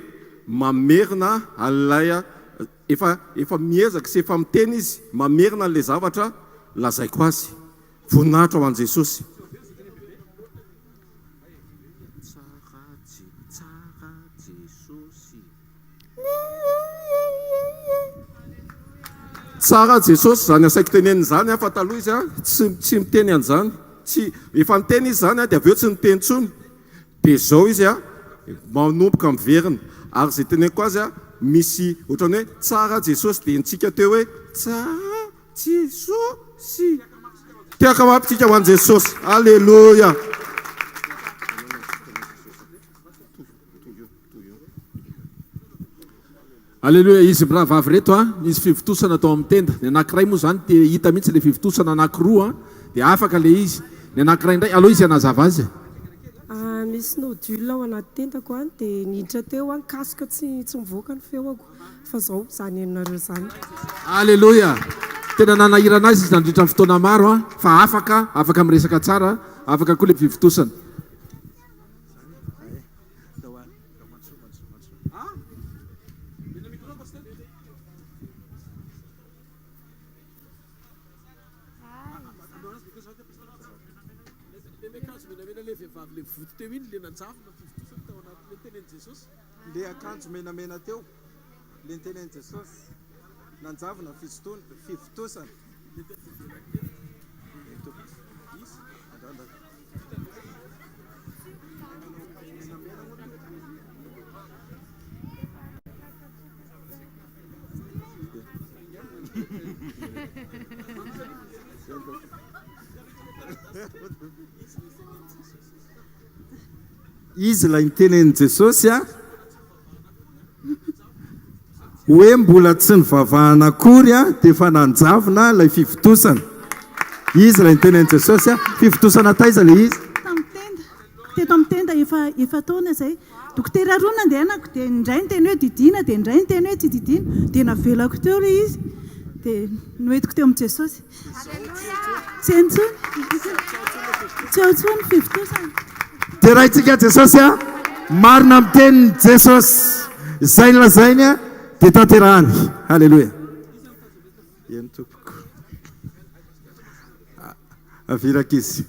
mamerina alay efa miezaka sy efa miteny izy mamerina an'ilay zavatra lazaiko azy voninahitra ho an' Jesosy. Tsara Jesosy zany asaiko teneniny zany fa taloha izy tsy miteny an'izany tsy efa miteny izy zany dia aveo tsy niteny tsony dia zao izy manomboka miverina ary izay teneniko azy misy ohatrany hoe tsara Jesosy dia ntsika teo hoe tsara Jesosy tiaka mampitsika ho an' Jesosy. Alleluia. Alleluia. Izy brahavavy reto misy fivitosana atao amin'ny tenda. Ny anankiray moa zany dia hita mihitsy ilay fivitosana anankiroa dia afaka ilay izy. Ny anankiray indray aloha izy anazava azy. Misy nodule ao anaty tendako dia niditra teo kasika tsy mivoaka ny feoko fa zao zany enareo zany. Alleluia. Tena nanahirana azy izy nandritra ny fotoana maro fa afaka miresaka tsara, afaka koa ilay fivitosana. le akanjo menamena teo le nitenen'i Jesosy nanjavona fivitosana izy la nitenen'i Jesosy hoe mbola tsy nivavahana akory dia efa nanjavona ilay fivitosana. Izy la nitenen'i Jesosy fivitosana taiza le izy teto amin'ny tenda efa taona zay dokotera roa nandehanako dia indray niteny hoe didina dia indray niteny hoe tsy didina dia navelako teo le izy dia noetiko teo amin'ny Jesosy tsy antsony tsy antsony fivitosana dia raha itsika Jesosy marina amin'ny tenin'i Jesosy zay lazainy dia tanterahany. Halleluia. Eny tompoko aviraka izy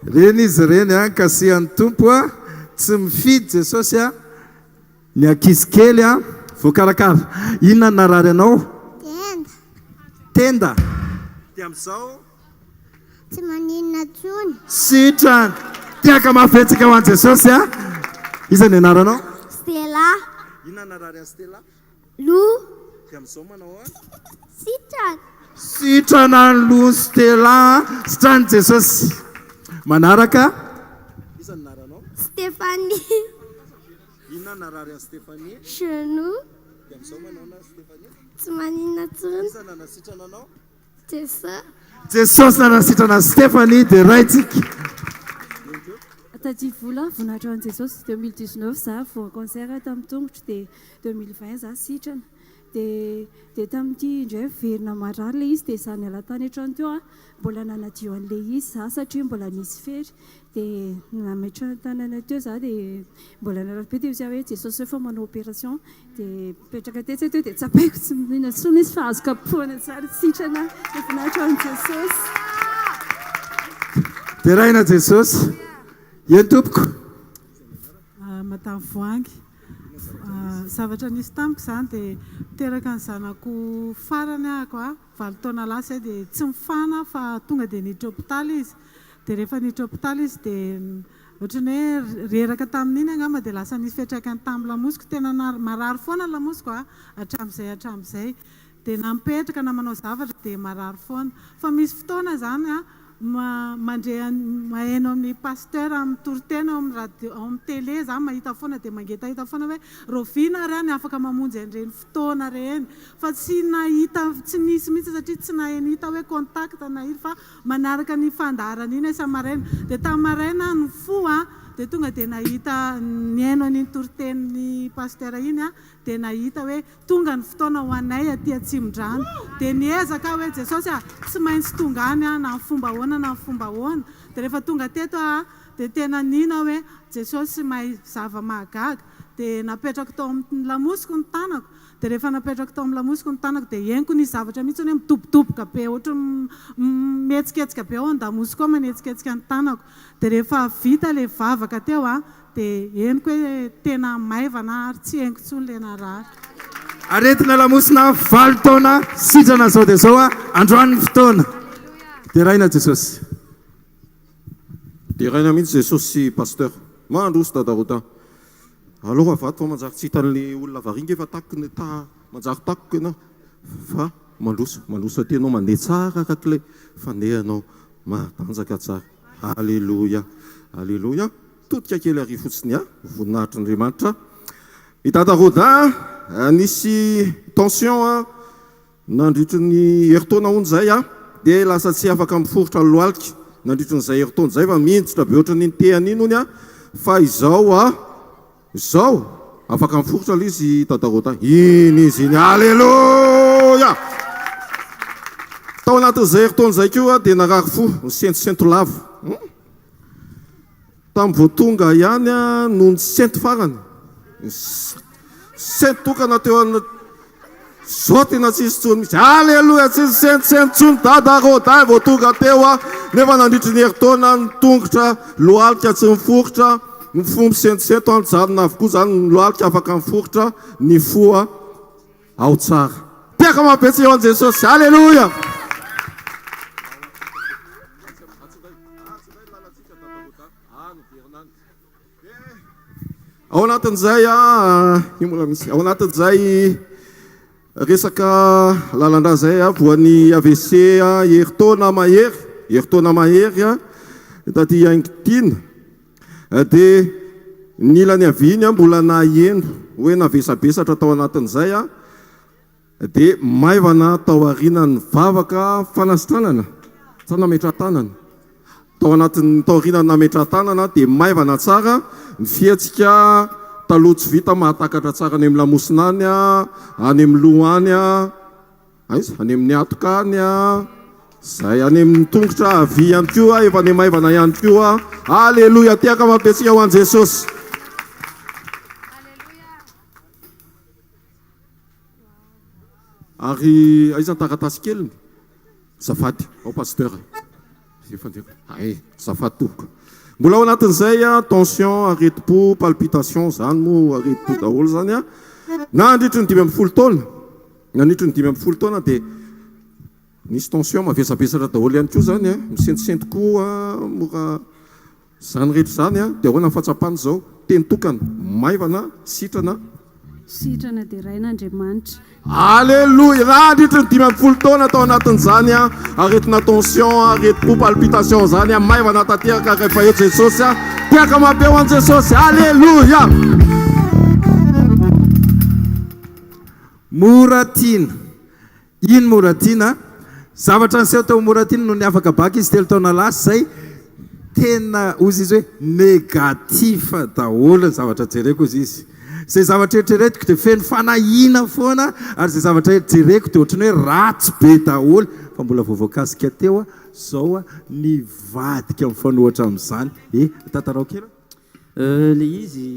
reny izy reny kasihan'ny tompo tsy mifidy Jesosy ny ankizy kely voakarakara. Inona ny narary anao? Tenda. Dia amin'izao tsy maninona tsony sitrany tiaka mafetsika ho an' Jesosy iza ny anaranao? Stella. Inona narary an'i Stella? Lo. Dia amin'izao manao sitrany sitrana ny lo Stella sitrany Jesosy. Manaraka iza ny naranao? Stéphanie. Inona narary an'i Stéphanie? Chenou. Dia amin'izao manao na Stéphanie? Tsy maninona tsony. Iza nanasitrana anao? Jesosy nanasitrana Stéphanie dia raitsika. Taty vola voninahitra an'i Jesosy 2019 za voa concert tamin'ny tongotro dia 2020 za sitrana dia tamin'ity indray verina marary le izy dia za niala tany hatrany teo mbola nanadio an'le izy za satria mbola nisy fery dia nametrana tanana teo za dia mbola narabe dia za hoe Jesosy efa manao opération dia petraka tetsy teo dia tsapaiko tsy minona tsony izy fa azo kapohana tsara sitrana voninahitra an'i Jesosy. Dia raina Jesosy eny tompoko matany voangy zavatra nisy tamiko zany dia teraka ny zanako farany ahako valo taona lasa dia tsy mifana fa tonga dia niditra hôpitaly izy dia rehefa niditra hôpitaly izy dia ohatrany hoe reraka tamin'iny angamba dia lasa nisy fiantraikany tamin'ny lamosiko tena marary foana ny lamosiko hatramin'izay dia nampetraka na manao zavatra dia marary foana fa misy fotoana zany mandre mahaino amin'ny pasteur amin'ny toritena amin'ny radio amin'ny télé zany mahita foana dia mangetahita foana hoe rovina rany afaka mamonjy an'ireny fotoana reny fa tsy nahita tsy nisy mihitsy satria tsy nahita hoe contact na iry fa manaraka ny fandaharana iny isa maraina dia tamin'ny maraina ny fo dia tonga dia nahita niaino ny toritenin'ny pastera iny a dia nahita hoe tonga ny fotoana ho anay aty Atsimon-drano dia niezaka hoe Jesosy a tsy maintsy tonga any a na ny fomba ahoana na ny fomba ahoana dia rehefa tonga teto a dia tena nina hoe Jesosy mahay zava-mahagaga dia napetraka tao amin'ny lamosiko ny tanako dia rehefa napetraka tao amin'ny lamosiko ny tanako dia henoko ny zavatra mihitsy hoe mitobotoboka be ohatra mihetsikehtsika be ao an-damosiko ao manetsiketsika ny tanako dia rehefa vita ilay vavaka teo a dia henoko hoe tena maivana ary tsy henoko tsony ilay narary aretina lamosina 20 taona sitrana zao dia zao a androan'ny fotoana dia raina Jesosy dia raina mihitsy Jesosy pasteur mandroso dadarota alors avato fa manjary tsy hitan'le olona varinga efa takoko ny ta manjary takoko ianao fa mandroso aty ianao mandeha tsara kakle fa ndeha anao matanjaka tsara alleluia alleluia totika kely ary fotsiny a voninahitr'Andriamanitra itadaroda nisy tension a nandritry ny heritaona hony zay a dia lasa tsy afaka miforotra loaliky nandritry n'izay heritaona zay fa mihintsitra be ohatra ny tehan'iny hony a fa izao afaka miforotra l izy tadarota iny izy iny alleluia tao anatin'izay heritaona zay koa dia narary fo ny sento lavo tamin'ny voatonga ihany a no ny sento farany sento tokana teo zao tena tsisy tsony misy alleluia tsisy sento tsony dadarota voatonga teo a nefa nandritry ny heritaona ny tongotra loalika tsy miforotra ny fomby sentosento anyjanona avokoa zany ny loalika afaka miforotra ny foa ao tsara tiaka mapetsy eo an Jesosy alleluia ao anatin'izay imola misy ao anatin'izay resaka lalandra zay a voan'ny AVC a heritaona mahery a taty Angitina dia nila ny aviny a mbola naheno hoe navesabesatra tao anatin'izay a dia maivana tao arinany vavaka fanasitranana sa nametra tanana tao anatin'ny tao arinany nametra tanana dia maivana tsara ny fiatsika taloha tsy vita mahatakatra tsara any amin'ny lamosina any a any amin'ny loha any a aiza any amin'ny atoka any a zay any amin'ny tongotra avy ihany koa efa ny maivana ihany koa alleluia tiaka mapetsika ho an Jesosy ary aiza taratasy keliny zafady ao pasteur zafady tompoko mbola ao anatin'izay a tension areti-po palpitation zany moa areti-po daholo zany a nandritry ny 5 taona nandritry ny 5 taona dia nisy tension mavesabesatra daholo ihany koa zany a misentosento koa mora zany rehetra zany a dia ahoana fahatsapany zao teny tokana maivana sitrana dia rain'Andriamanitra alleluia nandritry ny 5 taona tao anatin'izany a aretina tension areti-po palpitation zany a maivana tanteraka rehefa eo Jesosy a tiaka mampeo an Jesosy alleluia moratina iny moratina zavatra ny seho teo moratina no ny afaka baka izy 3 taona lasa zay tena ozy izy hoe negatifa daholo zavatra jereko izy izy zay zavatra eritreretiko dia feno fanahina foana ary zay zavatra eritjereko dia ohatrany hoe ratsy be daholo fa mbola vovoakasika teo a zao a nivadika mifanohatra amin'izany tantarao kely le izy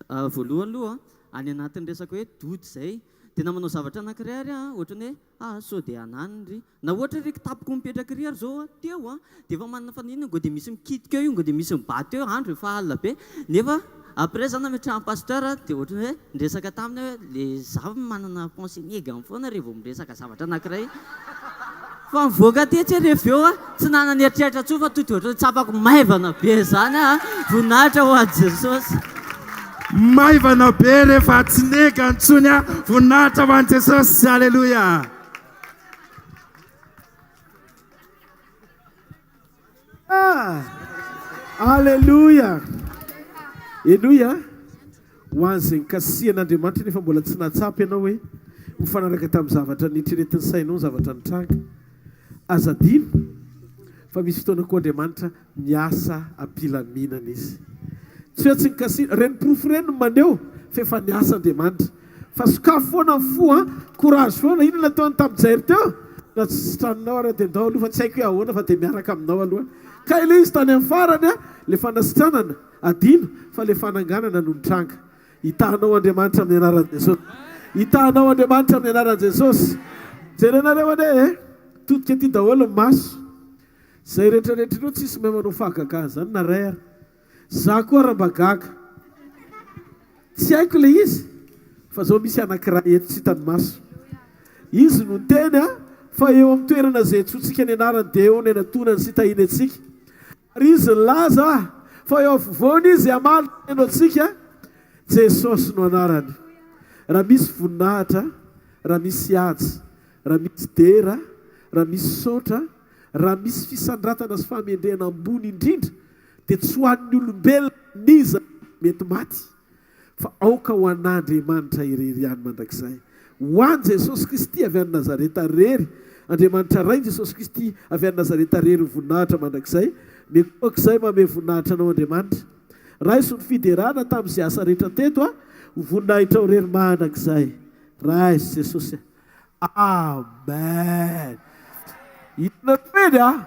voalohany aloha any anatin'ny resaka hoe doty zay dia namanao zavatra anankiray ary a ohatrany hoe sao dia ananindry na ohatra reky tapoko mipetraka ry ary zao teo a dia efa manana fanina ngo dia misy mikitika eo io ngo dia misy mibaty eo andro efa alina be nefa après zany nametra amin'ny pasteur dia ohatrany hoe miresaka taminy hoe le zaho manana pensée négany foana rehefa miresaka zavatra anankiray fa mivoaka ty tsy rehefa eo a tsy nanany eritreritra tso fa to dia ohatrany tsapako maivana be zany a voninahitra ho a Jesosy maivana be rehefa tsy nega ntsony a voninahitra ho an Jesosy alleluia alleluia enoia ho an'izay kasian'Andriamanitra nefa mbola tsy natsapy ianao hoe mifanaraka tamin'ny zavatra nitreretin'ny sainao ny zavatra nitranga azadino fa misy fotoana koa Andriamanitra miasa ampilaminana izy tsy hoe tsy nikasi reniprofo reny maneo fa efa niasa Andriamanitra fa sokafo foana ny fo a courage foana ino nataony tamin'izay teo na tsy sitranonao ara dia ndao aloha fa tsy haiko hoe ahoana fa dia miaraka aminao aloha ka ile izy tany amin'ny farany a le fanasitranana adino fa le fananganana no nitranga hitanao Andriamanitra amin'ny anaran'i Jesosy hitanao Andriamanitra amin'ny anaran'i Jesosy jerenareo ane todika ty daholo ny maso zay rehetrarehetra ireo tsisy mahay manao fahagaga zany na ray ary za koa raha mba gaga tsy haiko le izy fa zao misy anankiray eto tsy hitany maso izy no teny a fa eo amin'ny toerana zay tsotsika ny anarany dia eo ny anatonany sy tahiny atsika ary izy laza fa eo afovoany izy amaly eno atsika Jesosy no anarany raha misy voninahitra raha misy ady raha misy dera raha misy sotra raha misy fisandratana sy famendrena ambony indrindra dia tsy ho an'ny olombelona niza mety maty fa aoka ho an'Andriamanitra irery ihany mandrakizay ho an' Jesosy Kristy avy any Nazareta rery Andriamanitra ray Jesosy Kristy avy any Nazareta rery voninahitra mandrakizay mekoakizay mame voninahitra anao Andriamanitra raha iso ny fiderana tamin'izay asa rehetra teto a voninahitra ao rery mandrakizay raha izy Jesosy amen hitana teny a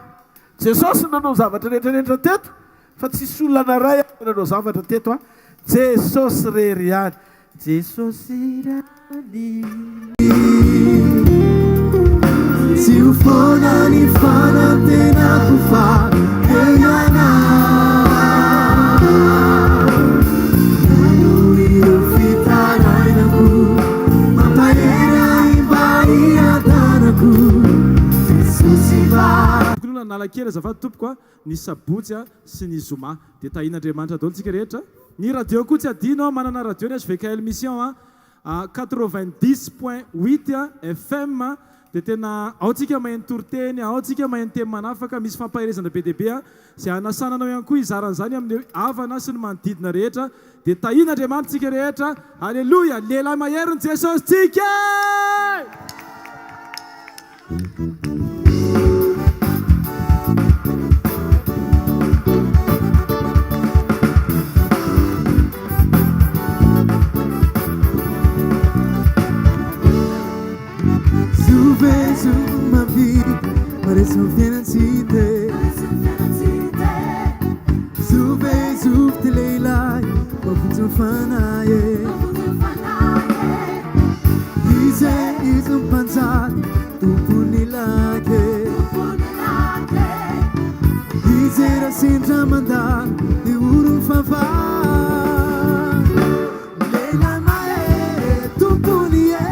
Jesosy nanao zavatra rehetrarehetra teto fa tsisy olona naray nanao zavatra teto a Jesosy rery ihany Jesosy rany Se o fona ni fana tena kufa eyana Nanu iro fitara inaku Mampaera imbari atanaku Jesusi va Tokony nalakely azafady tompoko a ny sabotsy a sy ny zoma dia tahin'Andriamanitra daholo tsika rehetra ny radio koa tsy adino manana radio ny hvkl-mission a 90.8 FM dia tena aotsika maheno toroteny aotsika maheno teny manafaka misy fampaherezana be deabe a zay anasananao ihany koa izaran'izany amin'ny havana sy ny manodidina rehetra dia tahin'Andriamanitra tsika rehetra alleloia lehilahy maheriny Jesosy tsika Zuvezu ma vida, parece un fiancite. Zuvezu te leilai, ma futu fanaye. Ize un panzat, tu punilake. Ize ra senza mandar, di uru fafa. Leila mae, tu punie.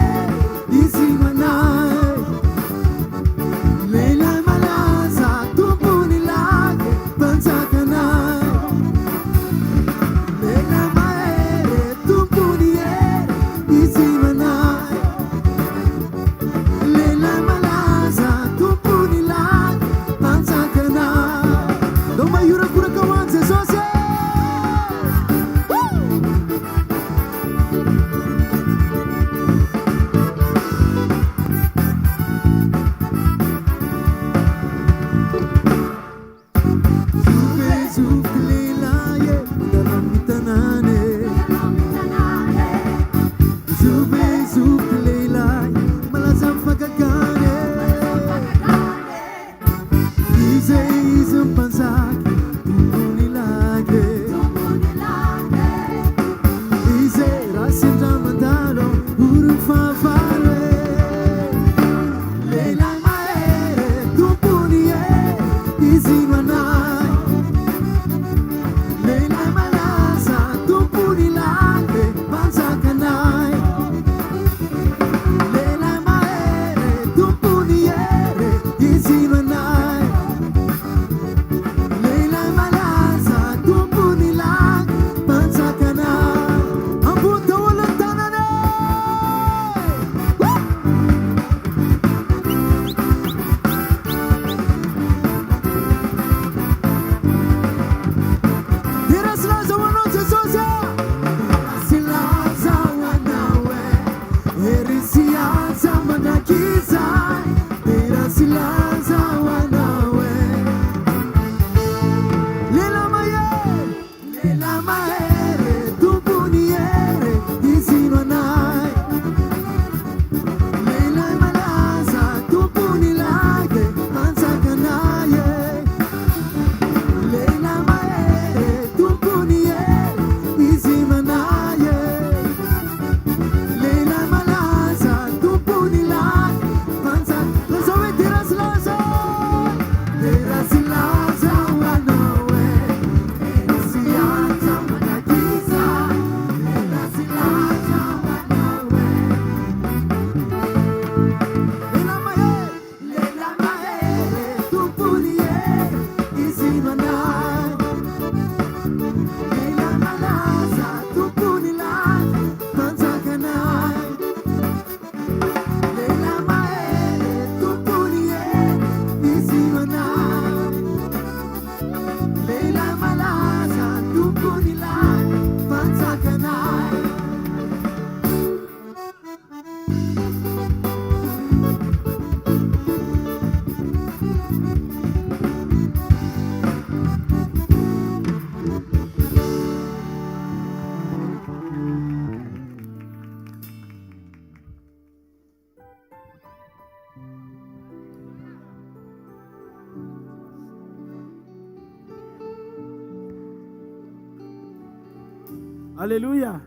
Alleluia.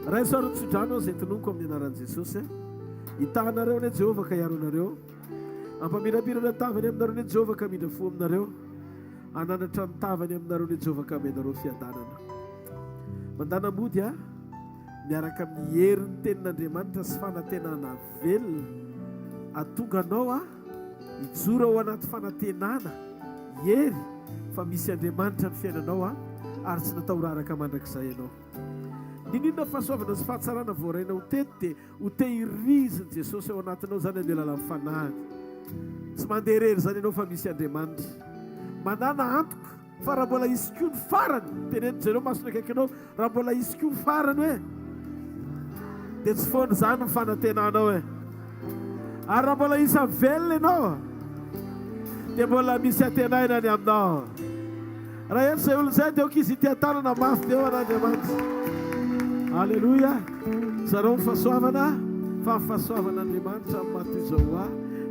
Raha isaorany tsodrano izay tononoko amin'ny anaran'i Jesosy. Hitanareo ny Jehovah ka hiaro anareo. Ampamirapirana tavany aminareo ny Jehovah ka midra fo aminareo. Ananatra ny tavany aminareo ny Jehovah ka amenareo fiadanana. Mandana mody a miaraka amin'ny herin'ny tenin'Andriamanitra sy fanantenana velona. Atonga anao a hijoro ao anaty fanantenana hery fa misy Andriamanitra ny fiainanao a ary tsy natao raraka mandrakizay ianao. Ninona fahasoavana sy fahatsarana voaraina ho tety dia ho tehiriziny Jesosy ao anatinao zany amin'ny alalan'ny fanahiny. Tsy mandeha irery zany ianao fa misy Andriamanitra. Manana antoka fa raha mbola hisy koa ny farany, teneniny zareo masona akaiky anao, raha mbola hisy koa ny farany hoe dia tsy foana zany ny fanantenanao hoe. Ary raha mbola hisy velona ianao dia mbola misy antenainany aminao. Raha eto izay olo izay dia oka izy tia tanana mafy dia eo an'Andriamanitra. Alleluia. Zareo ny fahasoavana fa ny fahasoavan'Andriamanitra amin'ny maty izao a,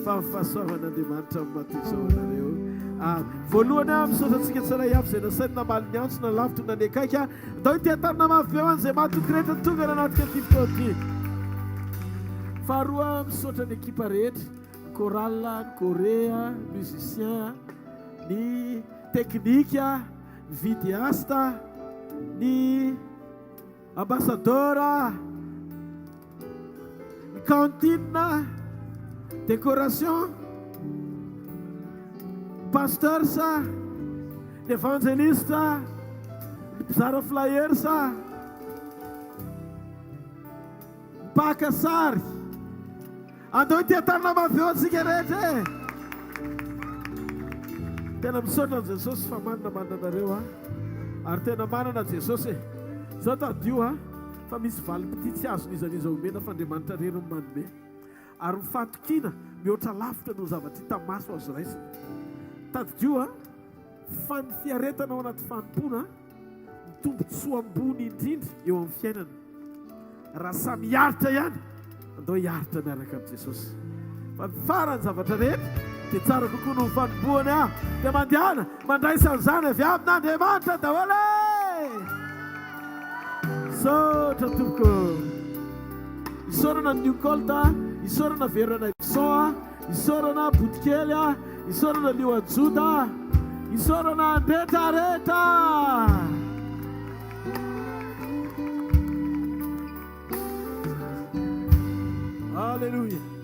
fa ny fahasoavan'Andriamanitra amin'ny maty izao anareo. Voalohany a misaotratsika tsara iaby izay nasainy namaly ny antso na lavitra na ny akaiky a, ndao tia tanana mafy be ho an'izay matoky rehetra tonga ny anatika ty fotoaty. Faharoa misaotra ny ekipa rehetra, ny chorale, ny choréa, musicien, ny teknika, ny vidéaste, ny ambassadeur, ny cantine, décoration, pasteur sa, ny évangéliste, ny mpizara flyer sa, ny mpaka sary. Andao ity tanana mafy eo antsika rehetra e. Tena misaotra ny Jesosy fa manana anareo a, ary tena manana Jesosy e. Zao tadio a fa misy valim-pity tsy azon'izan'iza omena fa Andriamanitra rery ny manome. Ary mifantokiana mihoatra lavitra no zavatra hita maso azo raisina. Tadio a fa ny fiaretana ao anaty fanompona ny tombontsoa ambony indrindra eo amin'ny fiainana. Raha samy hiaritra ihany andao hiaritra miaraka amin'i Jesosy. Fa farany zavatra rehetra dia tsara kokoa no fanombohany a. Dia mandehana mandraisany zany avy amin'Andriamanitra daholo. Saotra tompoko. Isaorana New Colta, isaorana Verana Ibson, isaorana Botkely, isaorana Lioajoda, isaorana rehetrarehetra. Alleluia.